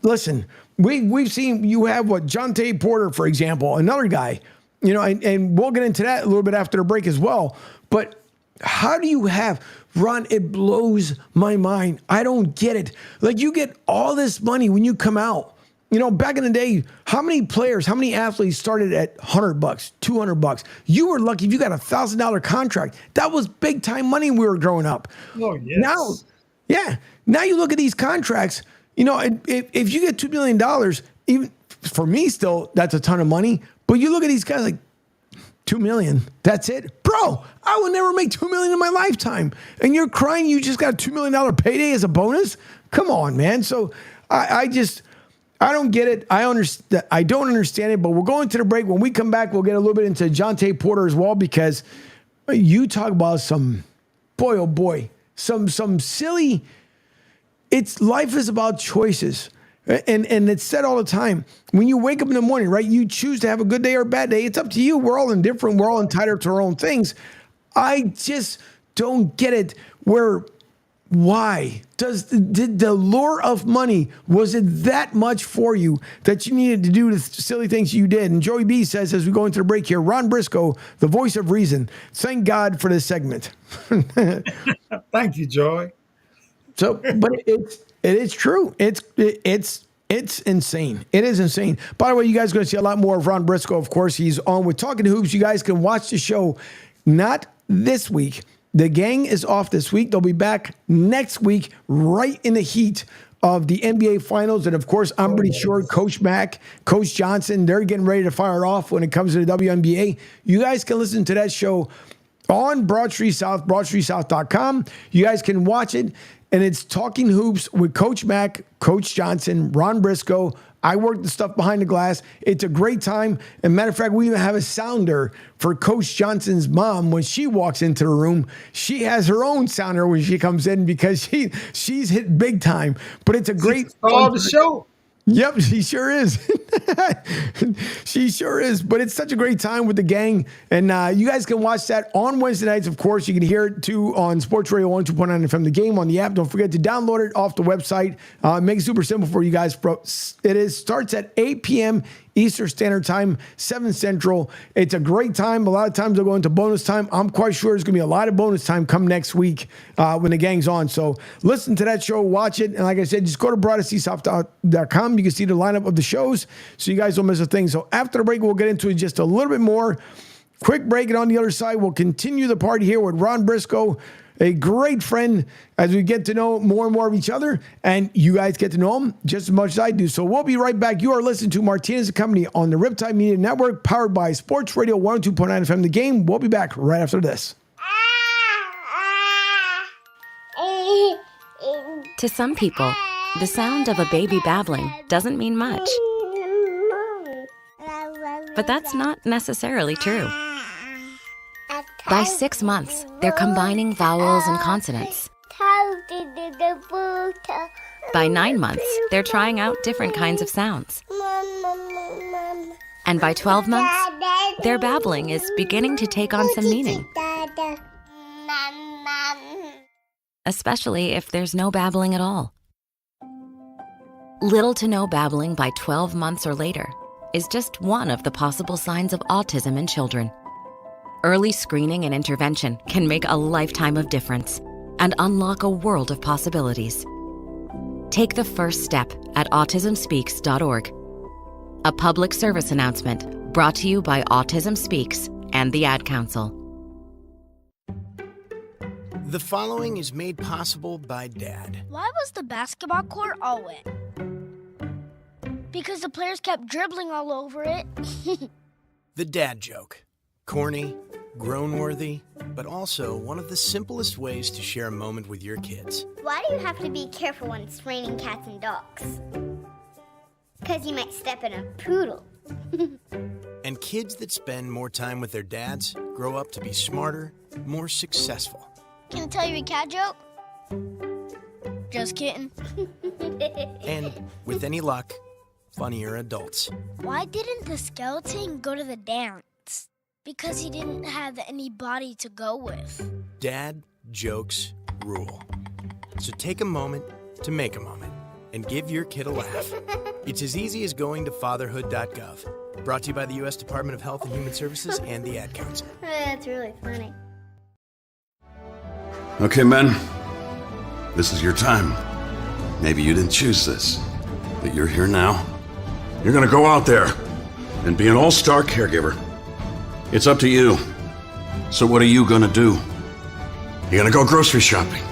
[SPEAKER 7] Listen, we've seen you have Jonte Porter, for example, another guy, and we'll get into that a little bit after the break as well. But how do you have, Ron, it blows my mind. I don't get it. You get all this money when you come out. Back in the day, how many athletes started at $100, $200? You were lucky if you got $1,000 contract. That was big time money when we were growing up.
[SPEAKER 18] Oh, yes.
[SPEAKER 7] Now you look at these contracts, if you get $2 million, even for me still, that's a ton of money. But you look at these guys $2 million, that's it. Bro, I will never make $2 million in my lifetime. And you're crying you just got a $2 million payday as a bonus? Come on, man. So I don't get it. I don't understand it, but we're going to the break. When we come back, we'll get a little bit into Jonte Porter as well, because you talk about some, boy, oh boy, some silly. Life is about choices. And it's said all the time. When you wake up in the morning, right, you choose to have a good day or a bad day. It's up to you. We're all indifferent. We're all entitled to our own things. I just don't get it where Why? Did the lure of money, was it that much for you that you needed to do the silly things you did? And Joey B says, as we go into the break here, Ron Briscoe, the voice of reason. Thank God for this segment.
[SPEAKER 18] Thank you, Joy.
[SPEAKER 7] So, but it is true. It's insane. It is insane. By the way, you guys are going to see a lot more of Ron Briscoe. Of course, he's on with Talking Hoops. You guys can watch the show not this week. The gang is off this week. They'll be back next week, right in the heat of the NBA Finals. And, of course, I'm pretty sure Coach Mack, Coach Johnson, they're getting ready to fire off when it comes to the WNBA. You guys can listen to that show on Broad Street South, broadstreetsouth.com. You guys can watch it. And it's Talking Hoops with Coach Mack, Coach Johnson, Ron Briscoe. I work the stuff behind the glass. It's a great time. And matter of fact, we even have a sounder for Coach Johnson's mom when she walks into the room. She has her own sounder when she comes in because she's hit big time. But it's a great
[SPEAKER 18] the show.
[SPEAKER 7] Yep, she sure is. She sure is. But it's such a great time with the gang. And you guys can watch that on Wednesday nights, of course. You can hear it, too, on Sports Radio 102.9 FM, the game on the app. Don't forget to download it off the website. Make it super simple for you guys. Starts at 8 p.m. Eastern Standard Time, 7 Central. It's a great time. A lot of times they'll go into bonus time. I'm quite sure there's going to be a lot of bonus time come next week when the gang's on. So listen to that show, watch it. And like I said, just go to broadstreetsouth.com. You can see the lineup of the shows so you guys don't miss a thing. So after the break, we'll get into it just a little bit more. Quick break, and on the other side, we'll continue the party here with Ron Briscoe, a great friend, as we get to know more and more of each other, and you guys get to know him just as much as I do. So we'll be right back. You are listening to Martinez Company on the Riptide Media Network, powered by Sports Radio 102.9 FM, The Game. We'll be back right after this.
[SPEAKER 2] To some people, the sound of a baby babbling doesn't mean much. But that's not necessarily true. By 6 months, they're combining vowels and consonants. By 9 months, they're trying out different kinds of sounds. And by 12 months, their babbling is beginning to take on some meaning. Especially if there's no babbling at all. Little to no babbling by 12 months or later is just one of the possible signs of autism in children. Early screening and intervention can make a lifetime of difference and unlock a world of possibilities. Take the first step at autismspeaks.org. A public service announcement brought to you by Autism Speaks and the Ad Council.
[SPEAKER 4] The following is made possible by Dad.
[SPEAKER 5] Why was the basketball court all wet? Because the players kept dribbling all over it.
[SPEAKER 4] The dad joke. Corny, grown-worthy, but also one of the simplest ways to share a moment with your kids.
[SPEAKER 14] Why do you have to be careful when it's raining cats and dogs? Because you might step in a poodle.
[SPEAKER 4] And kids that spend more time with their dads grow up to be smarter, more successful.
[SPEAKER 5] Can I tell you a cat joke? Just kidding.
[SPEAKER 4] And, with any luck, funnier adults.
[SPEAKER 5] Why didn't the skeleton go to the dance? Because he didn't have any body to go with.
[SPEAKER 4] Dad jokes rule. So take a moment to make a moment and give your kid a laugh. It's as easy as going to fatherhood.gov. Brought to you by the U.S. Department of Health and Human Services and the Ad Council.
[SPEAKER 14] That's really funny.
[SPEAKER 8] Okay, men. This is your time. Maybe you didn't choose this, but you're here now. You're gonna go out there and be an all-star caregiver. It's up to you. So what are you gonna do? You're gonna go grocery shopping,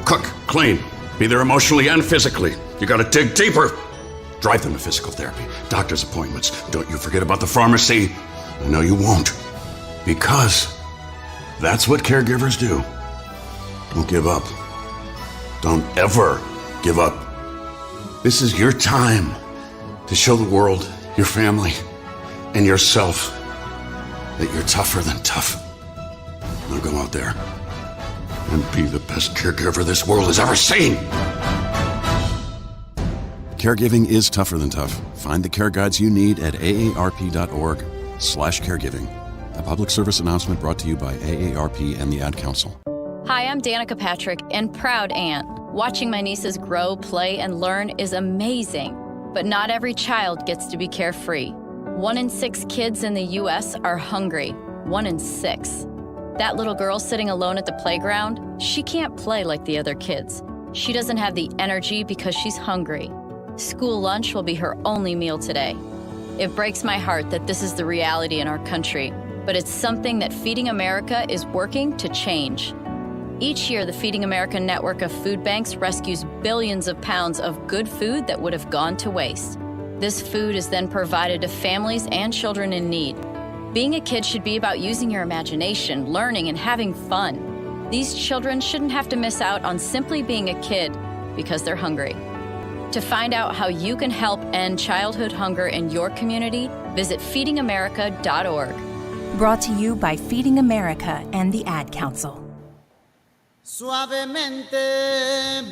[SPEAKER 8] cook, clean, be there emotionally and physically. You gotta dig deeper. Drive them to physical therapy, doctor's appointments. Don't you forget about the pharmacy. I know you won't. Because that's what caregivers do. Don't give up. Don't ever give up. This is your time to show the world, your family, and yourself that you're tougher than tough. Now go out there and be the best caregiver this world has ever seen. Caregiving is tougher than tough. Find the care guides you need at aarp.org/caregiving. A public service announcement brought to you by AARP and the Ad Council.
[SPEAKER 1] Hi, I'm Danica Patrick and proud aunt. Watching my nieces grow, play, and learn is amazing. But not every child gets to be carefree. 1 in 6 kids in the U.S. are hungry. 1 in 6. That little girl sitting alone at the playground, she can't play like the other kids. She doesn't have the energy because she's hungry. School lunch will be her only meal today. It breaks my heart that this is the reality in our country, but it's something that Feeding America is working to change. Each year, the Feeding America network of food banks rescues billions of pounds of good food that would have gone to waste. This food is then provided to families and children in need. Being a kid should be about using your imagination, learning, and having fun. These children shouldn't have to miss out on simply being a kid because they're hungry. To find out how you can help end childhood hunger in your community, visit feedingamerica.org.
[SPEAKER 19] Brought to you by Feeding America and the Ad Council.
[SPEAKER 21] Suavemente,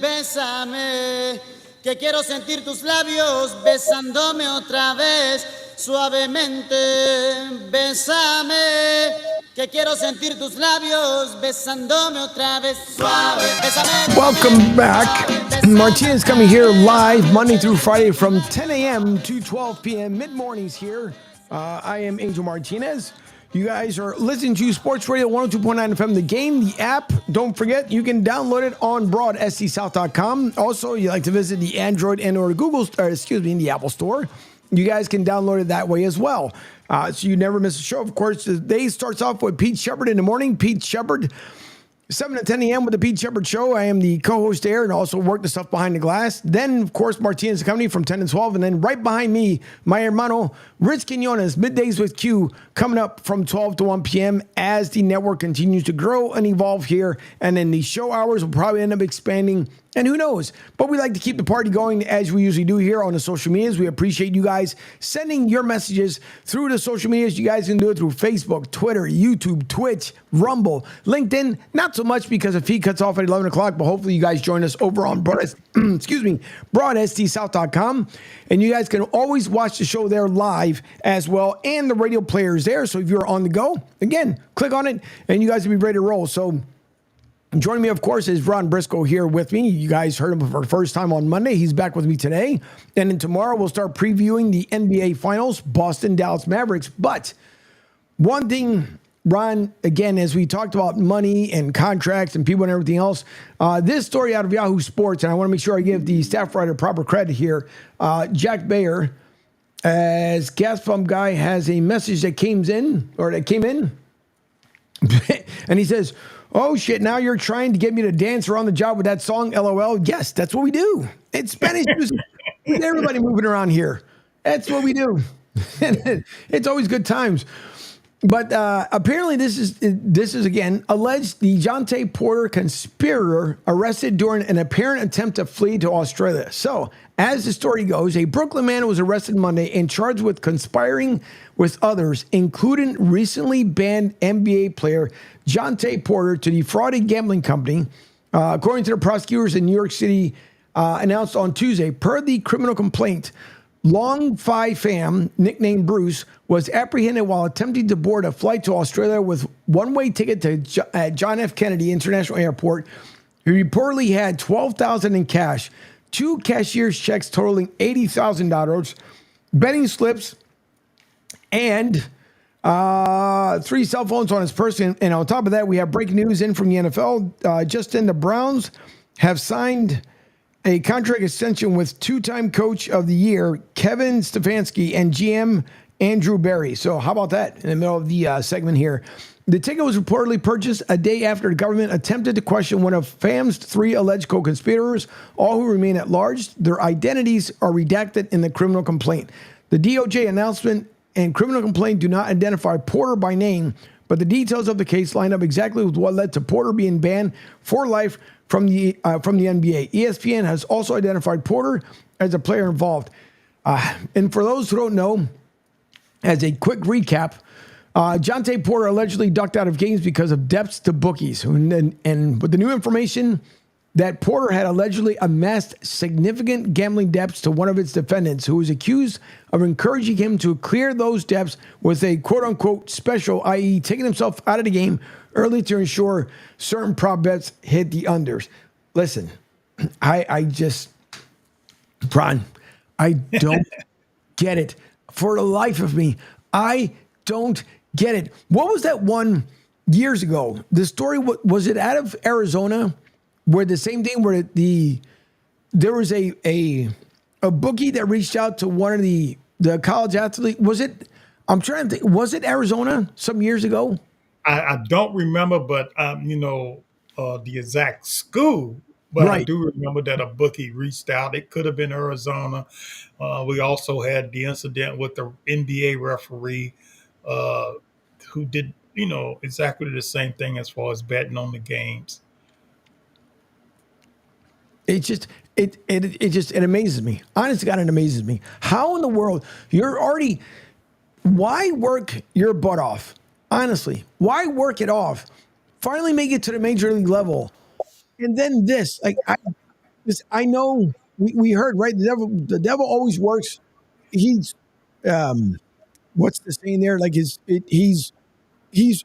[SPEAKER 21] bésame, que quiero sentir tus labios besándome otra vez. Suavemente, bésame, que quiero sentir tus labios besándome otra vez. Suave, bésame.
[SPEAKER 7] Welcome back. Martinez coming here live Monday through Friday from 10 a.m. to 12 p.m. Mid-mornings here. I am Angel Martinez. You guys are listening to Sports Radio 102.9 FM, The Game, the app. Don't forget, you can download it on broadstsouth.com. Also, you like to visit the Android and or the Apple Store. You guys can download it that way as well. So you never miss a show. Of course, the day starts off with Pete Sheppard in the morning. Pete Sheppard, 7 to 10 a.m. with the Pete Sheppard Show. I am the co-host there and also work the stuff behind the glass. Then, of course, Martinez Company from 10 to 12. And then right behind me, my hermano, Rich Quinones, Middays with Q, coming up from 12 to 1 p.m. as the network continues to grow and evolve here. And then the show hours will probably end up expanding. And who knows? But we like to keep the party going as we usually do here on the social medias. We appreciate you guys sending your messages through the social medias. You guys can do it through Facebook, Twitter, YouTube, Twitch, Rumble, LinkedIn. Not so much because the feed cuts off at 11 o'clock, but hopefully you guys join us over on broadstsouth.com. And you guys can always watch the show there live as well, and the radio players there. So if you're on the go, again, click on it, and you guys will be ready to roll. So joining me, of course, is Ron Briscoe here with me. You guys heard him for the first time on Monday. He's back with me today. And then tomorrow, we'll start previewing the NBA Finals, Boston, Dallas Mavericks. But one thing, Ron, again, as we talked about money and contracts and people and everything else, this story out of Yahoo Sports, and I want to make sure I give the staff writer proper credit here. Jack Bayer, as Gas Pump Guy, has a message that came in. And he says, "Oh, shit, now you're trying to get me to dance around the job with that song, LOL. Yes, that's what we do. It's Spanish music. Everybody moving around here. That's what we do. It's always good times. But apparently this is again alleged the Jontay Porter conspirator arrested during an apparent attempt to flee to Australia. So as the story goes, a Brooklyn man was arrested Monday and charged with conspiring with others, including recently banned NBA player Jontay Porter, to defraud a gambling company. According to the prosecutors in New York City, announced on Tuesday, per the criminal complaint, Long Phi Pham, nicknamed Bruce, was apprehended while attempting to board a flight to Australia with one-way ticket to John F. Kennedy International Airport. He reportedly had $12,000 in cash, 2 cashier's checks totaling $80,000, betting slips, and 3 cell phones on his person. And on top of that, we have breaking news in from the NFL. Just in, the Browns have signed a contract extension with 2-time coach of the year, Kevin Stefanski, and GM Andrew Berry. So how about that in the middle of the segment here? The ticket was reportedly purchased a day after the government attempted to question one of Pham's 3 alleged co-conspirators, all who remain at large. Their identities are redacted in the criminal complaint. The DOJ announcement and criminal complaint do not identify Porter by name, but the details of the case line up exactly with what led to Porter being banned for life from the NBA. ESPN has also identified Porter as a player involved. And for those who don't know, as a quick recap, Jontay Porter allegedly ducked out of games because of debts to bookies. And with the new information that Porter had allegedly amassed significant gambling debts to one of its defendants, who was accused of encouraging him to clear those debts with a quote-unquote special, i.e. taking himself out of the game early to ensure certain prop bets hit the unders. Listen, I just, Ron, I don't get it. For the life of me, I don't get it. What was that one years ago? The story, was it out of Arizona where the same thing where there was a bookie that reached out to one of the college athletes? Was it, I'm trying to think, was it Arizona some years ago?
[SPEAKER 18] I don't remember, but the exact school. But I
[SPEAKER 7] Right.
[SPEAKER 18] do remember that a bookie reached out. It could have been Arizona. We also had the incident with the NBA referee uh, who did, exactly the same thing as far as betting on the games.
[SPEAKER 7] It just it amazes me. Honest to God, it amazes me. How in the world you're already? Why work your butt off? Honestly, why work it off? Finally, make it to the major league level, and then this. Like I know we heard right. The devil always works. He's what's the saying there? Like he's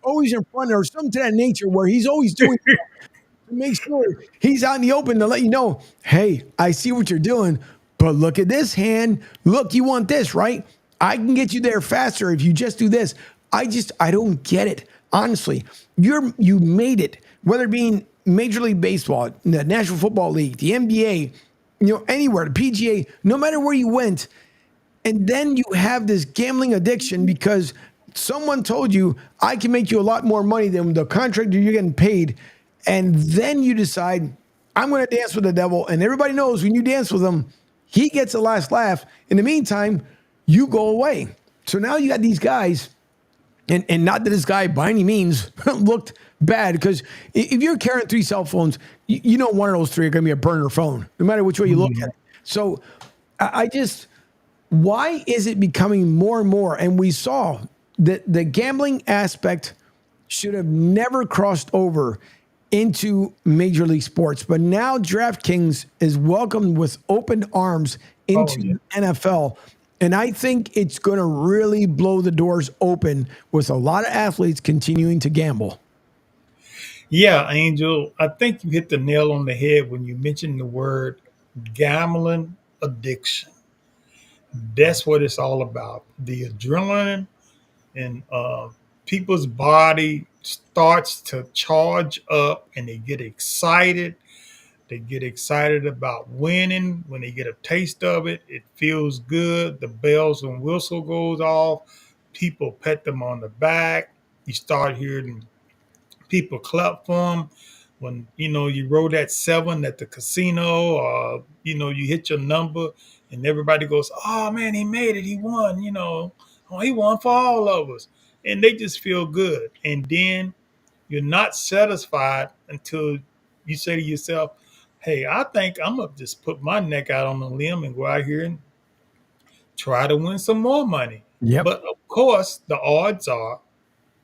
[SPEAKER 7] always in front or something to that nature where he's always doing to make sure he's out in the open to let you know, hey, I see what you're doing, but look at this hand. Look, you want this, right? I can get you there faster if you just do this. I don't get it. Honestly, you made it, whether it being Major League Baseball, the National Football League, the NBA, anywhere, the PGA, no matter where you went, and then you have this gambling addiction because someone told you, I can make you a lot more money than the contract you're getting paid. And then you decide, I'm going to dance with the devil. And everybody knows when you dance with him, he gets the last laugh. In the meantime, you go away. So now you got these guys, and not that this guy by any means looked bad, because if you're carrying 3 cell phones, you know one of those 3 are going to be a burner phone, no matter which way you look at it. So I just, why is it becoming more and more? And we saw that the gambling aspect should have never crossed over into Major League Sports. But now DraftKings is welcomed with open arms into the NFL. And I think it's going to really blow the doors open with a lot of athletes continuing to gamble.
[SPEAKER 18] Yeah, Angel, I think you hit the nail on the head when you mentioned the word gambling addiction. That's what it's all about. The adrenaline and people's body starts to charge up and they get excited. They get excited about winning. When they get a taste of it, it feels good. The bells and whistle goes off. People pat them on the back. You start hearing people clap for them. When you roll that 7 at the casino, or you hit your number, and everybody goes, "Oh man, he made it! He won!" "Oh, he won for all of us," and they just feel good. And then you're not satisfied until you say to yourself, "Hey, I think I'm gonna just put my neck out on a limb and go out here and try to win some more money."
[SPEAKER 7] Yep.
[SPEAKER 18] But of course, the odds are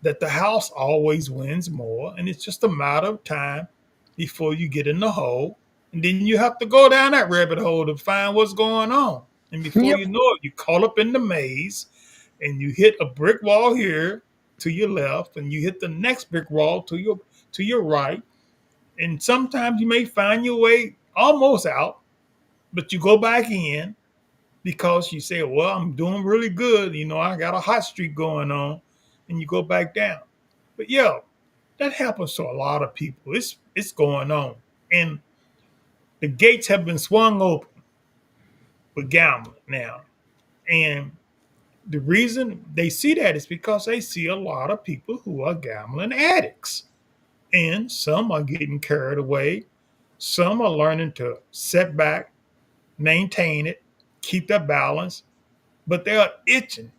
[SPEAKER 18] that the house always wins more, and it's just a matter of time before you get in the hole, and then you have to go down that rabbit hole to find what's going on. And before you know it, you're caught up in the maze, and you hit a brick wall here to your left, and you hit the next brick wall to your right, and sometimes you may find your way almost out, but you go back in because you say, "Well, I'm doing really good. I got a hot streak going on," and you go back down. But yeah, that happens to a lot of people. It's going on, and the gates have been swung open with gambling now. And the reason they see that is because they see a lot of people who are gambling addicts, and some are getting carried away. Some are learning to set back, maintain it, keep their balance, but they are itching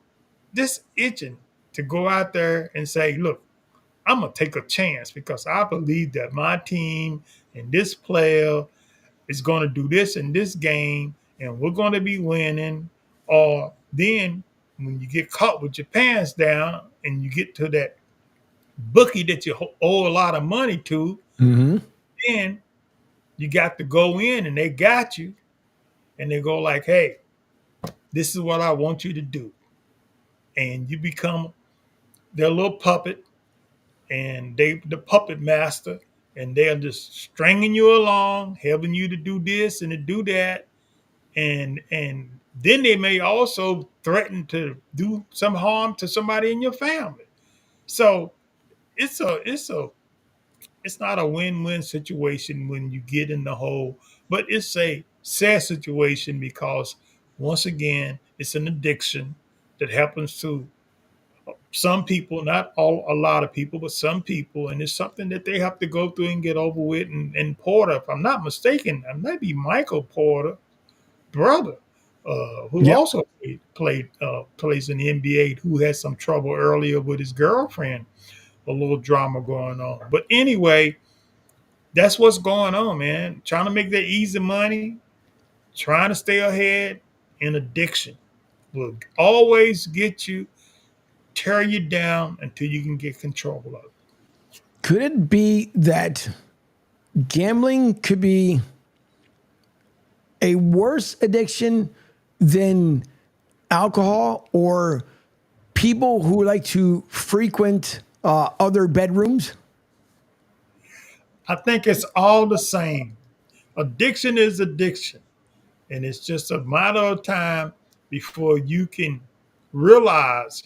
[SPEAKER 18] to go out there and say, "Look, I'm going to take a chance because I believe that my team and this player is going to do this in this game and we're going to be winning." Or then when you get caught with your pants down and you get to that bookie that you owe a lot of money to, then you got to go in and they got you and they go like, "Hey, this is what I want you to do." And you become their little puppet, and they the puppet master, and they're just stringing you along, helping you to do this and to do that, and then they may also threaten to do some harm to somebody in your family. So it's not a win-win situation when you get in the hole, but it's a sad situation because once again, it's an addiction that happens to some people, not all a lot of people, but some people, and it's something that they have to go through and get over with. And Porter, if I'm not mistaken, it might be Michael Porter, brother, who
[SPEAKER 7] Yep.
[SPEAKER 18] also plays in the NBA, who had some trouble earlier with his girlfriend, a little drama going on. But anyway, that's what's going on, man. Trying to make that easy money, trying to stay ahead, and addiction will always get you, tear you down until you can get control of it.
[SPEAKER 7] Could it be that gambling could be a worse addiction than alcohol or people who like to frequent other bedrooms?
[SPEAKER 18] I think it's all the same. Addiction is addiction. And it's just a matter of time before you can realize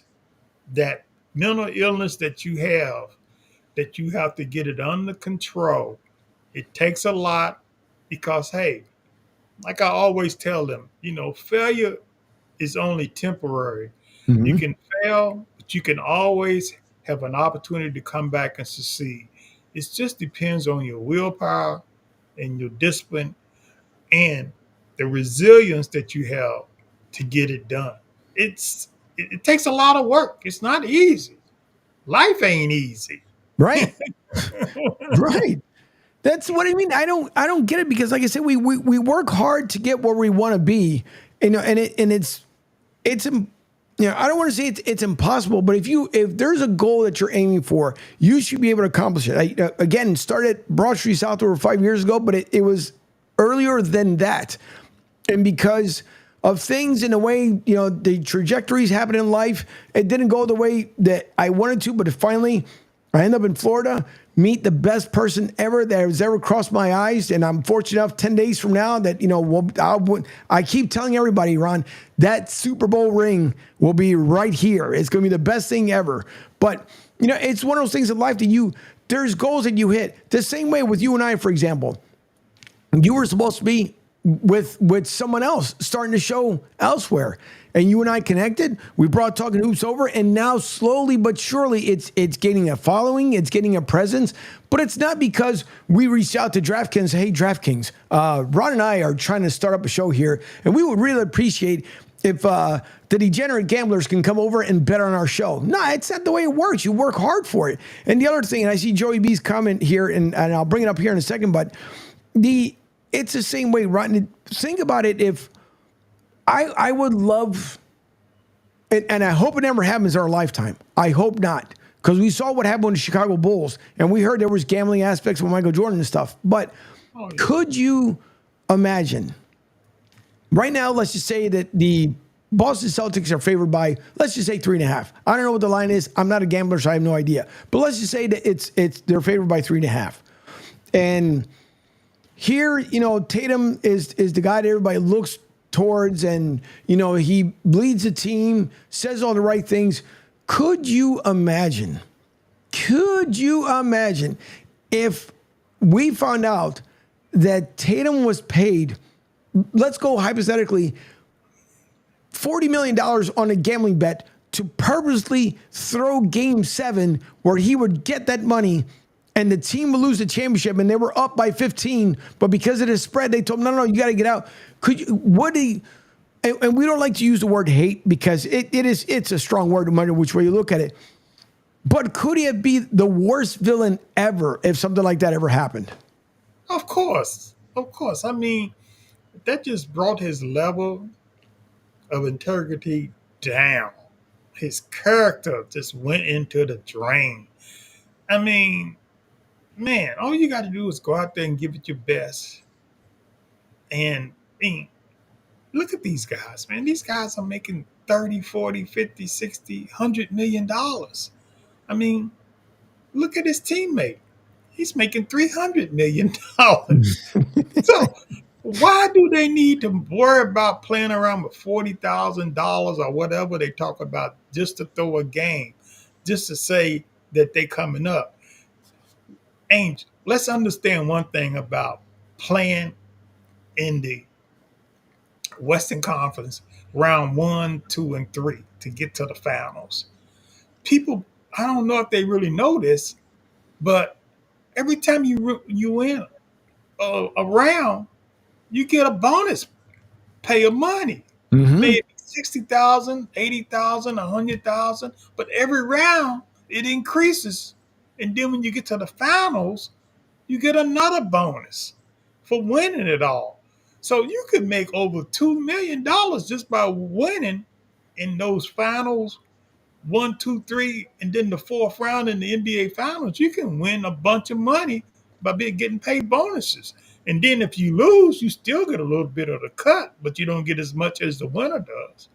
[SPEAKER 18] that mental illness that you have to get it under control. It takes a lot because, hey, like I always tell them, failure is only temporary. You
[SPEAKER 7] Mm-hmm.
[SPEAKER 18] can fail, but you can always have an opportunity to come back and succeed. It just depends on your willpower and your discipline and the resilience that you have to get it done. It takes a lot of work. It's not easy. Life ain't easy.
[SPEAKER 7] Right. Right. That's what I mean. I don't get it because, like I said, we work hard to get where we want to be, and I don't want to say it's impossible, but if there's a goal that you're aiming for, you should be able to accomplish it. Again, started Broad Street South over 5 years ago, but it was earlier than that, and because of things in the way the trajectories happen in life, it didn't go the way that I wanted to, but finally I end up in Florida, meet the best person ever that has ever crossed my eyes. And I'm fortunate enough 10 days from now that, I keep telling everybody, Ron, that Super Bowl ring will be right here. It's going to be the best thing ever. But, it's one of those things in life that there's goals that you hit. The same way with you and I, for example, you were supposed to be with someone else starting to show elsewhere. And you and I connected. We brought Talking Hoops over, and now slowly but surely it's getting a following, it's getting a presence. But it's not because we reached out to DraftKings. Hey, DraftKings, Ron and I are trying to start up a show here, and we would really appreciate if the degenerate gamblers can come over and bet on our show. No, it's not the way it works. You work hard for it. And the other thing, and I see Joey B's comment here, and I'll bring it up here in a second, but it's the same way, Ron. Think about it. If I would love, and I hope it never happens in our lifetime. I hope not, because we saw what happened with the Chicago Bulls, and we heard there was gambling aspects with Michael Jordan and stuff. But could you imagine, right now, let's just say that the Boston Celtics are favored by, let's just say 3.5. I don't know what the line is. I'm not a gambler, so I have no idea. But let's just say that they're favored by 3.5. And here, Tatum is the guy that everybody looks towards, and he leads the team, says all the right things. Could you imagine if we found out that Tatum was paid, let's go hypothetically, $40 million on a gambling bet to purposely throw Game 7 where he would get that money and the team would lose the championship, and they were up by 15, but because of the spread, they told him, no, you got to get out. Would he, and we don't like to use the word hate because it's a strong word no matter which way you look at it, but could he be the worst villain ever if something like that ever happened?
[SPEAKER 18] Of course. I mean, that just brought his level of integrity down. His character just went into the drain. I mean, man, all you got to do is go out there and give it your best. And look at these guys, man. These guys are making 30, 40, 50, 60, $100 million. I mean, Look at his teammate. He's making $300 million. So why do they need to worry about playing around with $40,000 or whatever they talk about just to throw a game, just to say that they coming up? Angel, let's understand one thing about playing in the Western Conference round 1, 2, and 3 to get to the finals. People, I don't know if they really know this, but every time you win a round, you get a bonus pay of money. Maybe 60,000, 80,000, 100,000, but every round it increases. And then when you get to the finals, you get another bonus for winning it all. So you could make over $2 million just by winning in those finals, 1, 2, 3, and then the fourth round in the NBA finals. You can win a bunch of money by getting paid bonuses. And then if you lose, you still get a little bit of the cut, but you don't get as much as the winner does.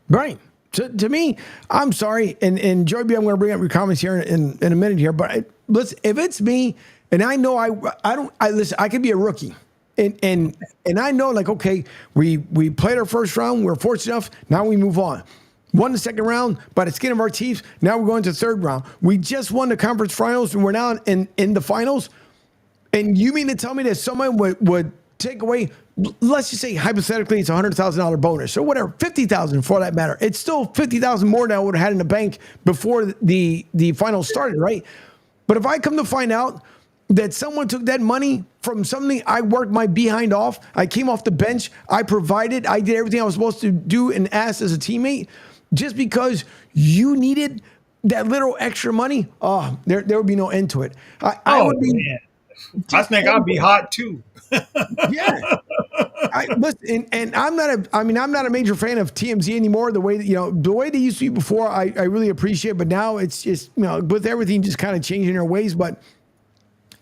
[SPEAKER 7] Right. To me, I'm sorry, and Joy B, I'm going to bring up your comments here in a minute here, but listen, if it's me, and I know listen, I could be a rookie. And I know, like, okay, we played our first round, we're fortunate enough, now we move on. Won the second round by the skin of our teeth, now we're going to the third round. We just won the conference finals, and we're now in the finals. And you mean to tell me that someone would take away, let's just say hypothetically, it's a $100,000 bonus or whatever, $50,000 for that matter. It's still $50,000 more than I would have had in the bank before the finals started, right? But if I come to find out that someone took that money from something I worked my behind off, I came off the bench, I provided, I did everything I was supposed to do and asked as a teammate, just because you needed that little extra money, there would be no end to it. I would be.
[SPEAKER 18] Man. I think I'd be hot too.
[SPEAKER 7] Yeah. Listen, and I'm not a major fan of TMZ anymore. The way that, the way they used to be before, I really appreciate, but now it's just, with everything just kind of changing their ways. But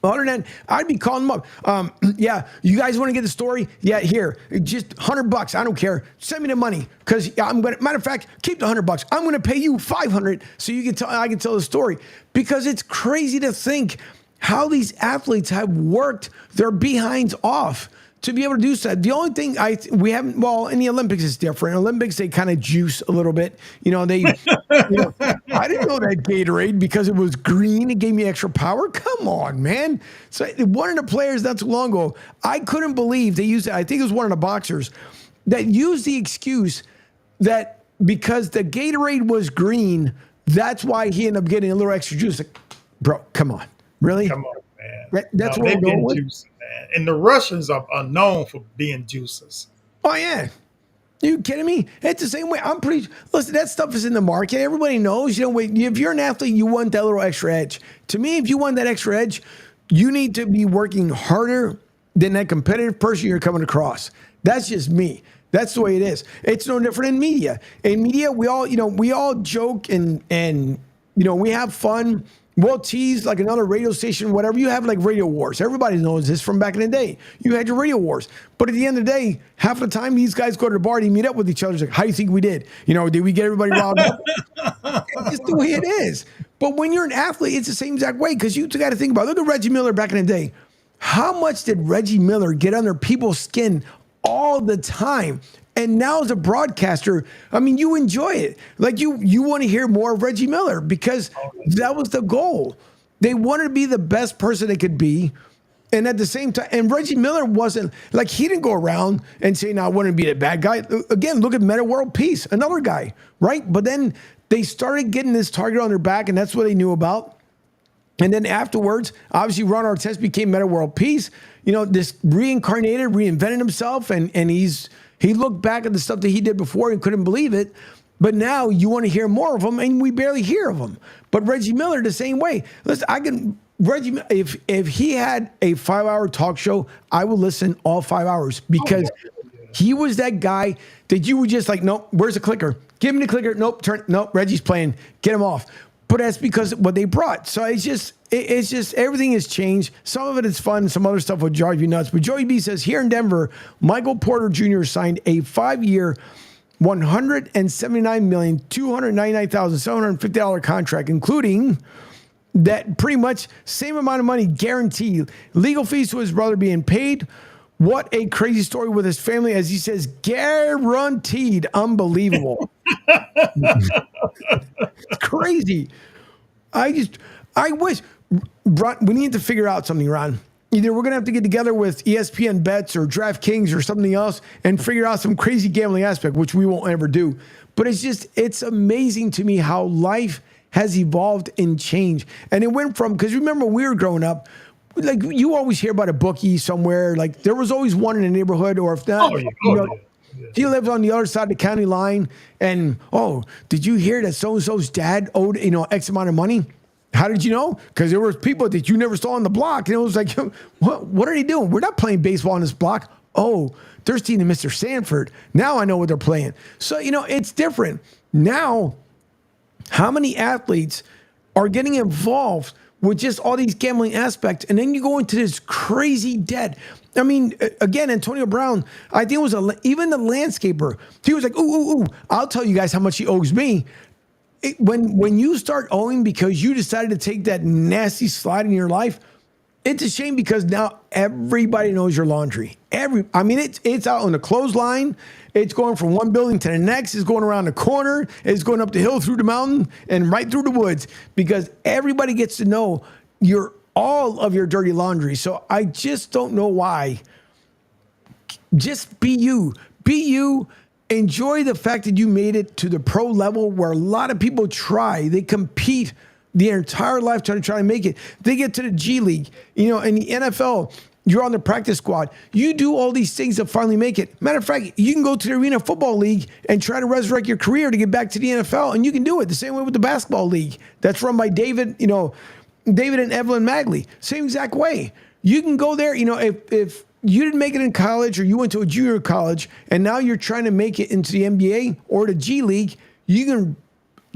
[SPEAKER 7] other than that, I'd be calling them up. Yeah, you guys want to get the story? Yeah, here, just $100. I don't care. Send me the money, because matter of fact, keep the $100. I'm going to pay you $500 so I can tell the story, because it's crazy to think how these athletes have worked their behinds off to be able to do so. The only thing we haven't, well, in the Olympics it's different. In Olympics, they kind of juice a little bit. I didn't know that Gatorade, because it was green, it gave me extra power. Come on, man. So one of the players not too long ago, I couldn't believe they used it. I think it was one of the boxers that used the excuse that because the Gatorade was green, that's why he ended up getting a little extra juice. Like, bro, come on. Really?
[SPEAKER 18] Come on, man.
[SPEAKER 7] That's what I'm going with.
[SPEAKER 18] Juicing, man. And the Russians are known for being juicers.
[SPEAKER 7] Oh, yeah. Are you kidding me? It's the same way. Listen, that stuff is in the market. Everybody knows. If you're an athlete, you want that little extra edge. To me, if you want that extra edge, you need to be working harder than that competitive person you're coming across. That's just me. That's the way it is. It's no different in media. In media, we all joke and we have fun. We'll tease like another radio station, whatever. You have like radio wars. Everybody knows this from back in the day. You had your radio wars. But at the end of the day, half the time these guys go to the bar and meet up with each other. It's like, how do you think we did? Did we get everybody riled up? It's the way it is. But when you're an athlete, it's the same exact way, because you got to think about it. Look at Reggie Miller back in the day. How much did Reggie Miller get under people's skin all the time? And now as a broadcaster, you enjoy it. Like you want to hear more of Reggie Miller, because that was the goal. They wanted to be the best person they could be. And at the same time, and Reggie Miller wasn't, like, he didn't go around and say, I want to be the bad guy. Again, look at Meta World Peace, another guy, right? But then they started getting this target on their back, and that's what they knew about. And then afterwards, obviously, Ron Artest became Meta World Peace. This reinvented himself, and he looked back at the stuff that he did before and couldn't believe it. But now you want to hear more of him, and we barely hear of him. But Reggie Miller, the same way. Listen, Reggie, if he had a 5-hour talk show, I would listen all 5 hours, because he was that guy that you would just like, nope, where's the clicker? Give me the clicker. Nope, Reggie's playing. Get him off. But that's because of what they brought. So it's just everything has changed. Some of it is fun. Some other stuff will drive you nuts. But Joey B says, here in Denver, Michael Porter Jr. signed a 5-year, $179,299,750 contract, including that pretty much same amount of money guaranteed. Legal fees to his brother being paid. What a crazy story with his family, as he says, guaranteed. Unbelievable. It's crazy. I wish, Ron, we need to figure out something, Ron. Either we're going to have to get together with ESPN Bets or DraftKings or something else and figure out some crazy gambling aspect, which we won't ever do. But it's amazing to me how life has evolved and changed. And it went from, because remember when we were growing up, like you always hear about a bookie somewhere, like there was always one in the neighborhood, or if not, he lives on the other side of the county line. And, did you hear that so-and-so's dad owed, X amount of money? How did you know? Because there were people that you never saw on the block. And it was like, what are they doing? We're not playing baseball on this block. Oh, they're seeing Mr. Sanford. Now I know what they're playing. So, it's different. Now, how many athletes are getting involved with just all these gambling aspects? And then you go into this crazy debt. I mean, again, Antonio Brown, I think it was even the landscaper. He was like, ooh, I'll tell you guys how much he owes me. When you start owing because you decided to take that nasty slide in your life, it's a shame because now everybody knows your laundry. It's out on the clothesline. It's going from one building to the next. It's going around the corner. It's going up the hill, through the mountain, and right through the woods because everybody gets to know all of your dirty laundry. So I just don't know why. Just be you. Be you. Enjoy the fact that you made it to the pro level where a lot of people try. They compete their entire life trying to make it. They get to the G League. In the NFL, you're on the practice squad. You do all these things to finally make it. Matter of fact, you can go to the Arena Football League and try to resurrect your career to get back to the NFL, and you can do it the same way with the basketball league. That's run by David and Evelyn Magley. Same exact way. You can go there, if you didn't make it in college or you went to a junior college and now you're trying to make it into the NBA or the G League, you can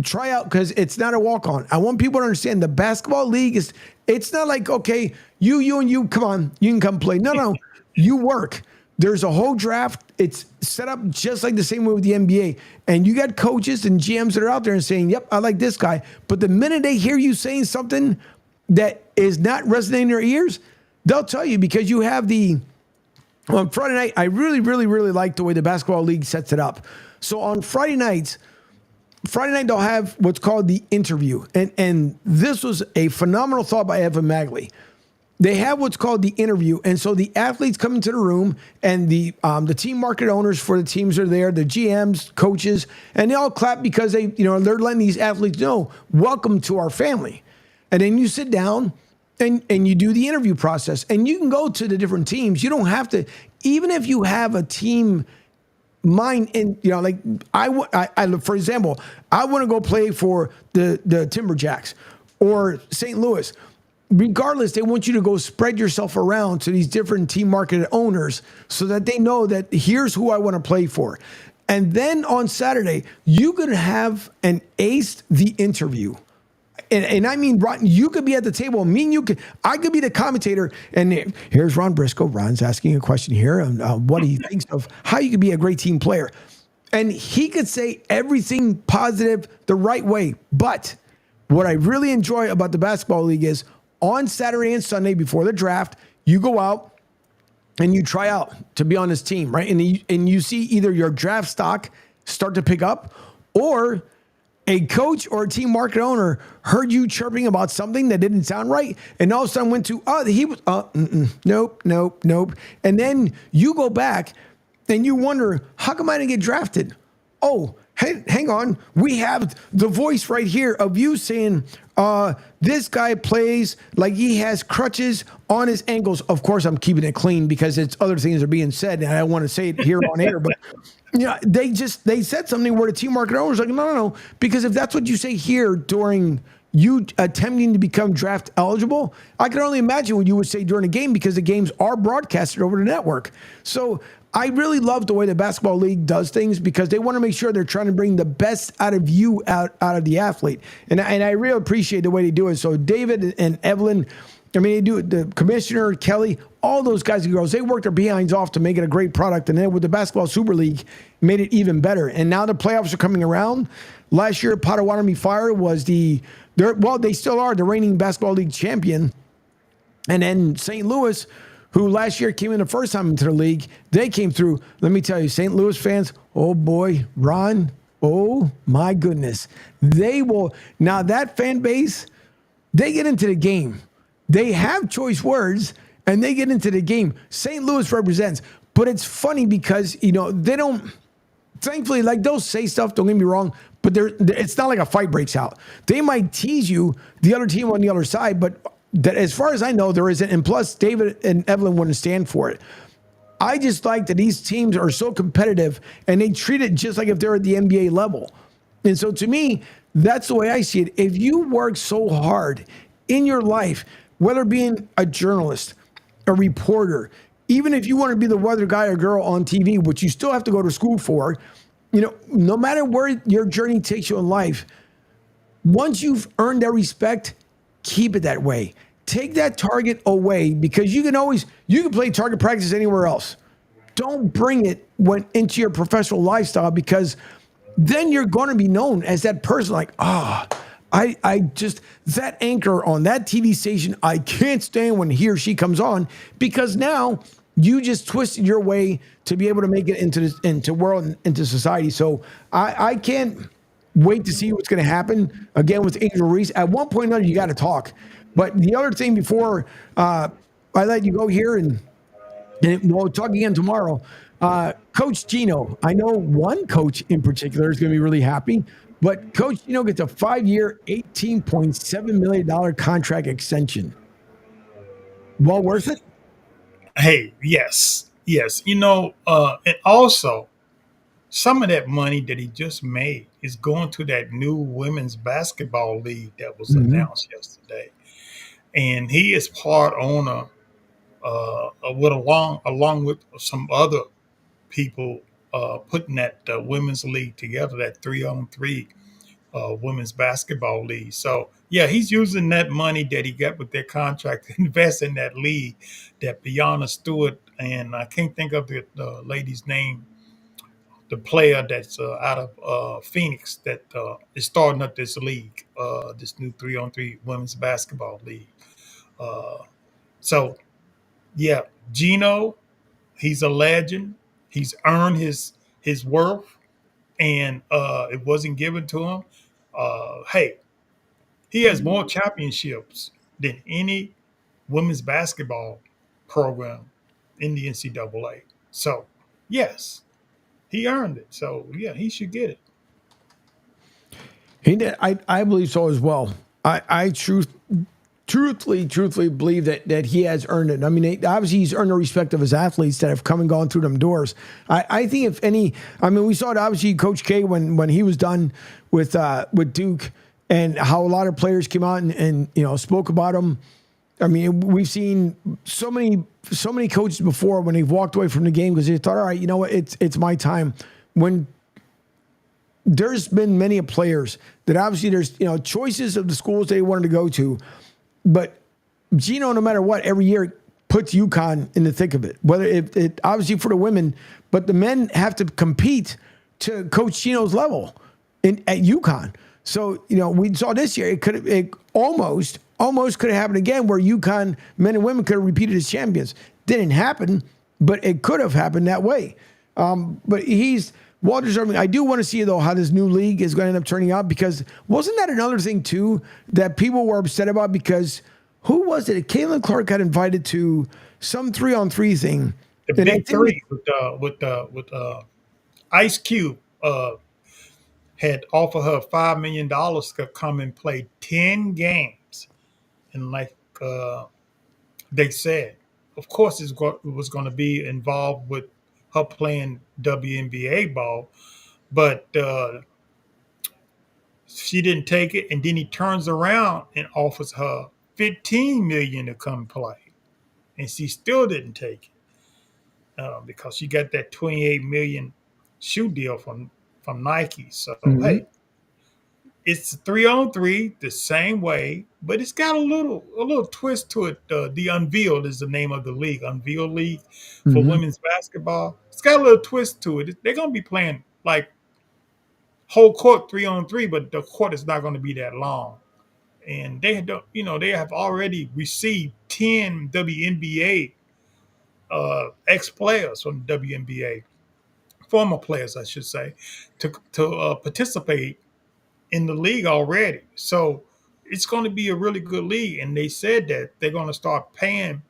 [SPEAKER 7] try out because it's not a walk-on. I want people to understand the basketball league it's not like, okay, you and you, come on, you can come play. No, you work. There's a whole draft. It's set up just like the same way with the NBA. And you got coaches and GMs that are out there and saying, yep, I like this guy. But the minute they hear you saying something that is not resonating in their ears, they'll tell you because you have on Friday night, I really, really, really like the way the basketball league sets it up. So on Friday night, they'll have what's called the interview. And this was a phenomenal thought by Evan Magley. They have what's called the interview. And so the athletes come into the room and the team market owners for the teams are there, the GMs, coaches, and they all clap because they're letting these athletes know, welcome to our family. And then you sit down and you do the interview process, and you can go to the different teams. You don't have to, even if you have a team mind in, like I for example, I want to go play for the Timberjacks or St. Louis. Regardless, they want you to go spread yourself around to these different team market owners so that they know that here's who I want to play for. And then on Saturday, you could have an ace the interview. And I mean, Ron, you could be at the table. I could be the commentator. And here's Ron Briscoe. Ron's asking a question here on what he thinks of how you could be a great team player. And he could say everything positive the right way. But what I really enjoy about the basketball league is on Saturday and Sunday before the draft, you go out and you try out to be on this team, right? And you see either your draft stock start to pick up or a coach or a team market owner heard you chirping about something that didn't sound right, and all of a sudden went to, nope. And then you go back and you wonder, how come I didn't get drafted? Oh, hang on. We have the voice right here of you saying, this guy plays like he has crutches on his ankles. Of course, I'm keeping it clean because it's other things are being said, and I don't want to say it here on air, but they said something where the team market owner's like, no, because if that's what you say here during you attempting to become draft eligible, I can only imagine what you would say during a game because the games are broadcasted over the network. So I really love the way the basketball league does things because they want to make sure they're trying to bring the best out of you, out of the athlete. And I really appreciate the way they do it. So David and Evelyn, I mean, they do the commissioner, Kelly, all those guys and girls, they work their behinds off to make it a great product. And then with the Basketball Super League, made it even better. And now the playoffs are coming around. Last year, Potawatomi Fire was they still are the reigning Basketball League champion. And then St. Louis, who last year came in the first time into the league, they came through. Let me tell you, St. Louis fans, oh boy, Ron, oh my goodness. They will, now that fan base, they get into the game. They have choice words and they get into the game. St. Louis represents, but it's funny because, they don't, thankfully, like they'll say stuff, don't get me wrong, but it's not like a fight breaks out. They might tease you, the other team on the other side, but that as far as I know, there isn't. And plus, David and Evelyn wouldn't stand for it. I just like that these teams are so competitive and they treat it just like if they're at the NBA level. And so to me, that's the way I see it. If you work so hard in your life, whether being a journalist, a reporter, even if you want to be the weather guy or girl on TV, which you still have to go to school for, no matter where your journey takes you in life, once you've earned that respect, keep it that way. Take that target away because you can play target practice anywhere else. Don't bring it into your professional lifestyle because then you're going to be known as that person like, I just, that anchor on that TV station, I can't stand when he or she comes on because now you just twisted your way to be able to make it into world and into society. So I can't wait to see what's going to happen again with Angel Reese. At one point or another, you got to talk. But the other thing before I let you go here, and we'll talk again tomorrow, Coach Gino. I know one coach in particular is going to be really happy, but Coach Gino gets a 5-year, $18.7 million contract extension. Well worth it?
[SPEAKER 18] Hey, yes. And also, some of that money that he just made is going to that new women's basketball league that was announced yesterday. And he is part owner along with some other people putting that women's league together, that 3-on-3 women's basketball league. So, yeah, he's using that money that he got with that contract to invest in that league that Breanna Stewart, and I can't think of the lady's name, the player that's out of Phoenix that is starting up this league, this new 3-on-3 women's basketball league. So, yeah, Gino, he's a legend. He's earned his worth, and it wasn't given to him. Hey, he has more championships than any women's basketball program in the NCAA. So, yes, he earned it. So, yeah, he should get it.
[SPEAKER 7] He did. I believe so as well. I truthfully believe that he has earned it. I mean, obviously he's earned the respect of his athletes that have come and gone through them doors. I think if any, I mean, we saw it obviously Coach K when he was done with Duke and how a lot of players came out and spoke about him. I mean, we've seen so many coaches before when they've walked away from the game because they thought, all right, you know what, it's my time. When there's been many players that obviously there's choices of the schools they wanted to go to. But Gino, no matter what, every year puts UConn in the thick of it. Whether it obviously for the women, but the men have to compete to Coach Gino's level at UConn. So we saw this year it almost could have happened again, where UConn men and women could have repeated as champions. Didn't happen, but it could have happened that way. But he's well deserving. I do want to see though how this new league is going to end up turning out, because wasn't that another thing too that people were upset about? Because who was it? Caitlin Clark got invited to some 3-on-3 thing.
[SPEAKER 18] The big three with Ice Cube had offered her $5 million to come and play 10 games, and like they said, of course it was going to be involved with her playing WNBA ball, but she didn't take it, and then he turns around and offers her $15 million to come play, and she still didn't take it because she got that $28 million shoe deal from Nike. So hey, It's 3-on-3 the same way, but it's got a little twist to it. The Unveiled is the name of the league, Unveiled League for
[SPEAKER 7] Mhm.
[SPEAKER 18] women's basketball. It's got a little twist to it. They're going to be playing like whole court 3-on-3, but the court is not going to be that long. And they have already received 10 WNBA ex-players from the WNBA, former players, I should say, to participate in the league already. So it's going to be a really good league. And they said that they're going to start paying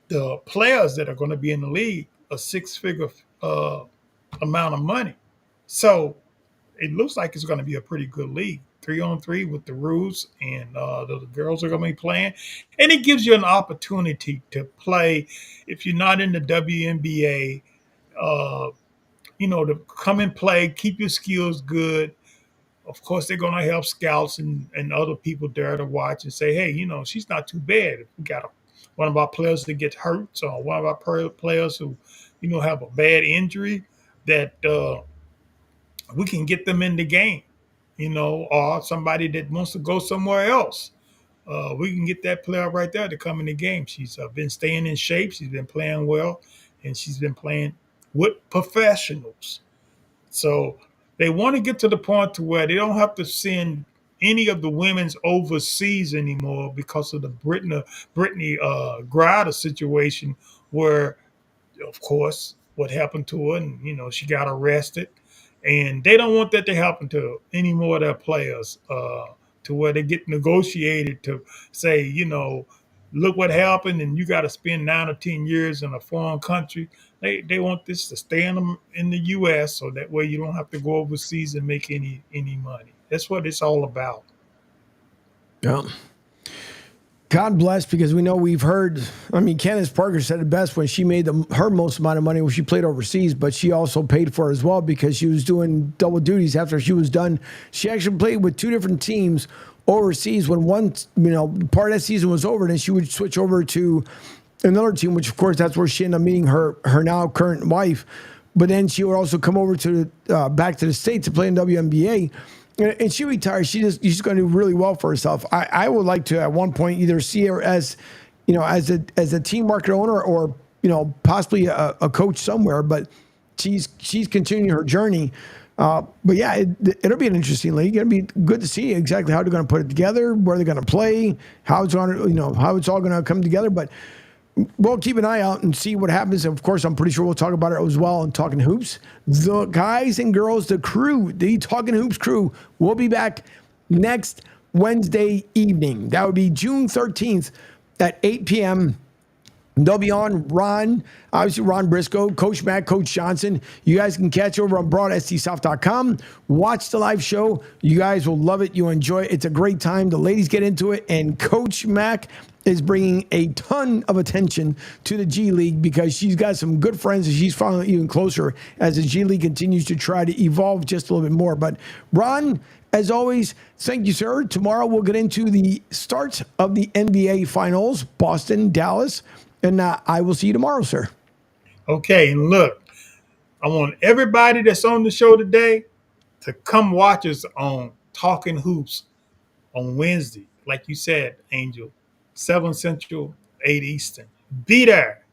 [SPEAKER 18] the players that are going to be in the league a six-figure amount of money. So it looks like it's going to be a pretty good league. 3-on-3 with the rules, and the girls are going to be playing. And it gives you an opportunity to play if you're not in the WNBA, to come and play, keep your skills good. Of course, they're going to help scouts and other people there to watch and say, hey, she's not too bad. If we got one of our players that gets hurt, or one of our players who, have a bad injury, that we can get them in the game, or somebody that wants to go somewhere else. We can get that player right there to come in the game. She's been staying in shape. She's been playing well, and she's been playing with professionals. So they want to get to the point to where they don't have to send any of the women's overseas anymore because of the Brittany Grider situation, where, of course, what happened to her, and she got arrested, and they don't want that to happen to any more of their players. To where they get negotiated to say, look what happened, and you got to spend 9 or 10 years in a foreign country. They want this to stay in the U.S. so that way you don't have to go overseas and make any money. That's what it's all about.
[SPEAKER 7] Yeah. God bless, because we know we've heard, Candace Parker said it best when she made her most amount of money when she played overseas, but she also paid for it as well because she was doing double duties after she was done. She actually played with 2 different teams overseas. When one, part of that season was over, then she would switch over to another team, which of course that's where she ended up meeting her now current wife. But then she would also come over to back to the States to play in WNBA. And she retired. She's going to do really well for herself. I would like to at one point either see her as, as a team market owner, or possibly a coach somewhere. But she's continuing her journey. But yeah, it'll be an interesting league. It'll be good to see exactly how they're going to put it together, where they're going to play, how it's going to how it's all going to come together. But we'll keep an eye out and see what happens. Of course, I'm pretty sure we'll talk about it as well on Talking Hoops. The guys and girls, the crew, the Talking Hoops crew, will be back next Wednesday evening. That would be June 13th at 8 p.m. They'll be on Ron Briscoe, Coach Matt, Coach Johnson. You guys can catch over on broadstsouth.com. Watch the live show. You guys will love it. You'll enjoy it. It's a great time. The ladies get into it, and Coach Mac is bringing a ton of attention to the G League because she's got some good friends and she's following even closer as the G League continues to try to evolve just a little bit more. But Ron, as always, thank you, sir. Tomorrow we'll get into the start of the NBA Finals, Boston, Dallas, and I will see you tomorrow, sir.
[SPEAKER 18] Okay, and look, I want everybody that's on the show today to come watch us on Talking Hoops on Wednesday. Like you said, Angel, 7 Central, 8 Eastern. Be there.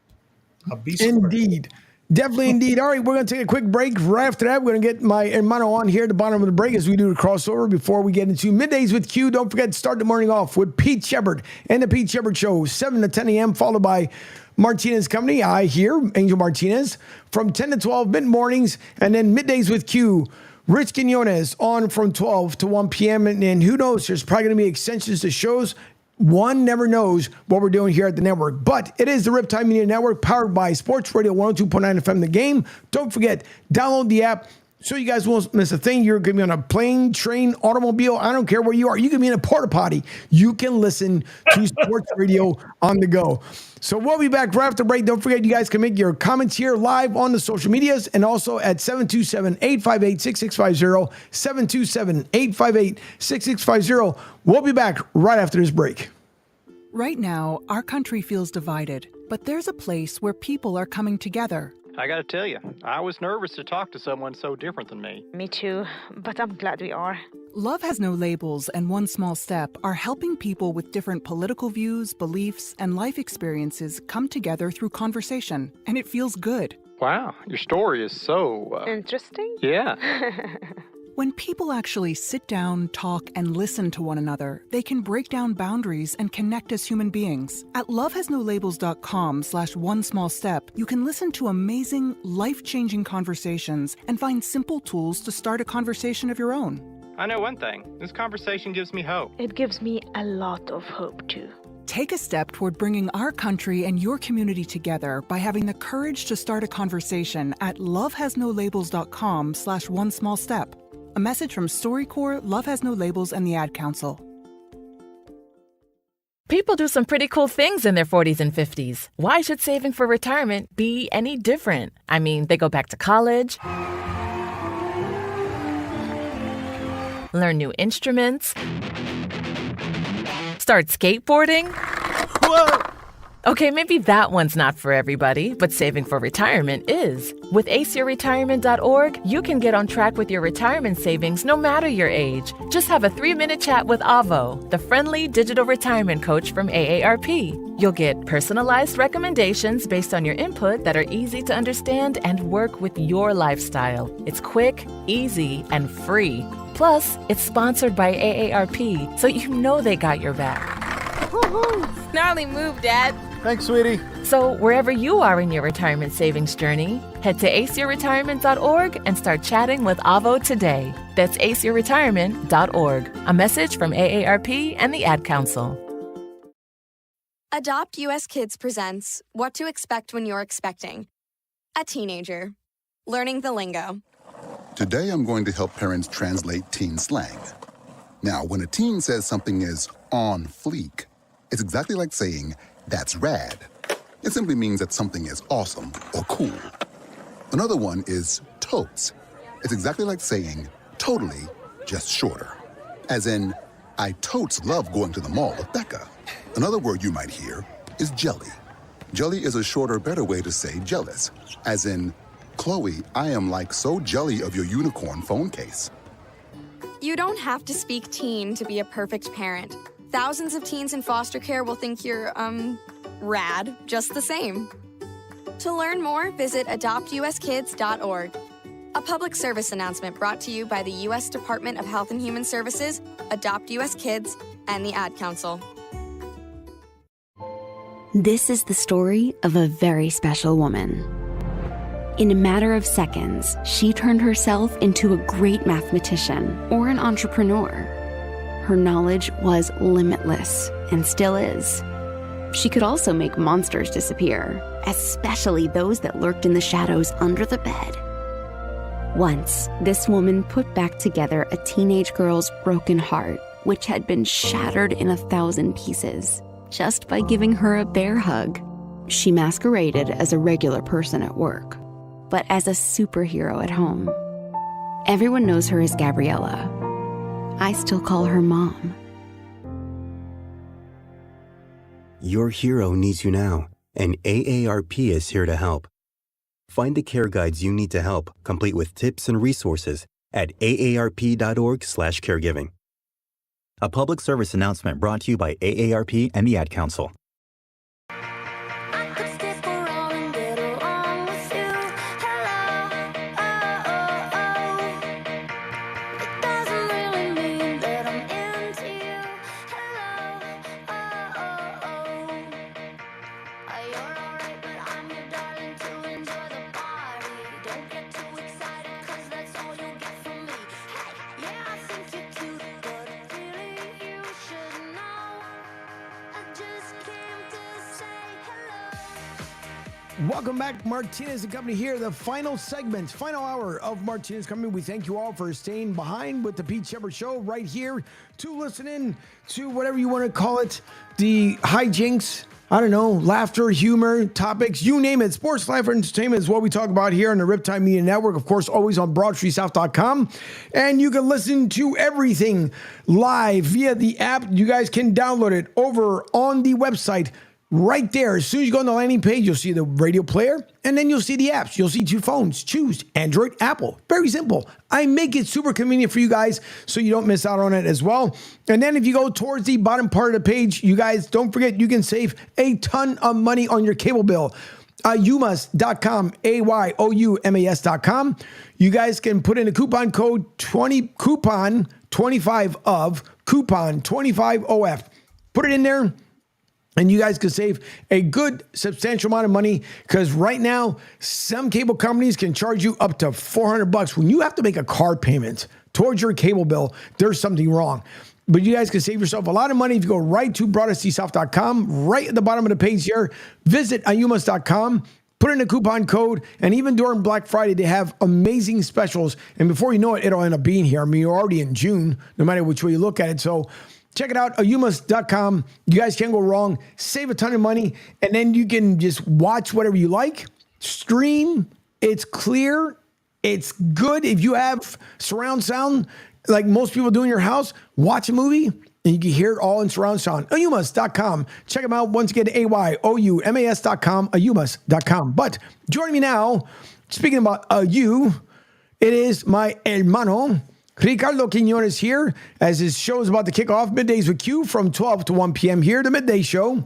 [SPEAKER 18] I'll be square.
[SPEAKER 7] Indeed. Definitely indeed. All right, we're going to take a quick break. Right after that, we're going to get my hermano on here at the bottom of the break as we do the crossover before we get into Middays with Q. Don't forget to start the morning off with Pete Sheppard and the Pete Sheppard Show, 7 to 10 a.m., followed by Martinez Company. I hear Angel Martinez from 10 to 12 mid-mornings, and then Middays with Q. Rich Quinones on from 12 to 1 p.m. And who knows, there's probably going to be extensions to shows. One never knows what we're doing here at the network. But it is the Riptide Media Network, powered by Sports Radio 102.9 FM The Game. Don't forget, download the app so you guys won't miss a thing. You're going to be on a plane, train, automobile. I don't care where you are. You can be in a porta potty. You can listen to Sports Radio on the go. So we'll be back right after break. Don't forget, you guys can make your comments here live on the social medias and also at 727-858-6650, 727-858-6650. We'll be back right after this break.
[SPEAKER 15] Right now, our country feels divided, but there's a place where people are coming together. I gotta tell you, I was nervous to talk to someone so different than me.
[SPEAKER 20] Me too, but I'm glad we are.
[SPEAKER 22] Love Has No Labels and One Small Step are helping people with different political views, beliefs, and life experiences come together through conversation, and it feels good.
[SPEAKER 15] Wow, your story is so...
[SPEAKER 20] Interesting?
[SPEAKER 15] Yeah.
[SPEAKER 22] When people actually sit down, talk, and listen to one another, they can break down boundaries and connect as human beings. At lovehasnolabels.com/onesmallstep, you can listen to amazing, life-changing conversations and find simple tools to start a conversation of your own.
[SPEAKER 15] I know one thing. This conversation gives me hope.
[SPEAKER 20] It gives me a lot of hope, too.
[SPEAKER 22] Take a step toward bringing our country and your community together by having the courage to start a conversation at lovehasnolabels.com/onesmallstep. A message from StoryCorps, Love Has No Labels, and the Ad Council.
[SPEAKER 23] People do some pretty cool things in their 40s and 50s. Why should saving for retirement be any different? I mean, they go back to college, learn new instruments, start skateboarding.
[SPEAKER 15] Whoa!
[SPEAKER 23] Okay, maybe that one's not for everybody, but saving for retirement is. With aceyourretirement.org, you can get on track with your retirement savings no matter your age. Just have a 3-minute chat with Avo, the friendly digital retirement coach from AARP. You'll get personalized recommendations based on your input that are easy to understand and work with your lifestyle. It's quick, easy, and free. Plus, it's sponsored by AARP, so you know they got your back.
[SPEAKER 13] Woohoo! Gnarly move, Dad.
[SPEAKER 15] Thanks, sweetie.
[SPEAKER 23] So wherever you are in your retirement savings journey, head to aceyourretirement.org and start chatting with Avo today. That's aceyourretirement.org. A message from AARP and the Ad Council.
[SPEAKER 13] Adopt US Kids presents What to Expect When You're Expecting. A teenager. Learning the lingo.
[SPEAKER 10] Today I'm going to help parents translate teen slang. Now, when a teen says something is on fleek, it's exactly like saying, that's rad. It simply means that something is awesome or cool. Another one is totes. It's exactly like saying, totally, just shorter. As in, I totes love going to the mall with Becca. Another word you might hear is jelly. Jelly is a shorter, better way to say jealous. As in, Chloe, I am like so jelly of your unicorn phone case.
[SPEAKER 13] You don't have to speak teen to be a perfect parent. Thousands of teens in foster care will think you're, rad just the same. To learn more, visit adoptuskids.org. A public service announcement brought to you by the U.S. Department of Health and Human Services, Adopt U.S. Kids, and the Ad Council.
[SPEAKER 26] This is the story of a very special woman. In a matter of seconds, she turned herself into a great mathematician or an entrepreneur. Her knowledge was limitless and still is. She could also make monsters disappear, especially those that lurked in the shadows under the bed. Once, this woman put back together a teenage girl's broken heart, which had been shattered in 1,000 pieces, just by giving her a bear hug. She masqueraded as a regular person at work, but as a superhero at home. Everyone knows her as Gabriella. I still call her Mom.
[SPEAKER 11] Your hero needs you now, and AARP is here to help. Find the care guides you need to help, complete with tips and resources at aarp.org/caregiving. A public service announcement brought to you by AARP and the Ad Council.
[SPEAKER 7] Welcome back, Martinez Company here. The final segment, final hour of Martinez Company. We thank you all for staying behind with the Pete Sheppard Show right here to listen in to whatever you want to call it. The hijinks, I don't know, laughter, humor, topics, you name it. Sports, life, and entertainment is what we talk about here on the Riptide Media Network. Of course, always on BroadStreetSouth.com. And you can listen to everything live via the app. You guys can download it over on the website, Right there, as soon as you go on the landing page, you'll see the radio player, and then you'll see the apps. You'll see 2 phones. Choose Android, Apple. Very simple. I make it super convenient for you guys so you don't miss out on it as well. And then if you go towards the bottom part of the page, you guys, don't forget you can save a ton of money on your cable bill. Ayumas.com, AYOUMAS.com. You guys can put in a coupon code 25 of coupon 25 OF. Put it in there. And you guys can save a good substantial amount of money because right now, some cable companies can charge you up to $400. When you have to make a card payment towards your cable bill, there's something wrong. But you guys can save yourself a lot of money if you go right to broadcastsouth.com, right at the bottom of the page here. Visit ayumas.com, put in a coupon code, and even during Black Friday, they have amazing specials. And before you know it, it'll end up being here. I mean, you're already in June, no matter which way you look at it. So check it out, ayumas.com. You guys can't go wrong. Save a ton of money, and then you can just watch whatever you like. Stream. It's clear. It's good. If you have surround sound, like most people do in your house, watch a movie, and you can hear it all in surround sound. Ayumas.com. Check them out. Once again, AYOUMAS.com, ayumas.com. But joining me now, speaking about you, it is my hermano, Ricardo Quiñones here, as his show is about to kick off, Middays with Q from 12 to 1 p.m. here, the Midday Show.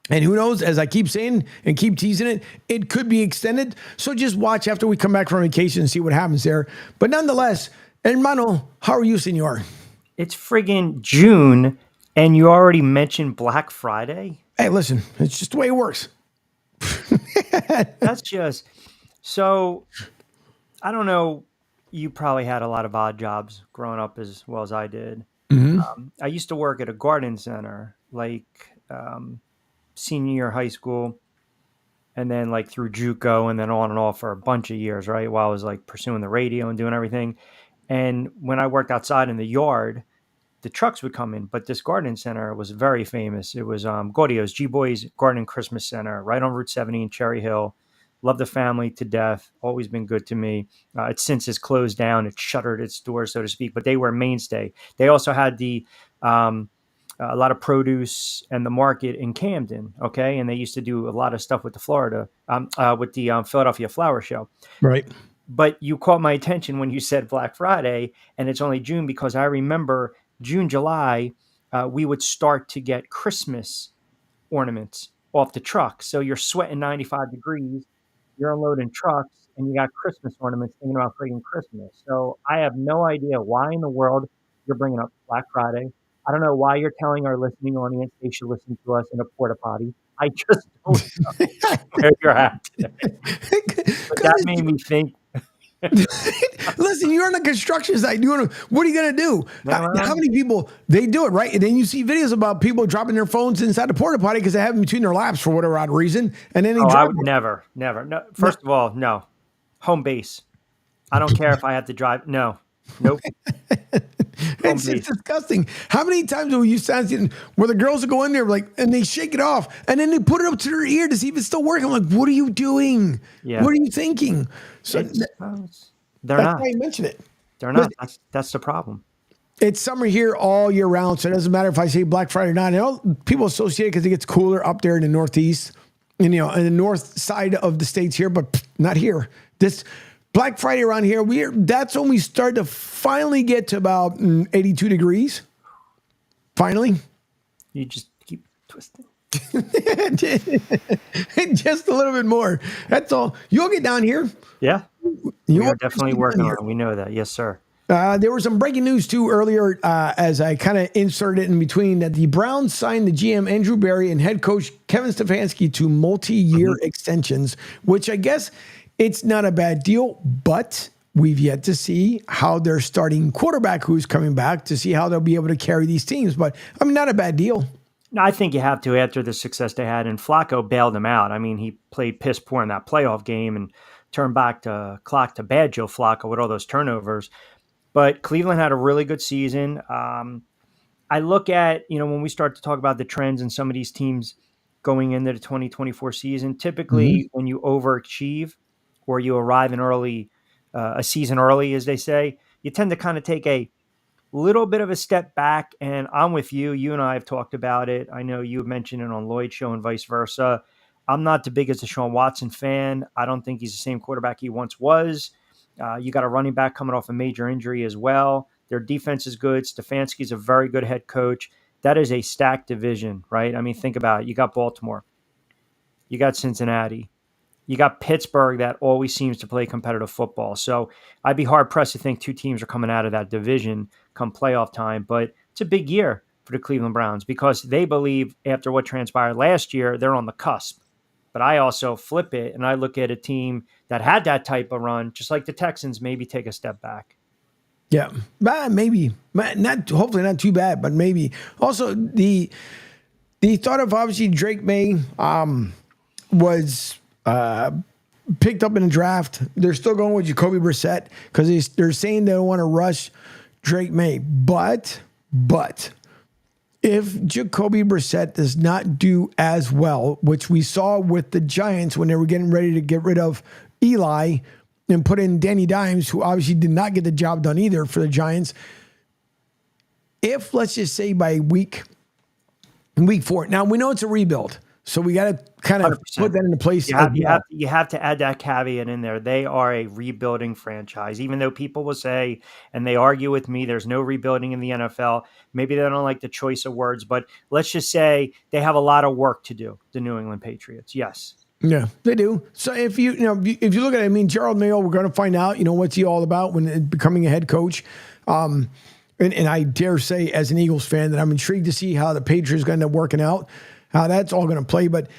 [SPEAKER 7] And who knows, as I keep saying and keep teasing it, it could be extended. So just watch after we come back from vacation and see what happens there. But nonetheless, hermano, how are you, senor?
[SPEAKER 3] It's friggin' June, and you already mentioned Black Friday?
[SPEAKER 7] Hey, listen, it's just the way it works.
[SPEAKER 3] That's just... So, I don't know. You probably had a lot of odd jobs growing up as well as I did.
[SPEAKER 7] Mm-hmm.
[SPEAKER 3] I used to work at a garden center, like senior year of high school, and then like through JUCO, and then on and off for a bunch of years, right? While I was like pursuing the radio and doing everything. And when I worked outside in the yard, the trucks would come in. But this garden center was very famous. It was Gorio's, G-Boy's Garden and Christmas Center, right on Route 70 in Cherry Hill. Love the family to death. Always been good to me. It since has closed down. It shuttered its doors, so to speak. But they were a mainstay. They also had a lot of produce and the market in Camden. Okay, and they used to do a lot of stuff with the Philadelphia Flower Show.
[SPEAKER 7] Right.
[SPEAKER 3] But you caught my attention when you said Black Friday, and it's only June because I remember June, July, we would start to get Christmas ornaments off the truck. So you're sweating 95 degrees. You're unloading trucks, and you got Christmas ornaments thinking about friggin' Christmas. So I have no idea why in the world you're bringing up Black Friday. I don't know why you're telling our listening audience they should listen to us in a porta potty. I just don't know where you're at today. But that made me think.
[SPEAKER 7] Listen, you're on a construction site. What are you going to do? How many people, they do it, right? And then you see videos about people dropping their phones inside the porta potty because they have them between their laps for whatever odd reason. And then they
[SPEAKER 3] I
[SPEAKER 7] drop
[SPEAKER 3] would never. No. First of all, no. Home base. I don't care if I have to drive. No. Nope.
[SPEAKER 7] It's disgusting. How many times have you seen where the girls will go in there and they shake it off and then they put it up to their ear to see if it's still working? I'm like, what are you doing?
[SPEAKER 3] Yeah.
[SPEAKER 7] What are you thinking? So
[SPEAKER 3] they're not.
[SPEAKER 7] Why you mention it.
[SPEAKER 3] They're not. That's the problem.
[SPEAKER 7] It's summer here all year round, so it doesn't matter if I say Black Friday or not. You know, people associate it because it gets cooler up there in the Northeast, and in the north side of the states here, but not here. This Black Friday around here, that's when we start to finally get to about 82 degrees. Finally.
[SPEAKER 3] You just keep twisting.
[SPEAKER 7] Just a little bit more. That's all. You'll get down here.
[SPEAKER 3] Yeah. You're definitely working on it. We know that. Yes, sir.
[SPEAKER 7] There was some breaking news, too, earlier as I kind of inserted it in between that the Browns signed the GM Andrew Berry and head coach Kevin Stefanski to multi-year extensions, which I guess it's not a bad deal, but we've yet to see how their starting quarterback who's coming back to see how they'll be able to carry these teams. But, I mean, not a bad deal.
[SPEAKER 3] No, I think you have to after the success they had. And Flacco bailed them out. I mean, he played piss poor in that playoff game and turned back to clock to bad Joe Flacco with all those turnovers. But Cleveland had a really good season. I look at, when we start to talk about the trends in some of these teams going into the 2024 season, typically when you overachieve or you arrive in a season early, as they say, you tend to kind of take a little bit of a step back, and I'm with you. You and I have talked about it. I know you mentioned it on Lloyd's show and vice versa. I'm not the biggest Deshaun Watson fan. I don't think he's the same quarterback he once was. You got a running back coming off a major injury as well. Their defense is good. Stefanski's a very good head coach. That is a stacked division, right? I mean, think about it. You got Baltimore. You got Cincinnati. You got Pittsburgh that always seems to play competitive football. So I'd be hard pressed to think two teams are coming out of that division come playoff time. But it's a big year for the Cleveland Browns because they believe after what transpired last year, they're on the cusp. But I also flip it and I look at a team that had that type of run, just like the Texans, maybe take a step back.
[SPEAKER 7] Yeah, maybe not. Hopefully not too bad, but maybe. Also, the thought of obviously Drake May was picked up in the draft. They're still going with Jacoby Brissett because they're saying they don't want to rush Drake May. But if Jacoby Brissett does not do as well, which we saw with the Giants when they were getting ready to get rid of Eli and put in Danny Dimes, who obviously did not get the job done either for the Giants. If, let's just say, by week 4, now we know it's a rebuild, so we got to kind of 100%. Put that into place.
[SPEAKER 3] You have to add that caveat in there. They are a rebuilding franchise, even though people will say, and they argue with me, there's no rebuilding in the NFL. Maybe they don't like the choice of words, but let's just say they have a lot of work to do, the New England Patriots. Yes.
[SPEAKER 7] Yeah, they do. So if you look at it, I mean, Gerald Mayo, we're going to find out, what's he all about when becoming a head coach. And I dare say, as an Eagles fan, that I'm intrigued to see how the Patriots are going to end up working out, how that's all going to play. But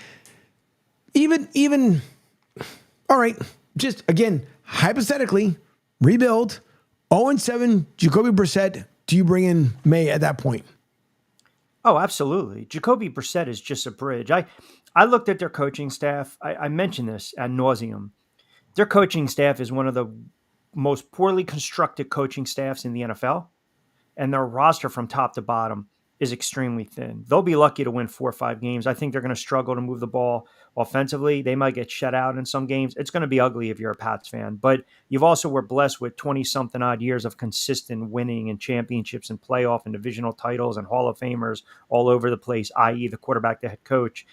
[SPEAKER 7] even, all right, just again, hypothetically, rebuild, 0-7, Jacoby Brissett, do you bring in May at that point?
[SPEAKER 3] Oh, absolutely. Jacoby Brissett is just a bridge. I looked at their coaching staff. I mentioned this ad nauseum. Their coaching staff is one of the most poorly constructed coaching staffs in the NFL, and their roster from top to bottom is extremely thin. They'll be lucky to win 4 or 5 games. I think they're going to struggle to move the ball offensively. They might get shut out in some games. It's going to be ugly if you're a Pats fan, but you've also were blessed with 20-something odd years of consistent winning and championships and playoff and divisional titles and Hall of Famers all over the place, i.e. the quarterback, the head coach.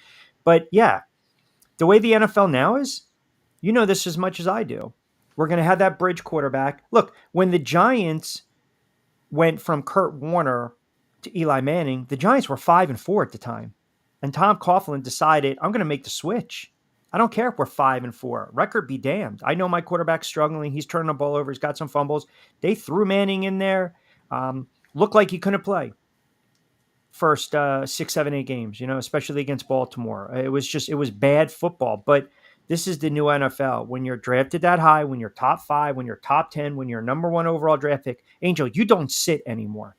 [SPEAKER 3] But yeah, the way the NFL now is, you know this as much as I do. We're going to have that bridge quarterback. Look, when the Giants went from Kurt Warner to Eli Manning, the Giants were 5-4 at the time. And Tom Coughlin decided, I'm going to make the switch. I don't care if we're 5-4. Record be damned. I know my quarterback's struggling. He's turning the ball over. He's got some fumbles. They threw Manning in there. Looked like he couldn't play first 6, 7, 8 games, especially against Baltimore. It was bad football. But this is the new NFL. When you're drafted that high, when you're top 5, when you're top 10, when you're number 1 overall draft pick, Angel, you don't sit anymore.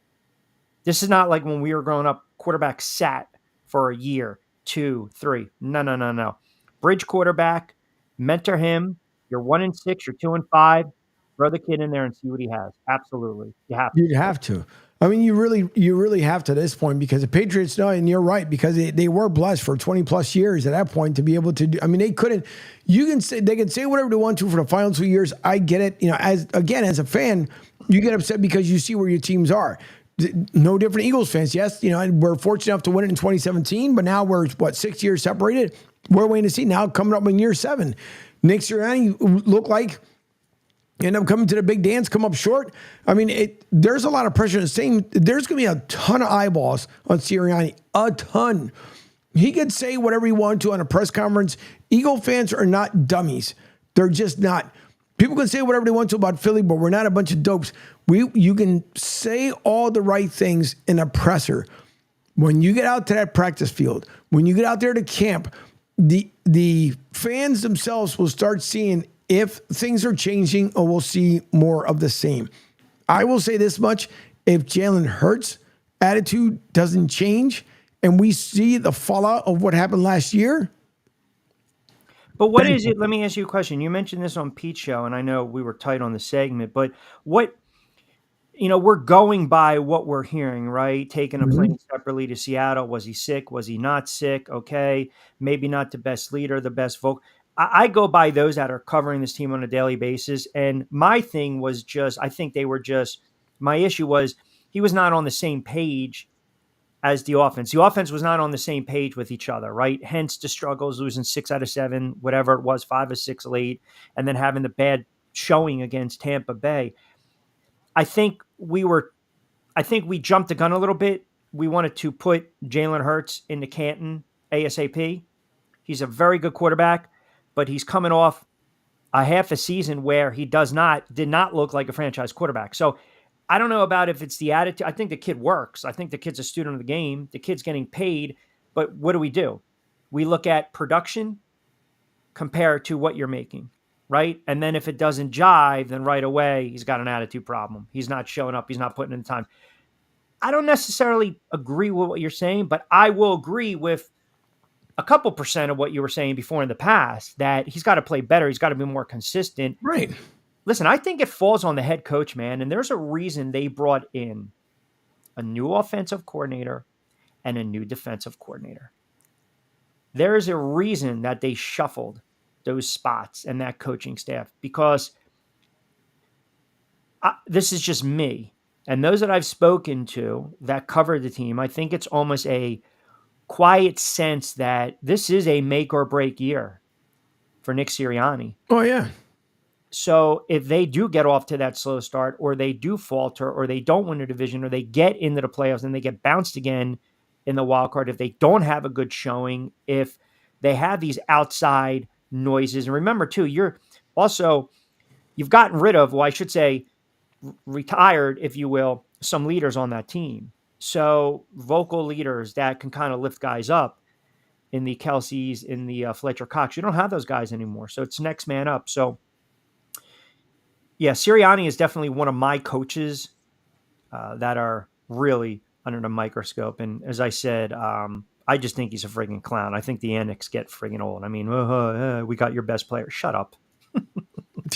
[SPEAKER 3] This is not like when we were growing up, quarterback sat for a year, 2, 3. No. Bridge quarterback, mentor him. You're 1-6, you're 2-5. Throw the kid in there and see what he has. Absolutely. You have to.
[SPEAKER 7] You'd have to. I mean, you really have to at this point because the Patriots know, and you're right, because they were blessed for 20 plus years at that point to be able to do. I mean, they couldn't. They can say whatever they want to for the final 2 years. I get it. As a fan, you get upset because you see where your teams are. No different Eagles fans. Yes, we're fortunate enough to win it in 2017, but now we're 6 years separated. We're waiting to see now coming up in year 7. Nick Sirianni look like end up coming to the big dance, come up short. I mean, there's a lot of pressure. There's going to be a ton of eyeballs on Sirianni, a ton. He could say whatever he wanted to on a press conference. Eagle fans are not dummies. They're just not. People can say whatever they want to about Philly, but we're not a bunch of dopes. You can say all the right things in a presser. When you get out to that practice field, when you get out there to camp, the fans themselves will start seeing if things are changing or we'll see more of the same. I will say this much. If Jalen Hurts' attitude doesn't change and we see the fallout of what happened last year.
[SPEAKER 3] But what is it? Let me ask you a question. You mentioned this on Pete's show, and I know we were tight on the segment, but we're going by what we're hearing, right? Taking a plane separately to Seattle. Was he sick? Was he not sick? Okay. Maybe not the best leader, the best vocal. I go by those that are covering this team on a daily basis. And my thing was my issue was he was not on the same page as the offense. The offense was not on the same page with each other, right? Hence the struggles, losing 6 out of 7, whatever it was, 5 or 6 late, and then having the bad showing against Tampa Bay. I think we jumped the gun a little bit. We wanted to put Jalen Hurts into Canton ASAP. He's a very good quarterback, but he's coming off a half a season where he did not look like a franchise quarterback. So I don't know about if it's the attitude. I think the kid works. I think the kid's a student of the game. The kid's getting paid. But what do? We look at production compared to what you're making, right? And then if it doesn't jive, then right away he's got an attitude problem. He's not showing up. He's not putting in the time. I don't necessarily agree with what you're saying, but I will agree with a couple % of what you were saying before in the past, that he's got to play better. He's got to be more consistent.
[SPEAKER 7] Right.
[SPEAKER 3] Listen, I think it falls on the head coach, man. And there's a reason they brought in a new offensive coordinator and a new defensive coordinator. There is a reason that they shuffled those spots and that coaching staff, because this is just me. And those that I've spoken to that cover the team, I think it's almost a quiet sense that this is a make or break year for Nick Sirianni.
[SPEAKER 7] Oh, yeah.
[SPEAKER 3] So if they do get off to that slow start, or they do falter, or they don't win a division, or they get into the playoffs and they get bounced again in the wild card, if they don't have a good showing, if they have these outside noises. And remember too, you've gotten rid of, well, I should say retired, if you will, some leaders on that team. So vocal leaders that can kind of lift guys up, in the Kelce's, in the Fletcher Cox. You don't have those guys anymore. So it's next man up. So yeah, Sirianni is definitely one of my coaches that are really under the microscope. And as I said, I just think he's a friggin' clown. I think the antics get friggin' old. I mean, we got your best player. Shut up.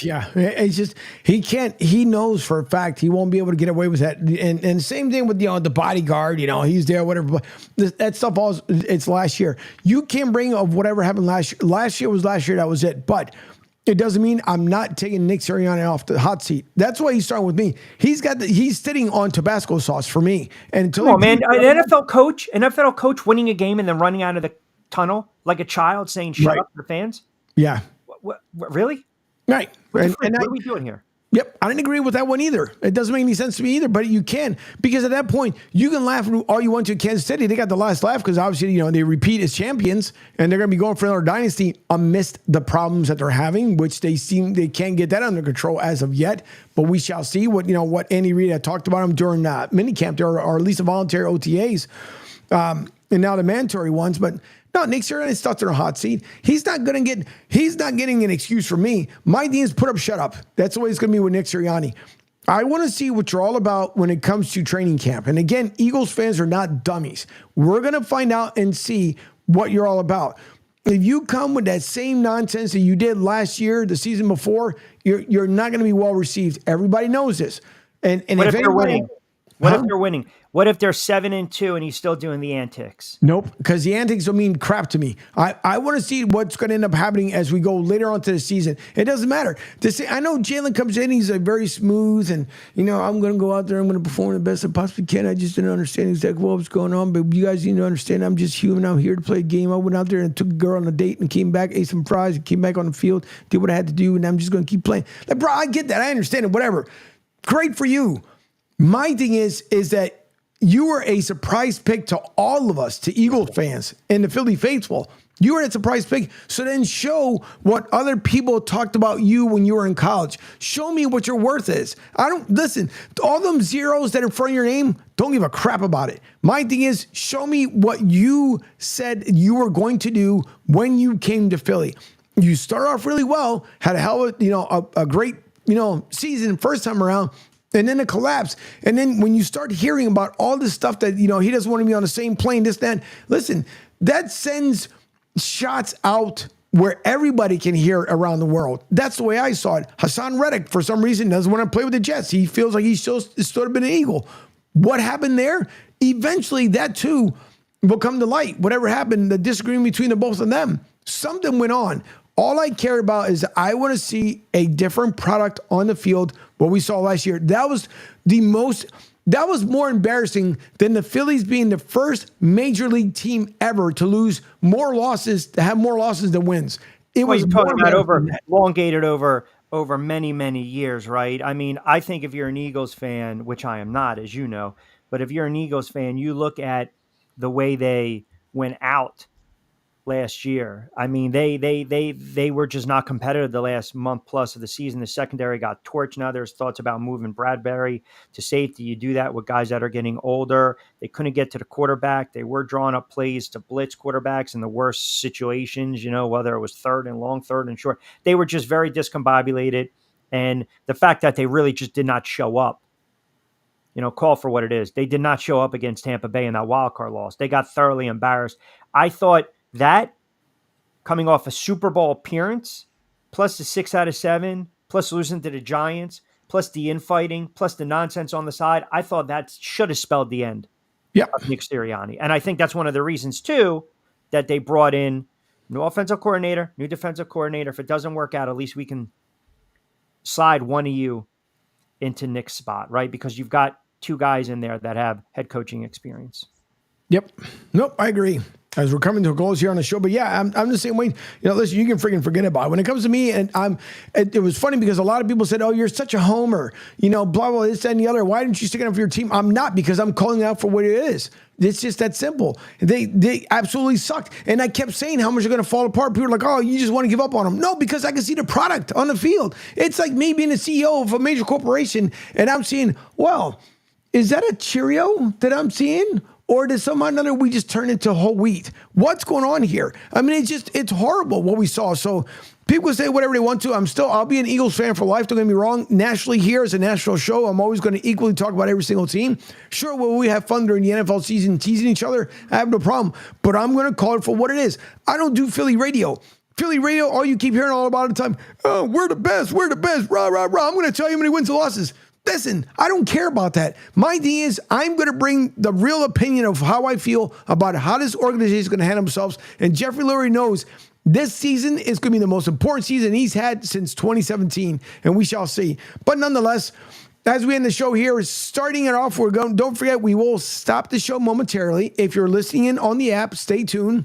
[SPEAKER 7] Yeah, it's just he knows for a fact he won't be able to get away with that. And same thing with the bodyguard, he's there, whatever. That stuff it's last year. You can bring of whatever happened last year. Last year was last year, that was it. But it doesn't mean I'm not taking Nick Sirianni off the hot seat. That's why he's starting with me. He's sitting on Tabasco sauce for me. And until
[SPEAKER 3] an NFL coach winning a game and then running out of the tunnel like a child saying "shut up" to the fans.
[SPEAKER 7] Yeah.
[SPEAKER 3] What really?
[SPEAKER 7] Right.
[SPEAKER 3] What are we doing here?
[SPEAKER 7] Yep. I didn't agree with that one either. It doesn't make any sense to me either, but you can, because at that point you can laugh all you want to Kansas City. They got the last laugh because obviously, they repeat as champions and they're going to be going for another dynasty amidst the problems that they're having, which they can't get that under control as of yet, but we shall see what Andy Reid had talked about him during minicamp, or at least the voluntary OTAs, and now the mandatory ones, but no, Nick Sirianni is stuck in a hot seat. He's not getting an excuse from me. My thing is put up, shut up. That's the way it's going to be with Nick Sirianni. I want to see what you're all about when it comes to training camp. And again, Eagles fans are not dummies. We're going to find out and see what you're all about. If you come with that same nonsense that you did last year, the season before, you're not going to be well received. Everybody knows this. And
[SPEAKER 3] what if they're winning? What if they're winning? What if they're 7-2 and he's still doing the antics?
[SPEAKER 7] Nope, because the antics don't mean crap to me. I want to see what's going to end up happening as we go later on to the season. It doesn't matter. I know Jalen comes in, he's very smooth, and I'm going to go out there, I'm going to perform the best I possibly can. I just didn't understand exactly what was going on, but you guys need to understand I'm just human. I'm here to play a game. I went out there and took a girl on a date and came back, ate some fries, and came back on the field, did what I had to do, and I'm just going to keep playing. Like, bro, I get that. I understand it. Whatever. Great for you. My thing is that you were a surprise pick to all of us, to Eagles fans and the Philly faithful. You were a surprise pick. So then show what other people talked about you when you were in college. Show me what your worth is. Listen, all them zeros that are in front of your name, don't give a crap about it. My thing is, show me what you said you were going to do when you came to Philly. You started off really well, had a hell of a great season first time around. And then a collapse. And then when you start hearing about all this stuff that, he doesn't want to be on the same plane, this, that, listen, that sends shots out where everybody can hear around the world. That's the way I saw it. Hassan Reddick, for some reason, doesn't want to play with the Jets. He feels like he still have been an Eagle. What happened there? Eventually, that too will come to light. Whatever happened, the disagreement between the both of them, something went on. All I care about is I want to see a different product on the field, what we saw last year. That was the most That was more embarrassing than the Phillies being the first major league team ever to lose more losses, to have more losses than wins. It was
[SPEAKER 3] talking about elongated over many, many years, right? I mean, I think if you're an Eagles fan, which I am not, as you know, but if you're an Eagles fan, you look at the way they went out last year. I mean, they were just not competitive the last month plus of the season. The secondary got torched. Now there's thoughts about moving Bradbury to safety. You do that with guys that are getting older. They couldn't get to the quarterback. They were drawing up plays to blitz quarterbacks in the worst situations, whether it was third and long, third and short. They were just very discombobulated. And the fact that they really just did not show up, call for what it is. They did not show up against Tampa Bay in that wild card loss. They got thoroughly embarrassed. I thought that coming off a Super Bowl appearance, plus the 6 out of 7, plus losing to the Giants, plus the infighting, plus the nonsense on the side, I thought that should have spelled the end of Nick Sirianni. And I think that's one of the reasons, too, that they brought in new offensive coordinator, new defensive coordinator. If it doesn't work out, at least we can slide one of you into Nick's spot, right? Because you've got 2 guys in there that have head coaching experience.
[SPEAKER 7] Yep. Nope, I agree. As we're coming to a close here on the show, but yeah, I'm the same way. Listen, you can freaking forget about it. When it comes to me, and it was funny because a lot of people said, "Oh, you're such a homer," blah blah this that, and the other. Why didn't you stick it up for your team? I'm not, because I'm calling it out for what it is. It's just that simple. They absolutely sucked, and I kept saying how much they're going to fall apart. People are like, "Oh, you just want to give up on them." No, because I can see the product on the field. It's like me being a CEO of a major corporation, and I'm seeing, well, is that a Cheerio that I'm seeing? Or does somehow or another we just turn into whole wheat? What's going on here? I mean, it's horrible what we saw. So people say whatever they want to. I'll be an Eagles fan for life. Don't get me wrong. Nationally here as a national show, I'm always going to equally talk about every single team. Sure, will we have fun during the NFL season teasing each other? I have no problem. But I'm going to call it for what it is. I don't do Philly radio. Philly radio, all you keep hearing all about the time, oh, we're the best, rah, rah, rah. I'm going to tell you how many wins and losses. Listen, I don't care about that. My thing is I'm going to bring the real opinion of how I feel about how this organization is going to handle themselves. And Jeffrey Lurie knows this season is going to be the most important season he's had since 2017, and we shall see. But nonetheless, as we end the show here, starting it off, don't forget, we will stop the show momentarily. If you're listening in on the app, stay tuned.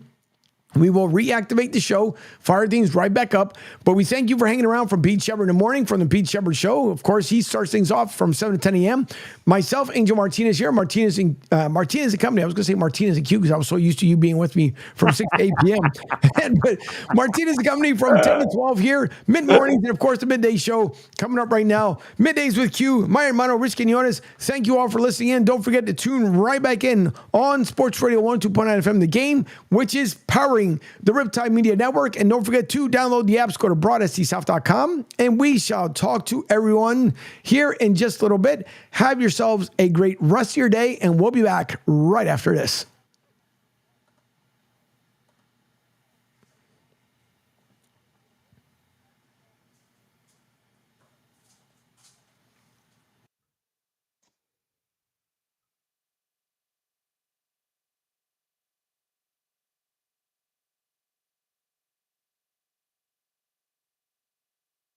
[SPEAKER 7] We will reactivate the show, fire things right back up. But we thank you for hanging around from Pete Sheppard in the morning from the Pete Sheppard Show. Of course, he starts things off from 7 to 10 a.m. Myself, Angel Martinez here. Martinez and Company. I was going to say Martinez and Q because I was so used to you being with me from 6 to 8 p.m. But Martinez and Company from 10 to 12 here. Mid-mornings and, of course, the midday show coming up right now. Middays with Q. My hermano, Rich Quinones. Thank you all for listening in. Don't forget to tune right back in on Sports Radio 102.9 FM The Game, which is powering the Riptide Media Network. And don't forget to download the apps. Go to broadstSouth.com, and we shall talk to everyone here in just a little bit. Have yourselves a great rest of your day, and we'll be back right after this.